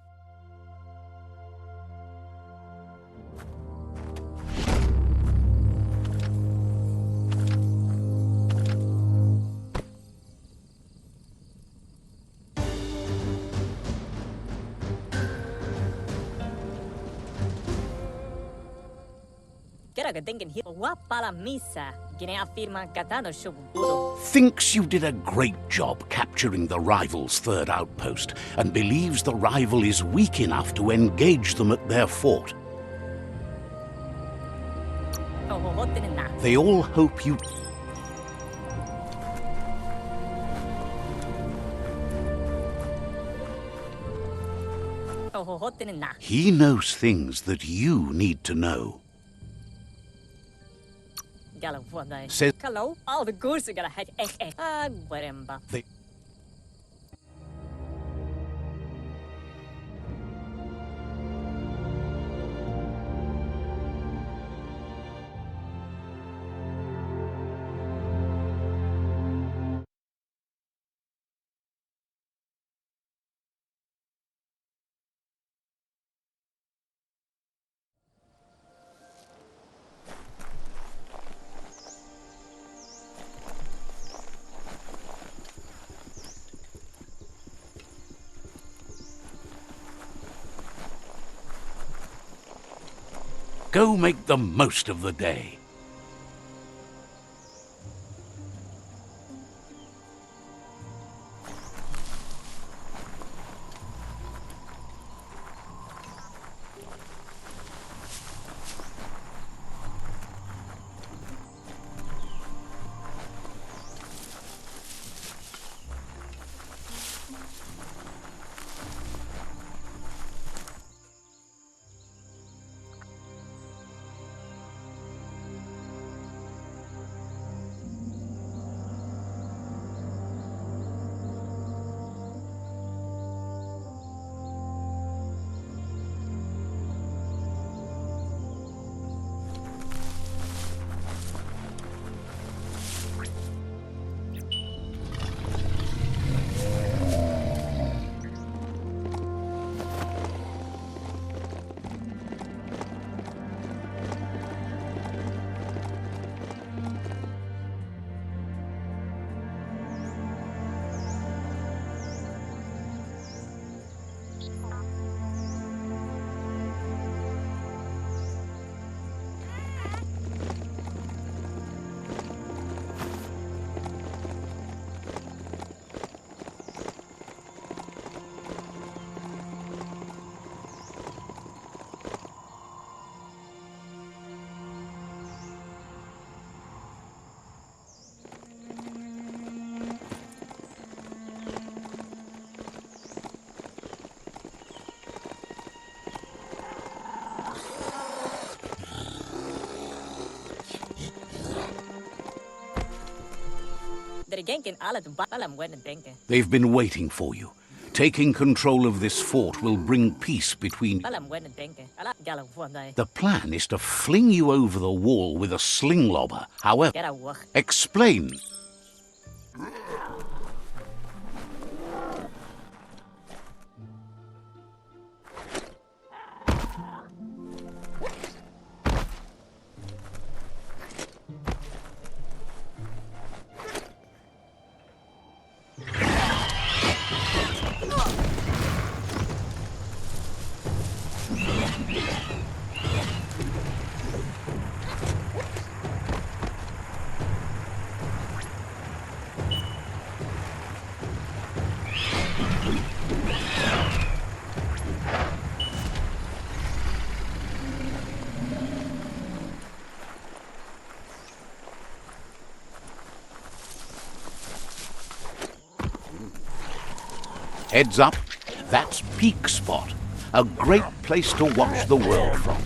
A: Thinks you did a great job capturing the rival's third outpost, and believes the rival is weak enough to engage them at their fort. They all hope you... He knows things that you need to know. Says
E: Hello, all the goose are gonna head
A: they... Go make the most of the day.
E: Der genken alle de ballam when denken.
A: They've been waiting for you. Taking control of this fort will bring peace between...
E: Ballam when denken. Ala gala one day.
A: The plan is to fling you over the wall with a sling lobber. However...
E: Get a walk.
A: Explain. Heads up, that's Peak Spot, a great place to watch the world from.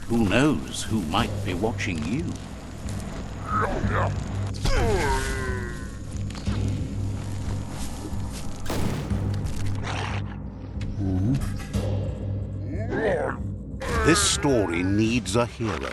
A: Who knows who might be watching you? This story needs a hero.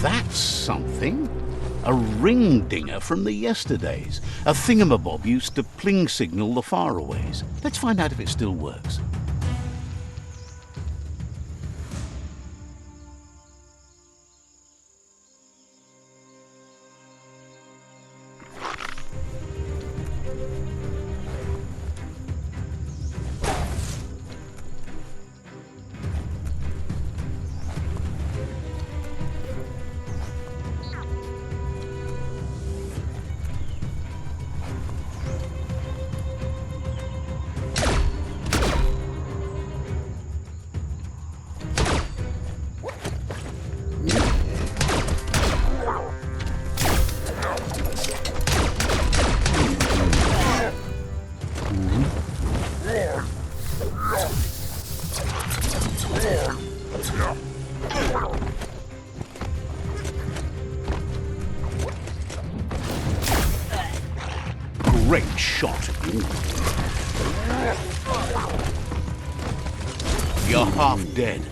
A: That's something. A ring dinger from the yesterdays. A thingamabob used to pling signal the faraways. Let's find out if it still works. Great shot. You're half dead.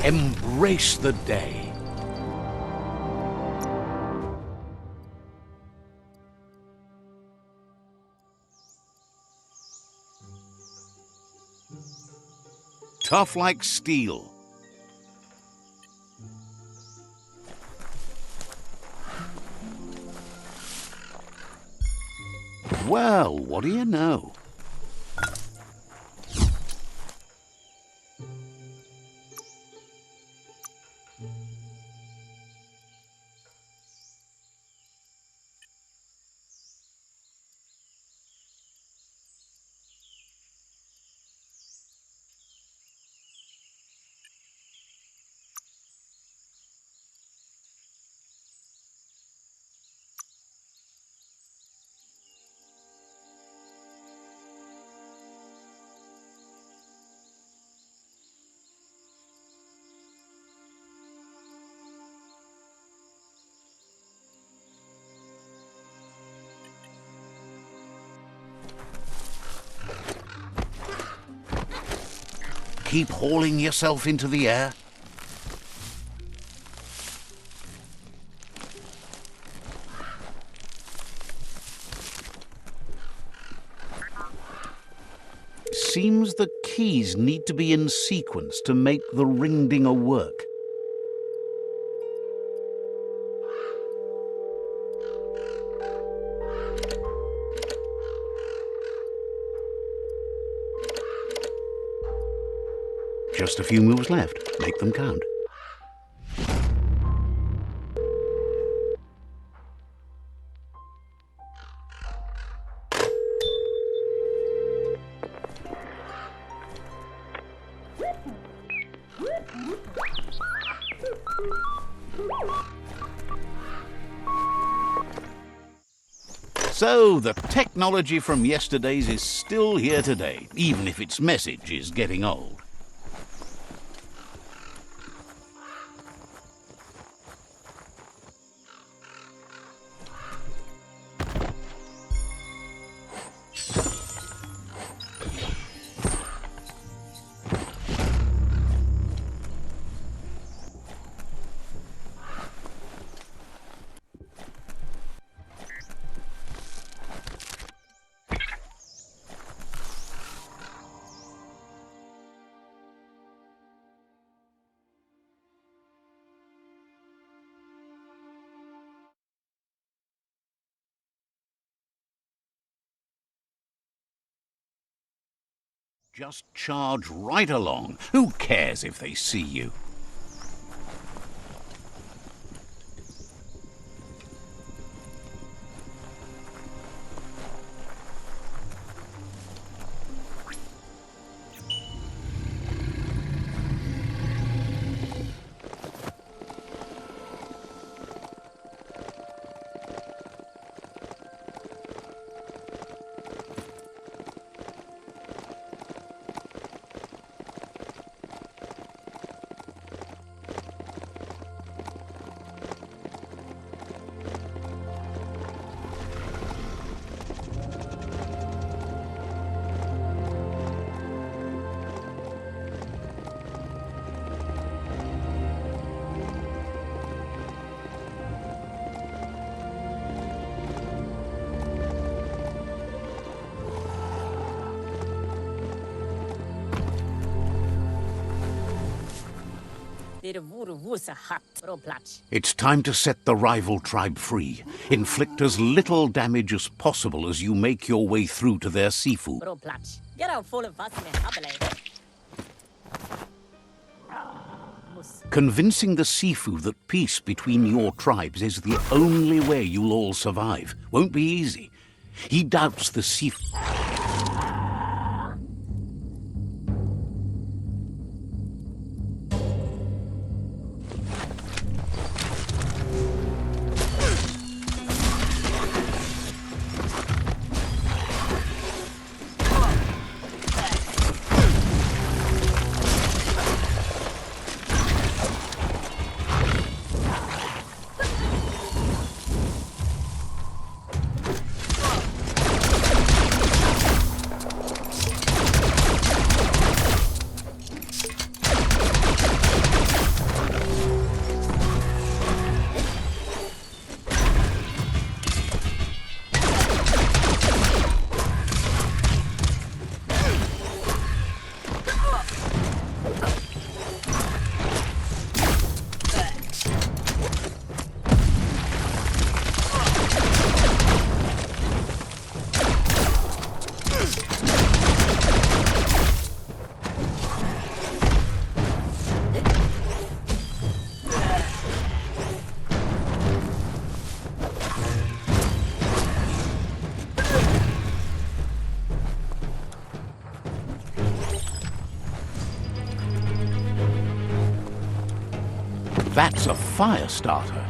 A: Embrace the day. Tough like steel. Well, what do you know? keep hauling yourself into the air? Seems the keys need to be in sequence to make the ring-dinger work. Just a few moves left. Make them count. So, the technology from yesterday's is still here today, even if its message is getting old. Just charge right along. Who cares if they see you? It's time to set the rival tribe free. Inflict as little damage as possible as you make your way through to their seafood. Convincing the seafood that peace between your tribes is the only way you'll all survive won't be easy. He doubts the seafood. That's a fire starter.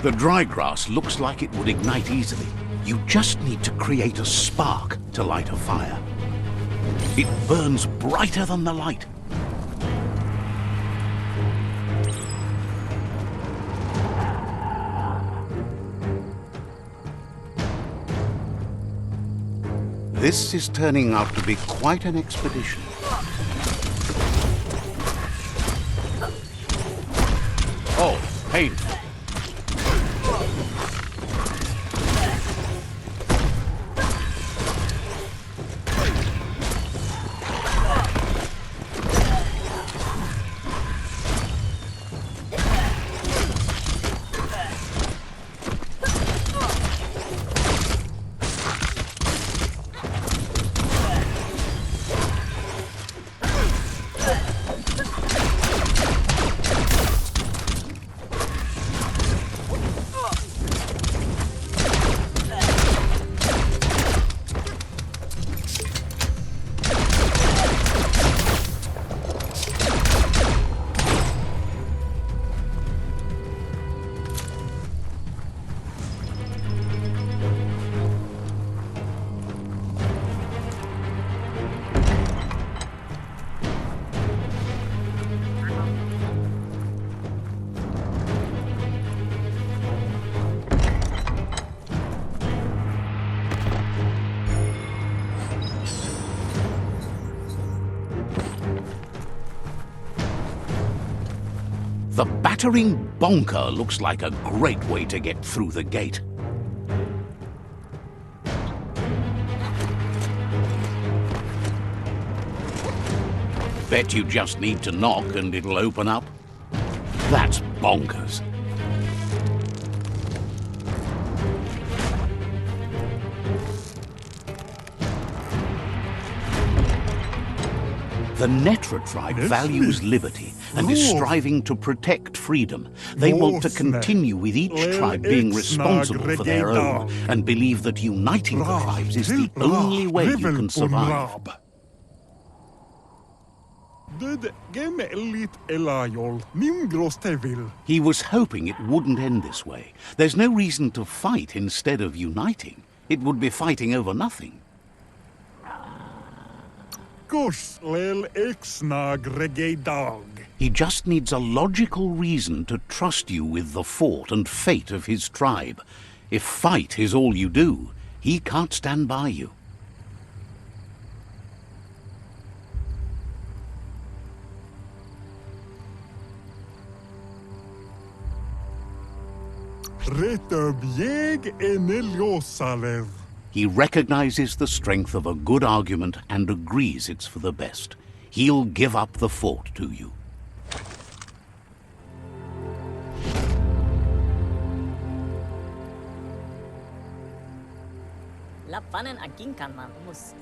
A: The dry grass looks like it would ignite easily. You just need to create a spark to light a fire. It burns brighter than the light. This is turning out to be quite an expedition. Oh, painful. The battering bonker looks like a great way to get through the gate. Bet you just need to knock and it'll open up? That's bonkers. The Netra tribe values liberty and is striving to protect freedom. They want to continue with each tribe being responsible for their own and believe that uniting the tribes is the only way you can survive. He was hoping it wouldn't end this way. There's no reason to fight instead of uniting. It would be fighting over nothing. He just needs a logical reason to trust you with the fort and fate of his tribe. If fight is all you do, he can't stand by you. He recognizes the strength of a good argument and agrees it's for the best. He'll give up the fort to you.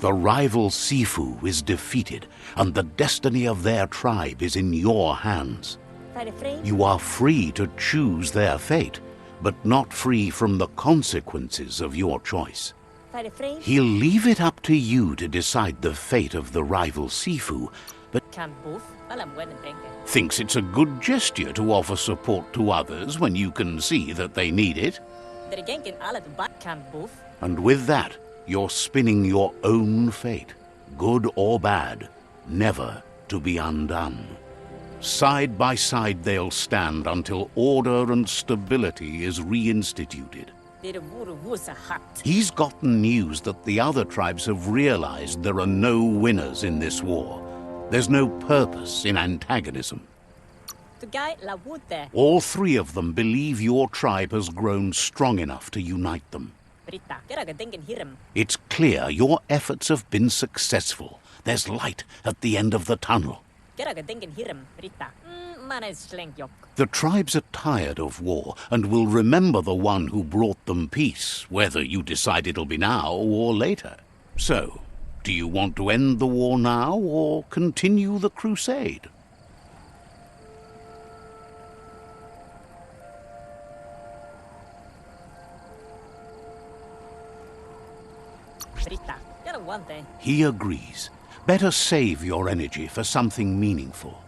A: The rival Sifu is defeated, and the destiny of their tribe is in your hands. You are free to choose their fate, but not free from the consequences of your choice. He'll leave it up to you to decide the fate of the rival Sifu, but thinks it's a good gesture to offer support to others when you can see that they need it. And with that, you're spinning your own fate, good or bad, never to be undone. Side by side they'll stand until order and stability is reinstituted. He's gotten news that the other tribes have realized there are no winners in this war. There's no purpose in antagonism. All three of them believe your tribe has grown strong enough to unite them. It's clear your efforts have been successful. There's light at the end of the tunnel. The tribes are tired of war and will remember the one who brought them peace, whether you decide it'll be now or later. So, do you want to end the war now or continue the crusade? He agrees. Better save your energy for something meaningful.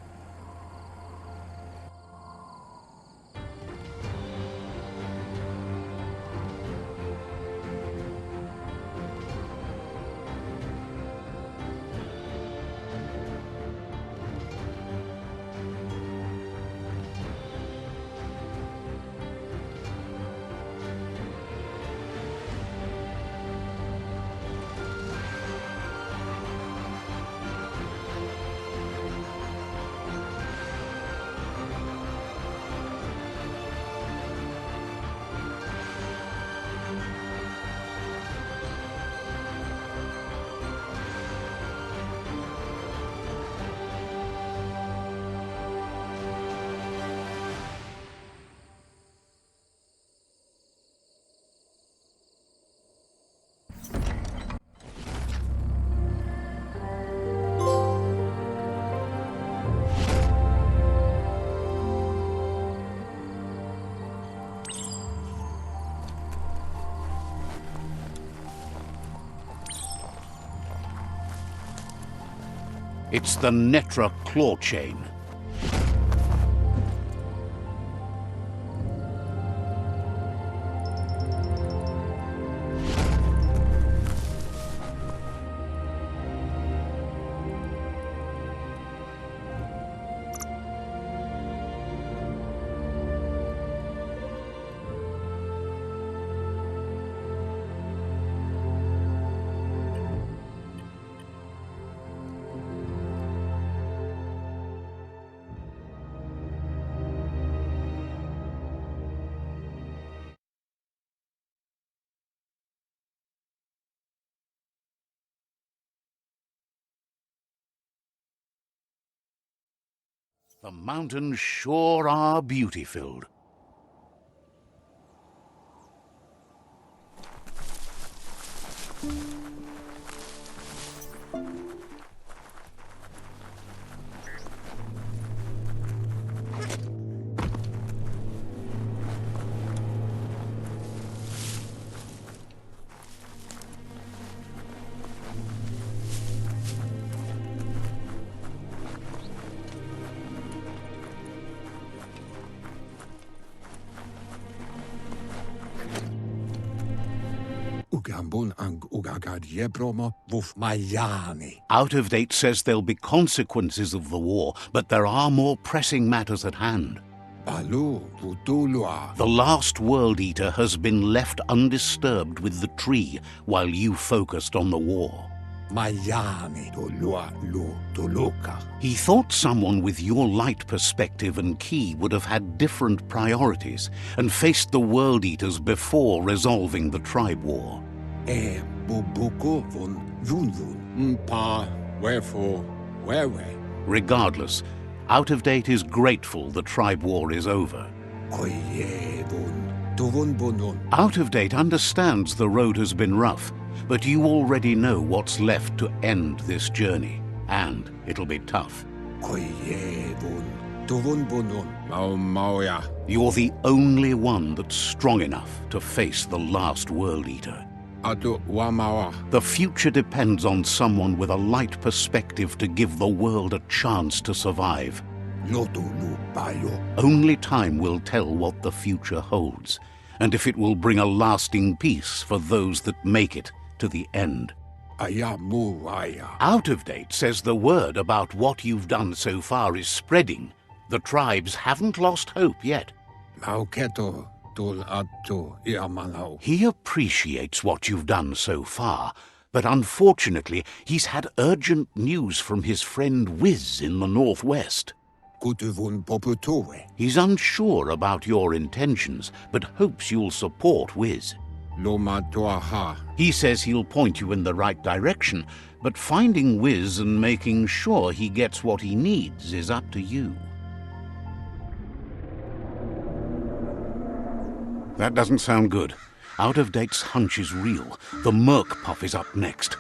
A: It's the Netra claw chain. The mountains sure are beauty-filled.
F: Ugambun ang ugagad yebromo wuf mayani.
A: Out of Date says there'll be consequences of the war, but there are more pressing matters at hand.
F: Balu tutulua.
A: The last World Eater has been left undisturbed with the tree while you focused on the war.
F: Mayani tulua lu tuluka.
A: He thought someone with your light perspective and key would have had different priorities and faced the World Eaters before resolving the tribe war.
F: E bubuko von yunvun. Mpa wherefore wewe.
A: Regardless, Out of Date is grateful the tribe war is over.
F: Koye von tuvun bonon.
A: Out of Date understands the road has been rough, but you already know what's left to end this journey, and it'll be tough.
F: Koye von tuvun bonon. Mauya.
A: You're the only one that's strong enough to face the last World Eater.
F: Atu wamawa.
A: The future depends on someone with a light perspective to give the world a chance to survive.
F: Lotu lu bayo.
A: Only time will tell what the future holds, and if it will bring a lasting peace for those that make it to the end.
F: Ayamu aya.
A: Out of Date says the word about what you've done so far is spreading. The tribes haven't lost hope yet.
F: Mauketo tul atu iamanau.
A: He appreciates what you've done so far, but unfortunately he's had urgent news from his friend Wiz in the northwest.
F: Kutuvun poputowe.
A: He's unsure about your intentions, but hopes you'll support Wiz.
F: Loma toaha.
A: He says he'll point you in the right direction, but finding Wiz and making sure he gets what he needs is up to you. That doesn't sound good. Out of Date's hunch is real. The Merc Puff is up next.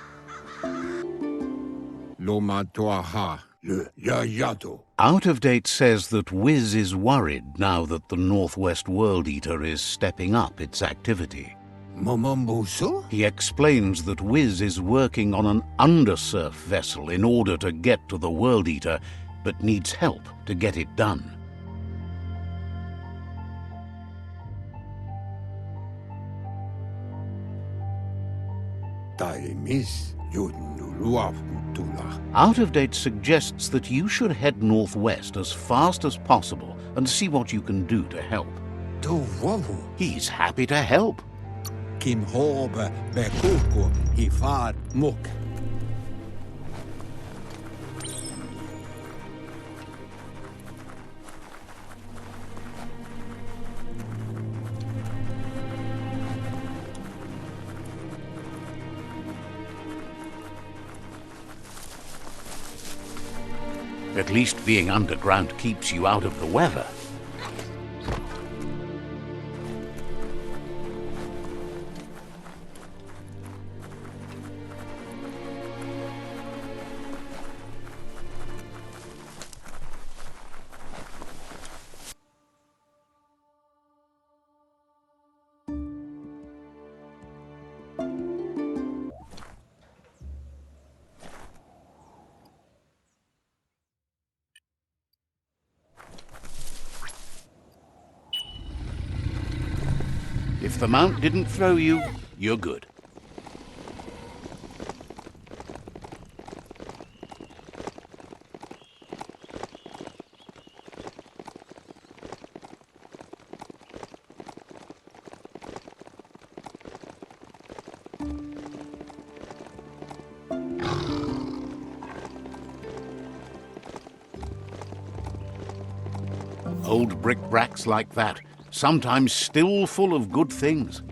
F: Loma toaha. Le yayato.
A: Out of Date says that Wiz is worried now that the Northwest World Eater is stepping up its activity.
F: Momombuso?
A: He explains that Wiz is working on an undersurf vessel in order to get to the World Eater, but needs help to get it done.
F: Taimis yunuluavtula.
A: Out of Date suggests that you should head northwest as fast as possible and see what you can do to help.
F: Tuvavu.
A: He's happy to help.
F: Kim hobe bekuko hifad muk.
A: At least being underground keeps you out of the weather. If the mount didn't throw you, you're good. Old brick-bracks like that, sometimes still full of good things.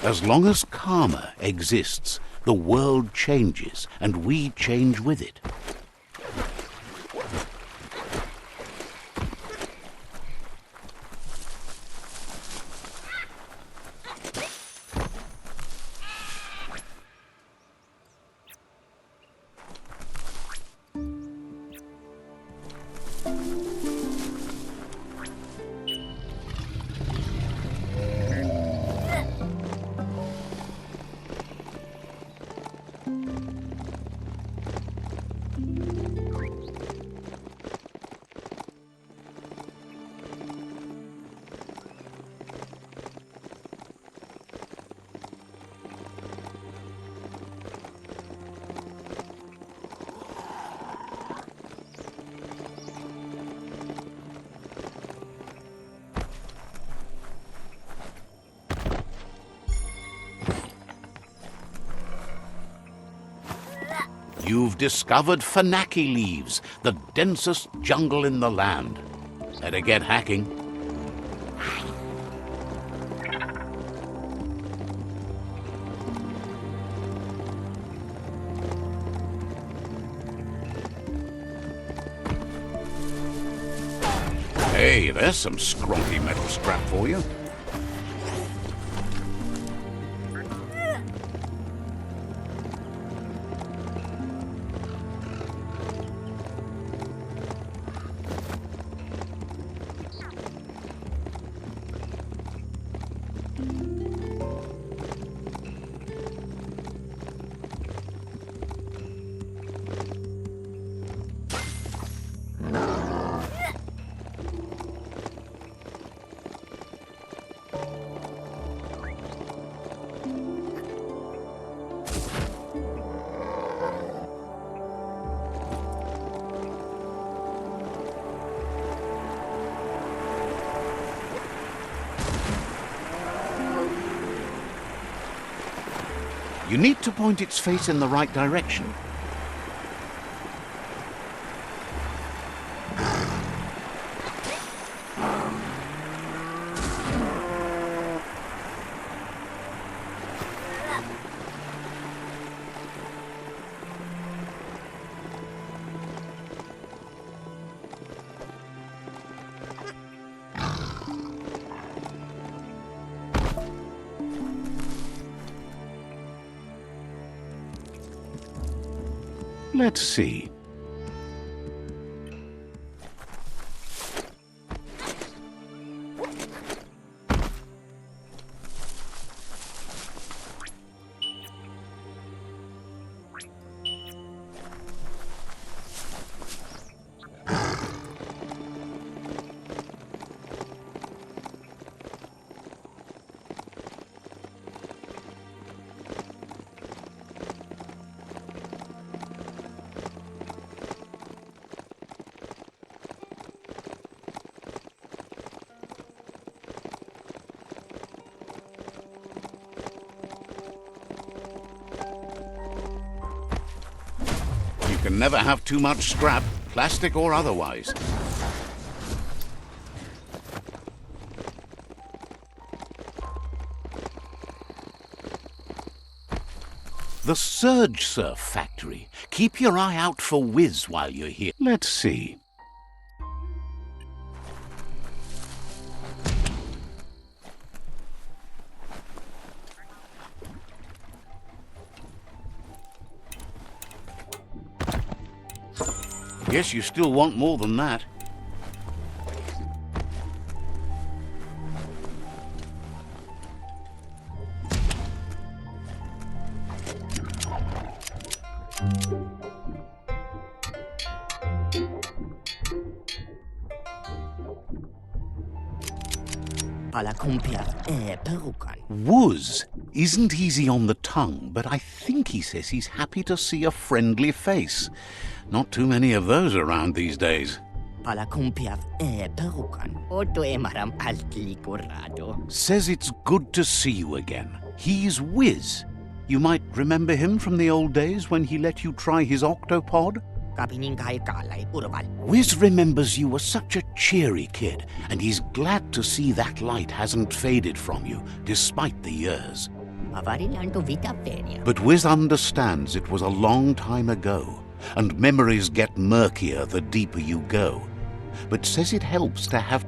A: As long as karma exists, the world changes, and we change with it. You've discovered Fanaki leaves, the densest jungle in the land. Better get hacking. Hey, there's some scrumpy metal scrap for you. You need to point its face in the right direction. Let's see. You can never have too much scrap, plastic or otherwise. The Surge Surf Factory. Keep your eye out for Wiz while you're here. Let's see. Guess you still want more than that. Wuz isn't easy on the tongue, but I think he says he's happy to see a friendly face. Not too many of those around these days. Says it's good to see you again. He's Wiz. You might remember him from the old days when he let you try his octopod? Wiz remembers you were such a cheery kid, and he's glad to see that light hasn't faded from you, despite the years. But Wiz understands it was a long time ago, and memories get murkier the deeper you go. But says it helps to have...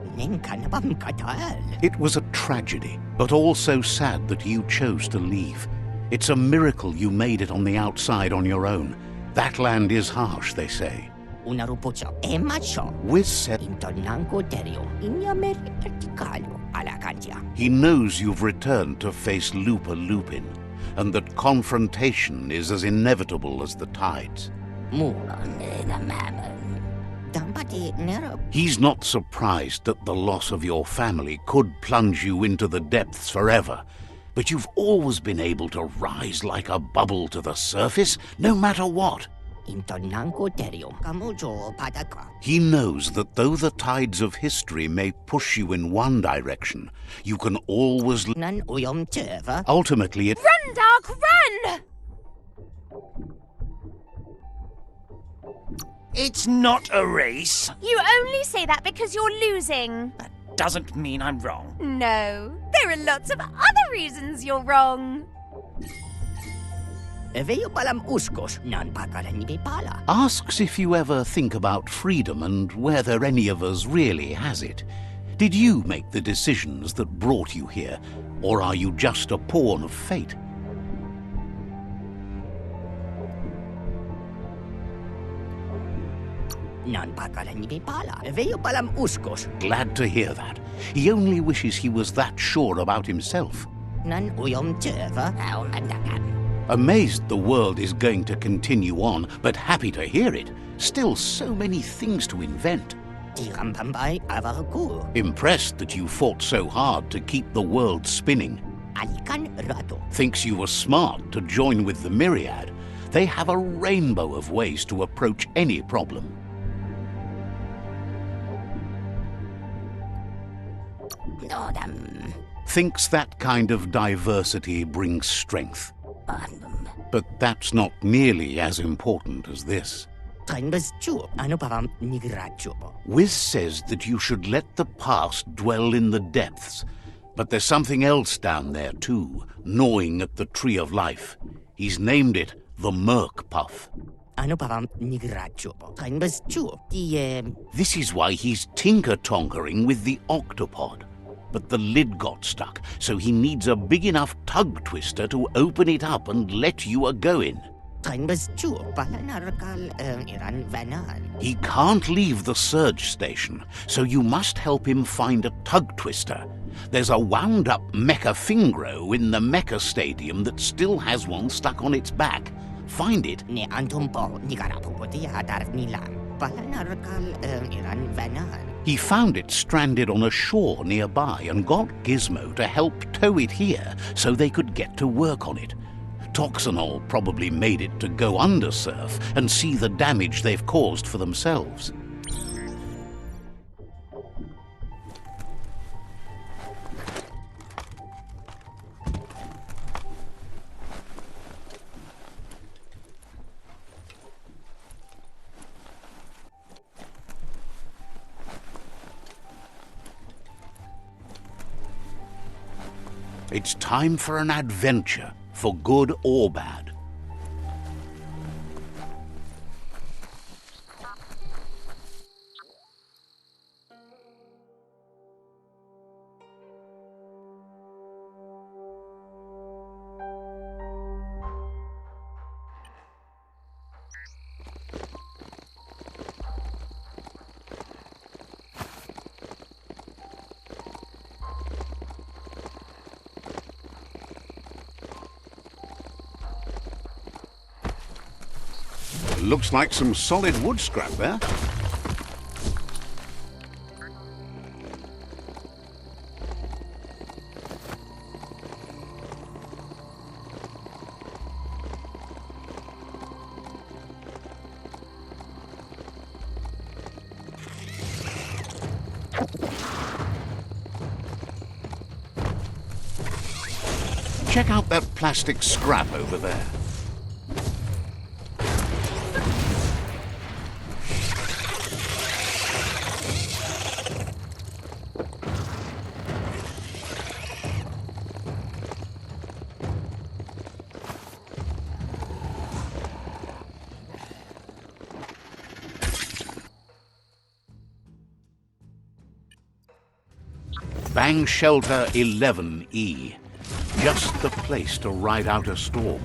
A: It was a tragedy, but also sad that you chose to leave. It's a miracle you made it on the outside on your own. That land is harsh, they say. Wiz said... He knows you've returned to face Lupa Lupin, and that confrontation is as inevitable as the tides. He's not surprised that the loss of your family could plunge you into the depths forever, but you've always been able to rise like a bubble to the surface, no matter what. He knows that though the tides of history may push you in one direction, you can always... Ultimately, it...
C: Run, Dark, run!
B: It's not a race.
C: You only say that because you're losing.
B: That doesn't mean I'm wrong.
C: No, there are lots of other reasons you're wrong.
A: Asks if you ever think about freedom and whether any of us really has it. Did you make the decisions that brought you here, or are you just a pawn of fate? Glad to hear that. He only wishes he was that sure about himself. Amazed the world is going to continue on, but happy to hear it. Still so many things to invent. Impressed that you fought so hard to keep the world spinning. Thinks you were smart to join with the Myriad. They have a rainbow of ways to approach any problem. Thinks that kind of diversity brings strength. But that's not nearly as important as this. Wiz says that you should let the past dwell in the depths, but there's something else down there too, gnawing at the tree of life. He's named it the Merc Puff. This is why he's tinker-tonkering with the octopod. But the lid got stuck, so he needs a big enough tug twister to open it up and let you a-going. He can't leave the surge station, so you must help him find a tug twister. There's a wound-up mecha fingro in the mecha stadium that still has one stuck on its back. Find it. He found it stranded on a shore nearby and got Gizmo to help tow it here so they could get to work on it. Toxanol probably made it to go under surf and see the damage they've caused for themselves. It's time for an adventure, for good or bad. Looks like some solid wood scrap there. Check out that plastic scrap over there. Bang Shelter 11E. Just the place to ride out a storm.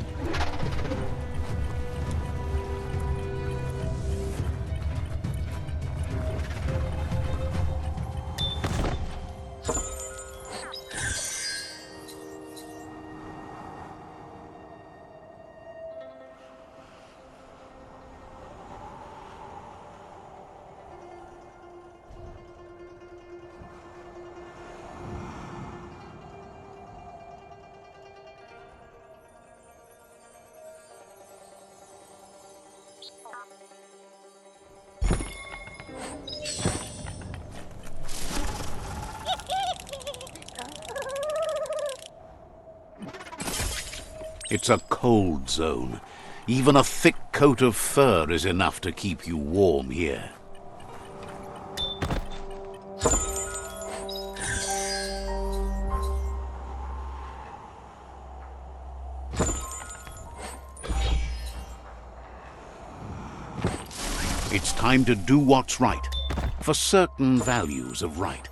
A: It's a cold zone. Even a thick coat of fur is enough to keep you warm here. It's time to do what's right, for certain values of right.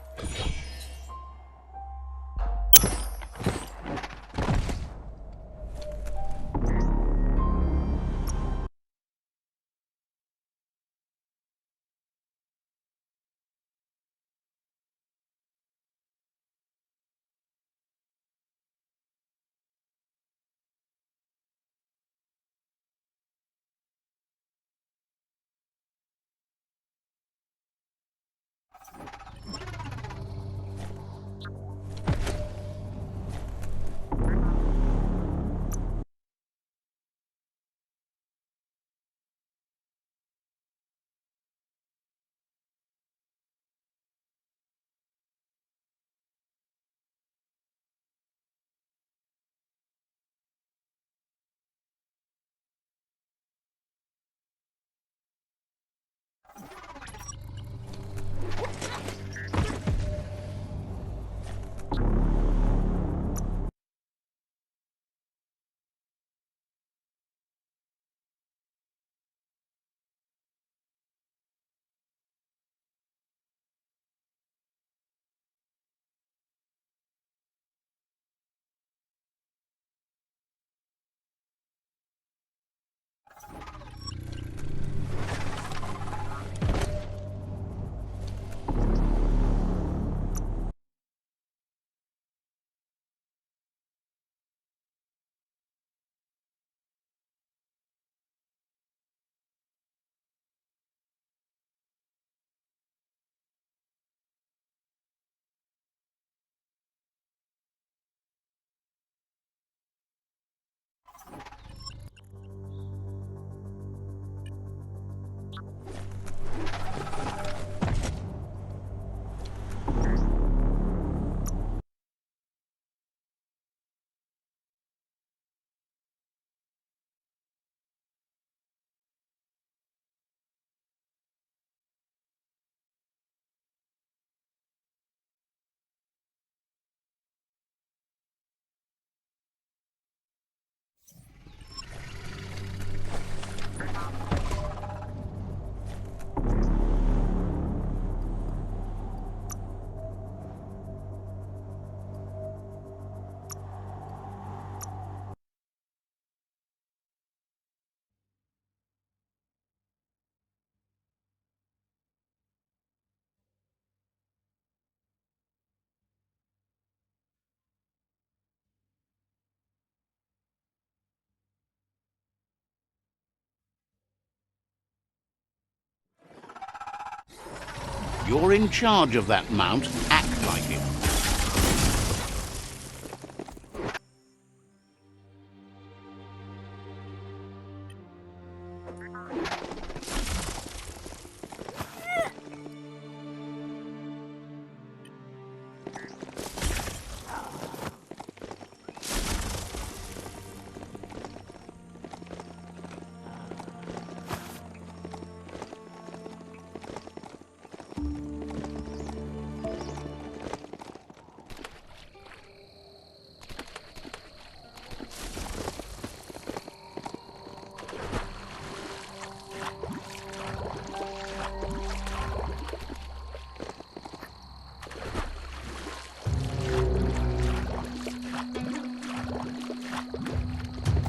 A: You're in charge of that mount. Act like it.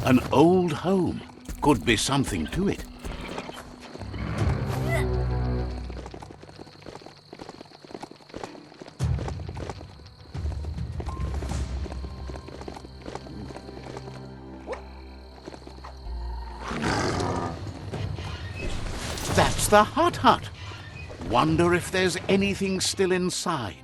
A: An old home. Could be something to it. That's the hut. Wonder if there's anything still inside.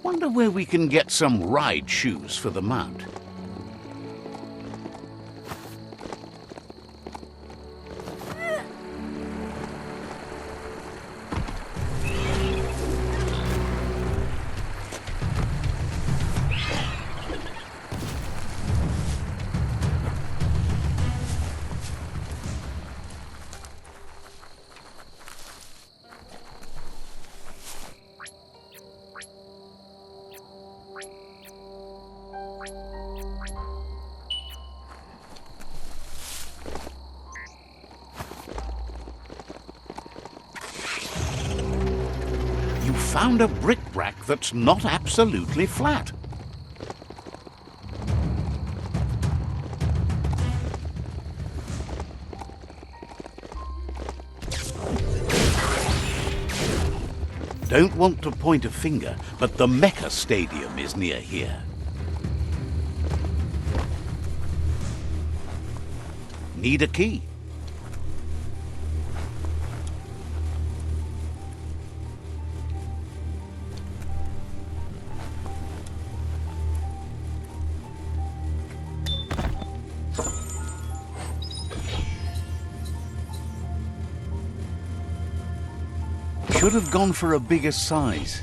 A: Wonder where we can get some ride shoes for the mount. Found a bric-brac that's not absolutely flat. Don't want to point a finger, but the Mecha Stadium is near here. Need a key. Should have gone for a bigger size.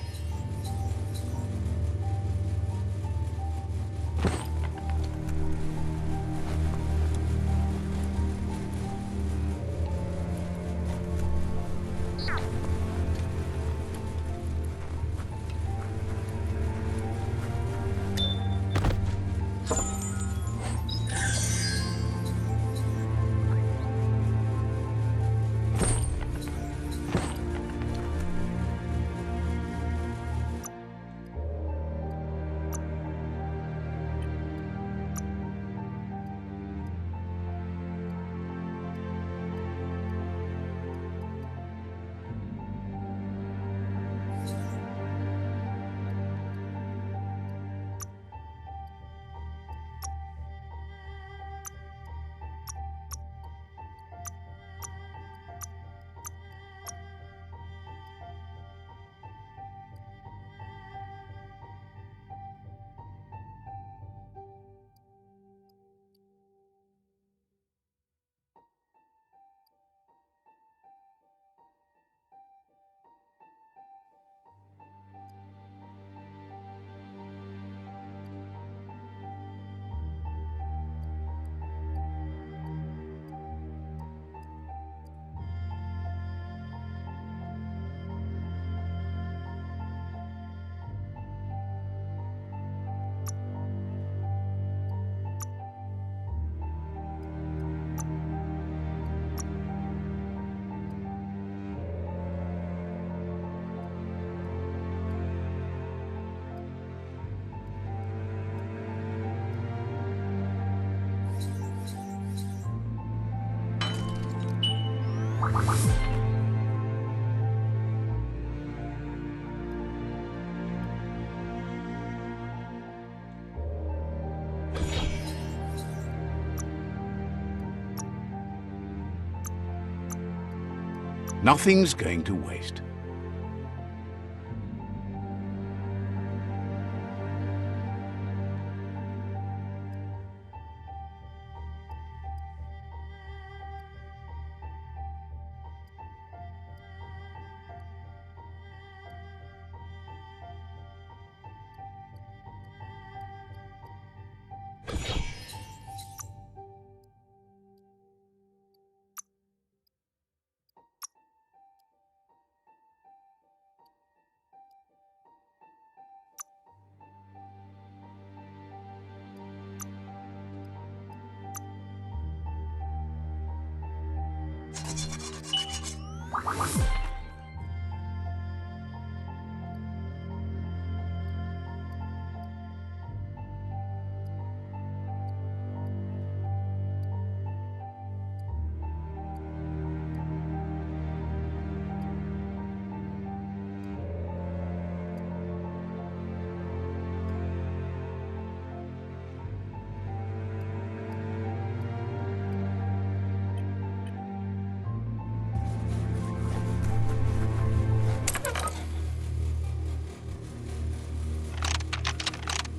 A: Nothing's going to waste.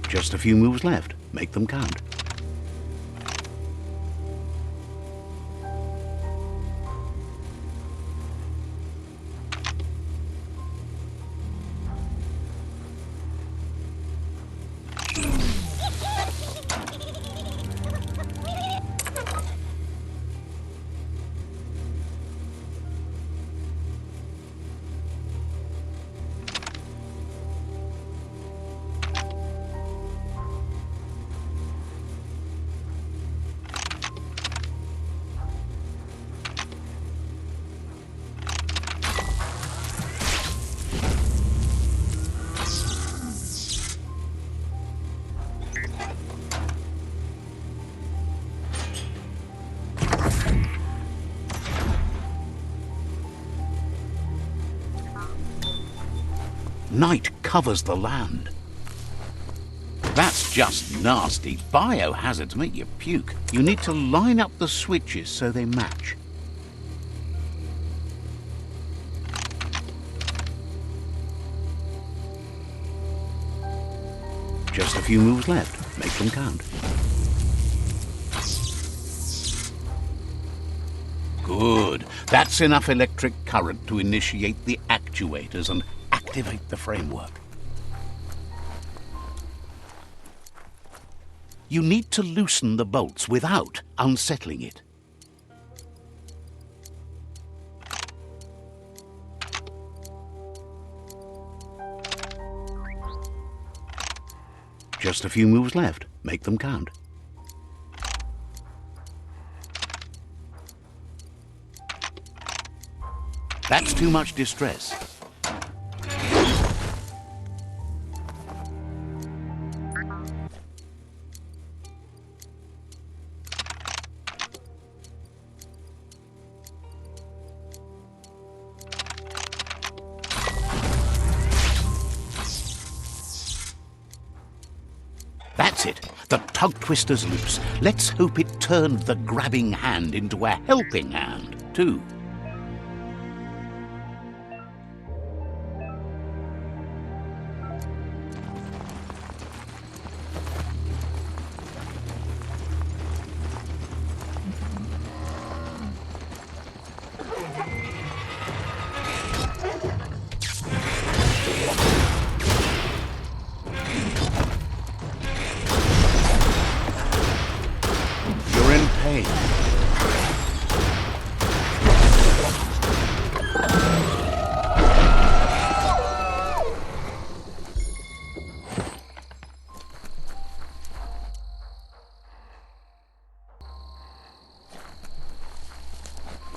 A: Just a few moves left. Make them count. Night covers the land. That's just nasty. Biohazards make you puke. You need to line up the switches so they match. Just a few moves left. Make them count. Good. That's enough electric current to initiate the actuators and activate the framework. You need to loosen the bolts without unsettling it. Just a few moves left. Make them count. That's too much distress. That's it. The tug twister's loose. Let's hope it turned the grabbing hand into a helping hand, too.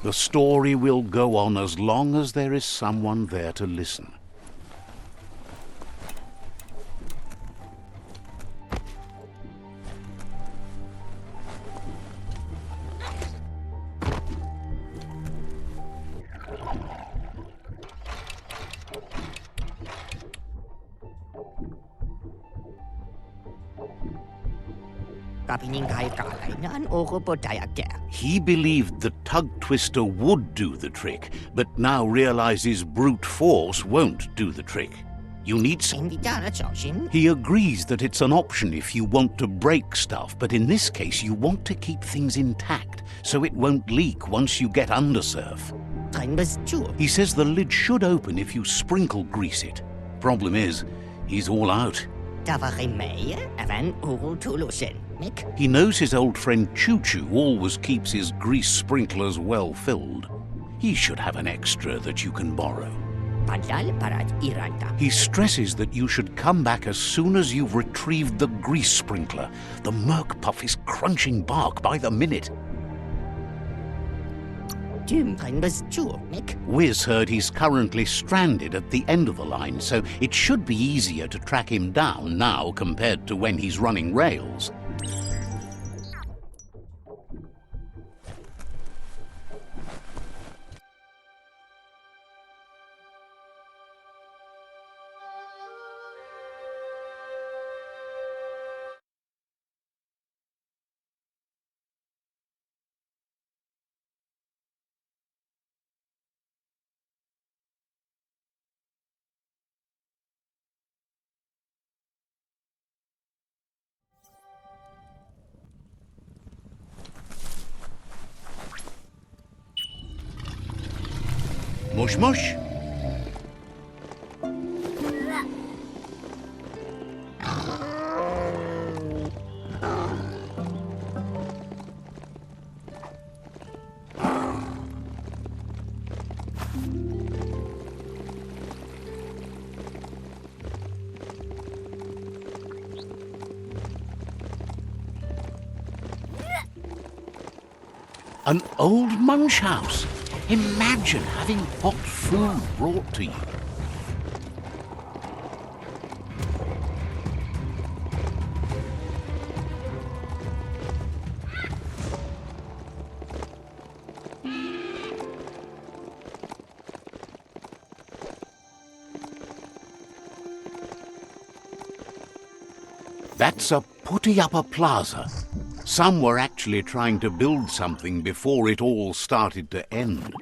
A: The story will go on as long as there is someone there to listen. He believed the tug twister would do the trick, but now realizes brute force won't do the trick. You need some... He agrees that it's an option if you want to break stuff, but in this case you want to keep things intact, so it won't leak once you get under surf. He says the lid should open if you sprinkle grease it. Problem is, he's all out. He knows his old friend Choo-Choo always keeps his grease sprinklers well filled. He should have an extra that you can borrow. He stresses that you should come back as soon as you've retrieved the grease sprinkler. The Merc Puff is crunching bark by the minute. Wiz heard he's currently stranded at the end of the line, so it should be easier to track him down now compared to when he's running rails. Mush mush. An old munch house. Imagine having hot food brought to you. That's a Pewdiepie plaza. Some were actually trying to build something before it all started to end.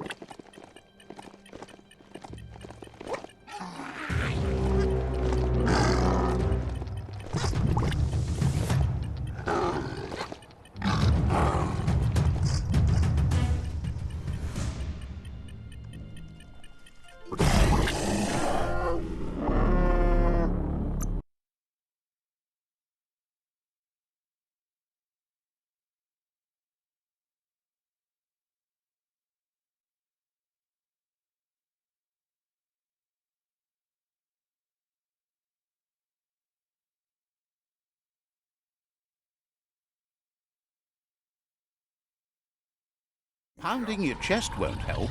A: Pounding your chest won't help.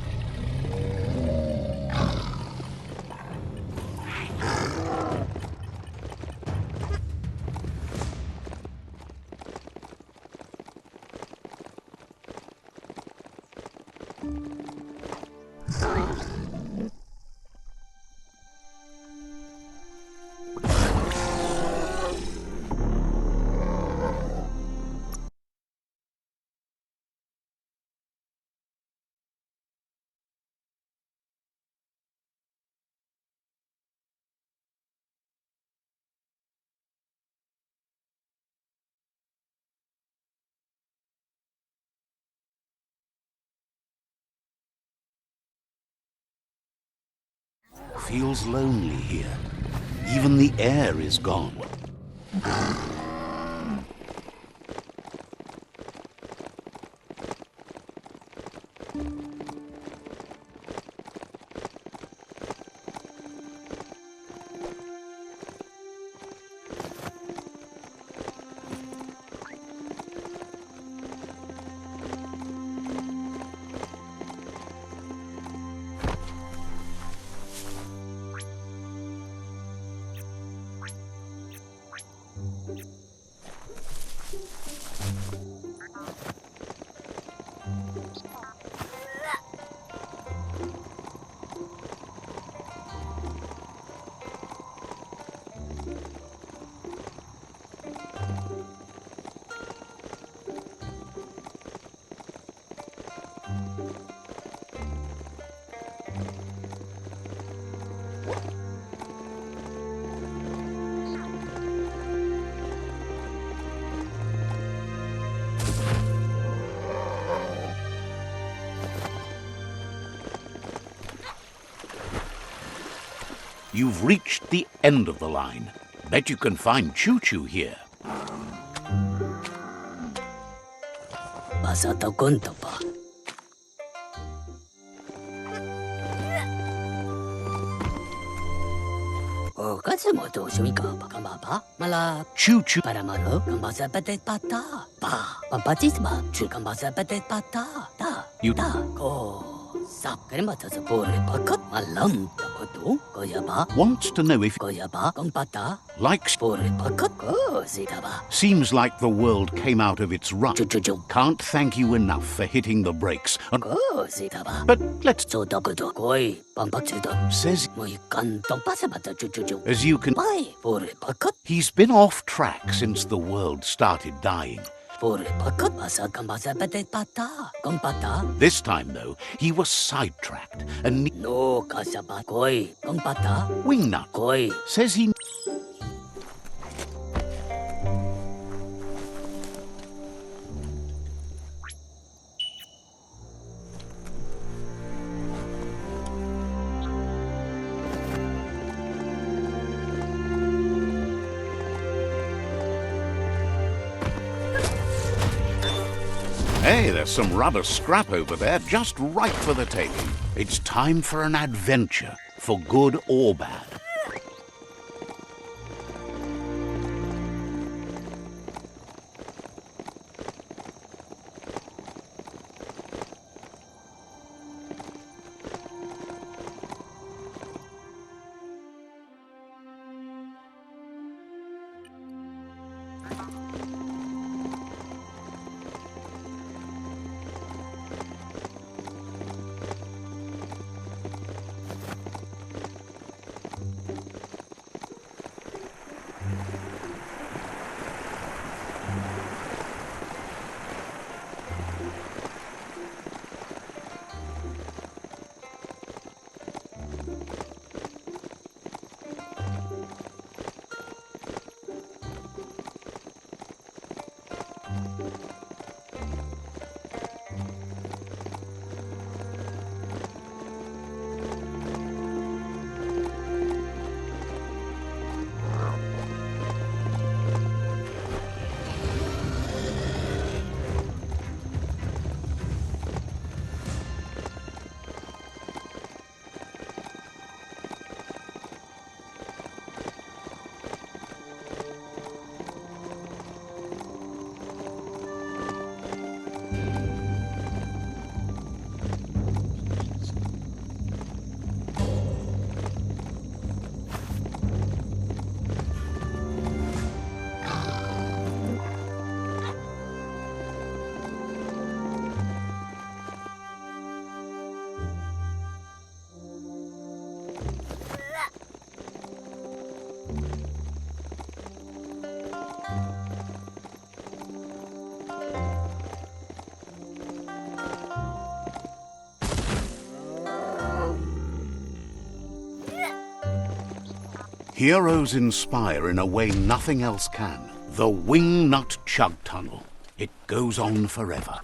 A: Feels lonely here. Even the air is gone. You've reached the end of the line. Bet you can find Choo Choo here.
J: Basta to kunto pa. O kasi mo to sumika pa kambaba mala
A: Choo Choo.
J: para malo kambasa patet pata pa pampatis ba chu kambasa patet pata ta
A: You-
J: ta ko sa kaya matasa pore pakat malam tamoto ko yaba
A: Wants to know if
J: ko yaba kong pata
A: likes.
J: pore pakat ko sita ba
A: Seems like the world came out of its rut.
J: chu chu chu
A: Can't thank you enough for hitting the brakes. And,
J: ko sita ba
A: but let's
J: so takuto koi pampakchudo
A: says
J: mo ikan tong pasabata chu chu chu
A: as you can.
J: pai pore pakat
A: He's been off track since the world started dying.
J: pore pakat basa kambasa patet pata kong pata
A: This time, though, he was sidetracked and
J: no kasaba koi kong pata
A: Wingnut
J: koi
A: says he. Hey, there's some rubber scrap over there, just right for the taking. It's time for an adventure, for good or bad. Heroes inspire in a way nothing else can. The Wingnut Chug Tunnel. It goes on forever.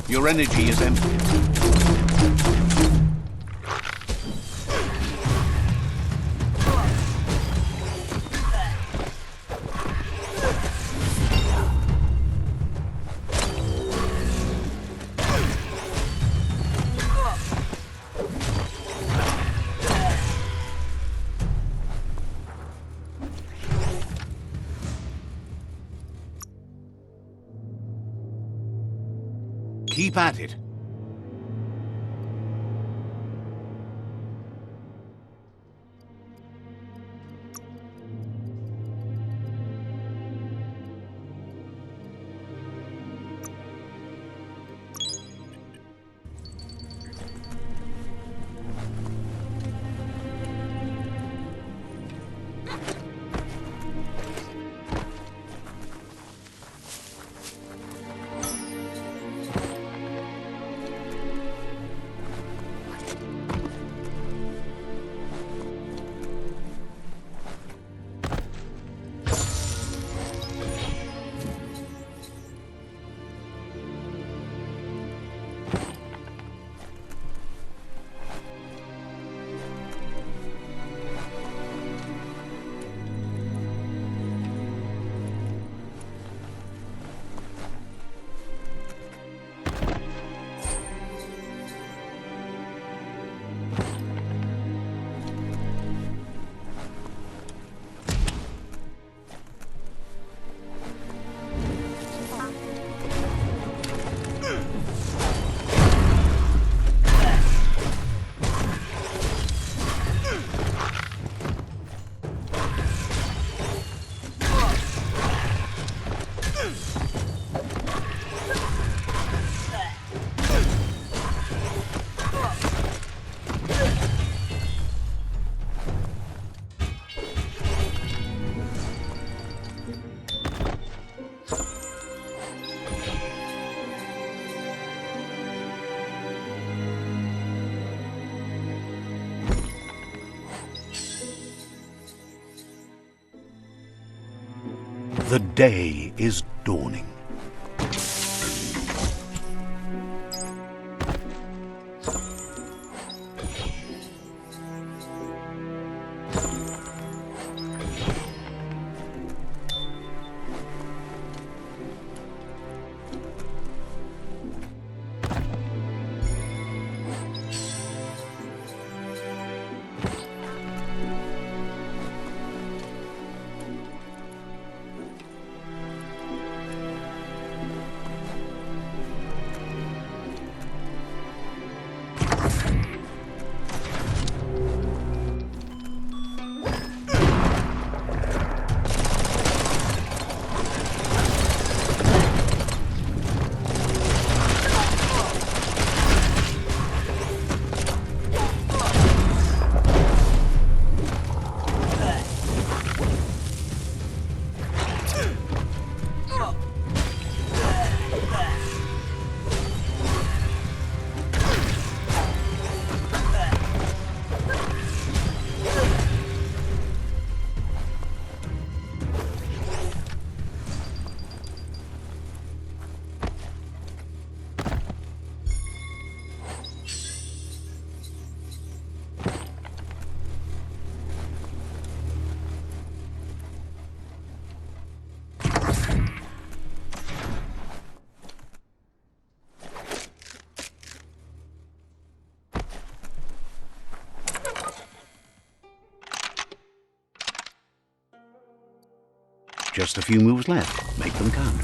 A: Your energy is empty. Keep at it. The day is dawning. Just a few moves left. Make them count.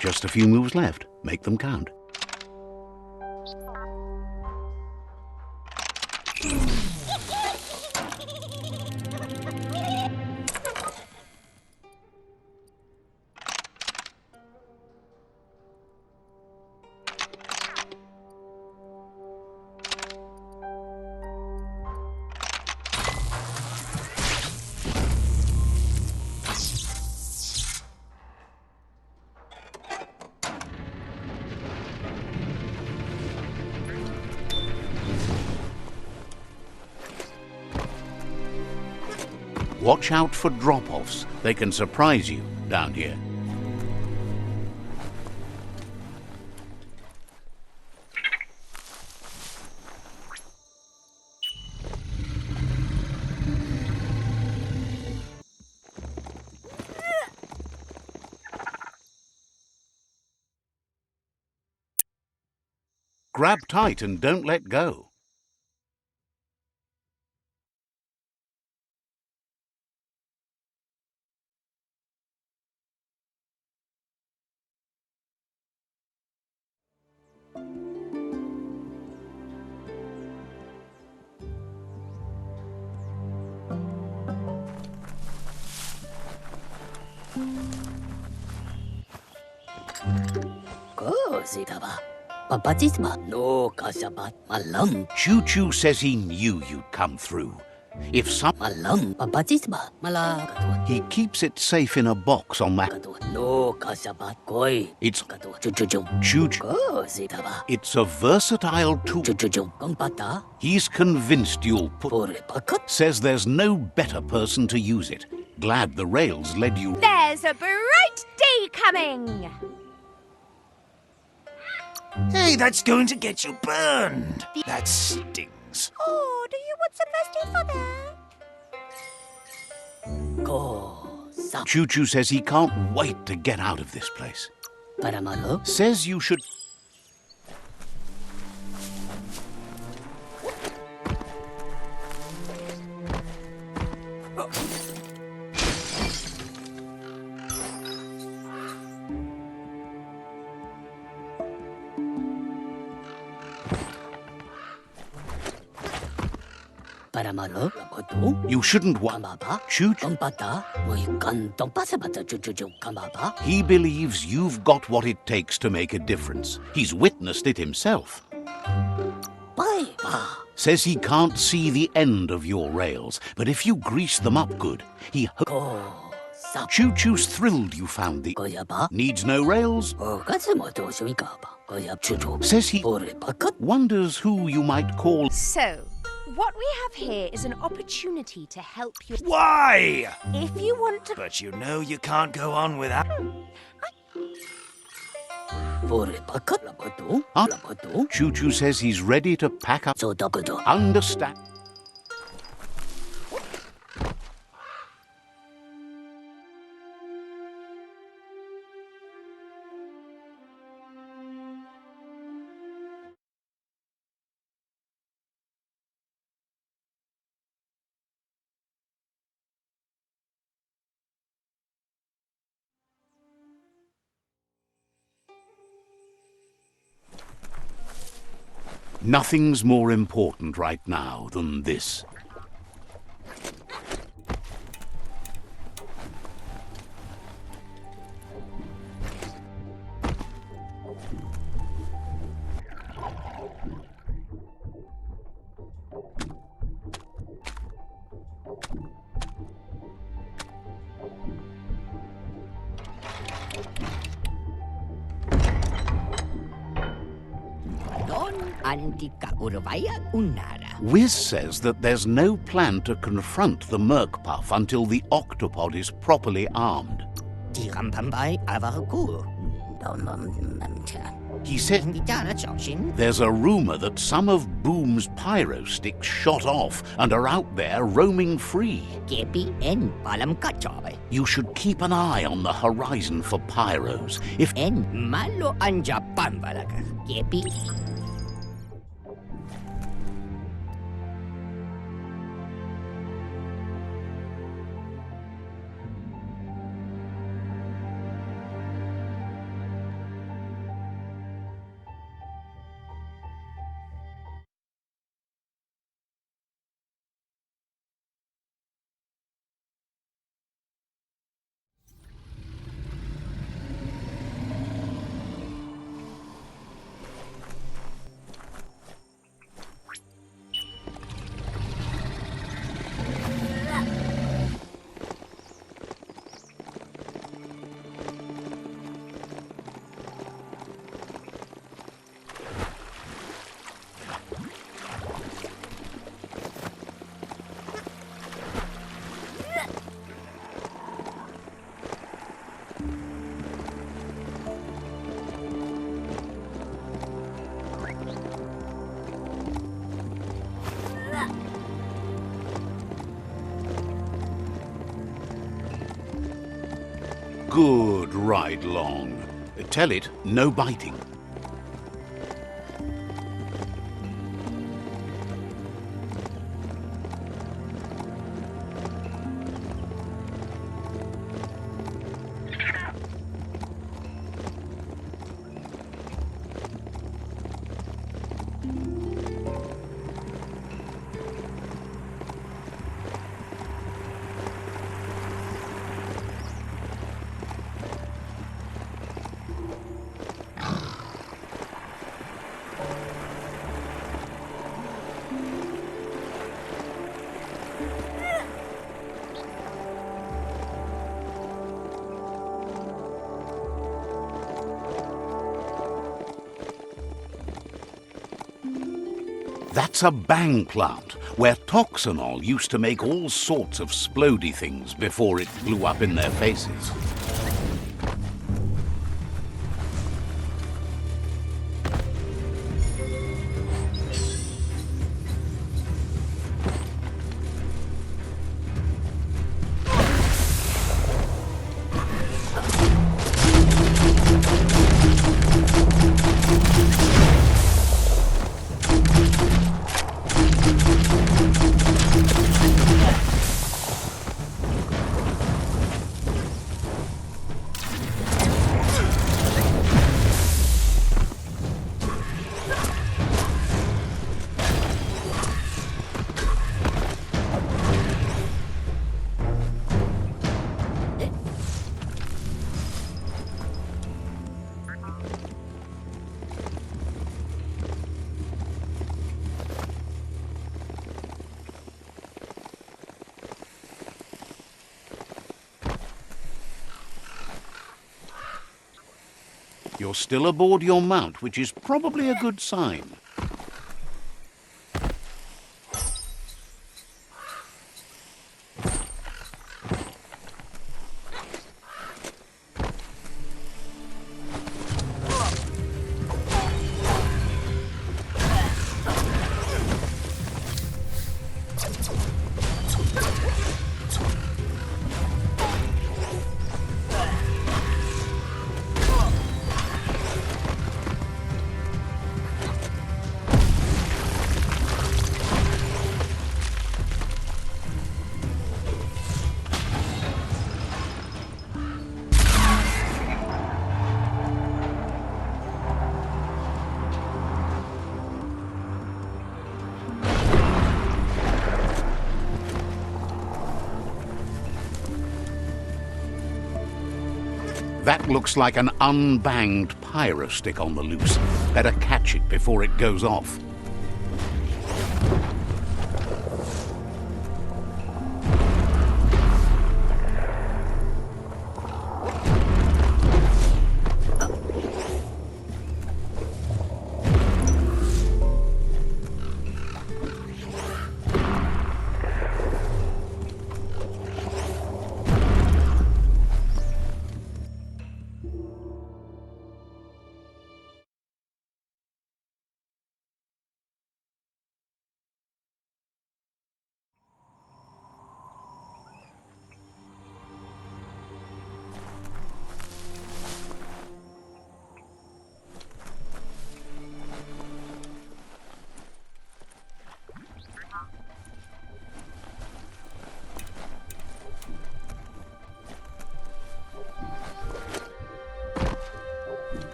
A: Just a few moves left. Make them count. Watch out for drop-offs. They can surprise you down here. Grab tight and don't let go. Choo Choo says he knew you'd come through. If some... He keeps it safe in a box on that... It's... Choo Choo. It's a versatile tool. He's convinced you'll put... Says there's no better person to use it. Glad the rails led you...
C: There's a bright day coming!
B: Hey, that's going to get you burned. That stings.
C: Oh, do you want some festive fodder?
A: Choo Choo says he can't wait to get out of this place. Says you should... You shouldn't Choo Choo. He believes you've got what it takes to make a difference. He's witnessed it himself. Says he can't see the end of your rails, but if you grease them up good, he
J: さ。
A: Choo-Choo's thrilled you found the...
J: こやば。
A: Needs no rails.
J: おかずもどうしようかば。こやちゅちょ。
A: Says he
J: 俺ばっか。
A: wonders who you might call...
C: So, what we have here is an opportunity to help you.
B: Why?
C: If you want to.
B: But you know you can't go on without...
J: 俺ばっかラバド。
A: Huh?
J: ラバド。
A: Choo-Choo says he's ready to pack up.
J: そうだけど。
A: Understand. Nothing's more important right now than this. Wiz says that there's no plan to confront the Merkpuff until the octopod is properly armed. He said there's a rumor that some of Boom's pyro sticks shot off and are out there roaming free. You should keep an eye on the horizon for pyros. If good ride long. Tell it, no biting. That's a bang plant, where Toxanol used to make all sorts of splody things before it blew up in their faces. You're still aboard your mount, which is probably a good sign. That looks like an unbanged pyro stick on the loose. Better catch it before it goes off.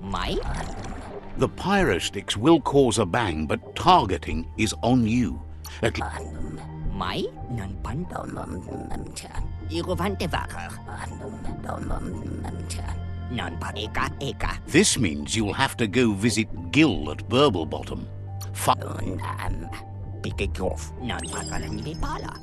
J: Mai?
A: The pyro sticks will cause a bang, but targeting is on you.
J: Mai? Non pandom. Iruvante vaker. Non pa eka eka.
A: This means you'll have to go visit Gil at Burblebottom.
J: Pikekof. Non pakalan di pala.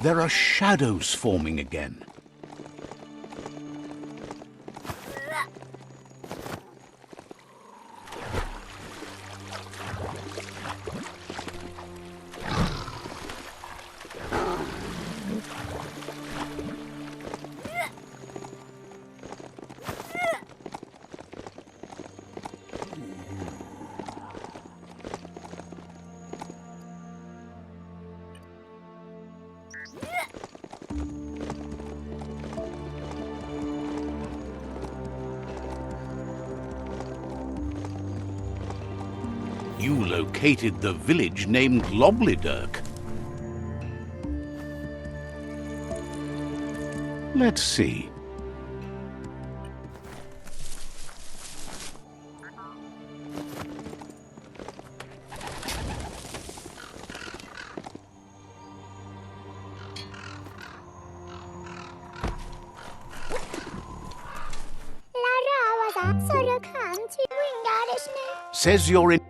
A: There are shadows forming again. You located the village named Loblydurk. Let's see. Says you're in...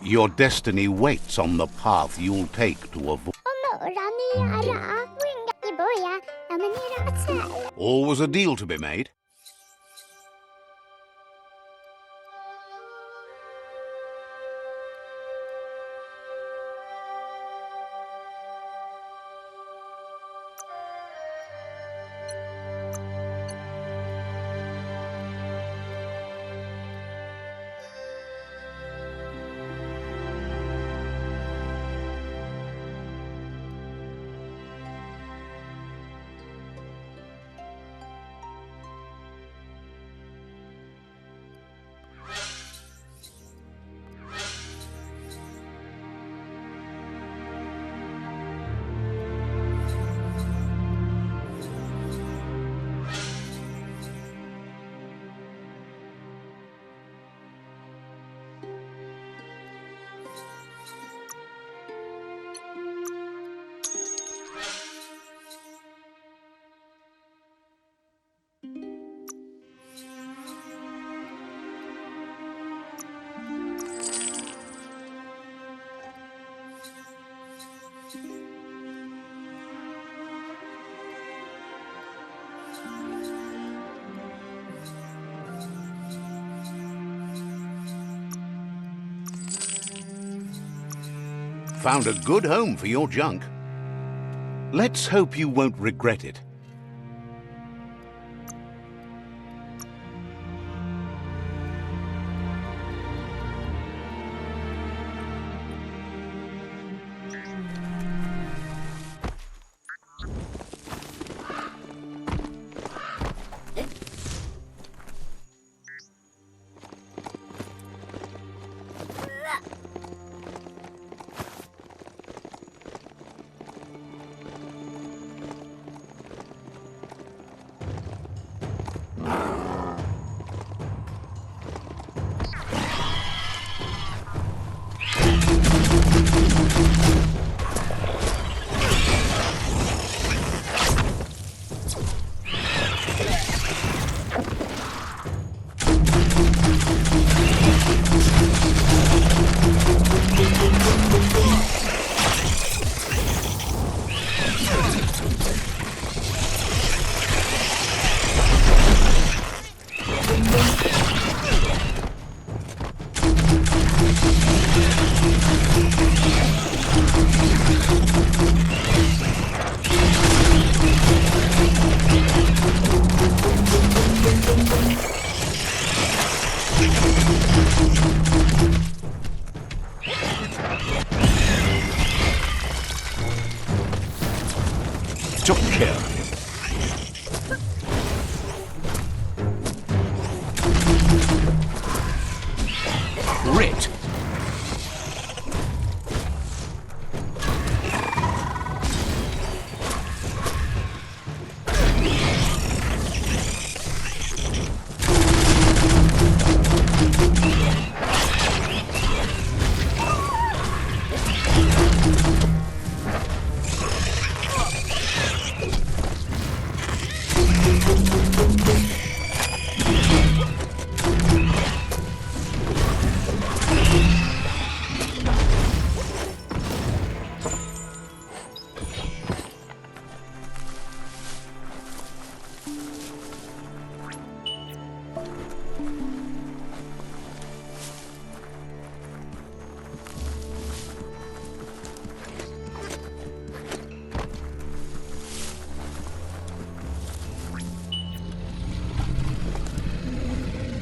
A: Your destiny waits on the path you'll take to avoid. Always a deal to be made. Found a good home for your junk. Let's hope you won't regret it. Took care of him. Crit.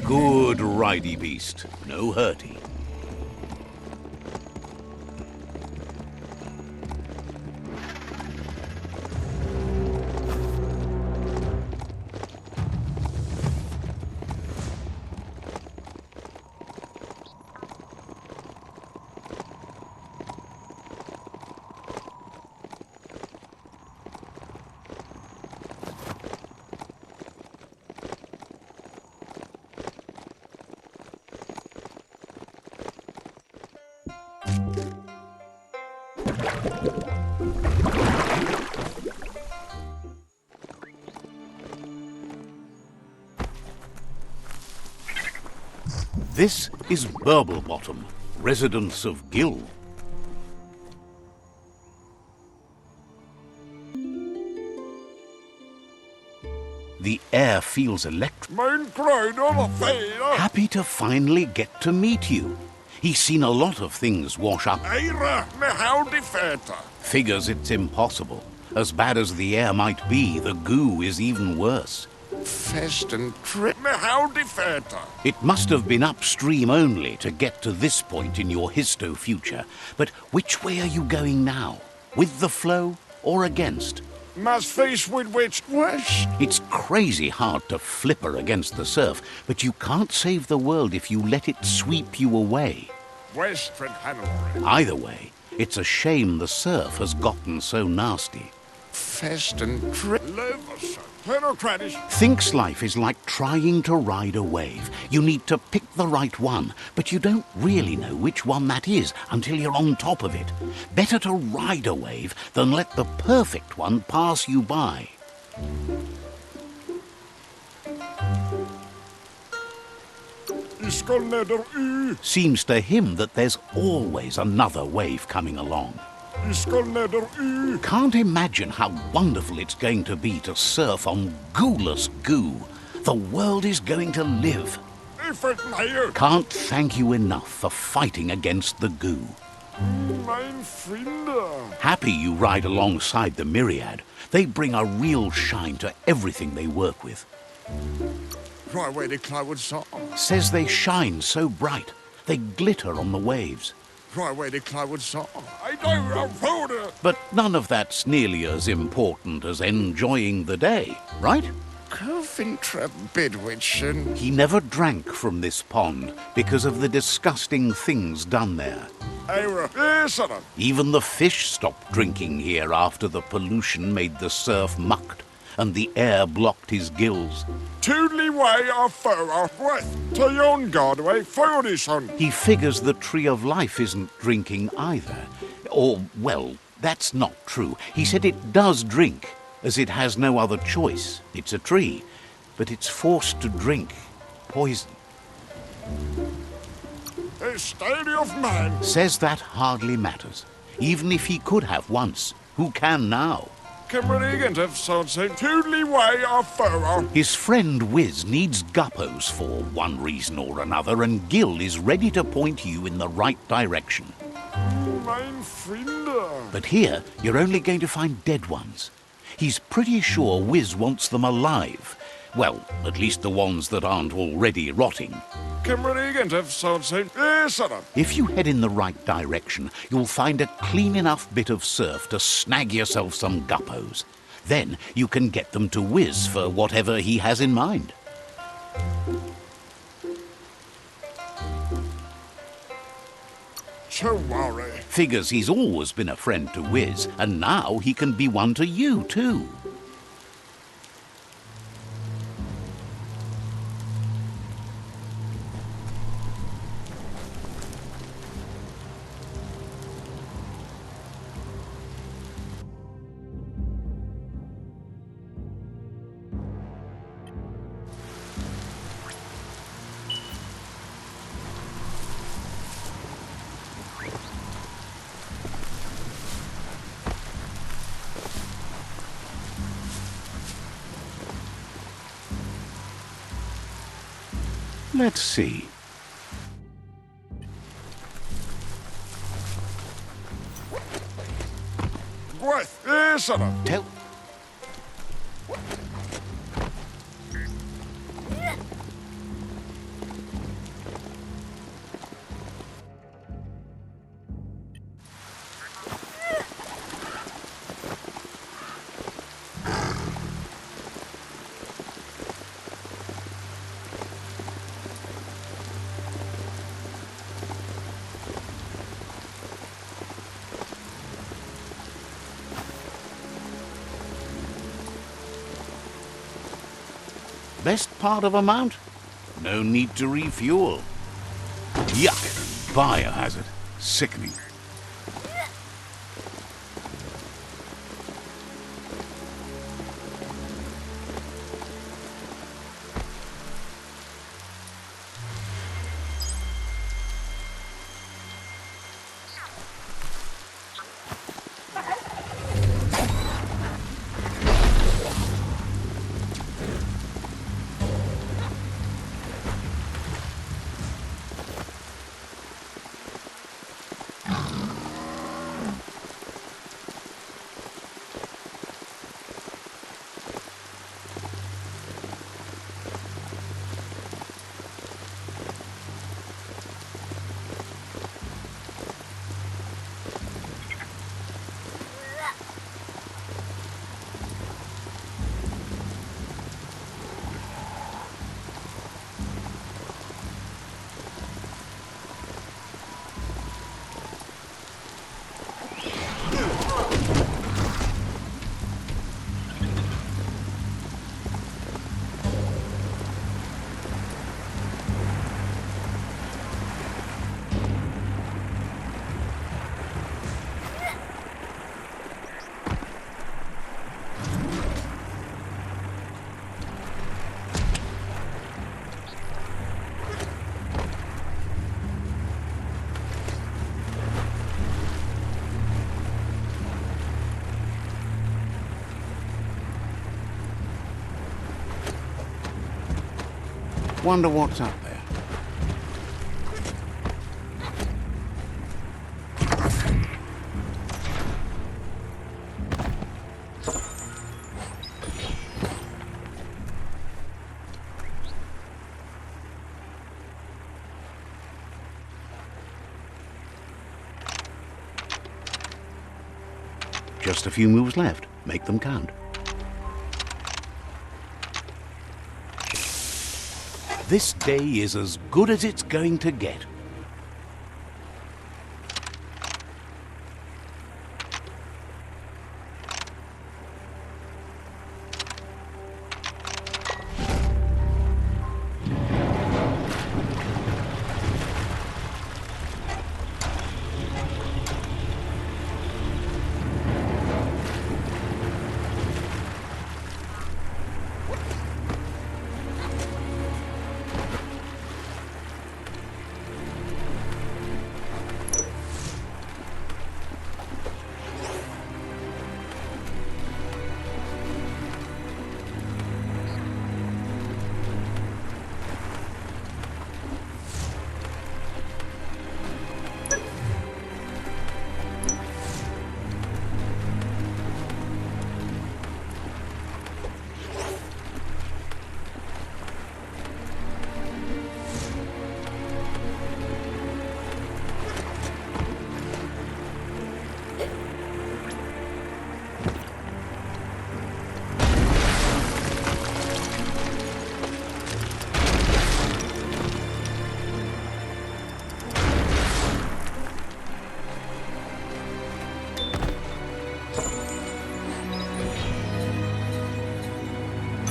A: Good ridey beast, no hurty. This is Burble Bottom, residents of Gil. The air feels electric. Happy to finally get to meet you. He's seen a lot of things wash up. Figures it's impossible. As bad as the air might be, the goo is even worse. It must have been upstream only to get to this point in your histo-future. But which way are you going now? With the flow or against?
F: Must face with which west?
A: It's crazy hard to flipper against the surf, but you can't save the world if you let it sweep you away.
F: Western Hanover.
A: Either way, it's a shame the surf has gotten so nasty. Thinks life is like trying to ride a wave. You need to pick the right one, but you don't really know which one that is until you're on top of it. Better to ride a wave than let the perfect one pass you by. Seems to him that there's always another wave coming along. Can't imagine how wonderful it's going to be to surf on gooless goo. The world is going to live. Can't thank you enough for fighting against the goo. Happy you ride alongside the Myriad. They bring a real shine to everything they work with. Says they shine so bright. They glitter on the waves. But none of that's nearly as important as enjoying the day, right? He never drank from this pond because of the disgusting things done there. Even the fish stopped drinking here after the pollution made the surf mucked and the air blocked his gills. He figures the Tree of Life isn't drinking either. Or, well, that's not true. He said it does drink, as it has no other choice. It's a tree, but it's forced to drink poison. Says that hardly matters. Even if he could have once, who can now? His friend Wiz needs guppos for one reason or another, and Gil is ready to point you in the right direction. But here, you're only going to find dead ones. He's pretty sure Wiz wants them alive. Well, at least the ones that aren't already rotting. If you head in the right direction, you'll find a clean enough bit of surf to snag yourself some guppos. Then you can get them to Wiz for whatever he has in mind. Figures he's always been a friend to Wiz, and now he can be one to you too. Let's see. Tell... Best part of a mount? No need to refuel. Yuck! Biohazard. Sickening. Wonder what's up there. Just a few moves left. Make them count. This day is as good as it's going to get.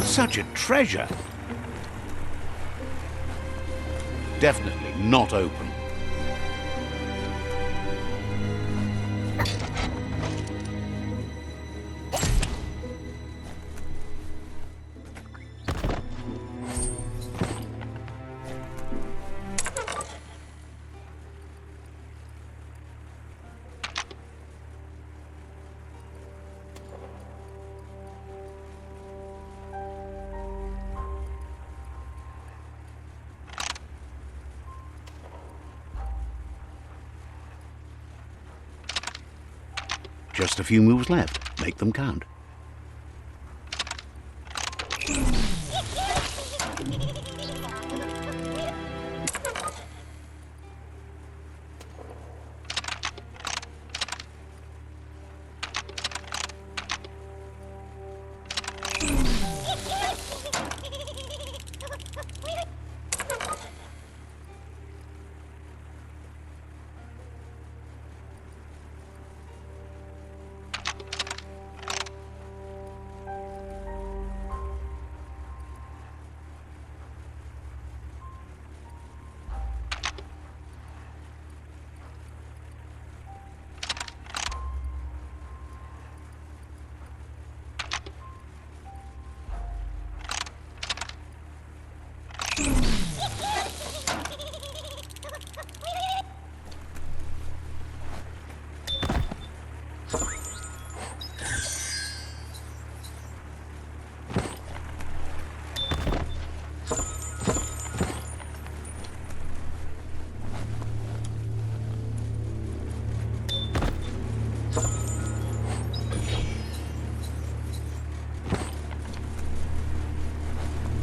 A: Such a treasure. Definitely not open. Just a few moves left. Make them count.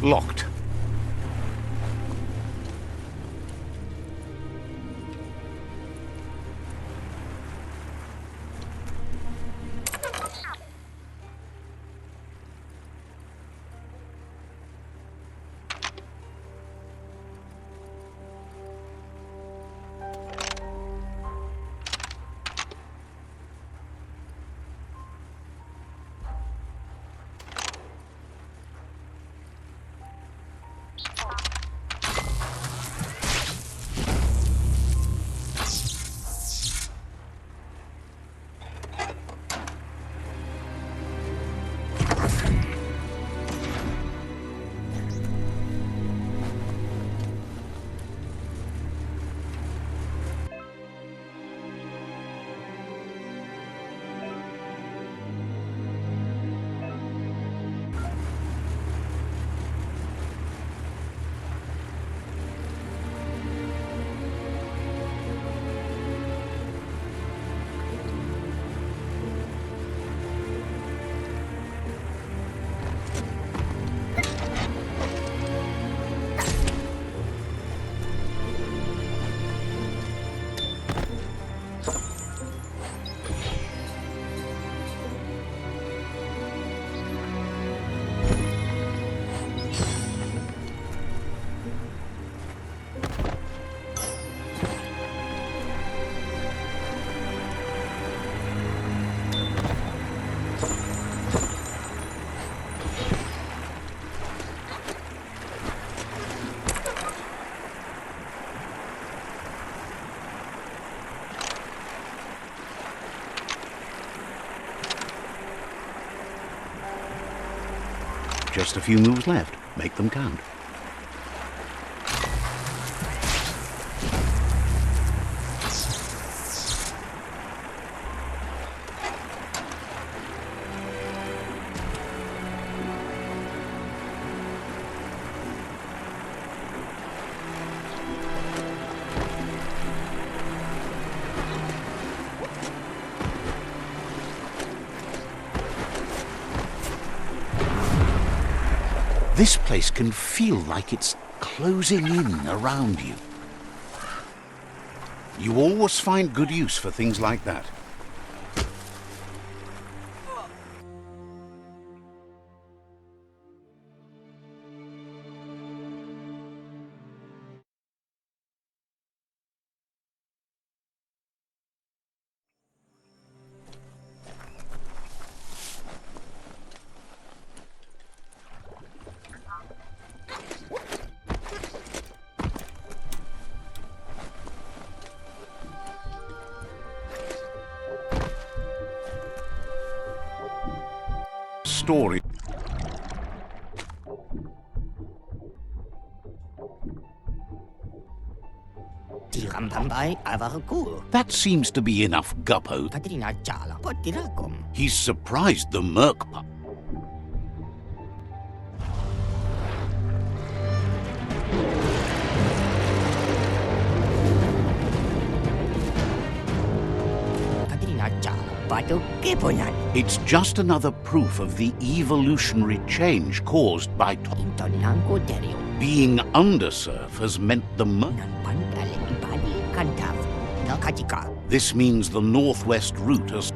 A: Locked. Just a few moves left. Make them count. This place can feel like it's closing in around you. You always find good use for things like that. Story. That seems to be enough, Guppo. He's surprised the Merc pup. It's just another proof of the evolutionary change caused by being undersurf has meant the This means the northwest route has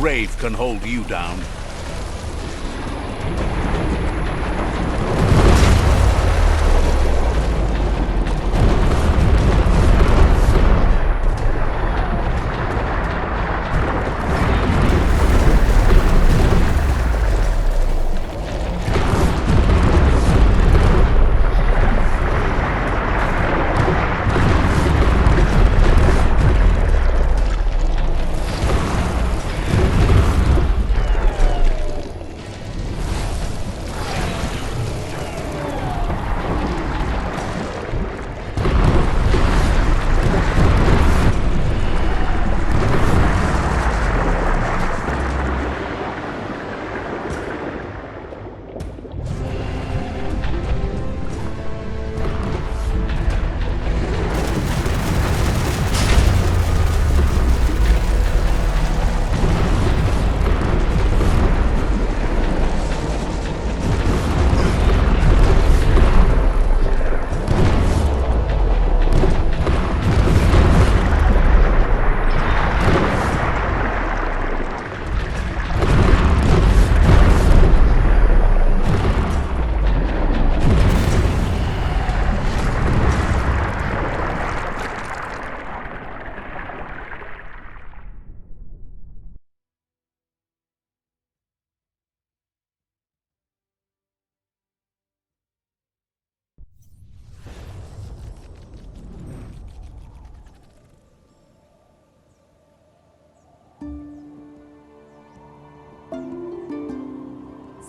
A: grave can hold you down.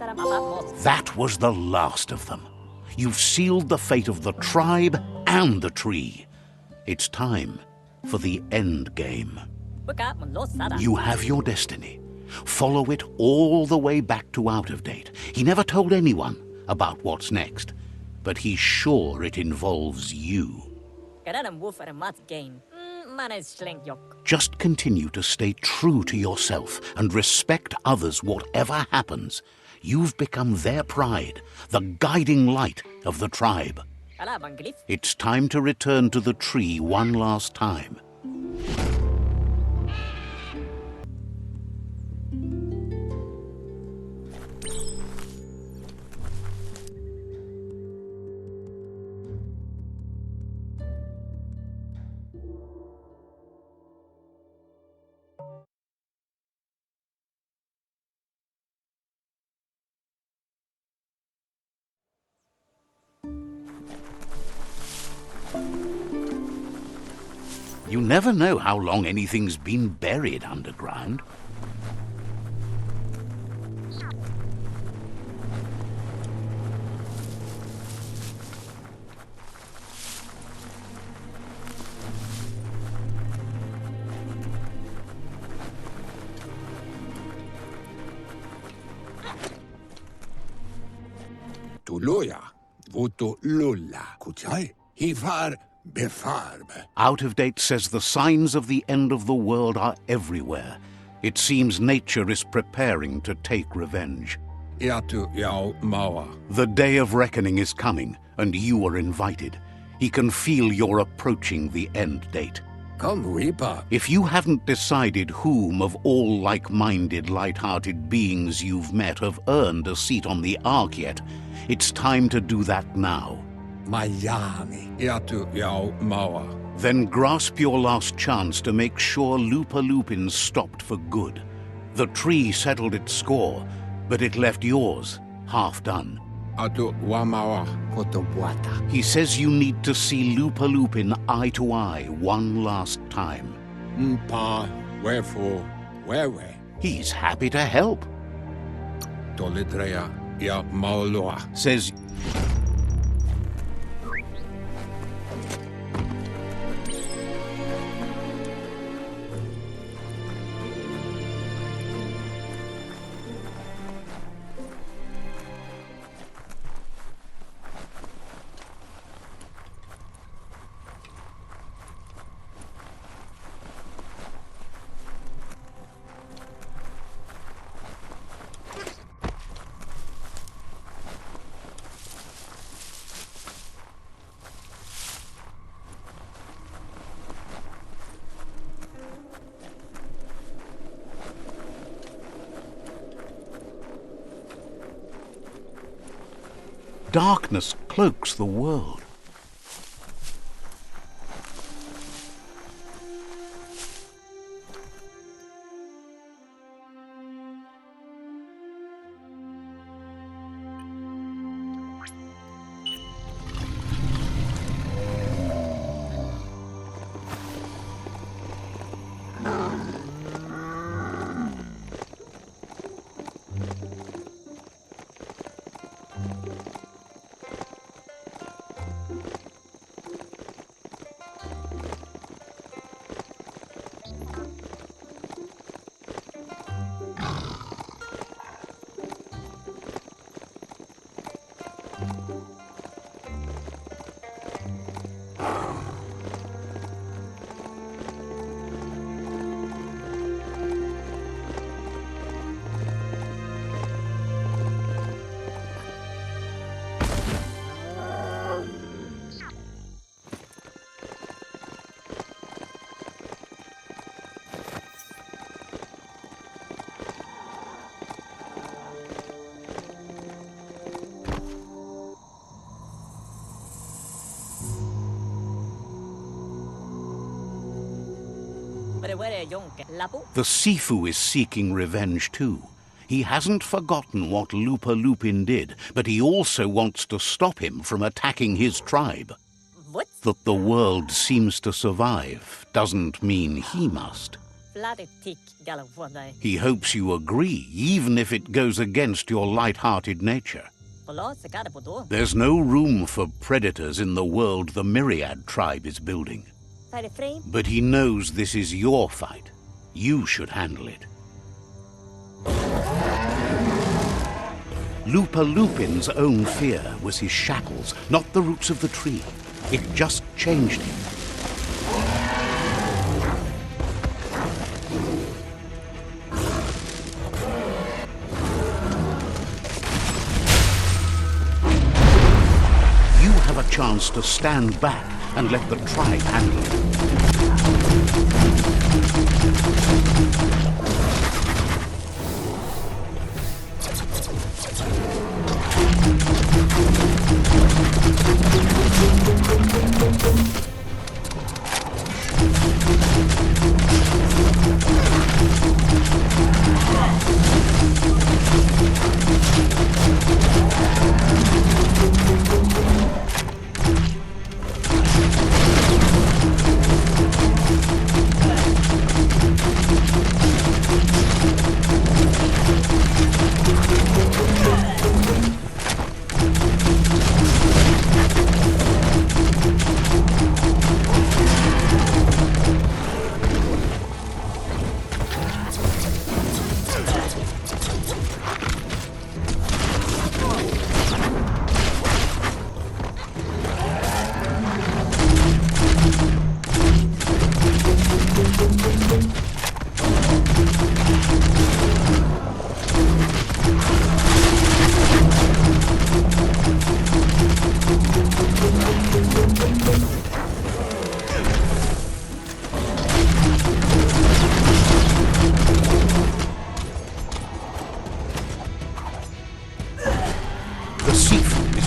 A: That was the last of them. You've sealed the fate of the tribe and the tree. It's time for the end game. You have your destiny. Follow it all the way back to Out of Date. He never told anyone about what's next, but he's sure it involves you. Just continue to stay true to yourself and respect others whatever happens. You've become their pride, the guiding light of the tribe. It's time to return to the tree one last time. You never know how long anything's been buried underground.
F: Tuloya, voto lola, kuchai, hifar befarb.
A: Out of Date says the signs of the end of the world are everywhere. It seems nature is preparing to take revenge.
F: Iatu yao mawa.
A: The day of reckoning is coming, and you are invited. He can feel you're approaching the end date.
F: Come, Reaper.
A: If you haven't decided whom of all like-minded, light-hearted beings you've met have earned a seat on the Ark yet, it's time to do that now.
F: Miami. Iatu yao mawa.
A: Then grasp your last chance to make sure Loopalupin's stopped for good. The tree settled its score, but it left yours half done.
F: Atu wamawa kotobuata.
A: He says you need to see Loopalupin eye to eye one last time.
F: Mpa, wherefore, where?
A: He's happy to help.
F: Tolidrea ya maoloa.
A: Says darkness cloaks the world. The Sifu is seeking revenge too. He hasn't forgotten what Loopalupin did, but he also wants to stop him from attacking his tribe.
E: What?
A: That the world seems to survive doesn't mean he must.
E: Flatty tick galvådai.
A: He hopes you agree, even if it goes against your light-hearted nature.
E: Polo se kada podo.
A: There's no room for predators in the world the Myriad tribe is building.
E: Fare frame.
A: But he knows this is your fight. You should handle it. Lupa Lupin's own fear was his shackles, not the roots of the tree. It just changed him. You have a chance to stand back and let the tribe handle it.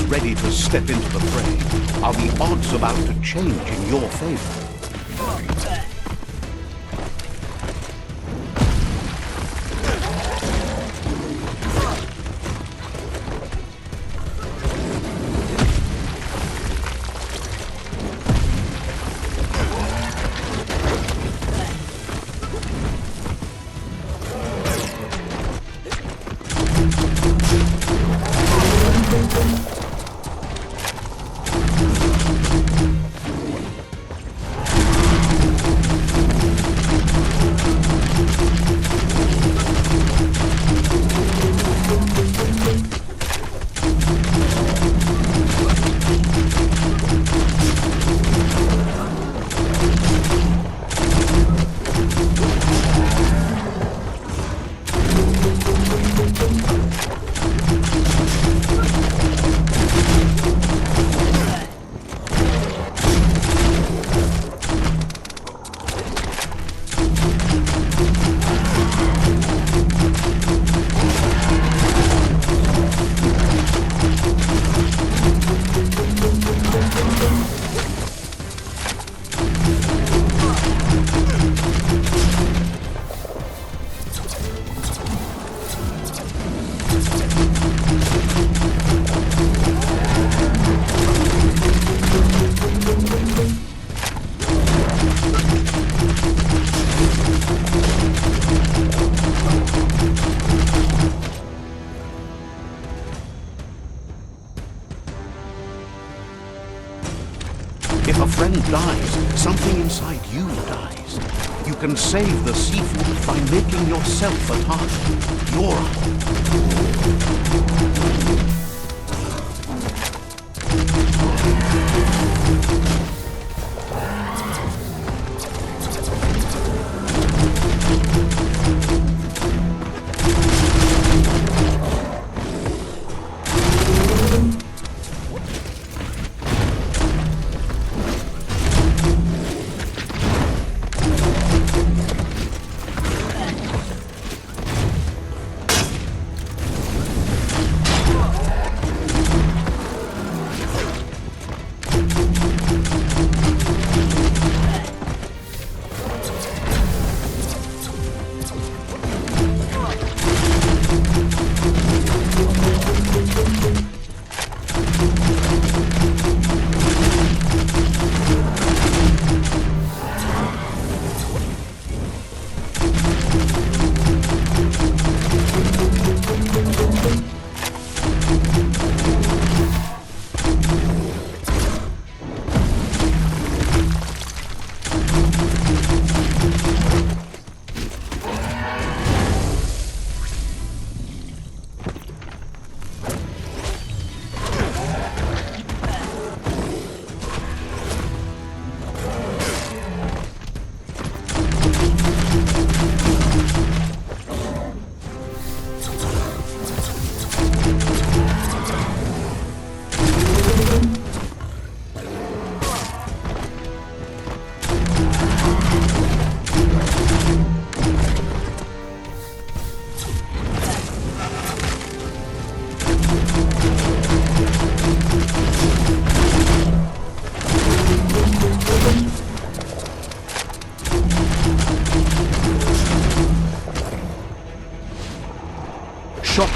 A: Ready to step into the fray. Are the odds about to change in your favor? If a friend dies, something inside you dies. You can save the seafood by making yourself a target.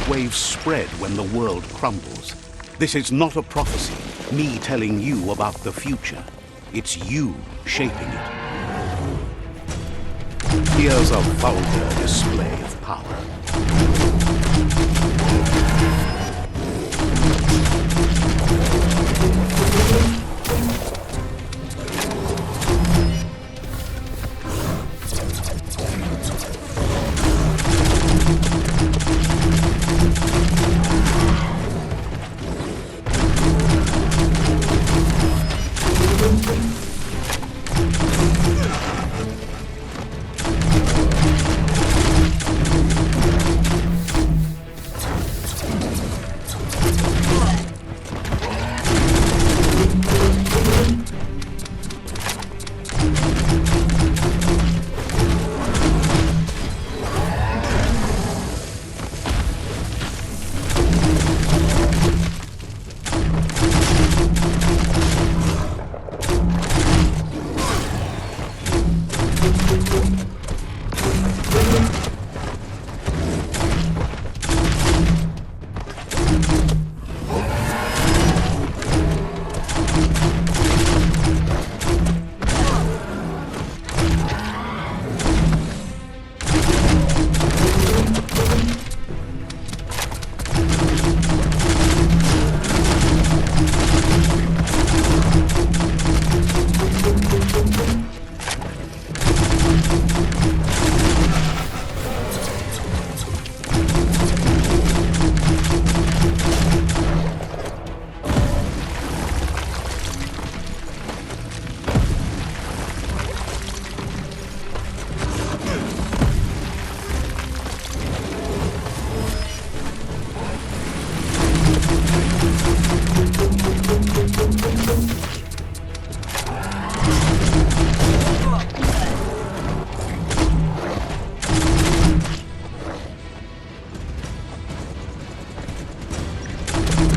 A: shockwaves spread when the world crumbles. This is not a prophecy, me telling you about the future. It's you shaping it. Here's a vulgar display of power.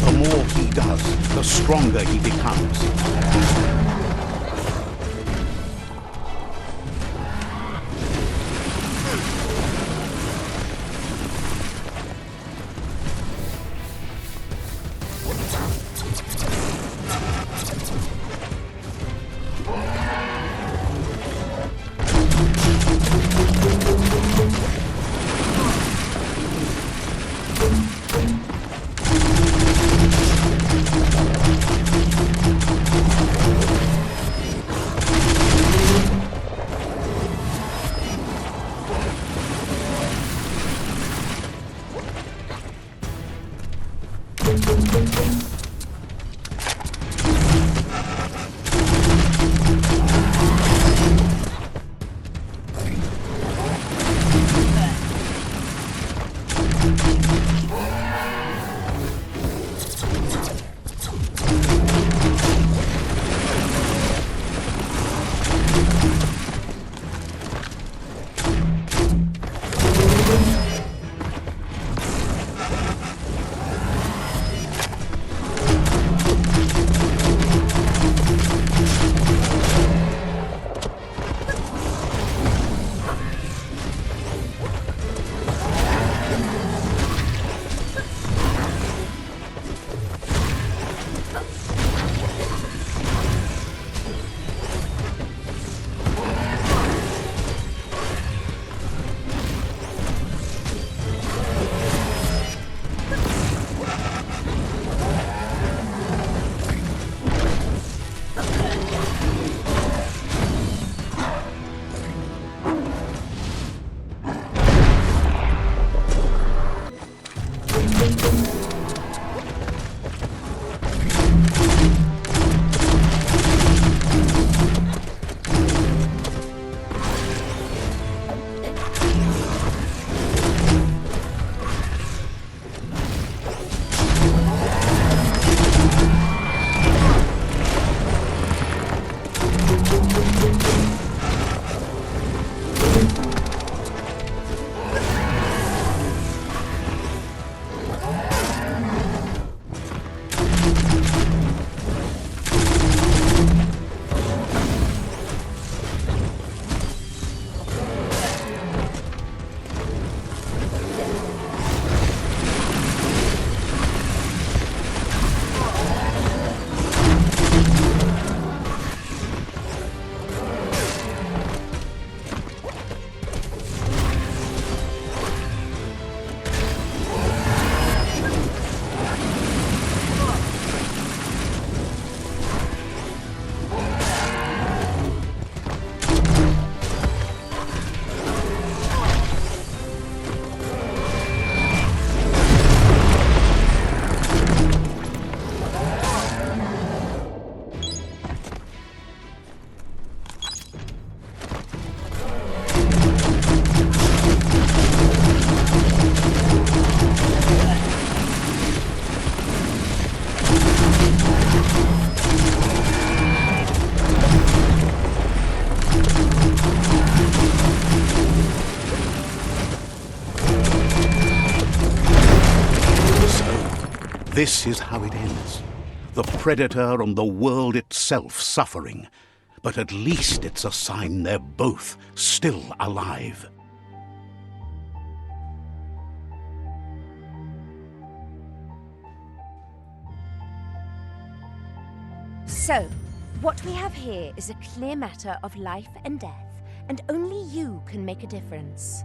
A: The more he does, the stronger he becomes. This is how it ends. The Predator and the world itself suffering. But at least it's a sign they're both still alive.
C: So, what we have here is a clear matter of life and death, and only you can make a difference.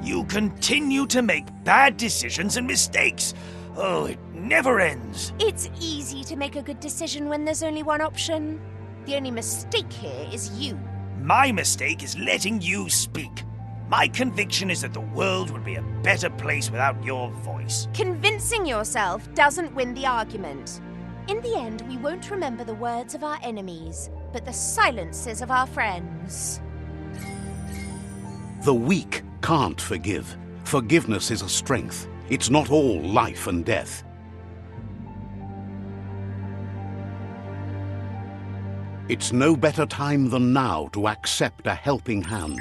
B: You continue to make bad decisions and mistakes. Oh, it never ends.
C: It's easy to make a good decision when there's only one option. The only mistake here is you.
B: My mistake is letting you speak. My conviction is that the world would be a better place without your voice.
C: Convincing yourself doesn't win the argument. In the end, we won't remember the words of our enemies, but the silences of our friends.
A: The weak can't forgive. Forgiveness is a strength. It's not all life and death. It's no better time than now to accept a helping hand.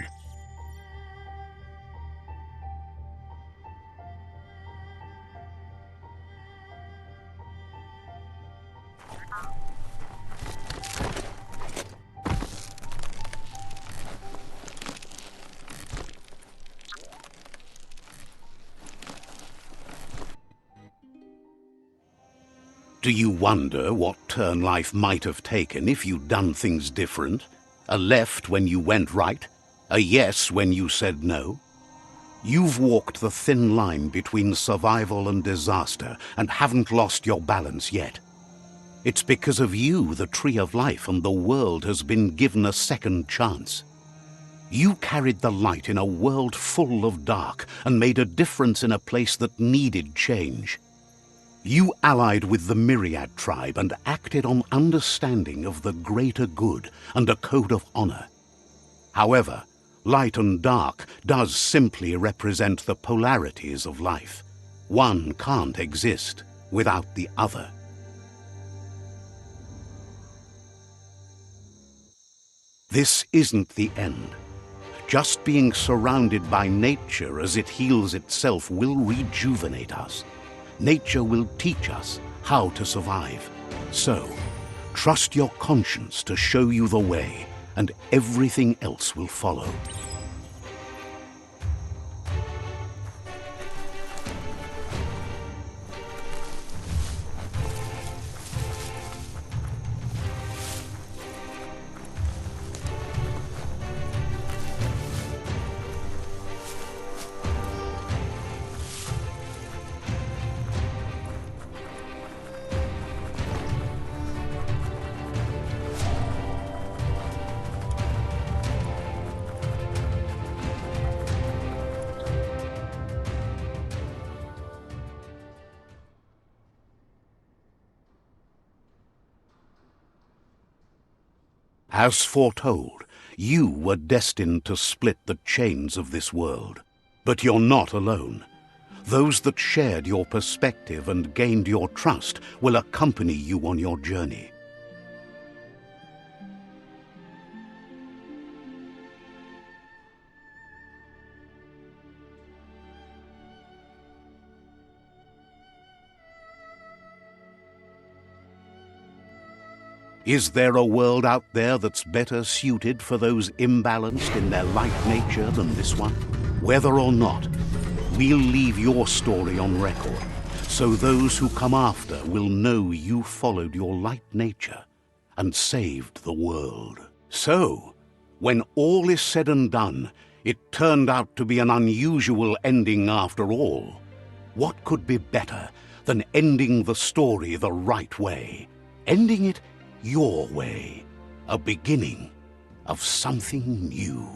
A: Do you wonder what turn life might have taken if you'd done things different? A left when you went right? A yes when you said no? You've walked the thin line between survival and disaster and haven't lost your balance yet. It's because of you the Tree of Life and the world has been given a second chance. You carried the light in a world full of dark and made a difference in a place that needed change. You allied with the Myriad tribe and acted on understanding of the greater good and a code of honor. However, light and dark does simply represent the polarities of life. One can't exist without the other. This isn't the end. Just being surrounded by nature as it heals itself will rejuvenate us. Nature will teach us how to survive. So, trust your conscience to show you the way, and everything else will follow. As foretold, you were destined to split the chains of this world. But you're not alone. Those that shared your perspective and gained your trust will accompany you on your journey. Is there a world out there that's better suited for those imbalanced in their light nature than this one? Whether or not, we'll leave your story on record, so those who come after will know you followed your light nature and saved the world. So, when all is said and done, it turned out to be an unusual ending after all. What could be better than ending the story the right way? Ending it your way, a beginning of something new.